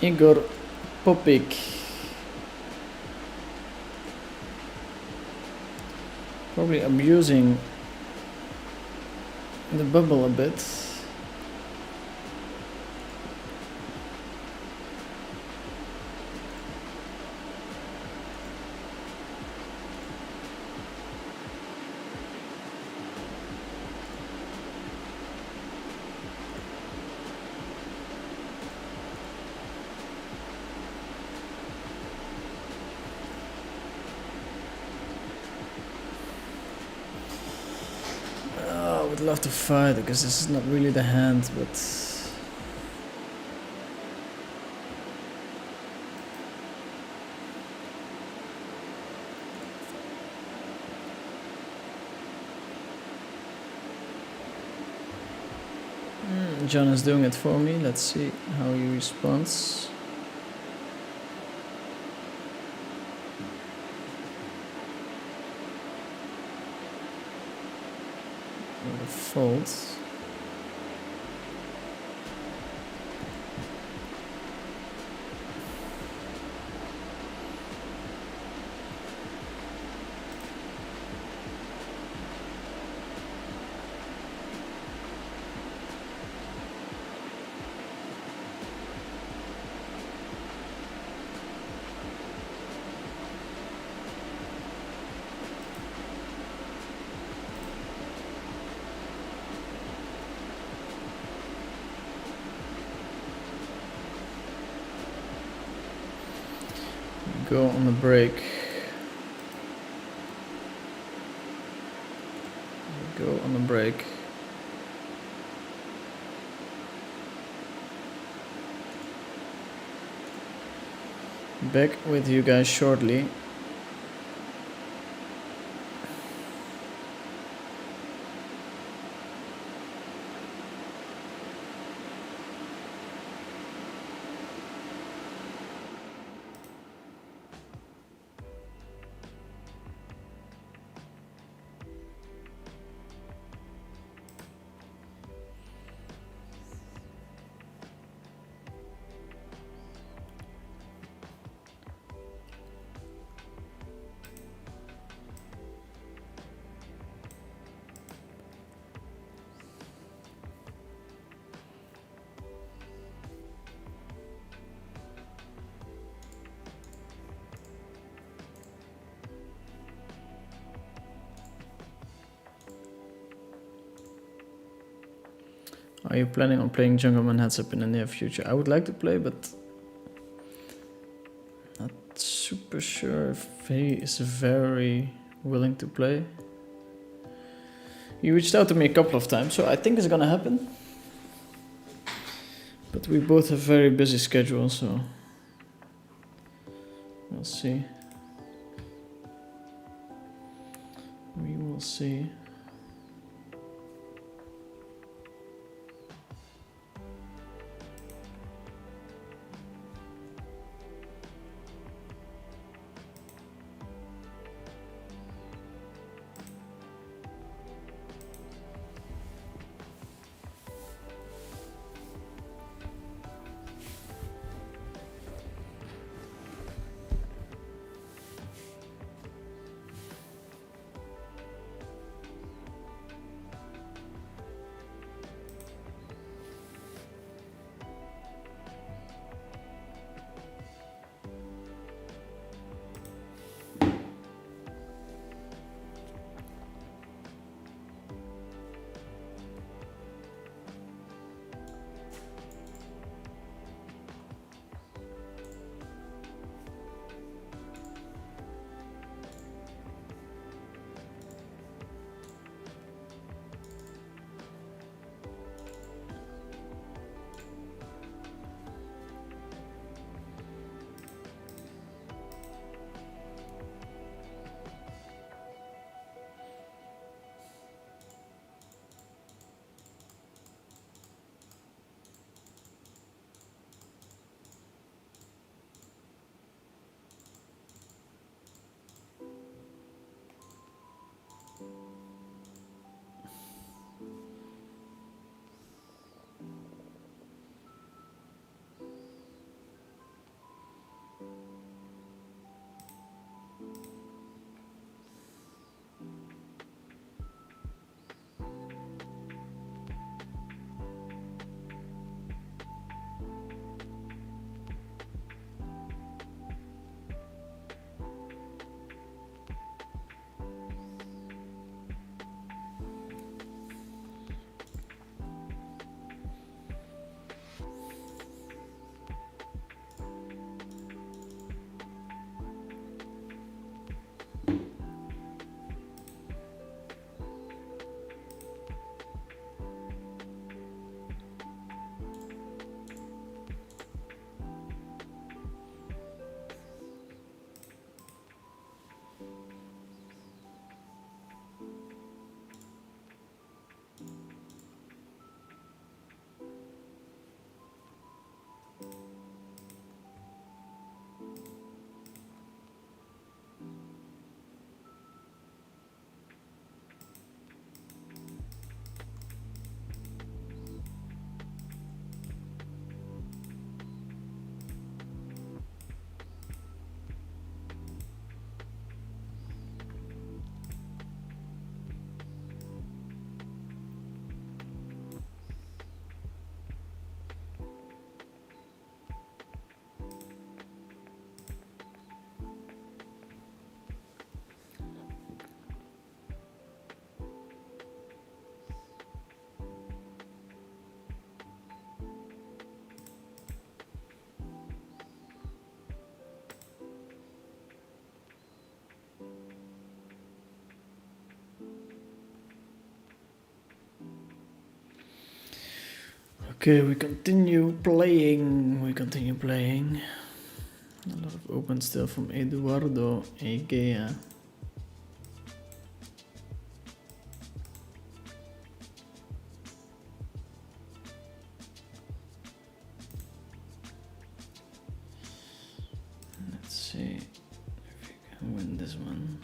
Igor Popik. Probably abusing the bubble a bit. I would love to fight because this is not really the hand, but John is doing it for me. Let's see how he responds. The folds. go on a break. Go on a break. Back with you guys shortly. Are you planning on playing Jungleman Heads Up in the near future? I would like to play, but not super sure if he is very willing to play. He reached out to me a couple of times, so I think it's gonna happen. But we both have very busy schedules, so we'll see. We will see. Okay, we continue playing. A lot of open still from Eduardo Egea. Let's see if we can win this one.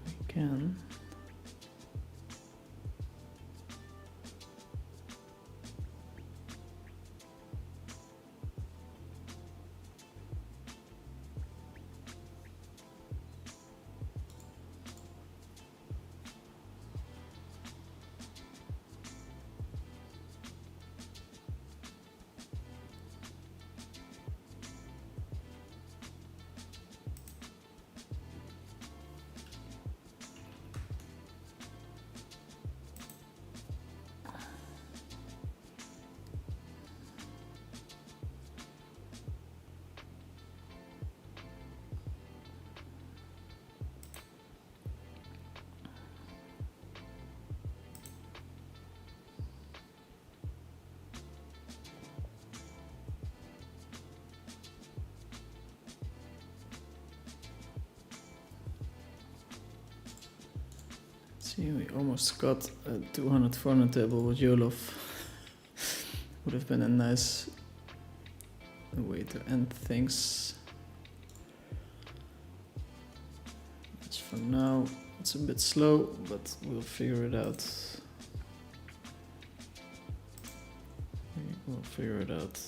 We can. See, we almost got a 200 400 table with Yolov. Would have been a nice way to end things. As for now, it's a bit slow, but we'll figure it out. We'll figure it out.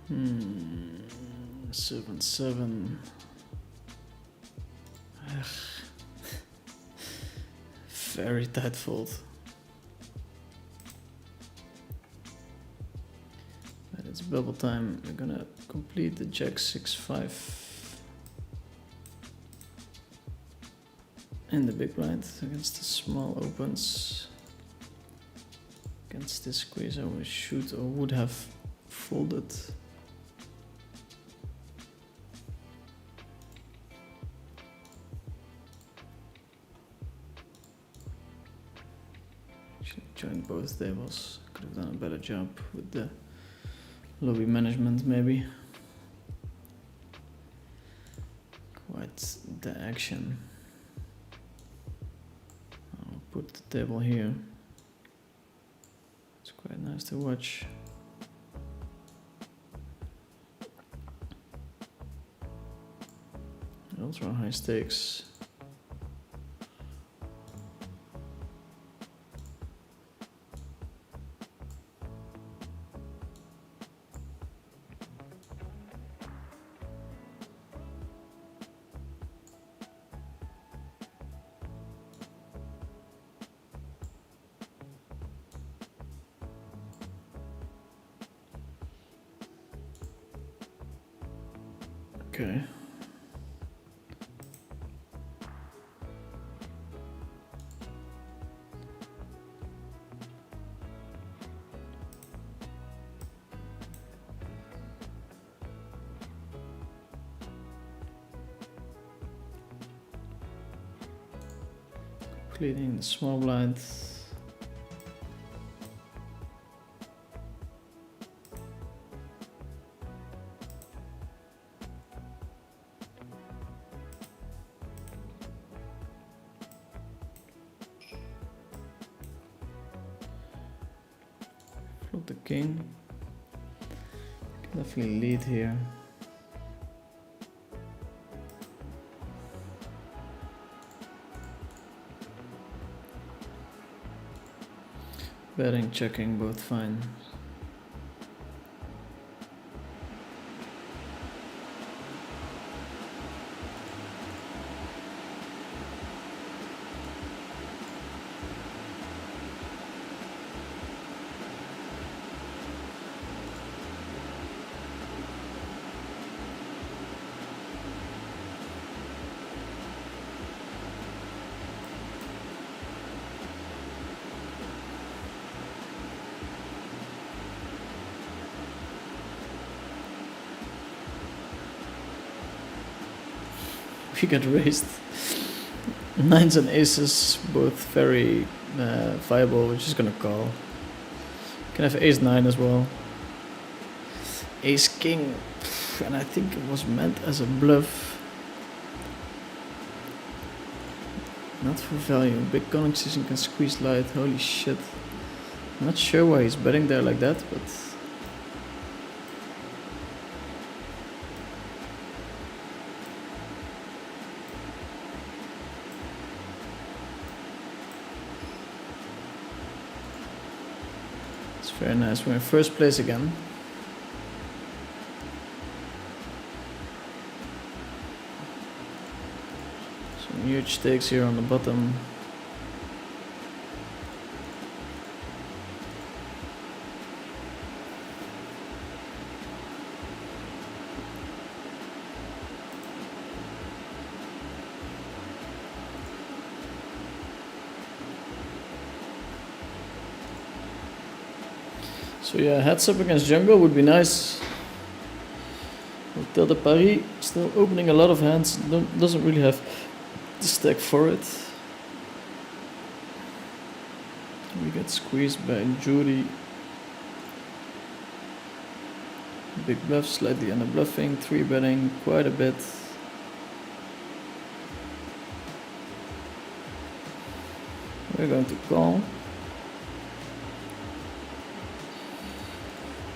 Hmm, 7-7. Ugh. Very tight fold. But it's bubble time. We're gonna complete the Jack 6-5 in the big blind against the small opens. Against this squeeze, I would shoot or would have folded. Joined both tables. Could have done a better job with the lobby management, maybe. Quite the action. I'll put the table here. It's quite nice to watch. Ultra high stakes. Okay. Cleaning the small blind. Flop the king. Can definitely lead here. Betting, checking, both fine. we get raised. Nines and aces, both very viable. We're just gonna call. Can have ace nine as well. Ace king, and I think it was meant as a bluff. Not for value. Big calling position can squeeze light. Holy shit. I'm not sure why he's betting there like that, but it's very nice. We're in first place again. Some huge stakes here on the bottom. So yeah, heads up against jungle would be nice. Hotel de Paris still opening a lot of hands, doesn't really have the stack for it. We get squeezed by Judy. Big bluff, slightly under bluffing, 3-betting quite a bit. We're going to call.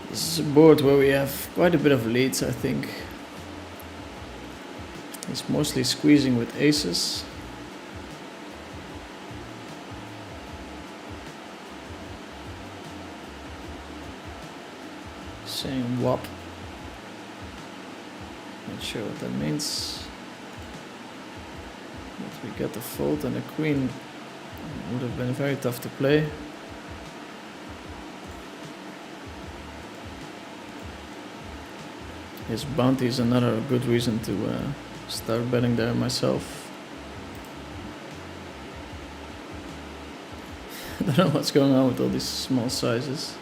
This is a board where we have quite a bit of leads, I think. He's mostly squeezing with aces. Saying wop. Not sure what that means. But we get the fold and the queen would have been very tough to play. His bounty is another good reason to start betting there myself. I don't know what's going on with all these small sizes.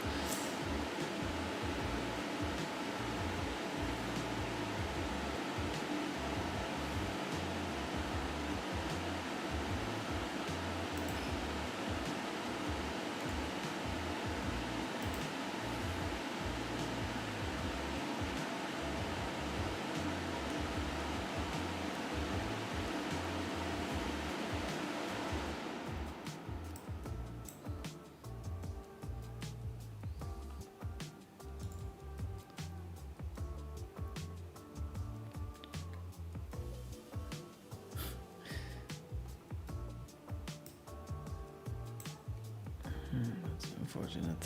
That's unfortunate.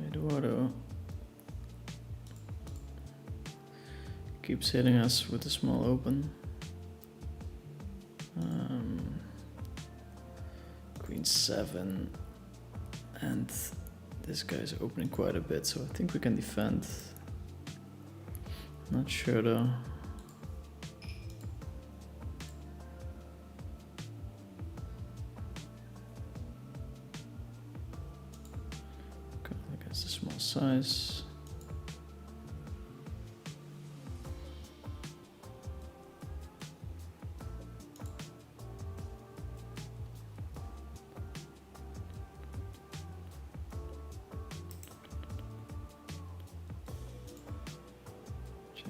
Eduardo keeps hitting us with a small open. Queen 7, and this guy's opening quite a bit, so I think we can defend. Not sure though. Okay, I guess a small size.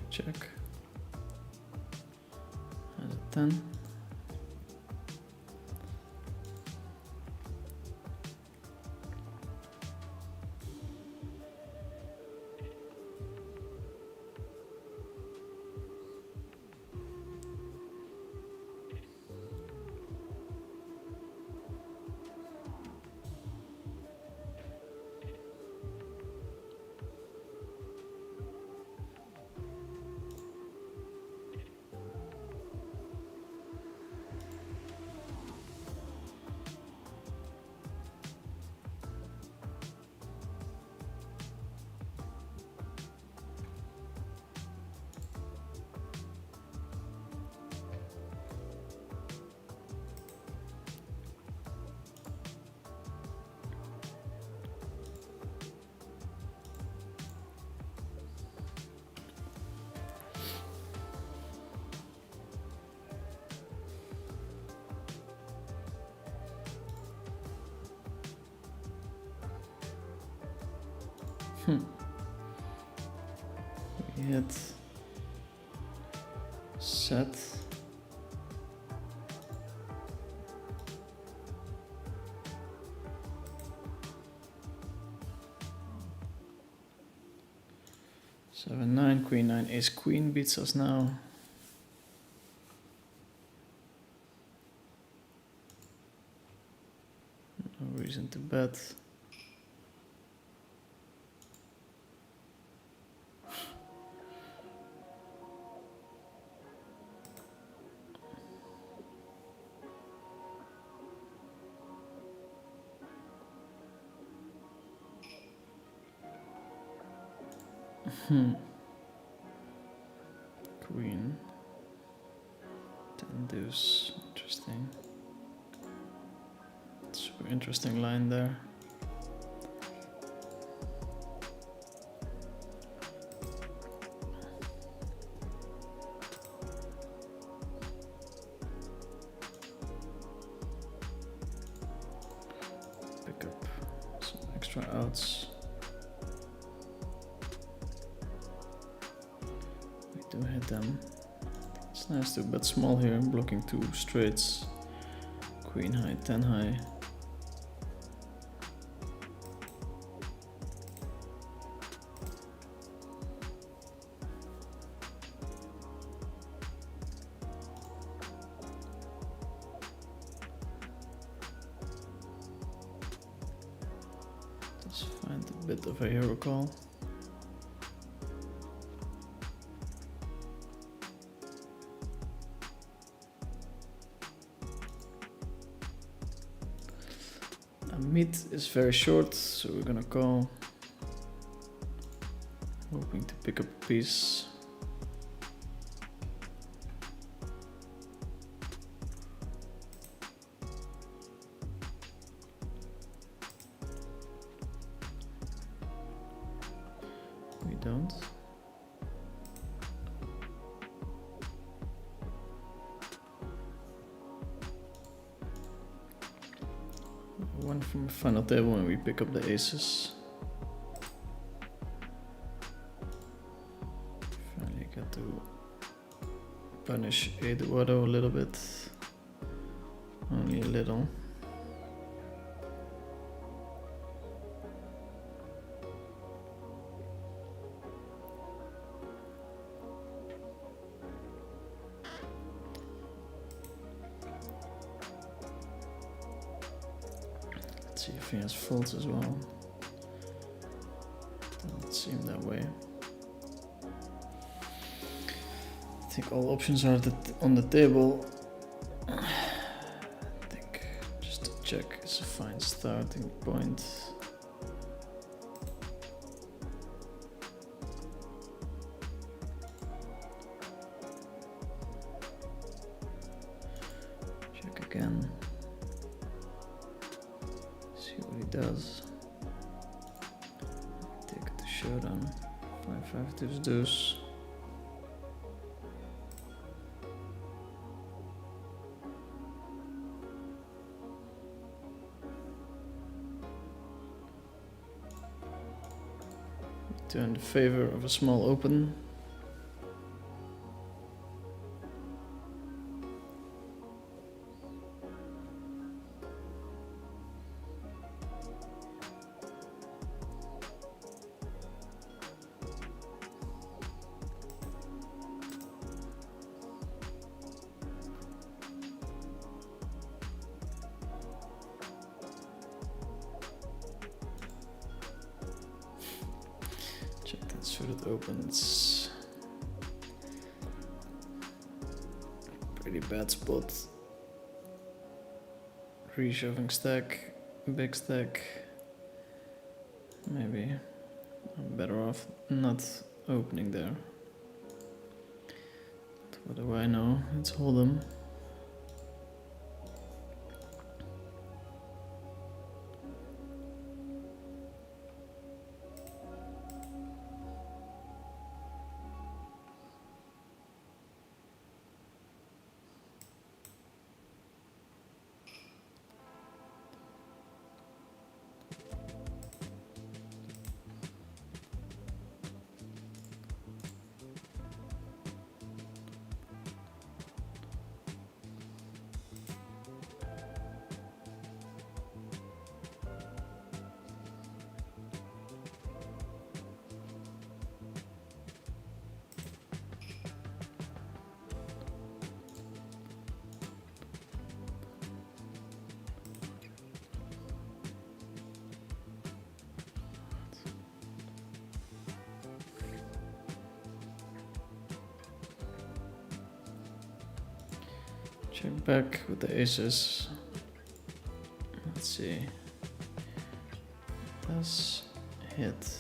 Check. Has a 10. We hit set. Seven, nine, queen, nine, ace, queen beats us now. No reason to bet. Queen. Ten deuce. Interesting. Super interesting line there. Pick up some extra outs. We do hit them. It's nice to bet small here, blocking two straights. Queen high, 10 high. Just find a bit of a hero call. Mid is very short, so we're gonna call. Hoping to pick up a piece. We don't. One from the final table and we pick up the aces. Finally got to punish Eduardo a little bit. Only a little. See if he has folds as well. Doesn't seem that way. I think all options are on the table. I think just a check is a fine starting point. Check again. See what he does. Take the showdown. 5-5 deuce deuce. Turn in favor of a small open. Check that suited opens. Pretty bad spot. Reshoving stack, big stack. Maybe I'm better off not opening there. But what do I know? It's hold'em. Check back with the aces. Let's see. Does hit.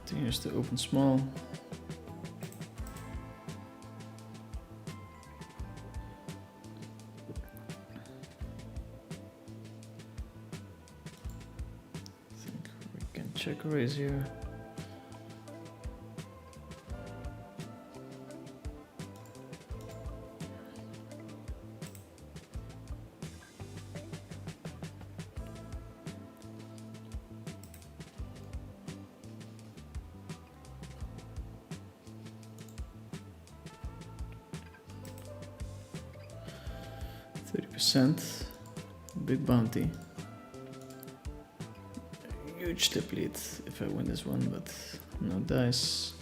Continues to open small. Check raise here. %, big bounty. Huge tip lead if I win this one, but no dice.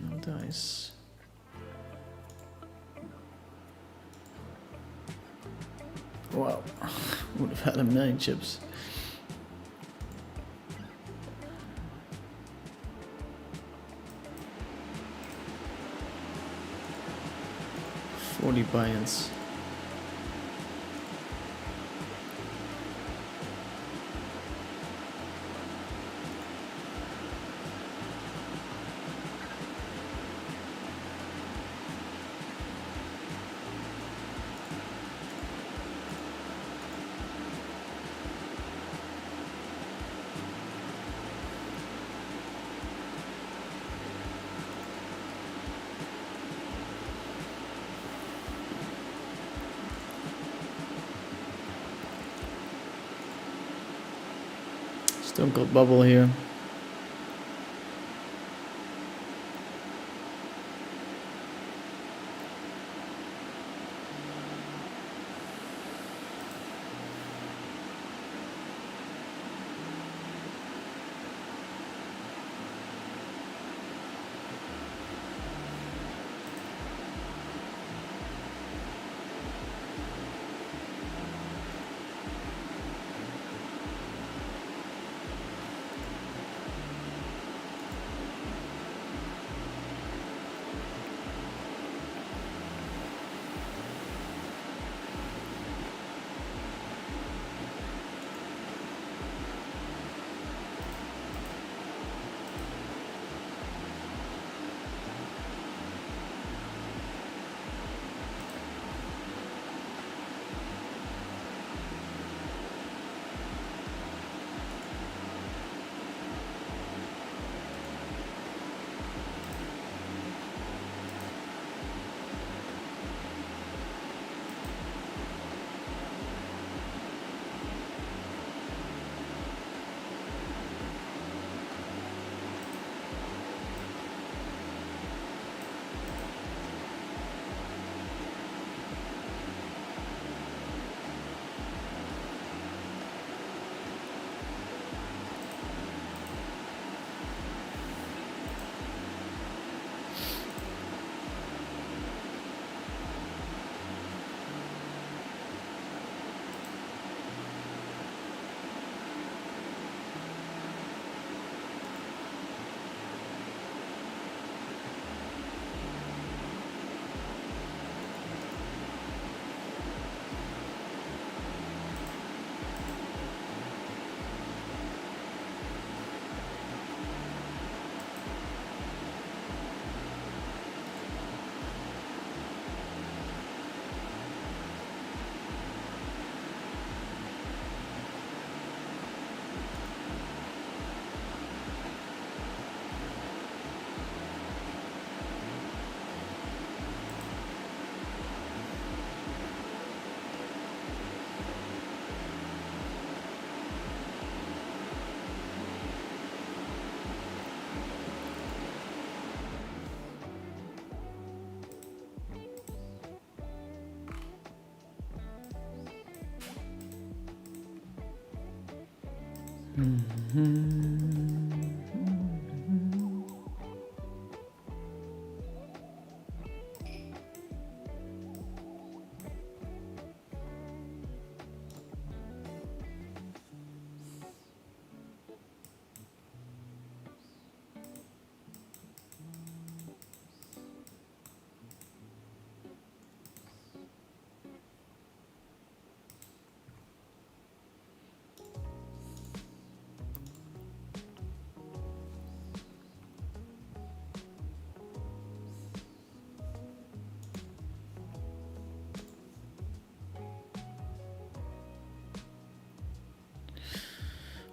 No dice. Wow, would have had a million chips. $40 buy-ins. Stone Cold Bubble here.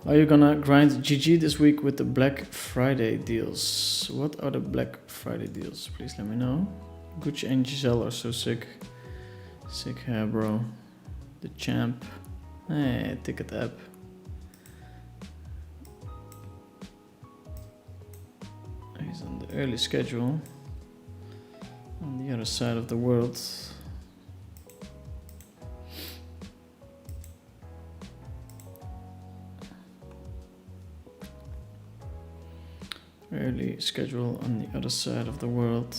Are you gonna grind GG this week with the Black Friday deals? What are the Black Friday deals? Please let me know. Gucci and Giselle are so sick. Sick hair, bro. The champ. Hey, ticket app. He's on the early schedule. On the other side of the world. Early schedule on the other side of the world.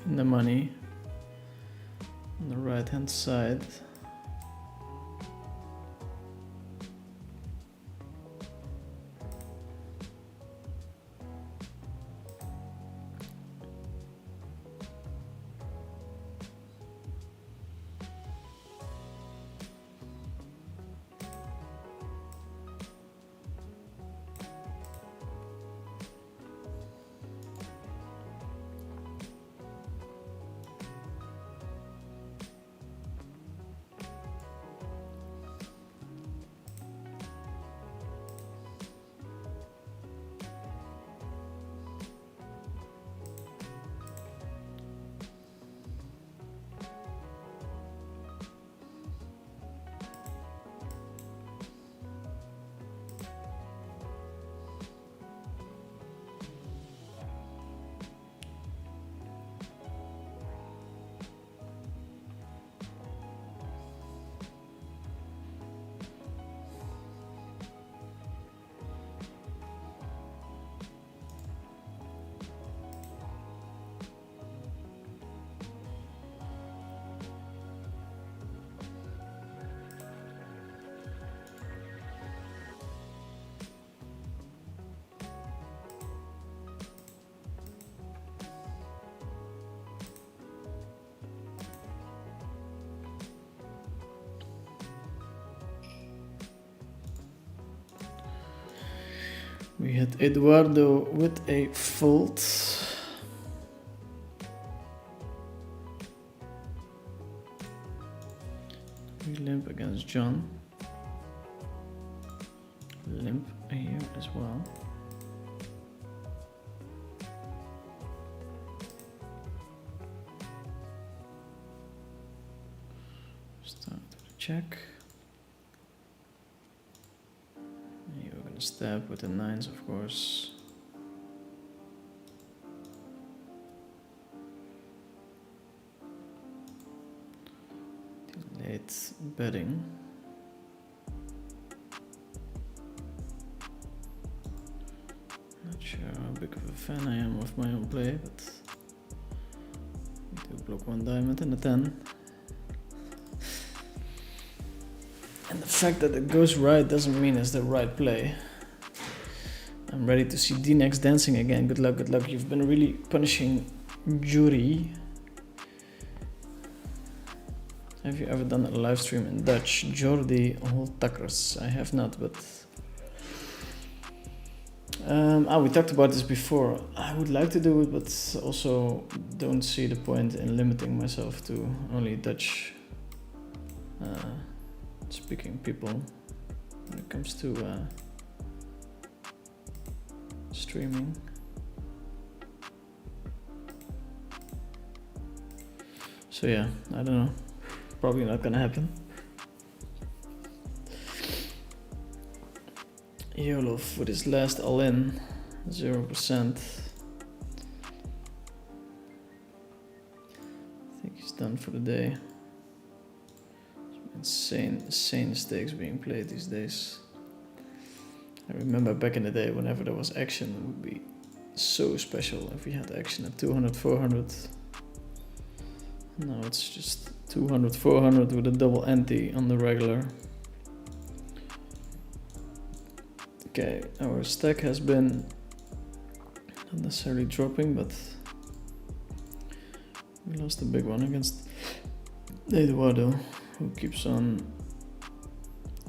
In the money on the right hand side. We had Eduardo with a fold. We limp against John. Limp here as well. Start with a check. Stab with the nines, of course. Late betting. Not sure how big of a fan I am of my own play, but we do block one diamond and a 10. And the fact that it goes right doesn't mean it's the right play. I'm ready to see D-Nex dancing again. Good luck, good luck. You've been really punishing Jury. Have you ever done a live stream in Dutch? Jordi Holtakkers. I have not, but... we talked about this before. I would like to do it, but also don't see the point in limiting myself to only Dutch speaking people when it comes to streaming. So yeah, I don't know. Probably not gonna happen. Yolof with his last all-in. 0%. I think he's done for the day. Insane stakes being played these days. I remember back in the day, whenever there was action, it would be so special if we had action at 200, 400. Now it's just 200, 400 with a double ante on the regular. Okay, our stack has been not necessarily dropping, but we lost a big one against Eduardo, who keeps on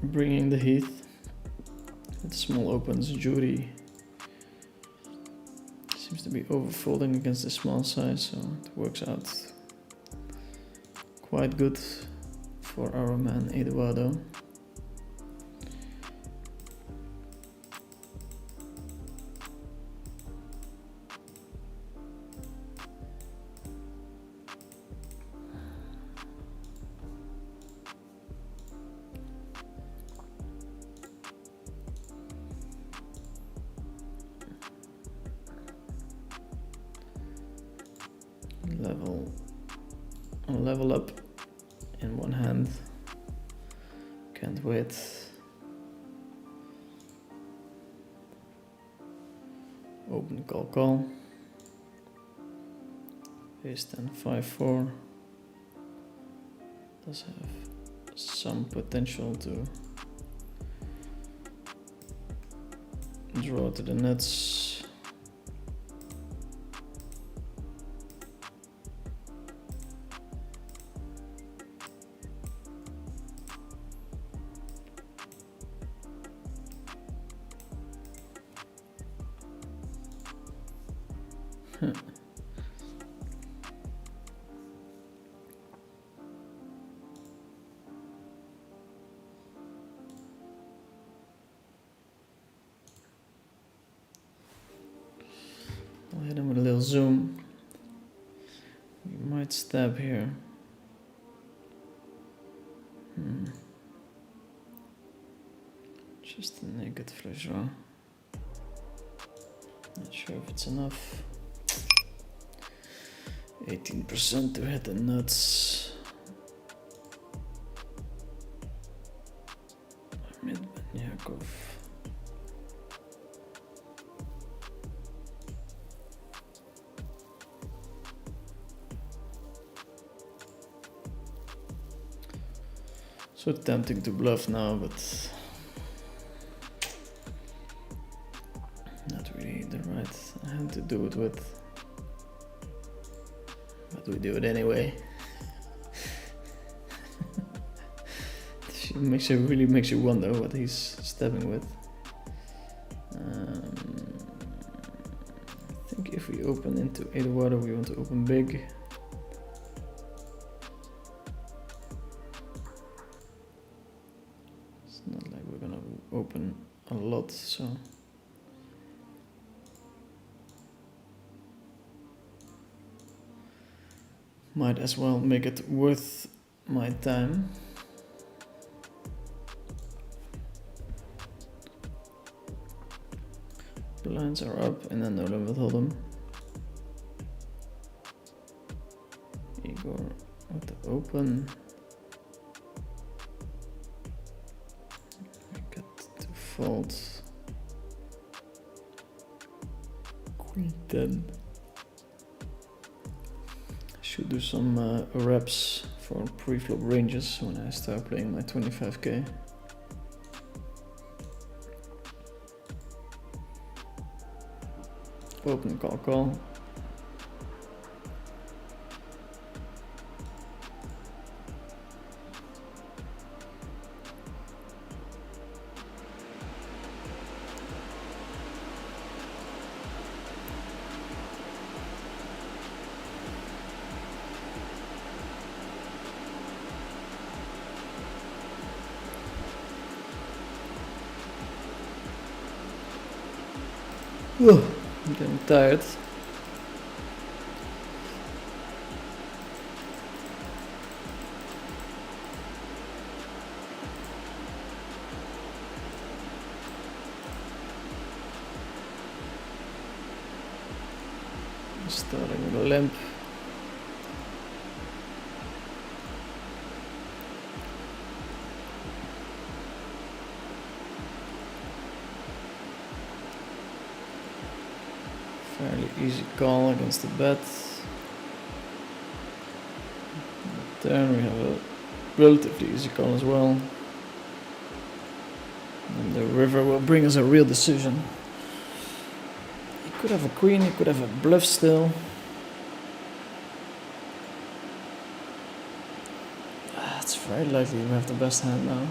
bringing the heat. With small opens, Judy seems to be overfolding against the small size, so it works out quite good for our man Eduardo. Level up in one hand. Can't wait. Open call. Ace 10 5-4. Does have some potential to draw to the nuts. I'll hit him with a little zoom. We might stab here. Just a naked flush draw. Not sure if it's enough. 18% to hit the nuts. Mid Benyakov. So tempting to bluff now, but not really the right hand to do it with. But we do it anyway. Really makes you wonder what he's stepping with. I think if we open into Eduardo, we want to open big. It's not like we're gonna open a lot, so. Might as well make it worth my time. Blinds are up and then no limit hold'em. Igor with the open. Get to fold. Queen 10. Should do some reps for pre-flop ranges when I start playing my 25k. Open call. I'm getting tired. Starting with a limp. Fairly easy call against the bet. Then we have a relatively easy call as well. And the river will bring us a real decision. He could have a queen, he could have a bluff still. It's very likely we have the best hand now.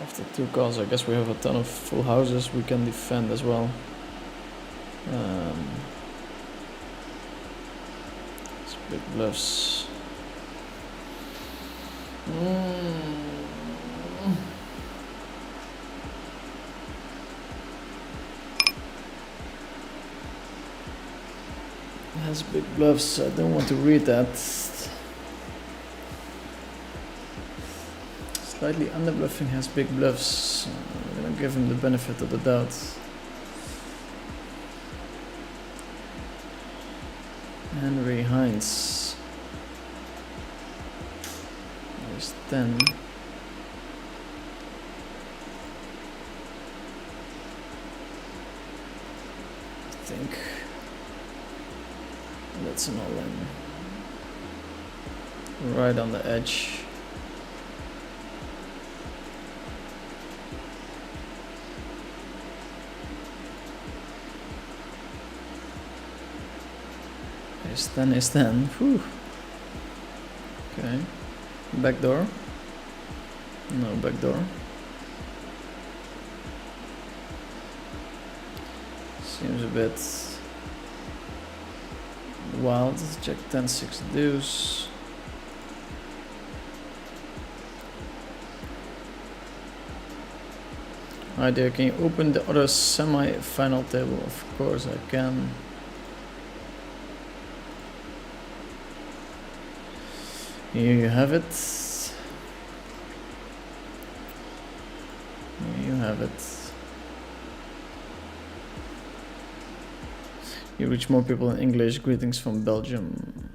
After 2 calls, I guess we have a ton of full houses we can defend as well. It's big bluffs. It has big bluffs. I don't want to read that. Slightly under bluffing has big bluffs. I'm gonna give him the benefit of the doubt. Henry Hines. There's 10. I think that's an all-in. Right on the edge. Is 10. Whew. Okay. Backdoor. No backdoor. Seems a bit wild. Check 10-6 deuce. Hi there, can you open the other semi-final table? Of course I can. Here you have it. Here you have it. You reach more people in English. Greetings from Belgium.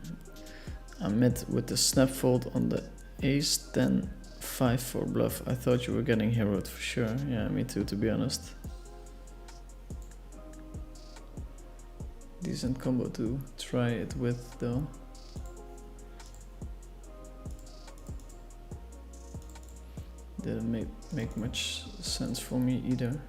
Amit with the snap fold on the ace 10 5-4 bluff. I thought you were getting heroed for sure. Yeah, me too, to be honest. Decent combo to try it with though. Didn't make much sense for me either.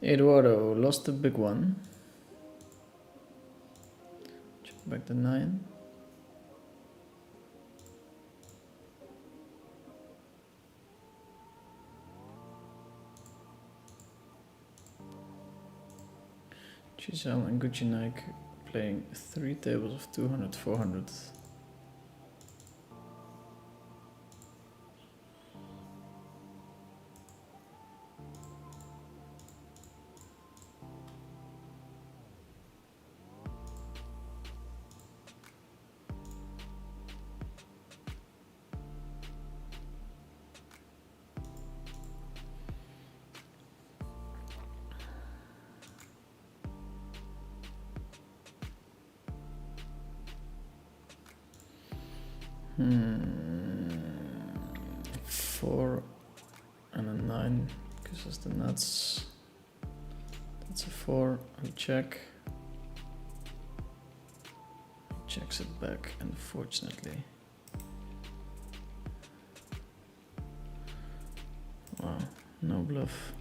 Eduardo lost the big one. Check back the 9. Giselle and Gucci Nike playing 3 tables of 200, 400. Four and a 9 gives us the nuts. That's a 4. We check. checks it back, unfortunately. Wow, no bluff.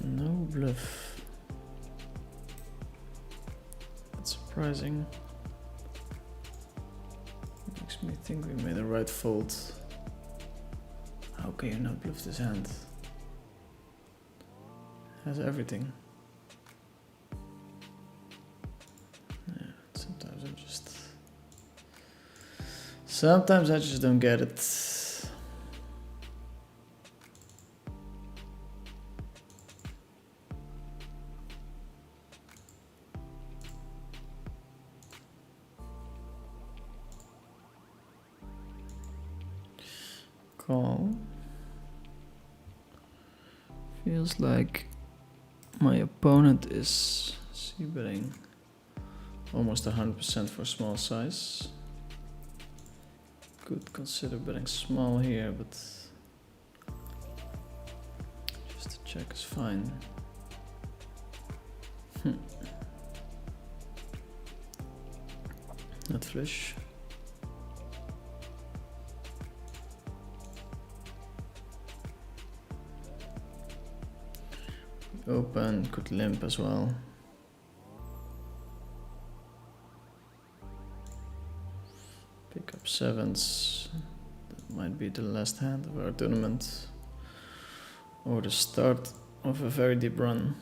No bluff. That's surprising. Makes me think we made the right fold. How can you not bluff this hand? Has everything. Yeah, sometimes I just don't get it. Call. Feels like my opponent is c-betting almost 100% for small size. Could consider betting small here, but just to check is fine. Not flush. Open, could limp as well. Pick up sevens. That might be the last hand of our tournament. Or the start of a very deep run.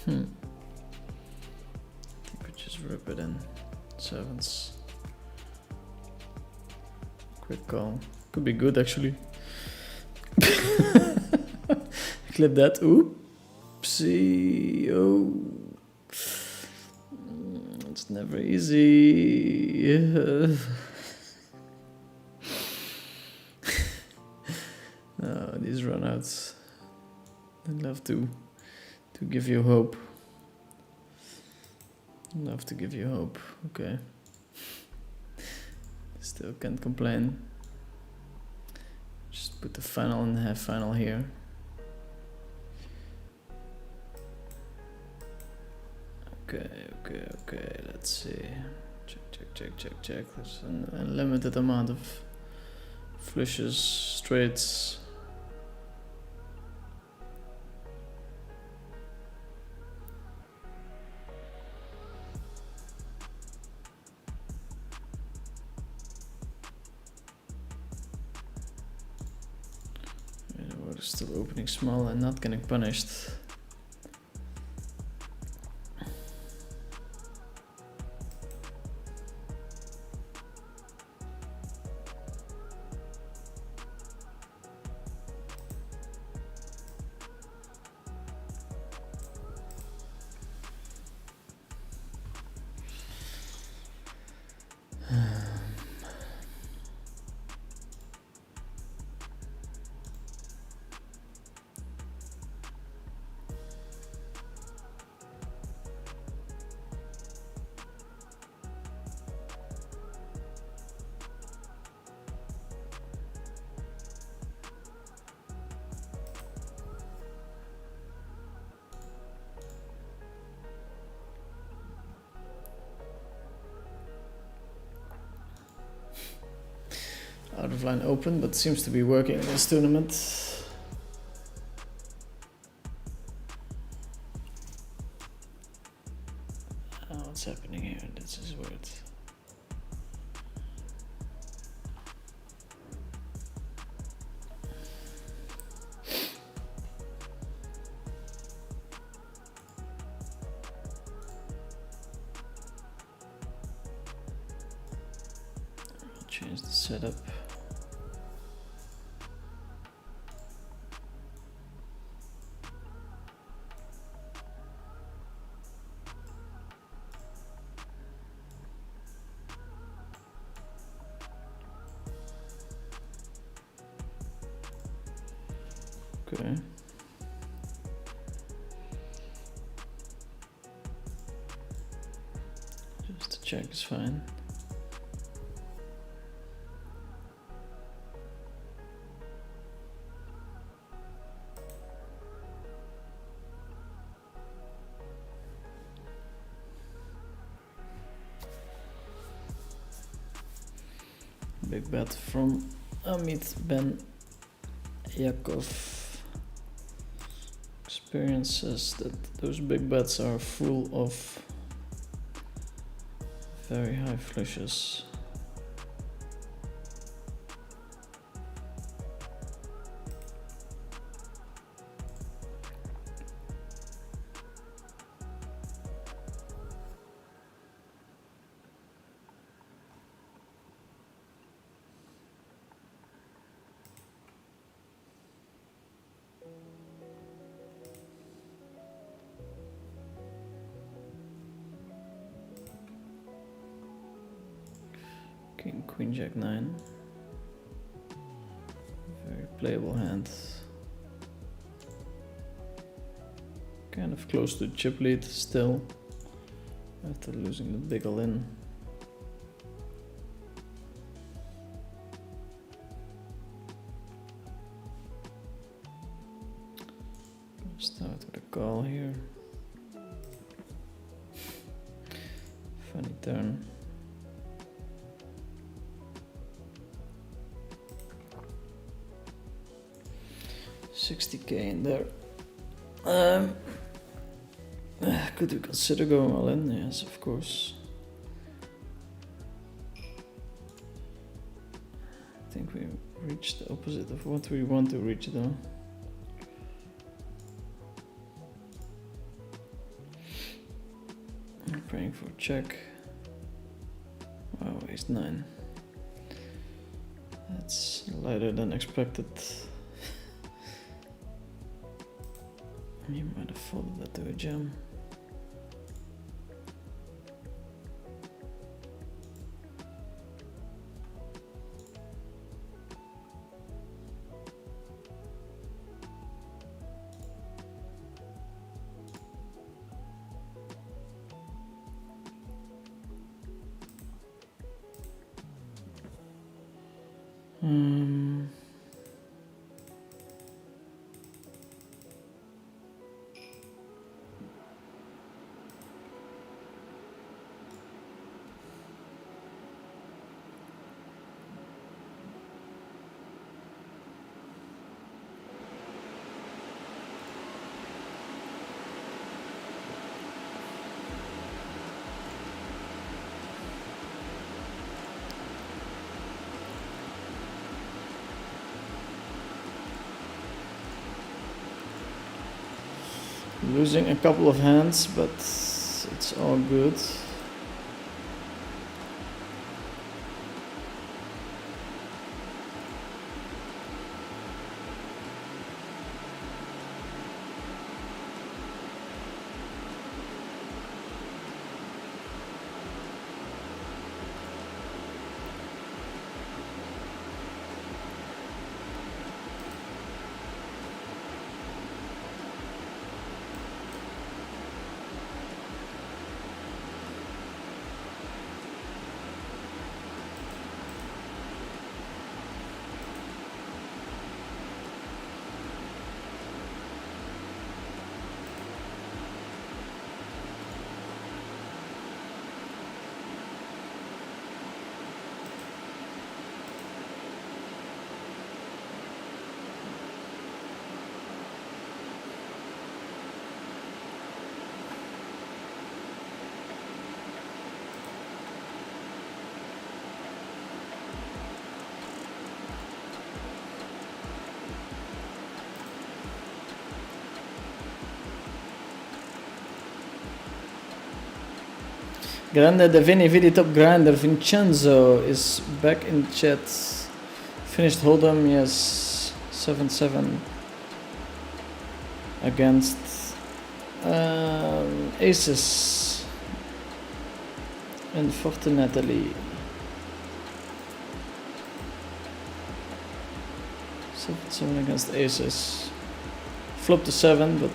I think we just rip it in. Sevens. Quick call. Could be good actually. Clip that. Oopsie. Oh. It's never easy. No, these runouts. I'd love to give you hope. Love to give you hope. Okay. Still can't complain. Just put the final and half final here. Okay. Let's see. Check. There's an unlimited amount of flushes, straights. We're still opening small and not getting punished. Out of line open, but seems to be working in this tournament. Oh, what's happening here? This is weird. I'll change the setup. Okay. Just to check is fine. Big bet from Amit Ben Yakov. Experience says that those big bets are full of very high flushes. King, Queen, Jack 9. Very playable hand. Kind of close to chip lead still, after losing the big all-in. Start with a call here. Funny turn. $60K in there. Could we consider going all in? Yes, of course. I think we reached the opposite of what we want to reach though. I'm praying for a check. Wow, ace 9. That's lighter than expected. You might have folded that to a jam. Losing a couple of hands, but it's all good. Grande Devini Vidi Top Grinder Vincenzo is back in chat. Finished Hold'em, yes, 7-7 against Aces and Fortunately. 7-7 against Aces. flop to 7, but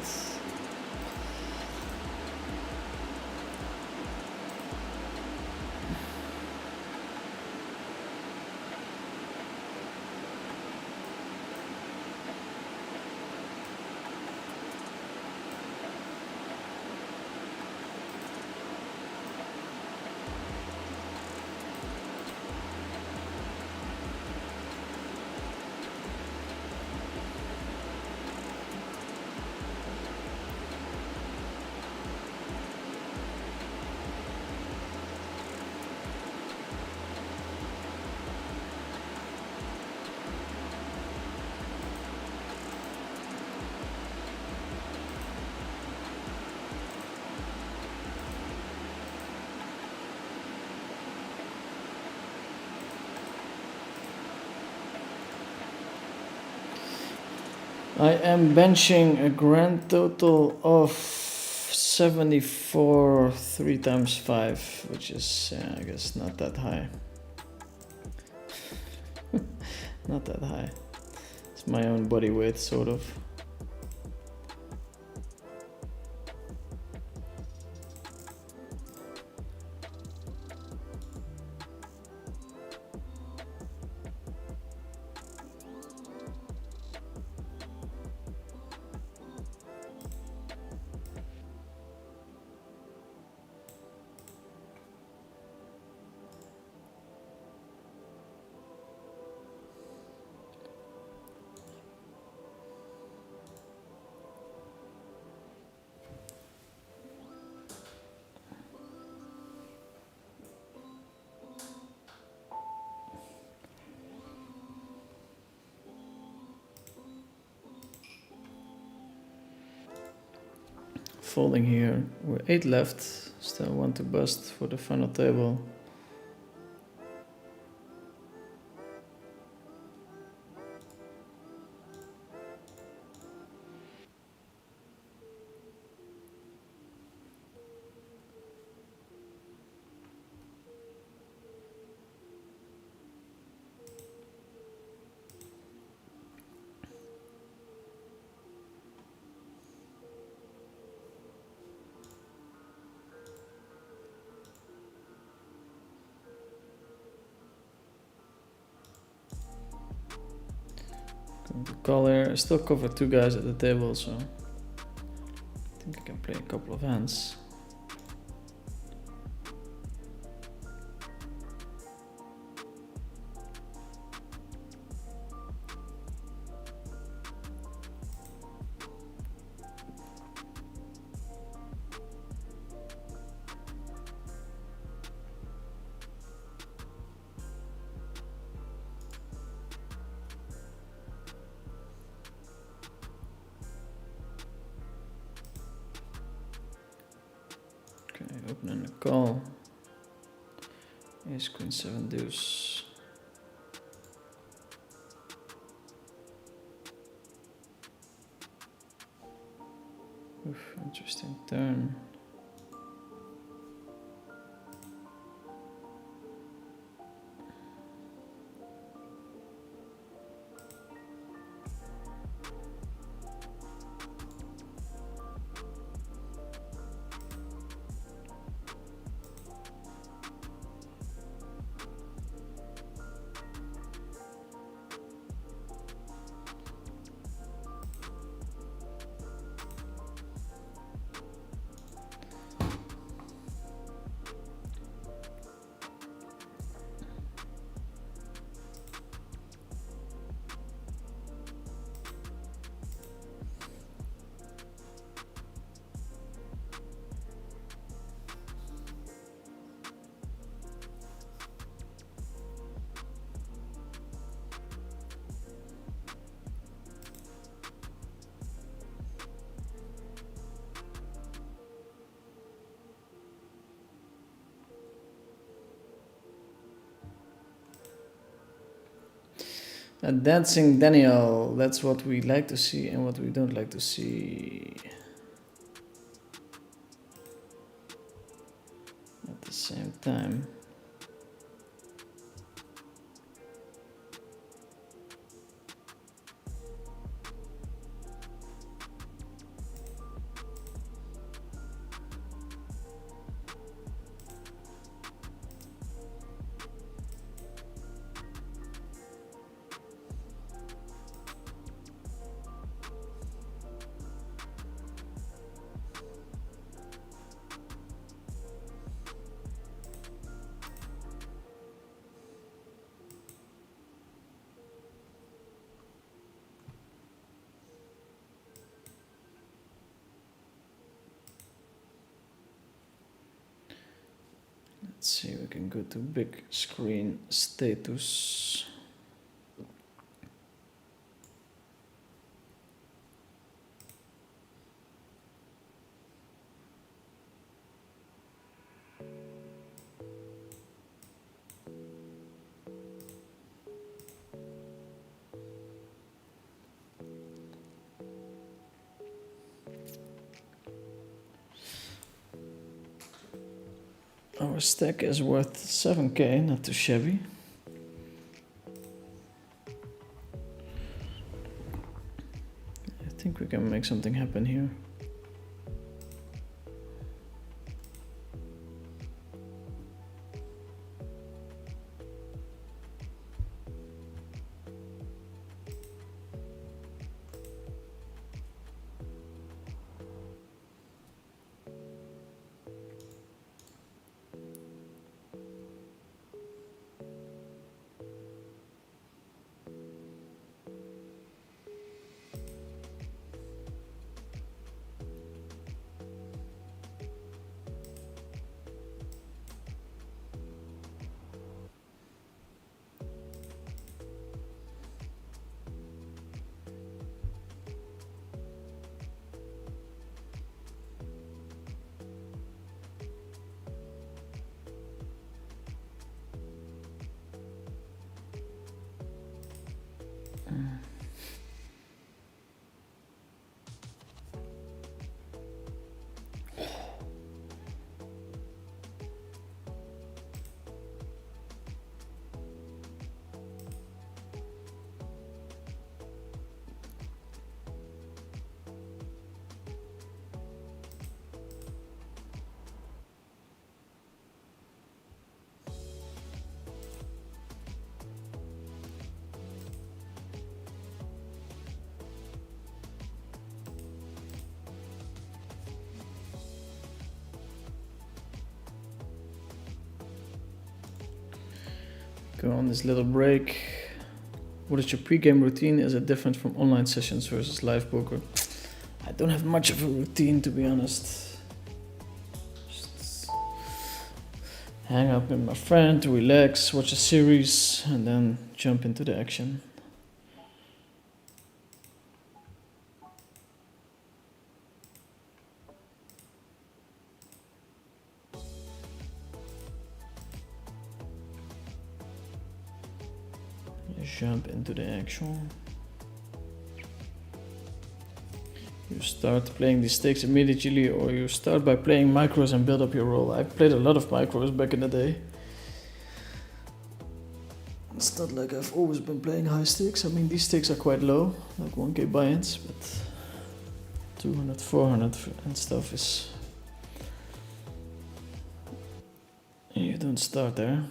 I am benching a grand total of 74 3 times 5, which is, I guess, not that high. Not that high. It's my own body weight, sort of. Folding here. We're 8 left. Still 1 to bust for the final table. Going to call here. I still cover 2 guys at the table, so I think I can play a couple of hands. Okay, opening the call. Ace, queen, 7, deuce. Oof, interesting turn. A dancing Daniel, that's what we like to see and what we don't like to see. At the same time. Let's see, we can go to big screen status. Our stack is worth 7k, not too shabby. I think we can make something happen here. Go on this little break. What is your pre-game routine? Is it different from online sessions versus live poker? I don't have much of a routine, to be honest. Just hang out with my friend, relax, watch a series, and then jump into the action. Jump into the action. You start playing these stakes immediately, or you start by playing micros and build up your roll. I played a lot of micros back in the day. It's not like I've always been playing high stakes. I mean, these stakes are quite low, like 1k buy-ins, but 200, 400 and stuff is... You don't start there.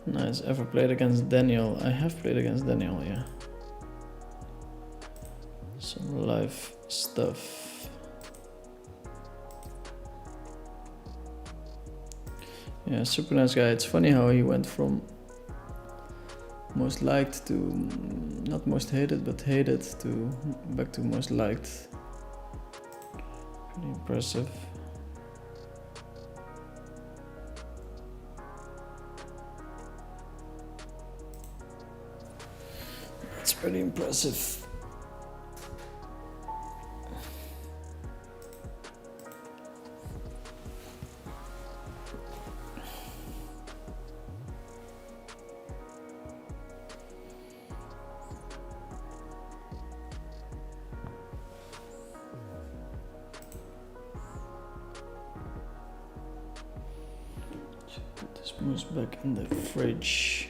Nice. Ever played against Daniel? I have played against Daniel, yeah. Some live stuff. Yeah, super nice guy. It's funny how he went from most liked to not most hated, but hated to back to most liked. Pretty impressive. It's pretty impressive. Smooth's back in the fridge.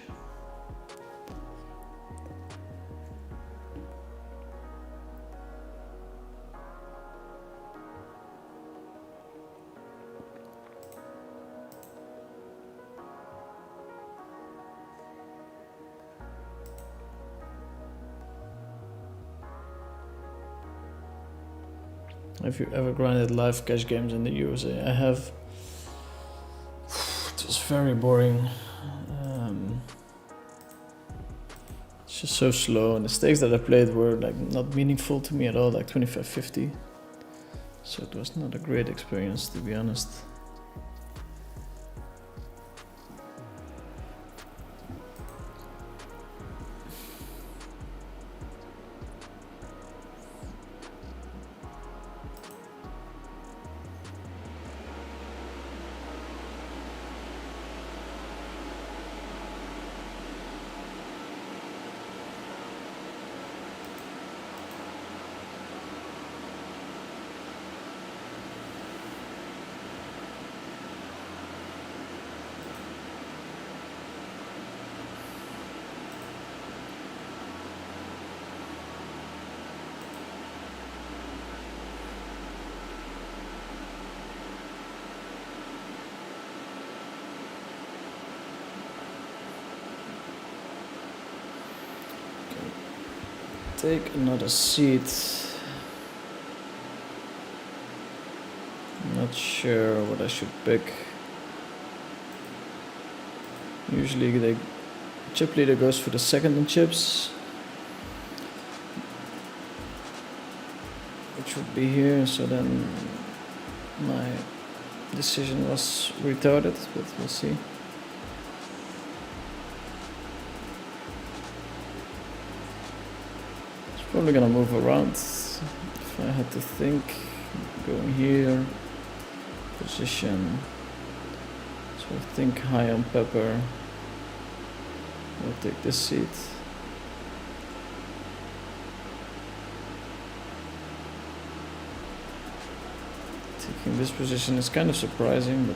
Have you ever grinded live cash games in the USA? I have. It was very boring. It's just so slow, and the stakes that I played were like not meaningful to me at all, like 25-50. So it was not a great experience, to be honest. Take another seat. I'm not sure what I should pick. Usually the chip leader goes for the second in chips, which would be here, so then my decision was retarded, but we'll see. Probably gonna move around if I had to think. Going here, position. So I think high on pepper. I'll take this seat. Taking this position is kind of surprising, but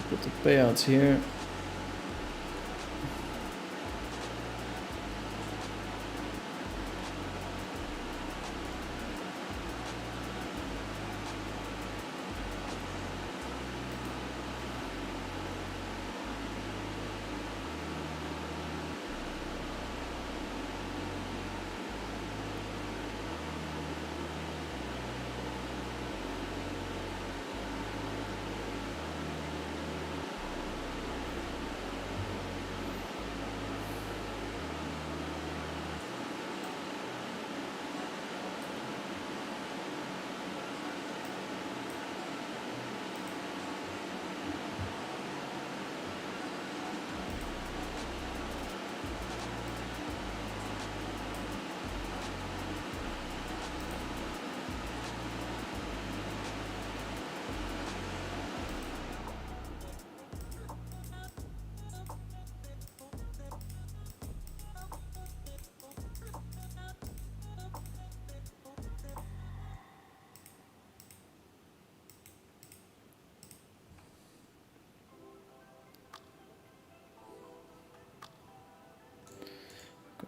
put the payouts here.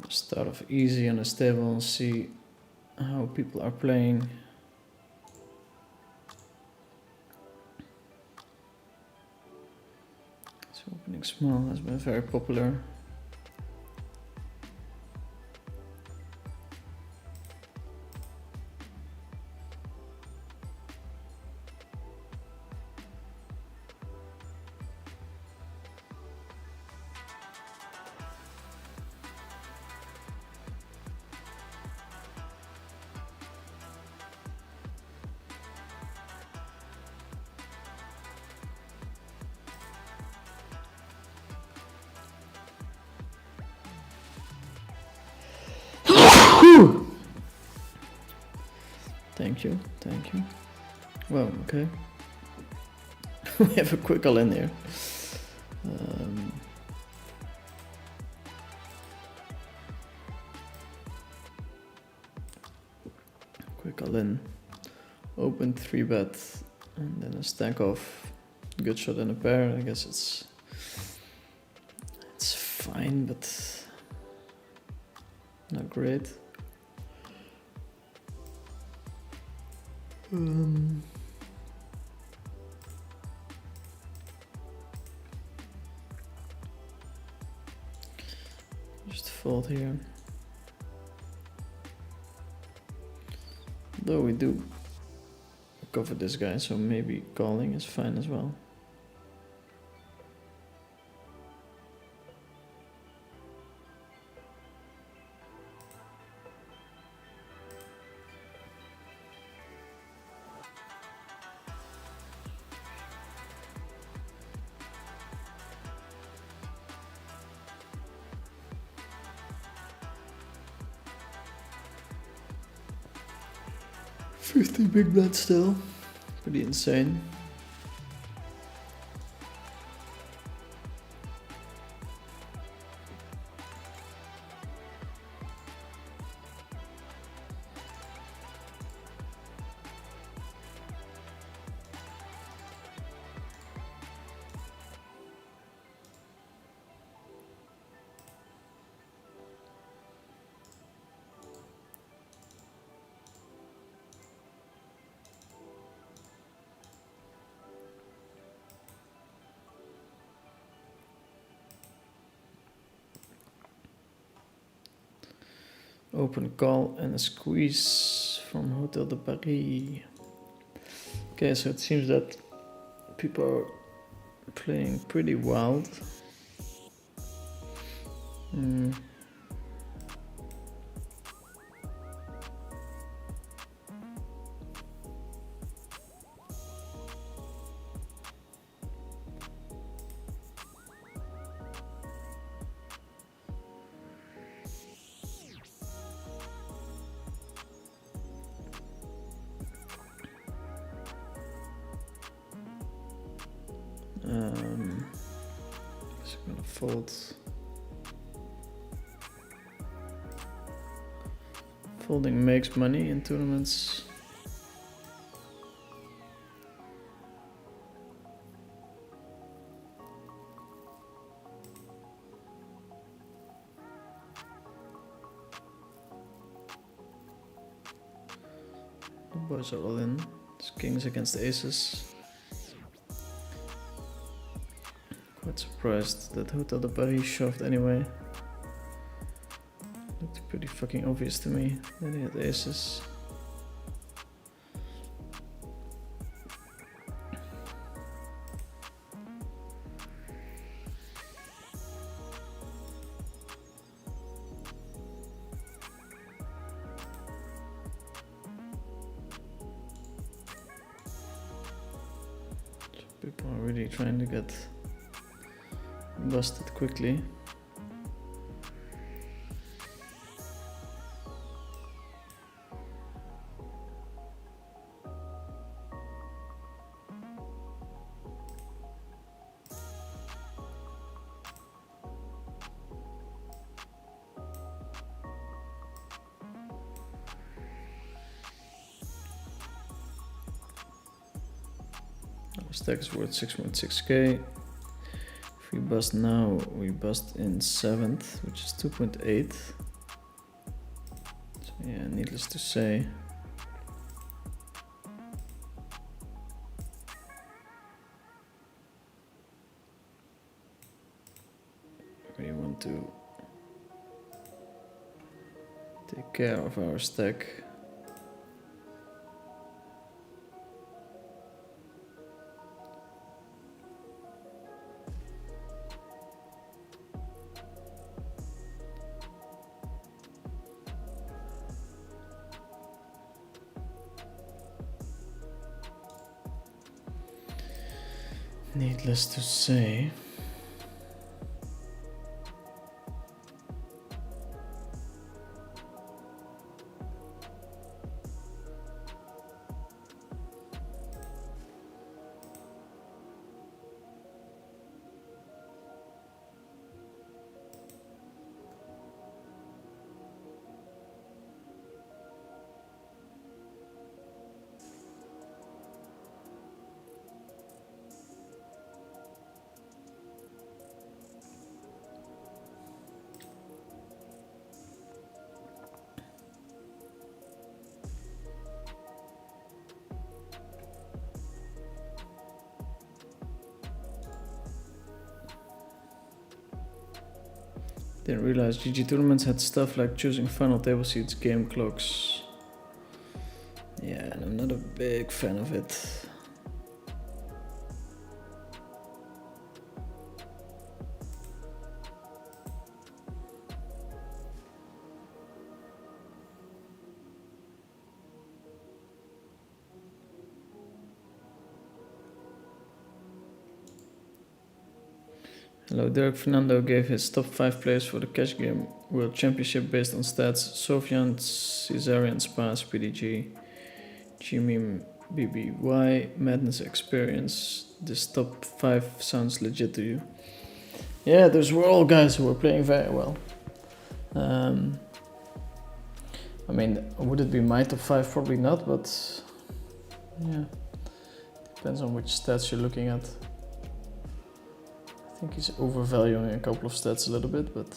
Gonna start off easy on the table and see how people are playing. So opening small has been very popular. Thank you. Well, okay. We have a quick all in here. Quick all in. Open 3 bet and then a stack off. Good shot in a pair. I guess it's fine, but not great. Just fold here. Though we do cover this guy, so maybe calling is fine as well. $50 big bet still. Pretty insane. Open call and a squeeze from Hotel de Paris. Okay, so it seems that people are playing pretty wild. So I'm gonna fold. Folding makes money in tournaments. The boys are all in. It's kings against aces. Quite surprised that Hotel de Paris shoved anyway. Looked pretty fucking obvious to me that he had aces. So people are really trying to get busted quickly. Our stack is worth 6.6k. If we bust now, we bust in 7th, which is 2.8. So yeah, needless to say. We want to take care of our stack. Needless to say, Didn't realize GG tournaments had stuff like choosing final table seats, game clocks. Yeah, and I'm not a big fan of it. Hello, Derek Fernando gave his top 5 players for the Cash Game World Championship based on stats. Sofian, Caesarian, Spas, PDG, Jimmy, BBY, Madness Experience. This top 5 sounds legit to you? Yeah, those were all guys who were playing very well. I mean, would it be my top 5? Probably not, but yeah, depends on which stats you're looking at. I think he's overvaluing a couple of stats a little bit, but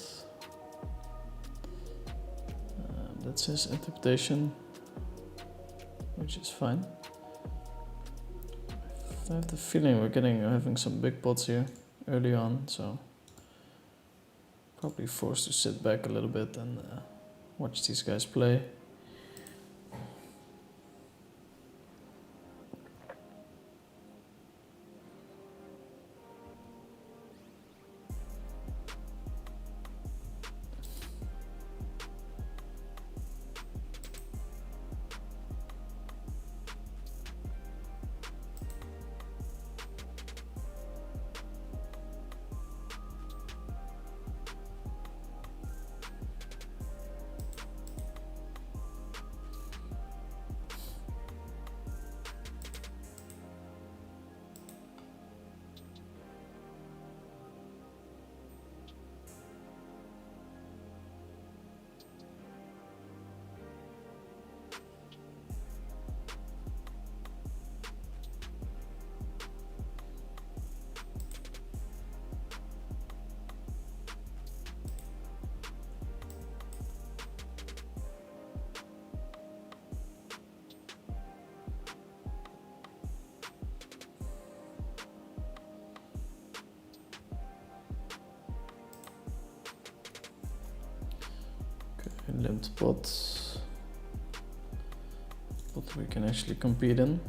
that's his interpretation, which is fine. I have the feeling we're having some big pots here early on, so probably forced to sit back a little bit and watch these guys play. Limped pot we can actually compete in.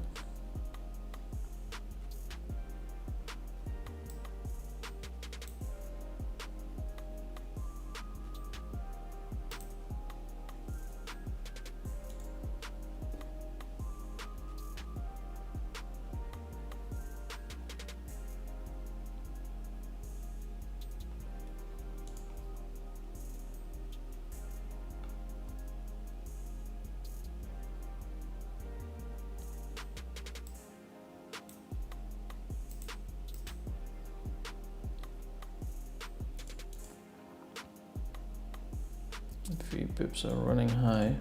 Pips are running high.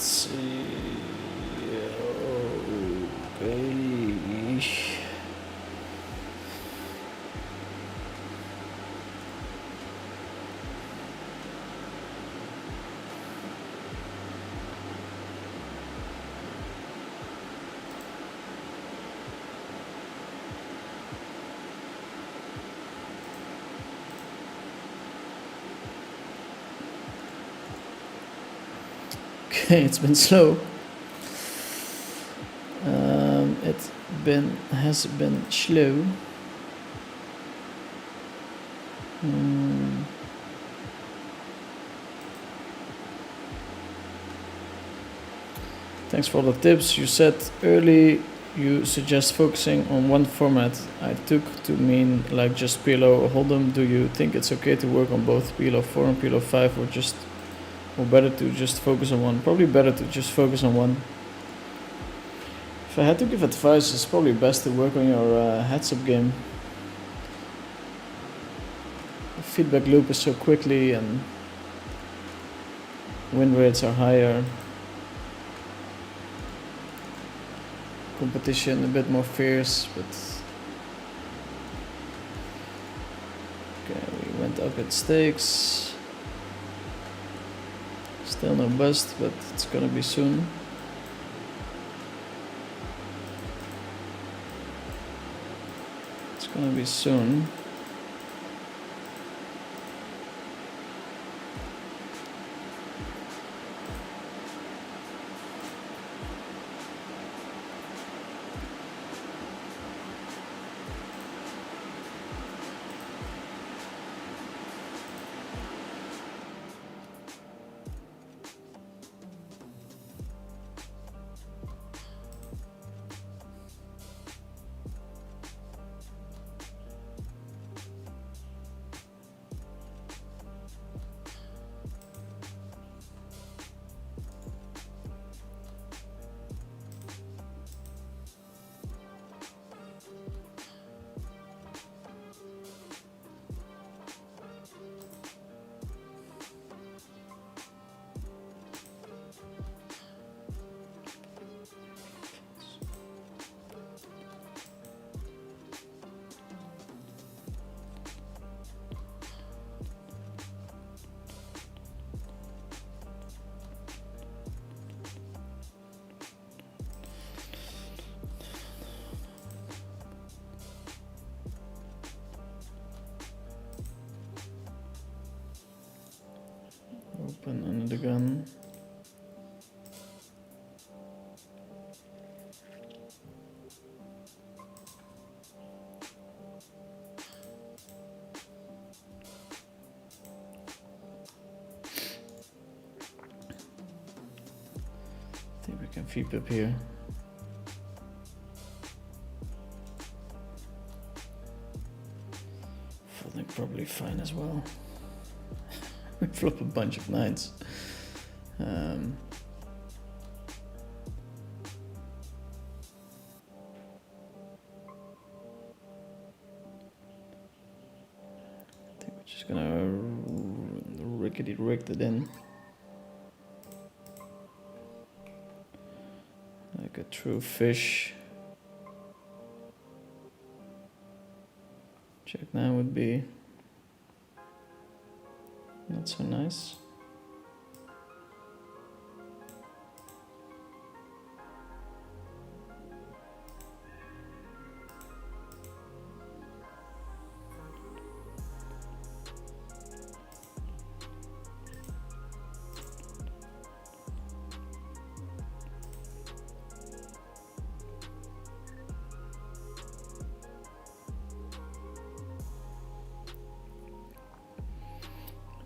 see. Okay. Okay, it's been slow. Has been slow. Thanks for all the tips. You said early you suggest focusing on one format. I took to mean like just PLO or Hold'em. Do you think it's okay to work on both PLO 4 and PLO 5, or better to just focus on one? Probably better to just focus on one. If I had to give advice, it's probably best to work on your heads-up game. The feedback loop is so quickly and win rates are higher. Competition a bit more fierce, but okay, we went up at stakes. Still no bust, but it's gonna be soon. It's gonna be soon. Open under the gun. I think we can feep up here. Folding probably fine as well. We flop a bunch of nines. I think we're just gonna rickety rick it in. Like a true fish. Check now would be not so nice.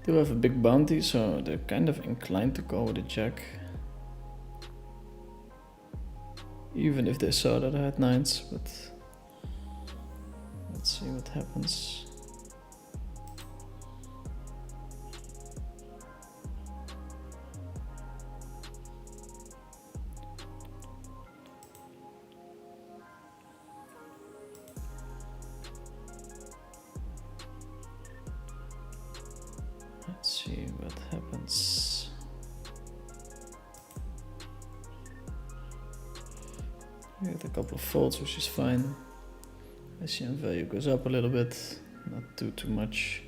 They have a big bounty, so they're kind of inclined to call with a jack. Even if they saw that I had nines, but let's see what happens. Let's see what happens. Get a couple of folds, which is fine. ICM value goes up a little bit, not too much.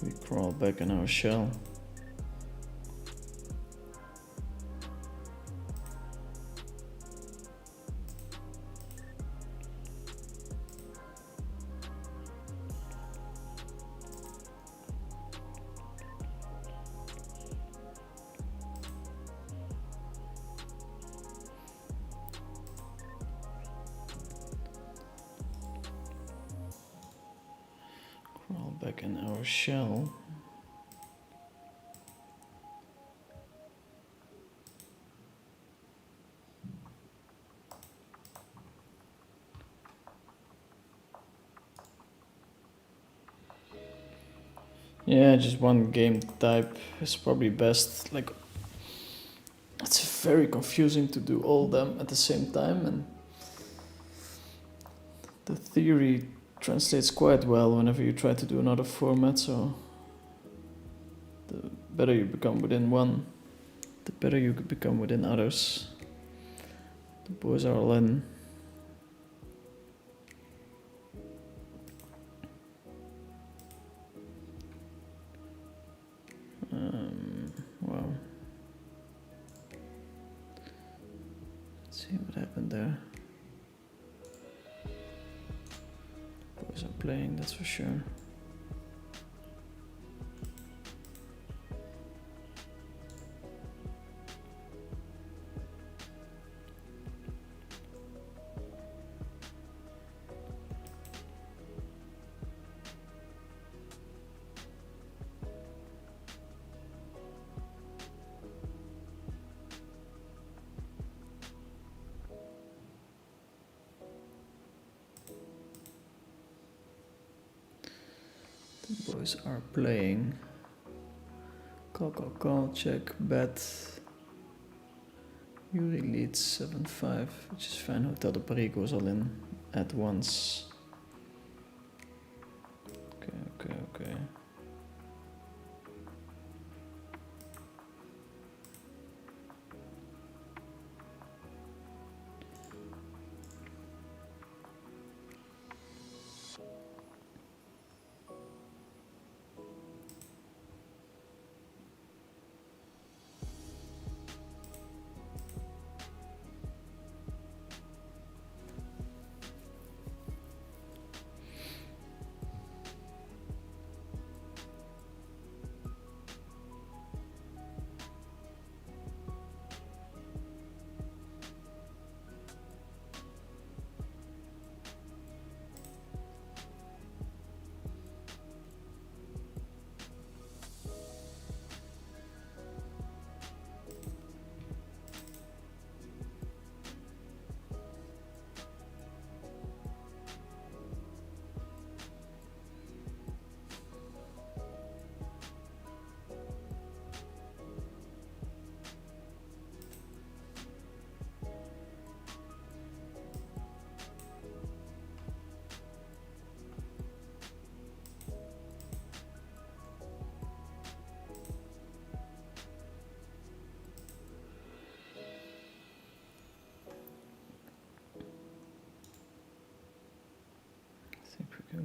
We crawl back in our shell. Crawl back in our shell. Yeah, just one game type is probably best. Like, it's very confusing to do all of them at the same time, and the theory translates quite well whenever you try to do another format, so the better you become within one, the better you could become within others. The boys are all in. Wow. Let's see what happened there. Boys are playing, that's for sure. The boys are playing. Call, check, bet. Yuri leads 7-5, which is fine. Hotel de Paris goes all in at once. Okay.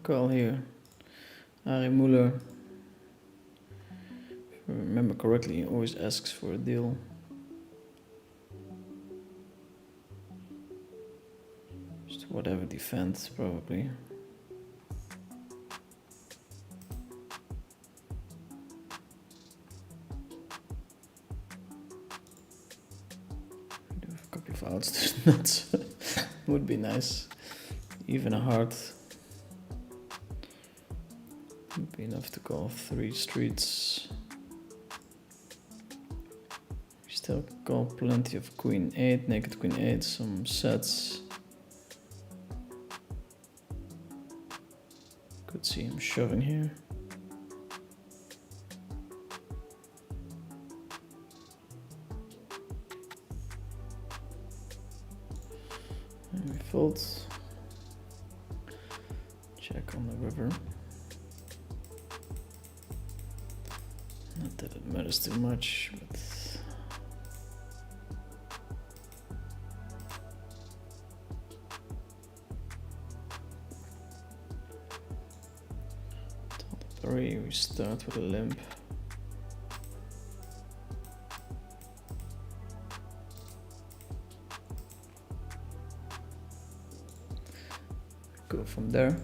Call here. Ari Muller. If I remember correctly, he always asks for a deal. Just whatever defense, probably. We do have a couple of outs, there's nuts. Would be nice. Even a heart. Would be enough to call 3 streets. We still call plenty of queen 8, naked queen 8, some sets. Could see him shoving here. And we fold. Check on the river. was too much, but top 3, we start with a limp. Go from there.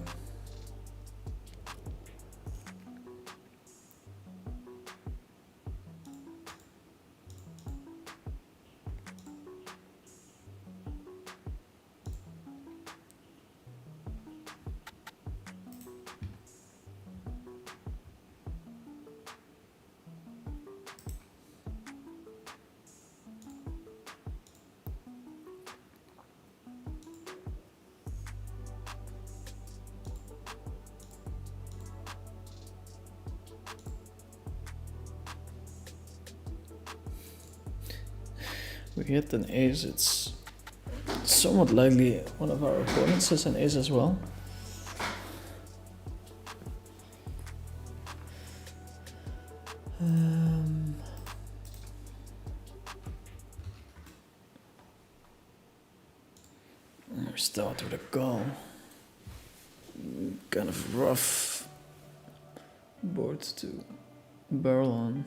We hit an ace, it's somewhat likely one of our opponents has an ace as well. We start with a call. Kind of rough board to barrel on.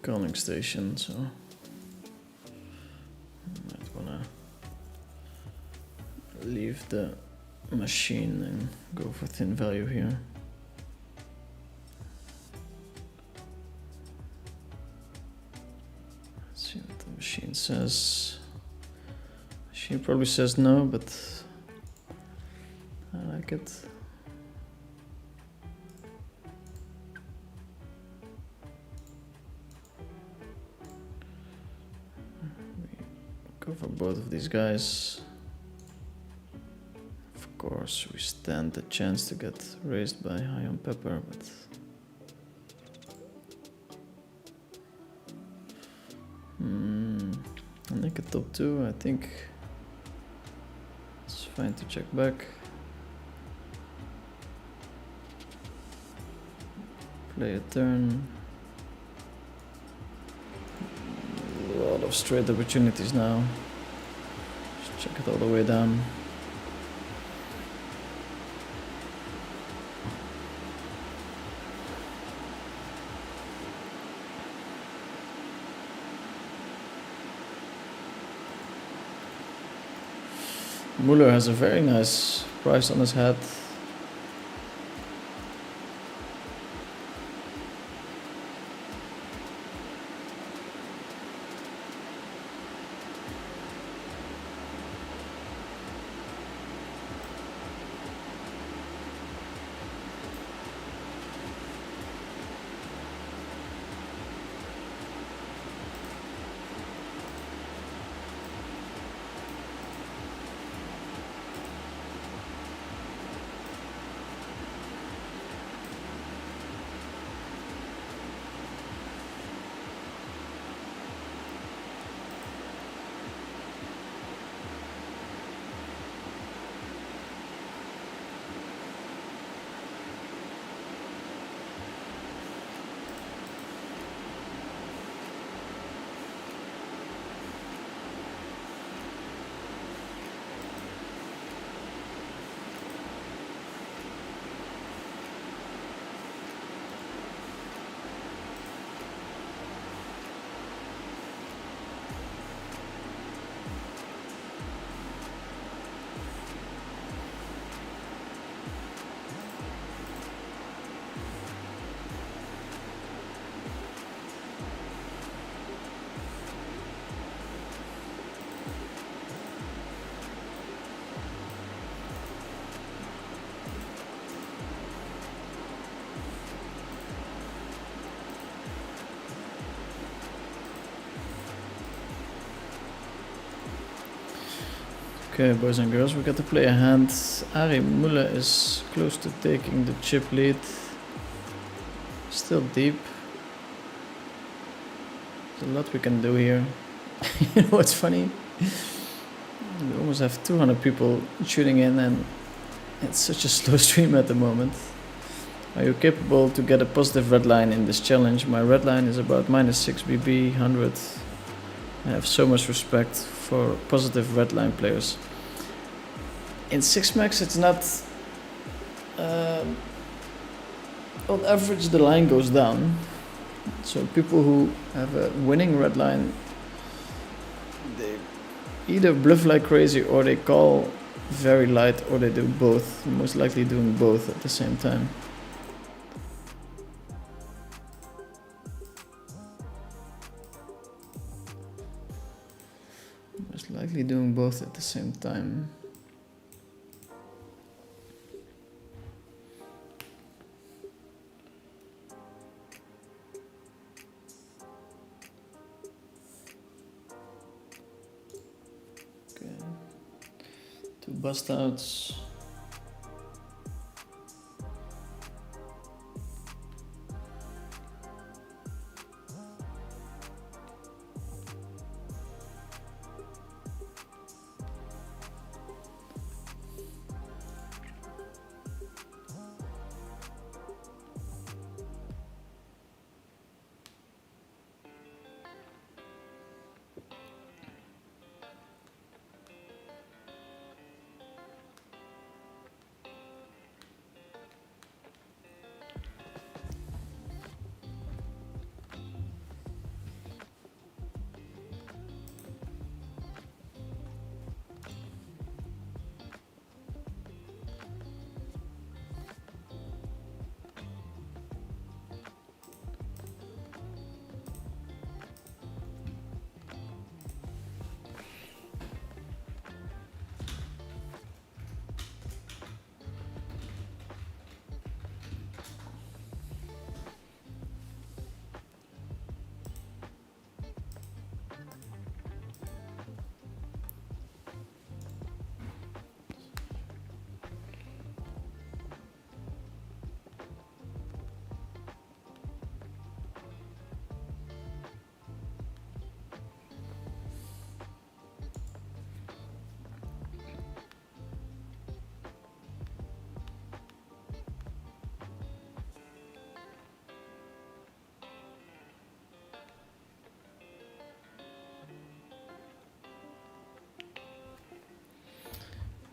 Calling station, so might wanna leave the machine and go for thin value here. Let's see what the machine says. Machine probably says no, but I like it. Go for both of these guys. Of course, we stand a chance to get raised by high on pepper, but I think a top 2. I think it's fine to check back. Play a turn. A lot of straight opportunities now. Just check it all the way down. Muller has a very nice price on his head. Okay, boys and girls, we got to play a hand. Ari Muller is close to taking the chip lead. Still still deep. There's a lot we can do here. You know what's funny? We almost have 200 people tuning in, and it's such a slow stream at the moment. Are you capable to get a positive red line in this challenge? My red line is about -6 BB, 100. I have so much respect for positive red line players. In 6max it's not... on average the line goes down. So people who have a winning red line, they either bluff like crazy or they call very light, or they do both, most likely doing both at the same time. Most likely doing both at the same time. Okay. 2 bust outs.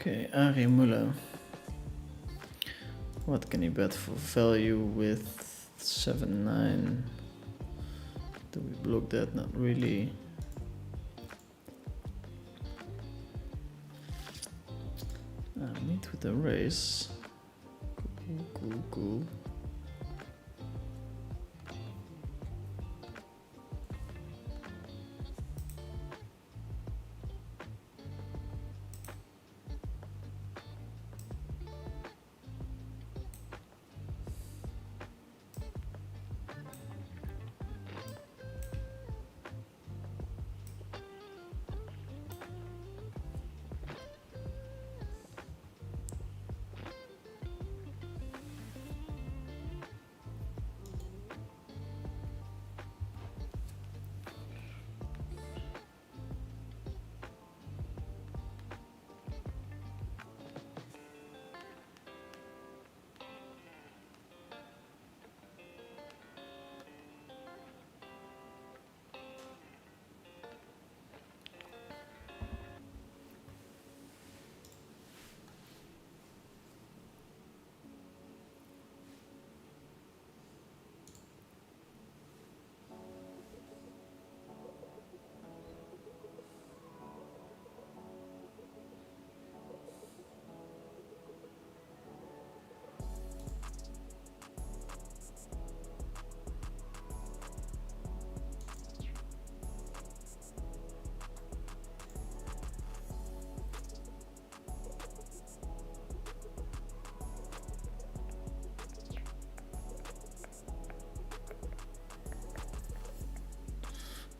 Okay, Ari Muller. What can he bet for value with 7-9? Do we block that? Not really. Meet with the race. Cool.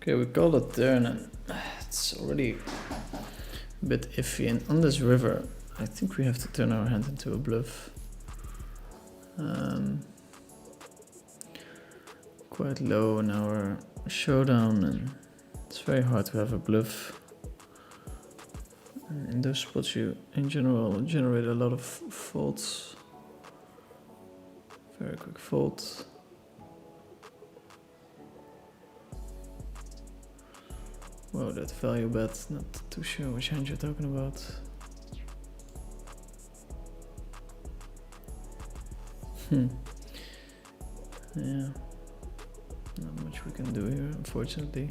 Okay, we called a turn and it's already a bit iffy, and on this river I think we have to turn our hand into a bluff. quite low in our showdown, and it's very hard to have a bluff. And in those spots you, in general, generate a lot of folds. Very quick fold. Wow, that value bet, not too sure which hand you're talking about. Yeah, not much we can do here, unfortunately.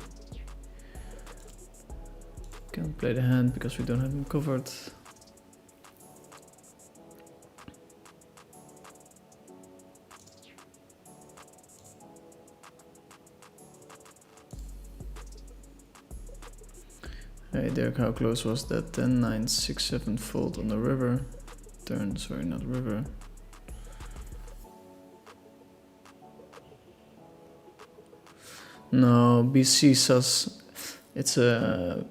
Can't play the hand because we don't have him covered. Hey Derek, how close was that 10, 9, 6, 7 fold on the river? Turn, sorry, not river. No, BC sus. It's a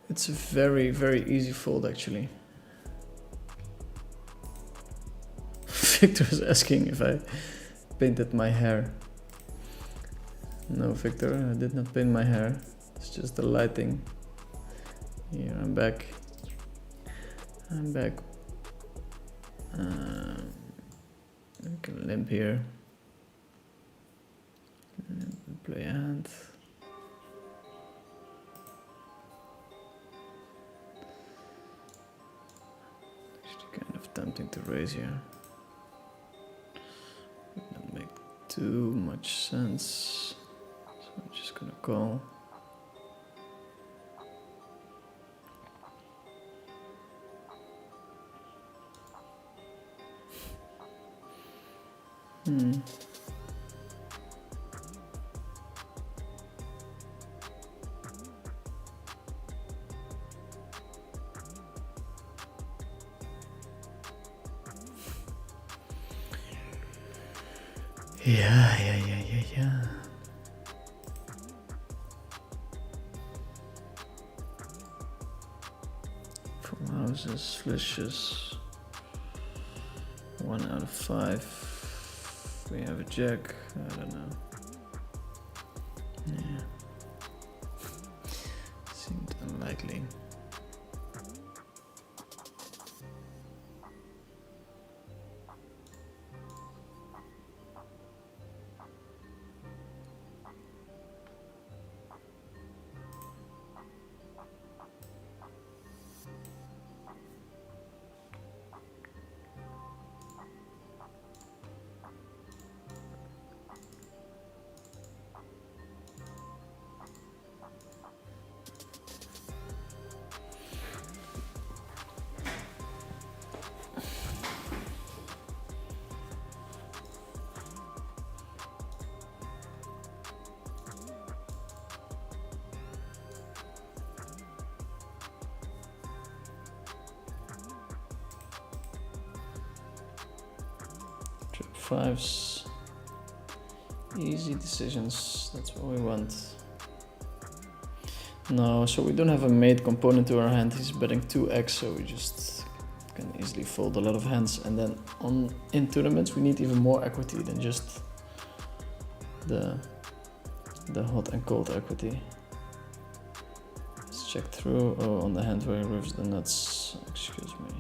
very, very easy fold actually. Victor is asking if I painted my hair. No, Victor, I did not paint my hair. It's just the lighting. Here, I'm back. I'm back. We can limp here. Play a hand. Actually kind of tempting to raise here. Would not make too much sense. So I'm just gonna call. Yeah. Full houses, flushes. 1 out of 5. We have a jack. I don't know. Yeah. Seemed unlikely. Trip 5s. Easy decisions, that's what we want. No, so we don't have a mate component to our hand. He's betting 2x, so we just can easily fold a lot of hands. And then in tournaments we need even more equity than just the hot and cold equity. Let's check through. Oh, on the hand where he rivers the nuts. Excuse me.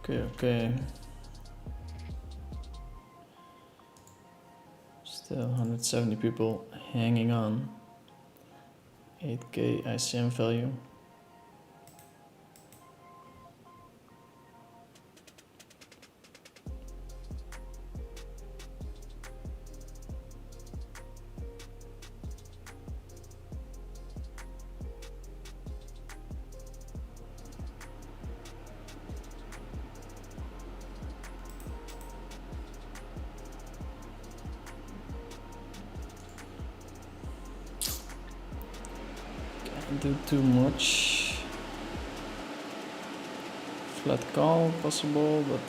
Okay. Still 170 people hanging on. 8k ICM value. Can't do too much. Flat call possible, but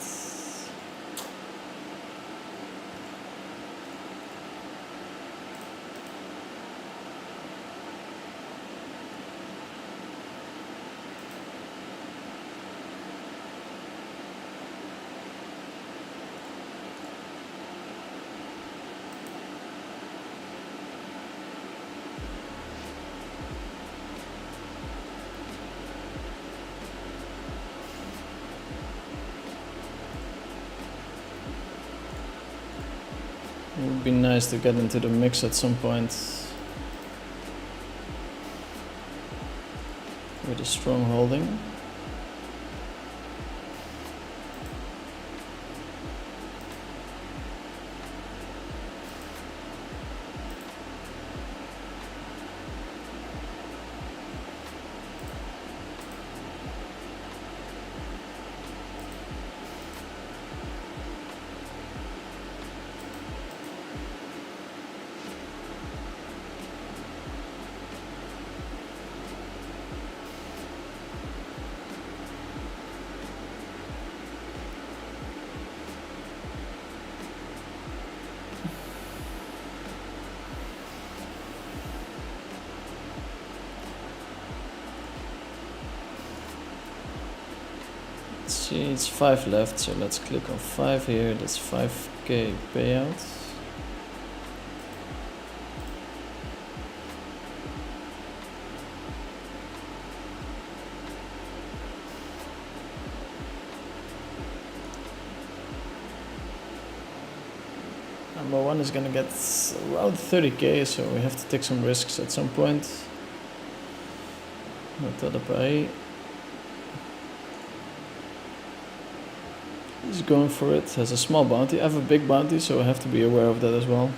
it would be nice to get into the mix at some point with a strong holding. Let's see, it's 5 left, so let's click on 5 here. That's 5k payout. Number one is gonna get around 30k, so we have to take some risks at some point. Notre Dame. He's going for it. Has a small bounty. I have a big bounty, so I have to be aware of that as well.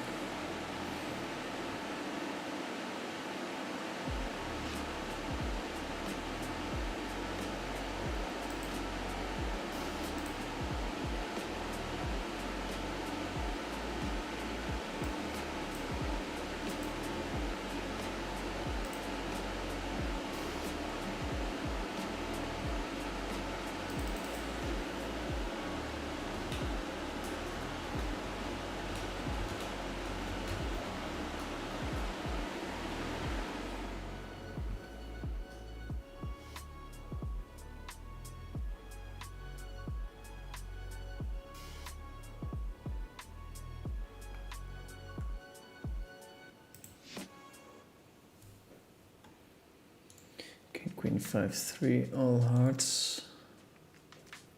Okay, Queen 5-3, all hearts.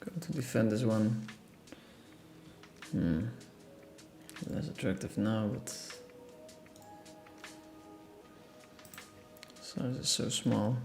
Going to defend this one. Less attractive now, but size is so small.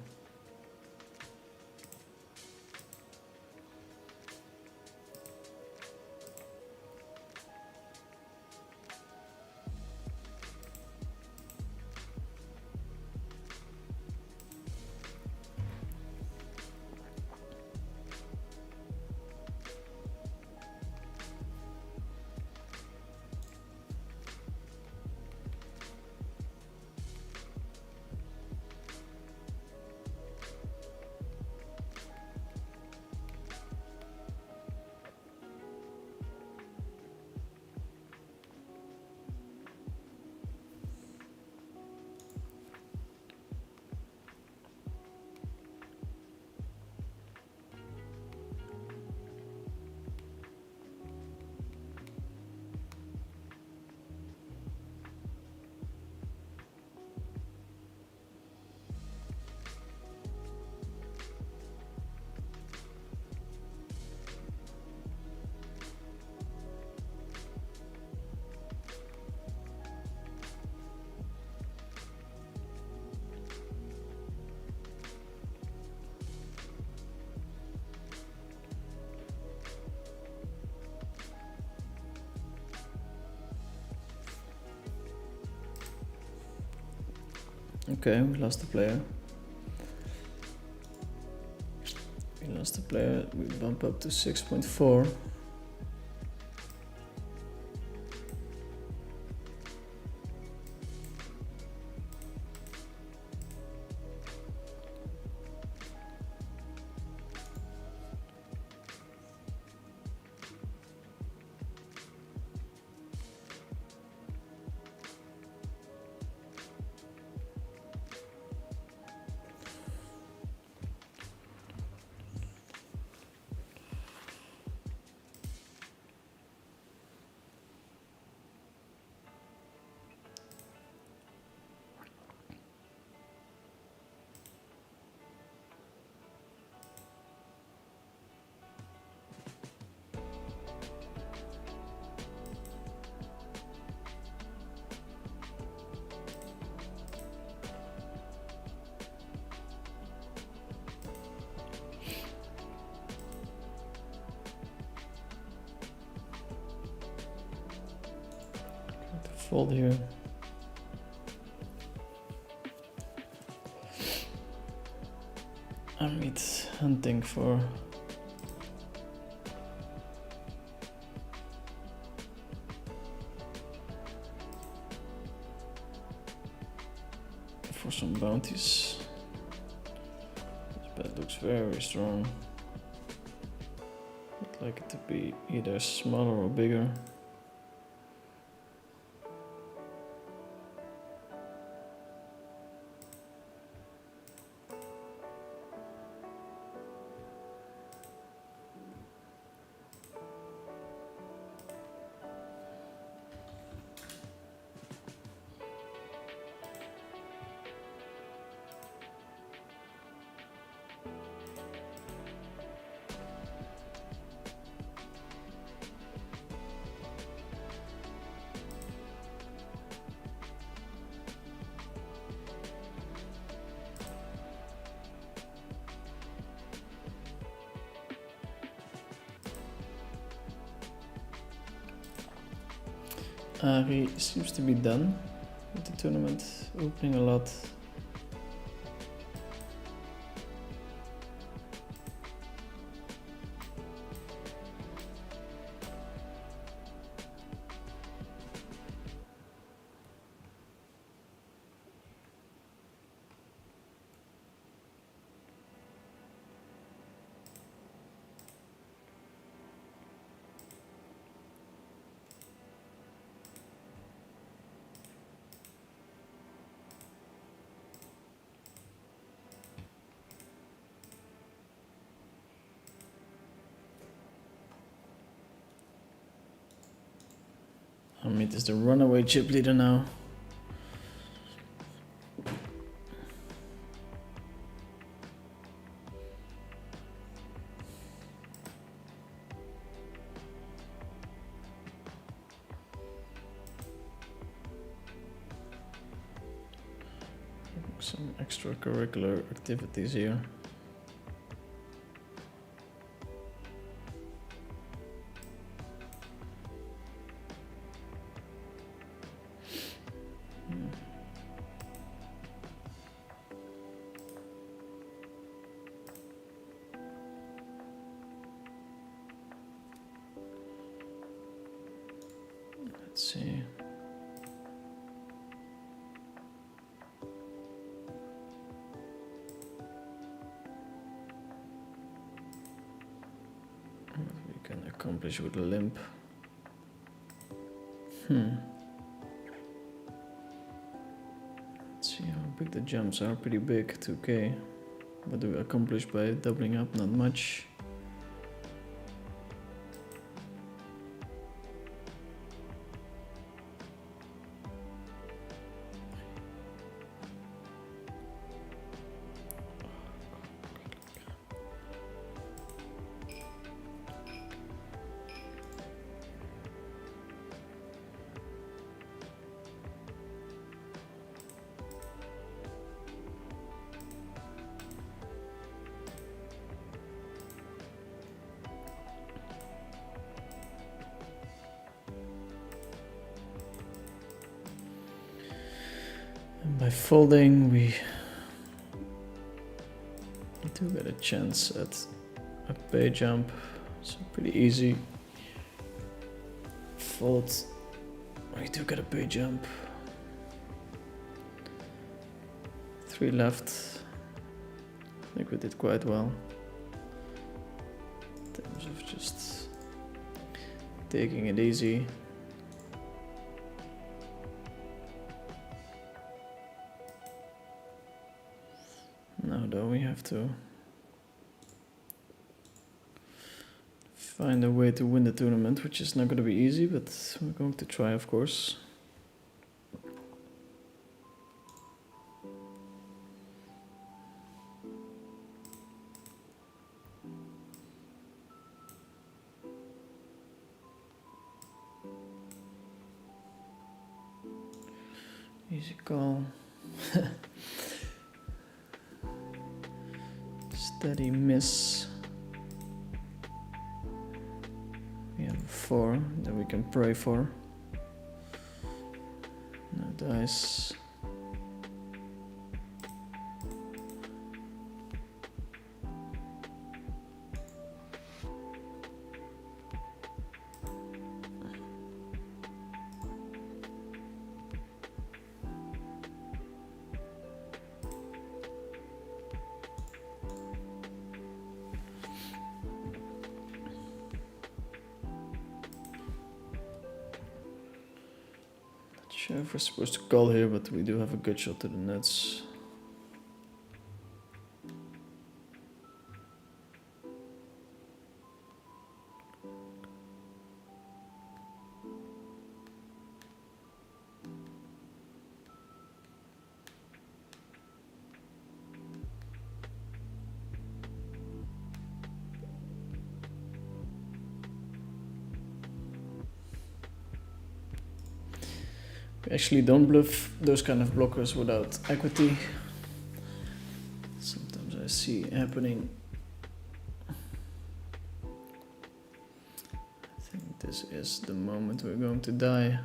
Okay, we lost the player. We lost the player. We bump up to 6.4. Fold here. Amit hunting for some bounties. This bet looks very strong. I'd like it to be either smaller or bigger. Ari seems to be done with the tournament, opening a lot. Amit is the runaway chip leader now. Some extracurricular activities here. Let's see. What we can accomplish with a limp. Let's see how big the jumps are. Pretty big, 2k. What do we accomplish by doubling up? Not much. by folding, we do get a chance at a pay jump. So pretty easy. Fold. We do get a pay jump. 3 left. I think we did quite well. In terms of just taking it easy. Now though we have to find a way to win the tournament, which is not going to be easy, but we're going to try, of course. Easy call. Steady miss. We have a 4 that we can pray for. No dice. Sure if we're supposed to call here, but we do have a good shot to the nuts. We actually don't bluff those kind of blockers without equity. Sometimes I see happening. I think this is the moment we're going to die.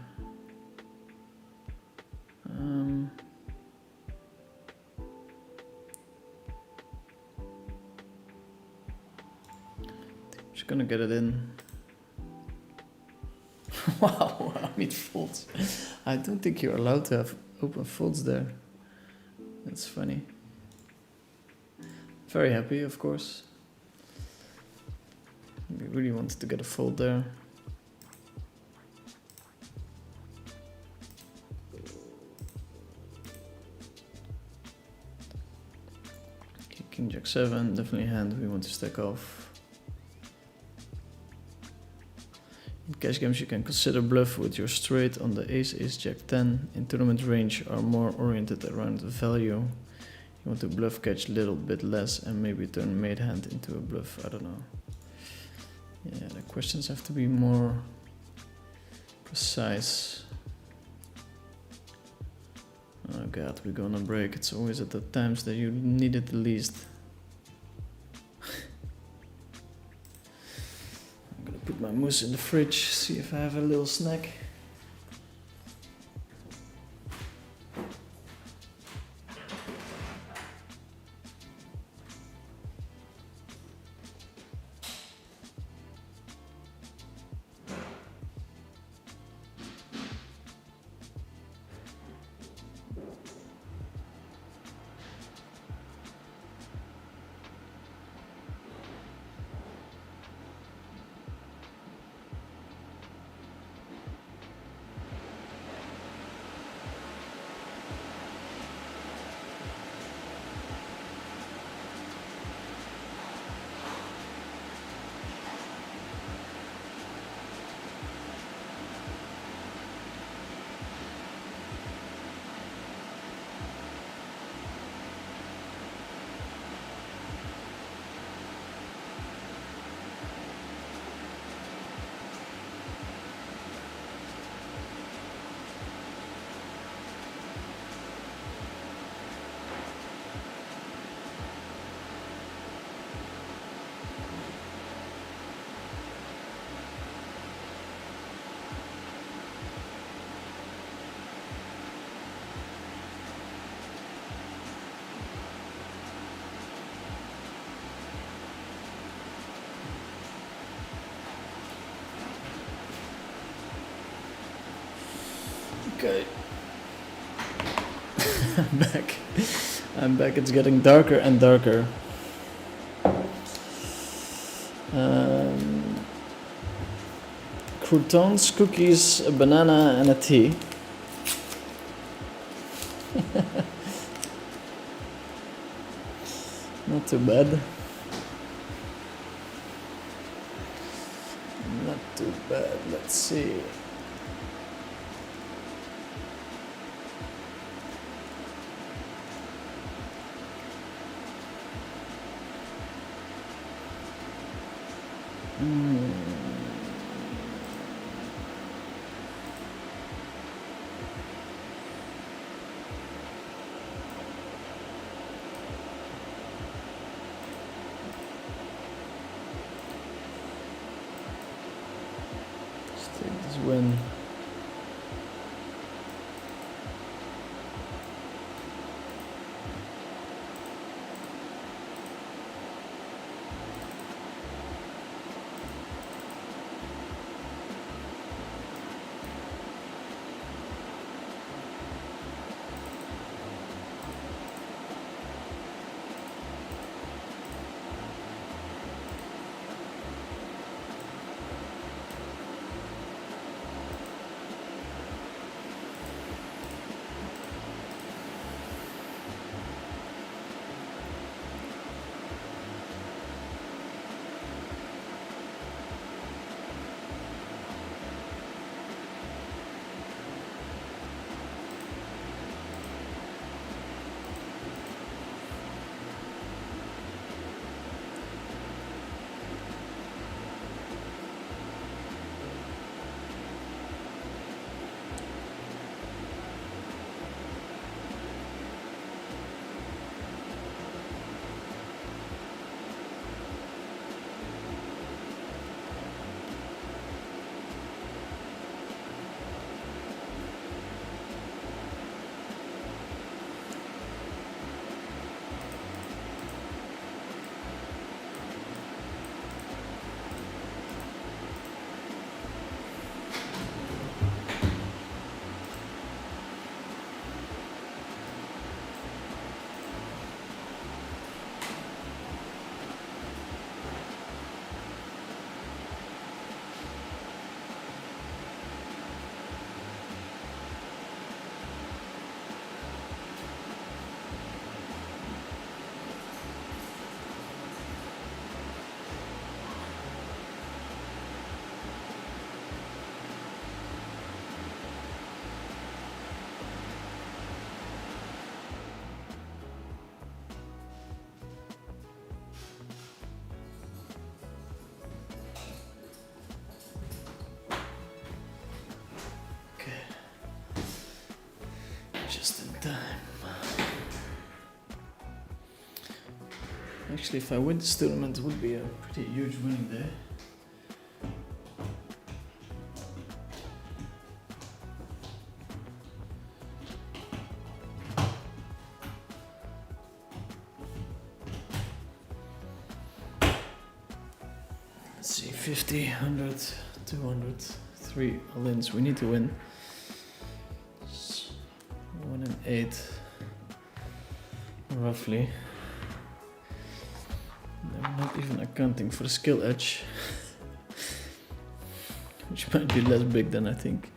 Just gonna get it in. Wow, I mean folds. I don't think you're allowed to have open folds there. That's funny. Very happy, of course. We really wanted to get a fold there. Okay, King Jack 7, definitely a hand we want to stack off. In cash games you can consider bluff with your straight on the ace, ace, jack 10. In tournament range are more oriented around the value. You want to bluff catch a little bit less and maybe turn made hand into a bluff, I don't know. Yeah, the questions have to be more precise. Oh god, we're gonna break. It's always at the times that you need it the least. Put my mousse in the fridge, see if I have a little snack. Okay. I'm back. I'm back. It's getting darker and darker. Croutons, cookies, a banana, and a tea. Not too bad. Not too bad. Let's see. Let's take this win. Just in time. Actually, if I win this tournament, it would be a pretty huge winning day. Let's see, 50, 100, 200, 3 all-ins. We need to win. 1 and 8, roughly. I'm not even accounting for the skill edge, which might be less big than I think.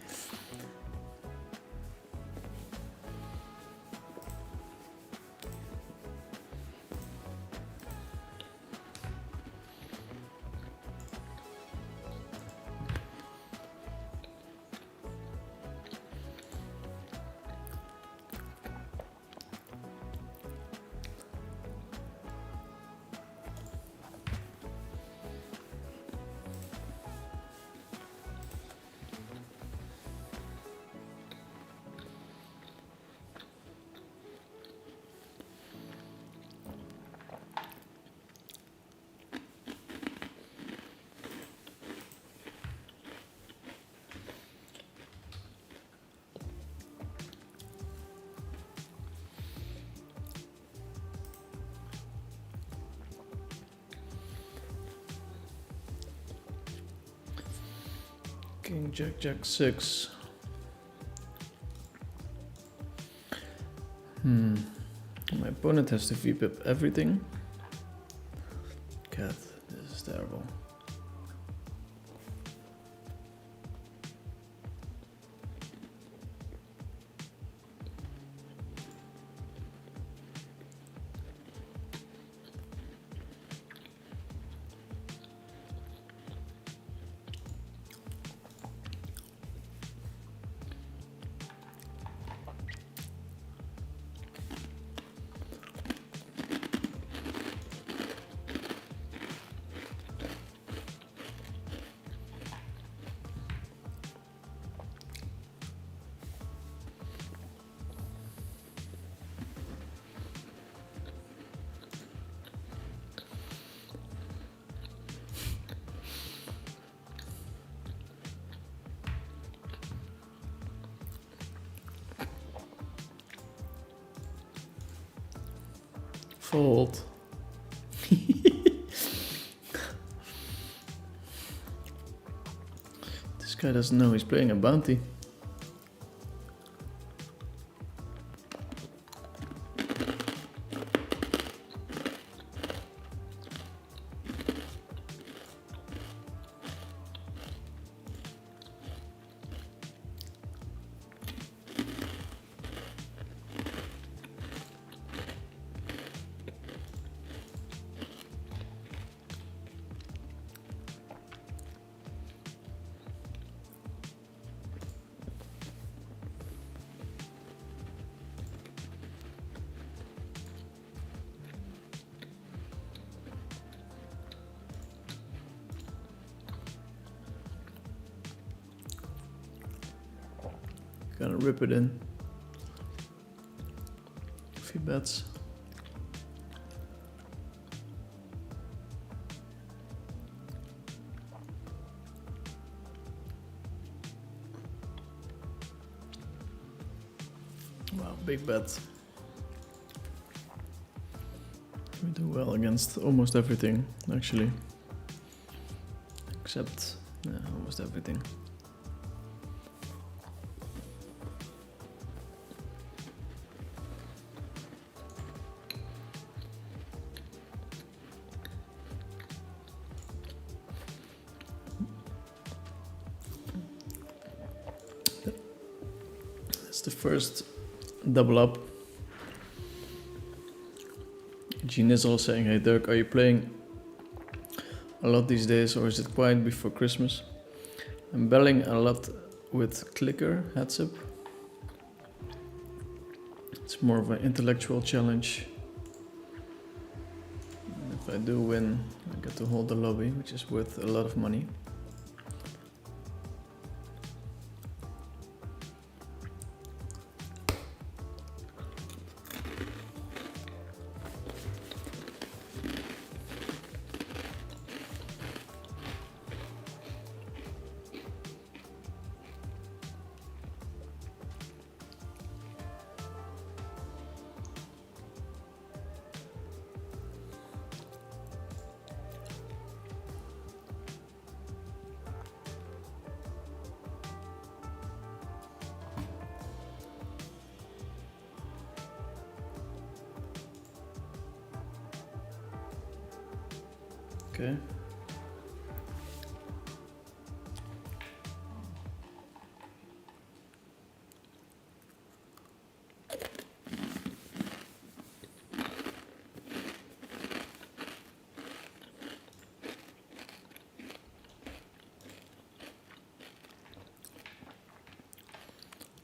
King, Jack, Jack, 6. My opponent has to VPip everything. God, this is terrible. Fold. This guy doesn't know he's playing a bounty. Gonna rip it in. A few bets. Wow, big bet. We do well against almost everything, actually. Except, almost everything. It's the first double up. Gene is all saying, "Hey Dirk, are you playing a lot these days, or is it quiet before Christmas?" I'm battling a lot with clicker heads up. It's more of an intellectual challenge. And if I do win, I get to hold the lobby, which is worth a lot of money. Okay.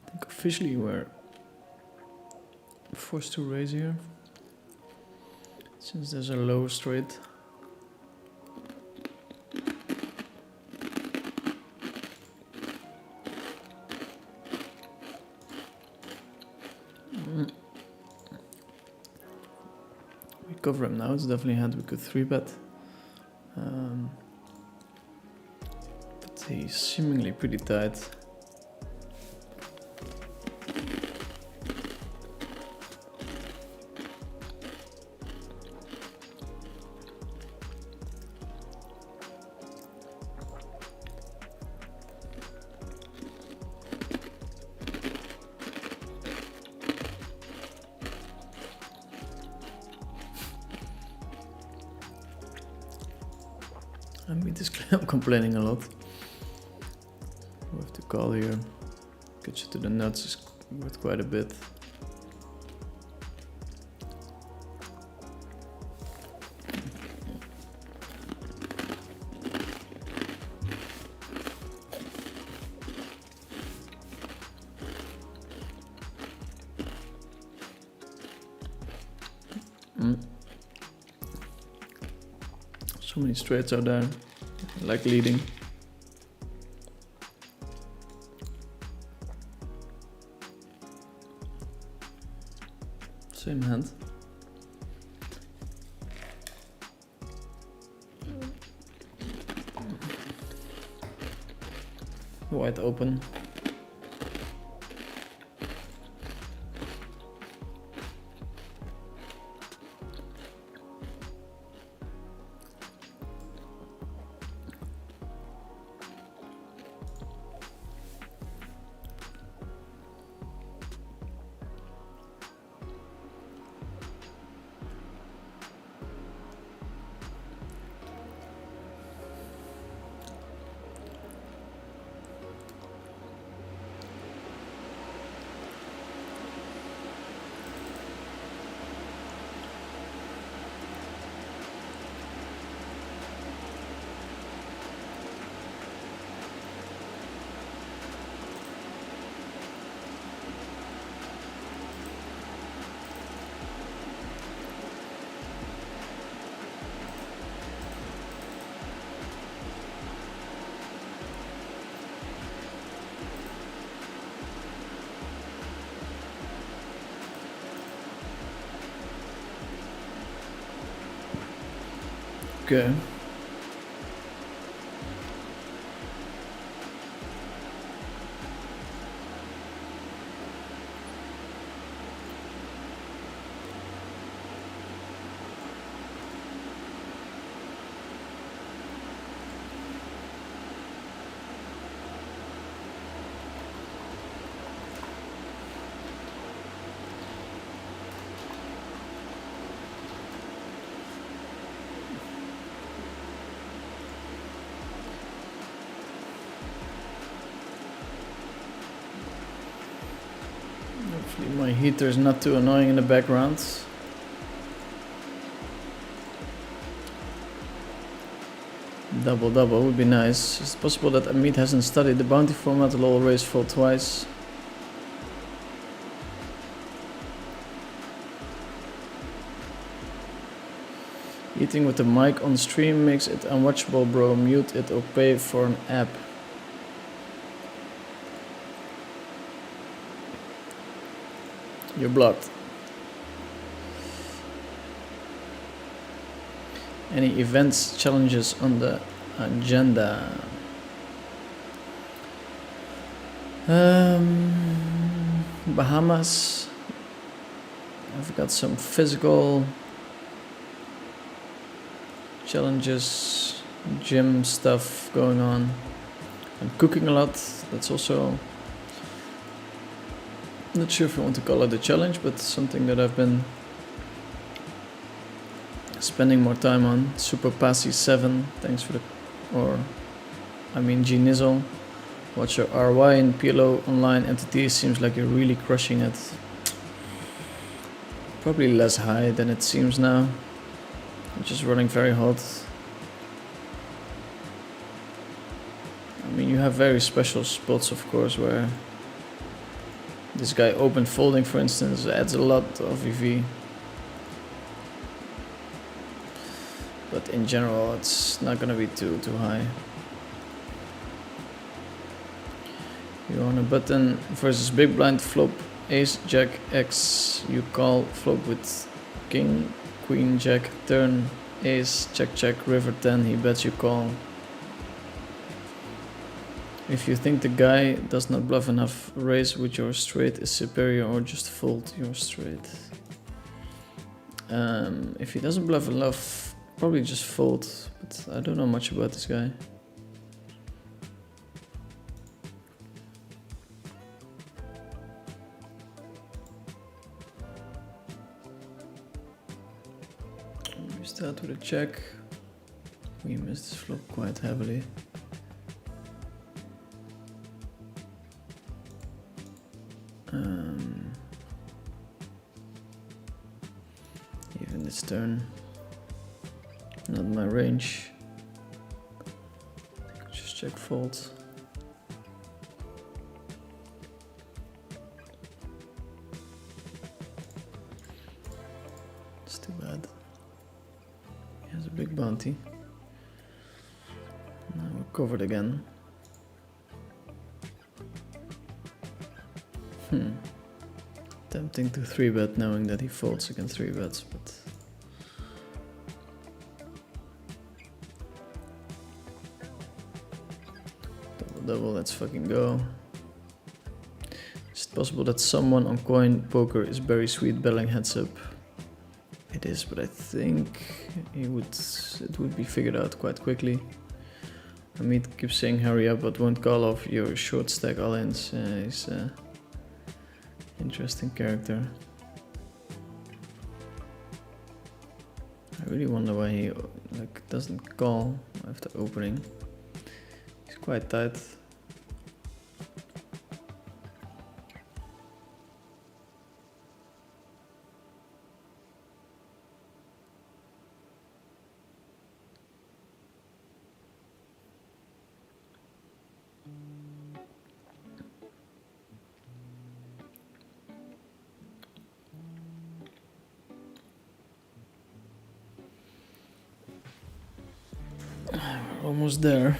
I think officially we're forced to raise here, since there's a low straight. We cover him now. It's definitely a hand we could 3-bet. But he's seemingly pretty tight. Meat is complaining a lot. We have to call here. Get you to the nuts is worth quite a bit. So many straights out there. I like leading. Same hand. Wide open. Okay. Hopefully my heater is not too annoying in the background. Double would be nice. It's possible that Amit hasn't studied the bounty format. I'll always fall twice. Eating with the mic on stream makes it unwatchable, bro. Mute it or pay for an app. You're blocked. Any events, challenges on the agenda? Bahamas. I've got some physical challenges, gym stuff going on. I'm cooking a lot. That's also, not sure if you want to call it a challenge, but something that I've been spending more time on. Super Passy 7, thanks for the, G Nizzle. What's your RY in PLO online MTT? Seems like you're really crushing it. Probably less high than it seems now. I'm just running very hot. I mean, you have very special spots, of course, where this guy open folding, for instance, adds a lot of EV. But in general, it's not gonna be too high. You're on a button versus big blind flop, ace, jack, X. You call flop with king, queen, jack, turn, ace, check, check, river 10. He bets you call. If you think the guy does not bluff enough, raise with your straight is superior or just fold your straight. If he doesn't bluff enough, probably just fold, but I don't know much about this guy. We start with a check. We think he missed his flop quite heavily. Even this turn, not my range. Just check fold. It's too bad. He has a big bounty. Now we're covered again. Tempting to 3-bet knowing that he folds against 3-bets, but double, let's fucking go. Is it possible that someone on Coin Poker is very sweet betting heads up? It is, but I think it would be figured out quite quickly. Amit keeps saying hurry up, but won't call off your short stack all-ins. He's interesting character. I really wonder why he doesn't call after opening. He's quite tight. Almost there.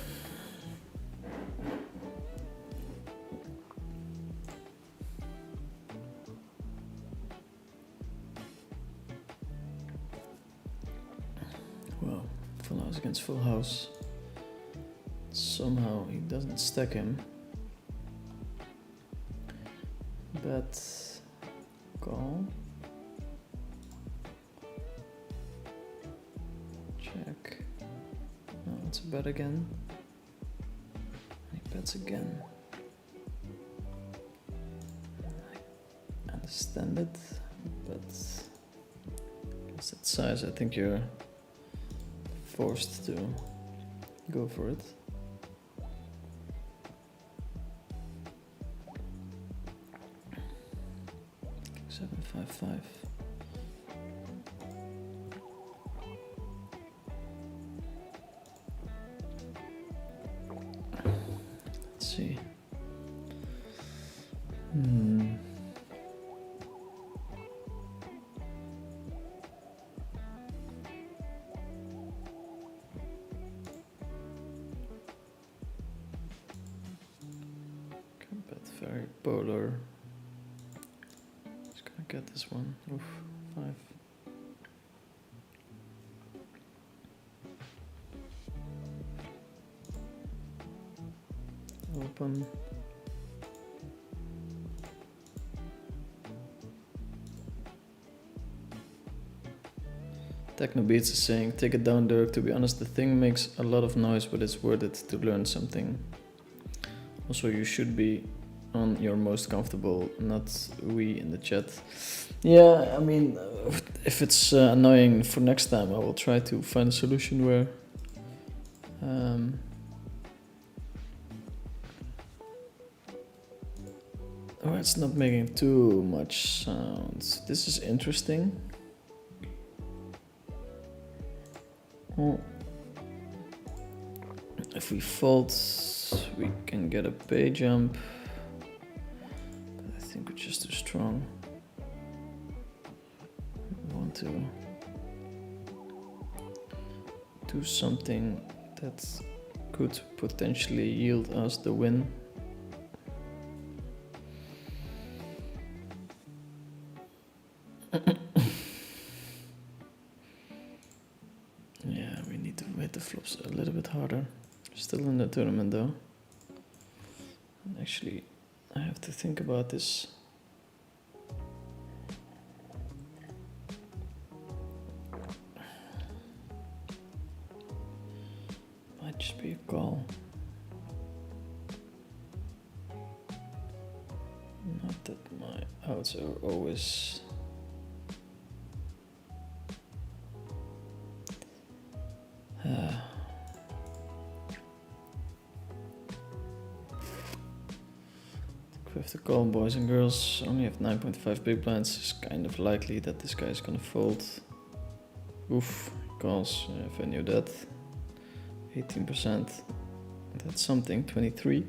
Well, full house against full house. Somehow he doesn't stack him. Bet, call. Check. No, it's a bet again. He bets again. I understand it, but against that size, I think you're forced to go for it. King 7-5-5. Let's see. Can bet very polar. Just gonna get this one. Oof, 5. Open. Technobeats is saying, take it down, Dirk. To be honest, the thing makes a lot of noise, but it's worth it to learn something. Also, you should be on your most comfortable, not we in the chat. Yeah, I mean, if it's annoying for next time, I will try to find a solution where oh, it's not making too much sound. This is interesting. Well, if we fold, we can get a pay jump. But I think we're just too strong. We want to do something that could potentially yield us the win. Yeah, we need to hit the flops a little bit harder. Still in the tournament though. And actually, I have to think about this. Might just be a call. Not that my outs are always With the call, boys and girls, only have 9.5 big blinds. It's kind of likely that this guy is gonna fold. Oof, calls, if I knew that. 18%. That's something, 23.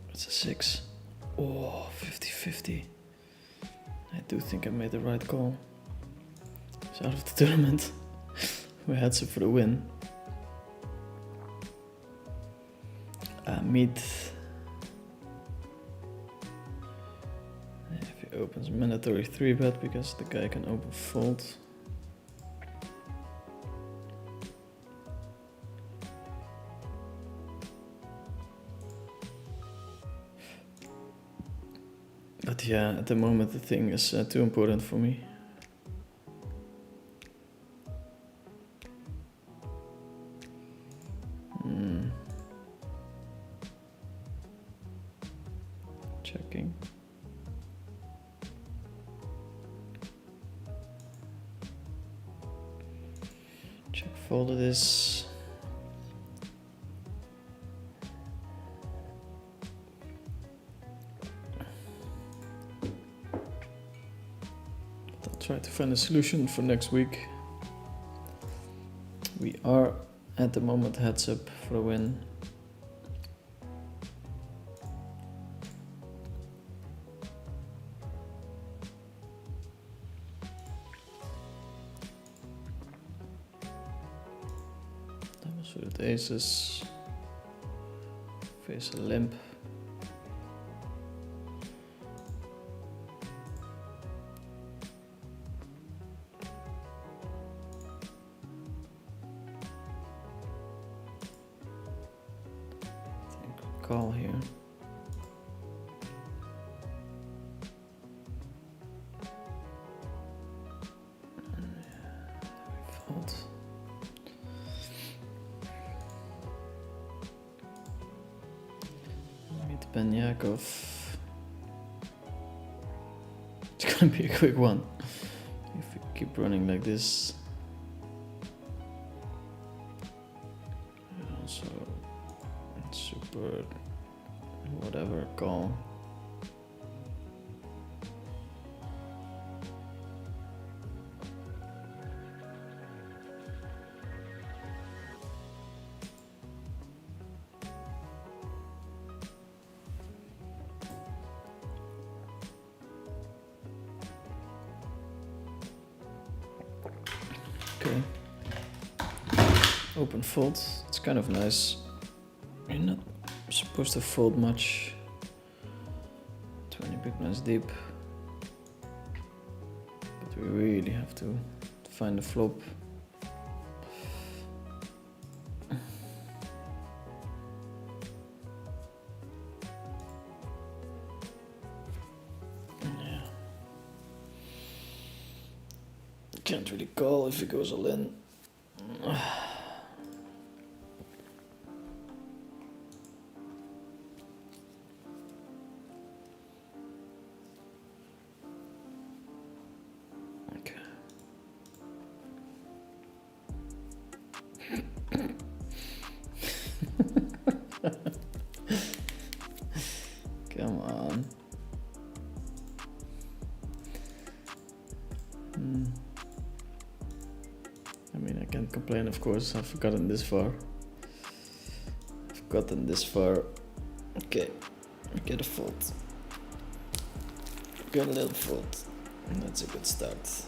It's a 6. Oh, 50-50. I do think I made the right call. He's out of the tournament. We had some for the win. Meet. If he opens mandatory 3-bet because the guy can open fold. But yeah, at the moment the thing is too important for me. Checking. Check fold it is. I'll try to find a solution for next week. We are at the moment heads up for a win. Suited aces, face a limp. I think we call here. And we fold. Ben Yakov. It's gonna be a quick one if we keep running like this. Also, super whatever call. Okay. Open fold. It's kind of nice. You're not supposed to fold much. 20 big blinds deep. But we really have to find the flop. Yeah. Can't really call if he goes all in. Okay. Come on. I mean, I can't complain, of course. I've gotten this far. Okay, we get a fold. Get a little fold. And that's a good start.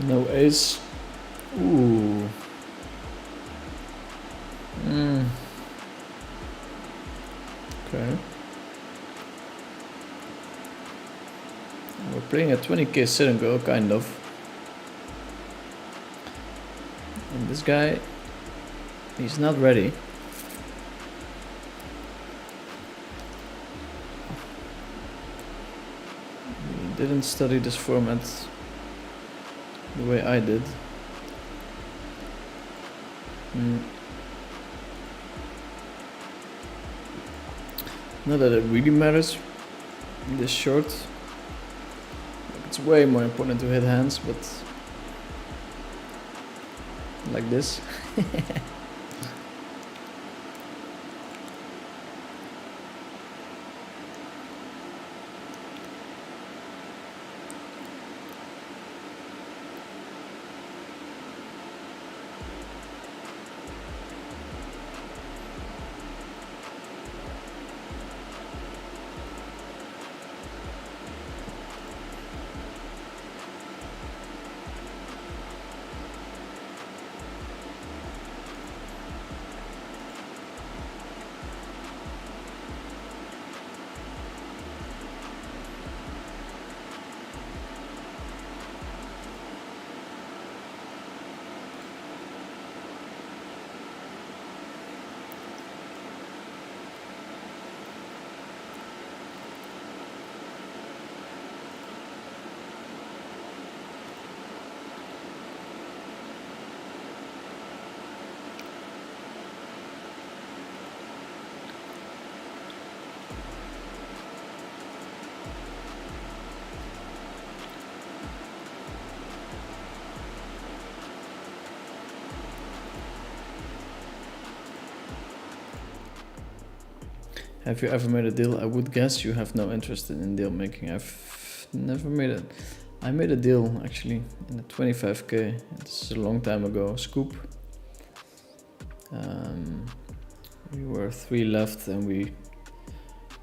No ace. Ooh. Okay. We're playing a 20k sit and go, kind of. And this guy, he's not ready. He didn't study this format the way I did. Not that it really matters this short. It's way more important to hit hands, but like this. Have you ever made a deal? I would guess you have no interest in deal making. I've never made it. I made a deal actually in the 25k. It's a long time ago. Scoop. We were 3 left and we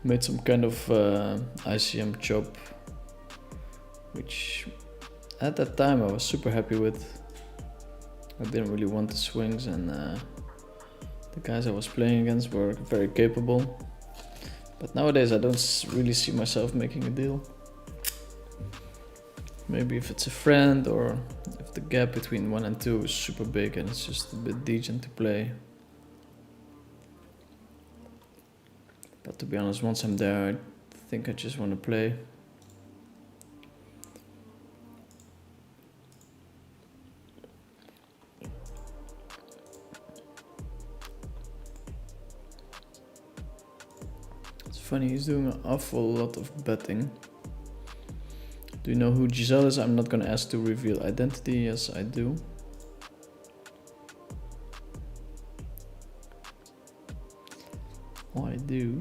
made some kind of ICM chop, which at that time I was super happy with. I didn't really want the swings, and the guys I was playing against were very capable. But nowadays I don't really see myself making a deal. Maybe if it's a friend, or if the gap between 1 and 2 is super big and it's just a bit decent to play. But to be honest, once I'm there, I think I just want to play. It's funny, he's doing an awful lot of betting. Do you know who Giselle is? I'm not gonna ask to reveal identity. Yes, I do. Oh, I do.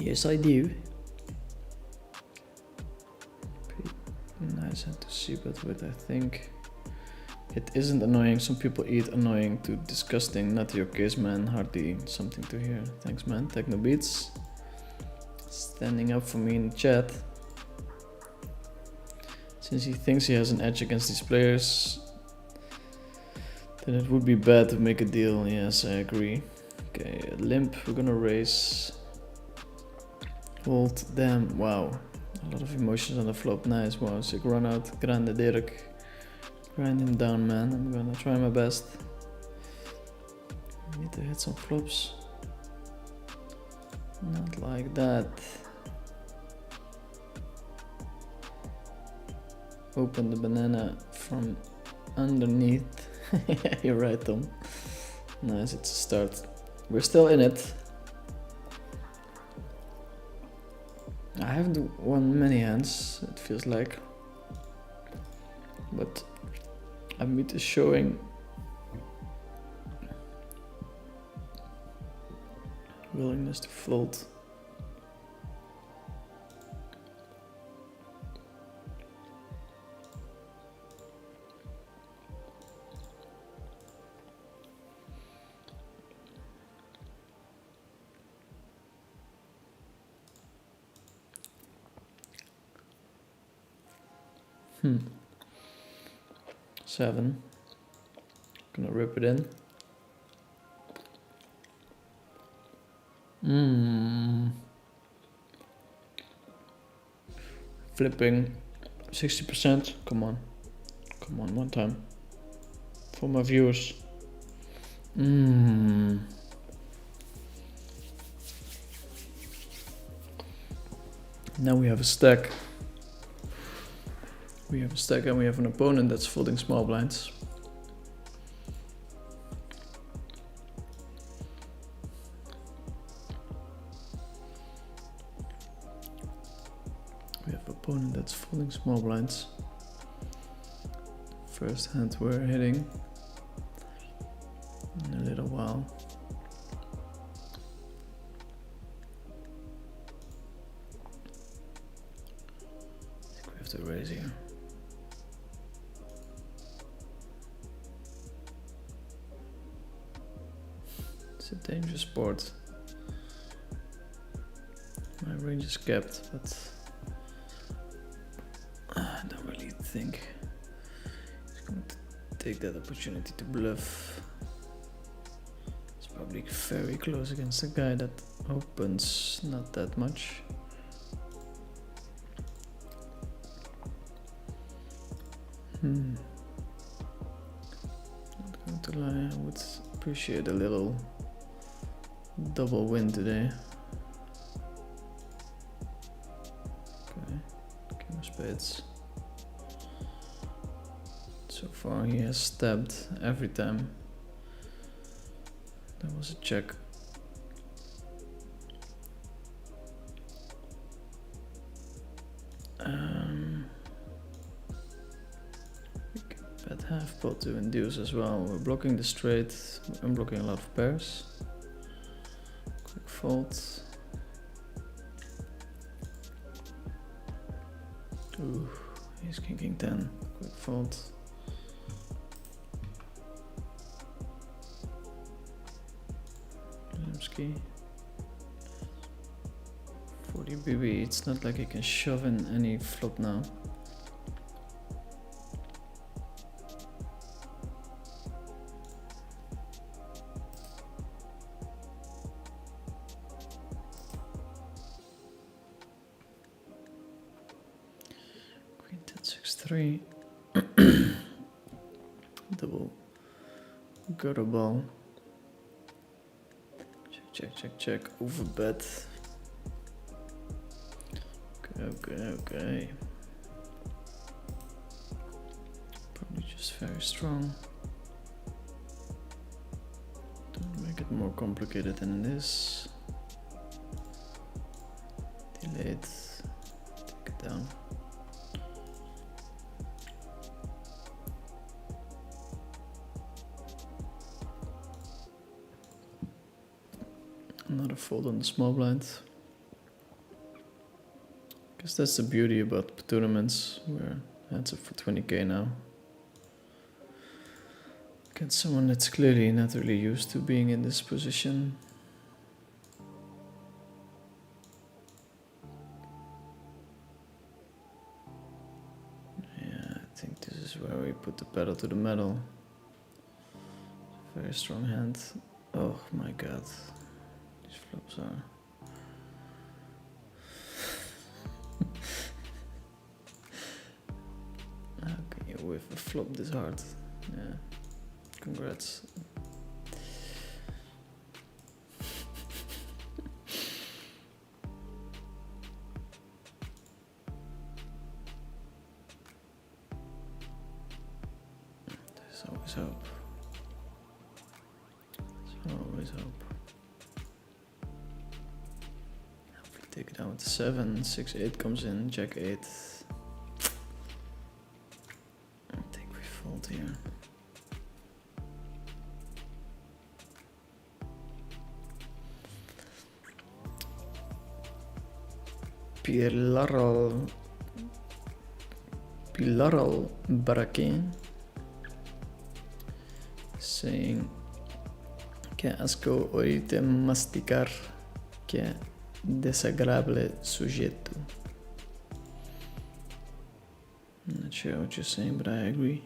Yes, I do. Nice to see, but wait, I think it isn't annoying. Some people eat annoying to disgusting. Not your case, man. Hardly something to hear. Thanks, man. Techno Beats standing up for me in the chat. Since he thinks he has an edge against these players, then it would be bad to make a deal. Yes, I agree. Okay, limp. We're gonna raise. Hold. Damn. Wow. A lot of emotions on the flop. Nice. Wow. Sick run out. Grande Dirk. Grind him down, man. I'm gonna try my best. I need to hit some flops. Not like that. Open the banana from underneath. You're right, Tom. Nice, it's a start. We're still in it. I haven't won many hands, it feels like. But Amit is showing willingness to fold. 7. Gonna rip it in. Flipping 60%. Come on, one time for my viewers. Now we have a stack. We have a stack and we have an opponent that's folding small blinds. We have an opponent that's folding small blinds. First hand we're hitting in a little while. I think we have to raise here. It's a dangerous board. My range is capped, but I don't really think he's going to take that opportunity to bluff. It's probably very close against a guy that opens not that much. Not going to lie, I would appreciate a little double win today. Okay, king of spades. So far he has stabbed every time. That was a check. We can bet half pot to induce as well. We're blocking the straight, I'm blocking a lot of pairs. Quick fold. Ooh, he's king 10. Quick fold. Lemsky. 40 BB. It's not like he can shove in any flop now. Queen 10 6-3. Double gutter ball. Check, over bet. Okay. Probably just very strong. Don't make it more complicated than this. Delayed. Take it down. Another fold on the small blind. Guess that's the beauty about tournaments. We're hands up for 20k now. Against someone that's clearly not really used to being in this position. Yeah, I think this is where we put the pedal to the metal. Very strong hand. Oh my god. These flops are... How can you whiff a flop this hard? Yeah, congrats. There's always hope. There's always hope. Hopefully take it down with 7, 6-8 comes in, Jack 8. Here. Pilaral Baraquin saying que asco oírte masticar, que desagradable sujeto. I'm not sure what you're saying, but I agree.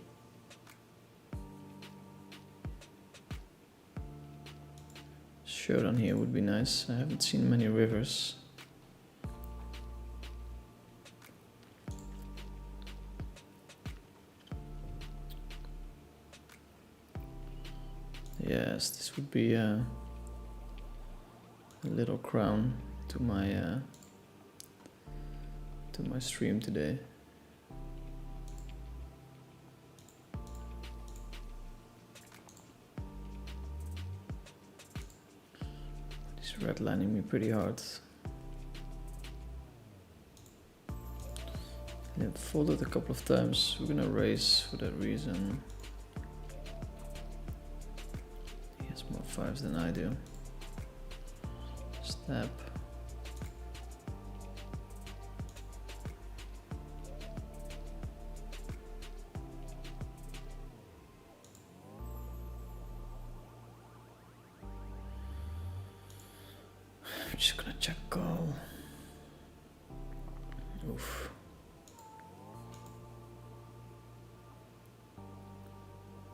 showdown here would be nice. I haven't seen many rivers. Yes, this would be a little crown to my stream today. He's redlining me pretty hard. Yeah, folded a couple of times. We're gonna raise for that reason. He has more fives than I do. Snap. I'm just gonna check call. Oof.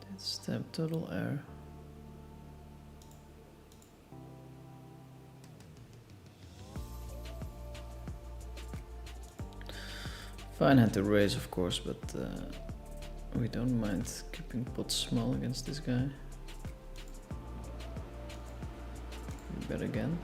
That's step total air. Fine hand to raise, of course, but we don't mind keeping pot small against this guy. We bet again.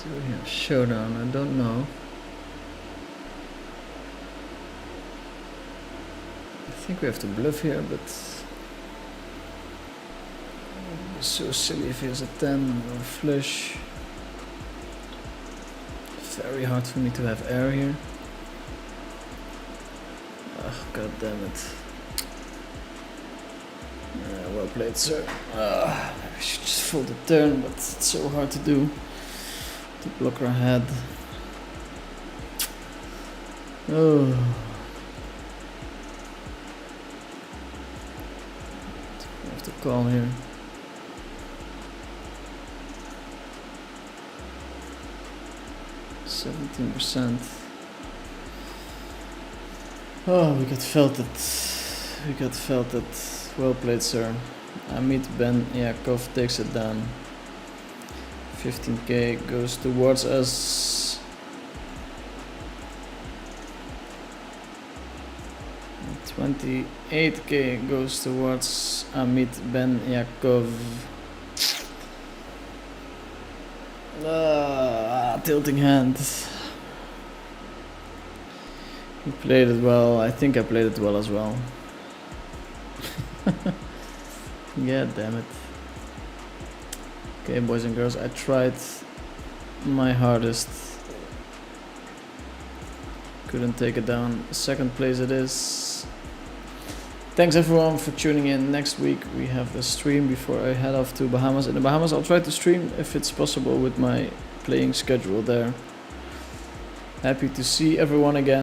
Do we have showdown? I don't know. I think we have to bluff here, but it's so silly if he has a 10 or a flush. Very hard for me to have air here. Oh, god damn it. Well played, sir. I should just fold the turn, but it's so hard to do. The blocker ahead. Oh. I have to call here. %. Oh, we got felted. We got felted. Well played, sir. Amit Ben Yakov takes it down. 15k goes towards us. 28k goes towards Amit Ben Yakov. Tilting hand. He played it well. I think I played it well as well. Yeah, damn it. Okay, boys and girls, I tried my hardest. Couldn't take it down. Second place it is. Thanks everyone for tuning in. Next week we have a stream before I head off to Bahamas. In the Bahamas I'll try to stream if it's possible with my playing schedule there. Happy to see everyone again.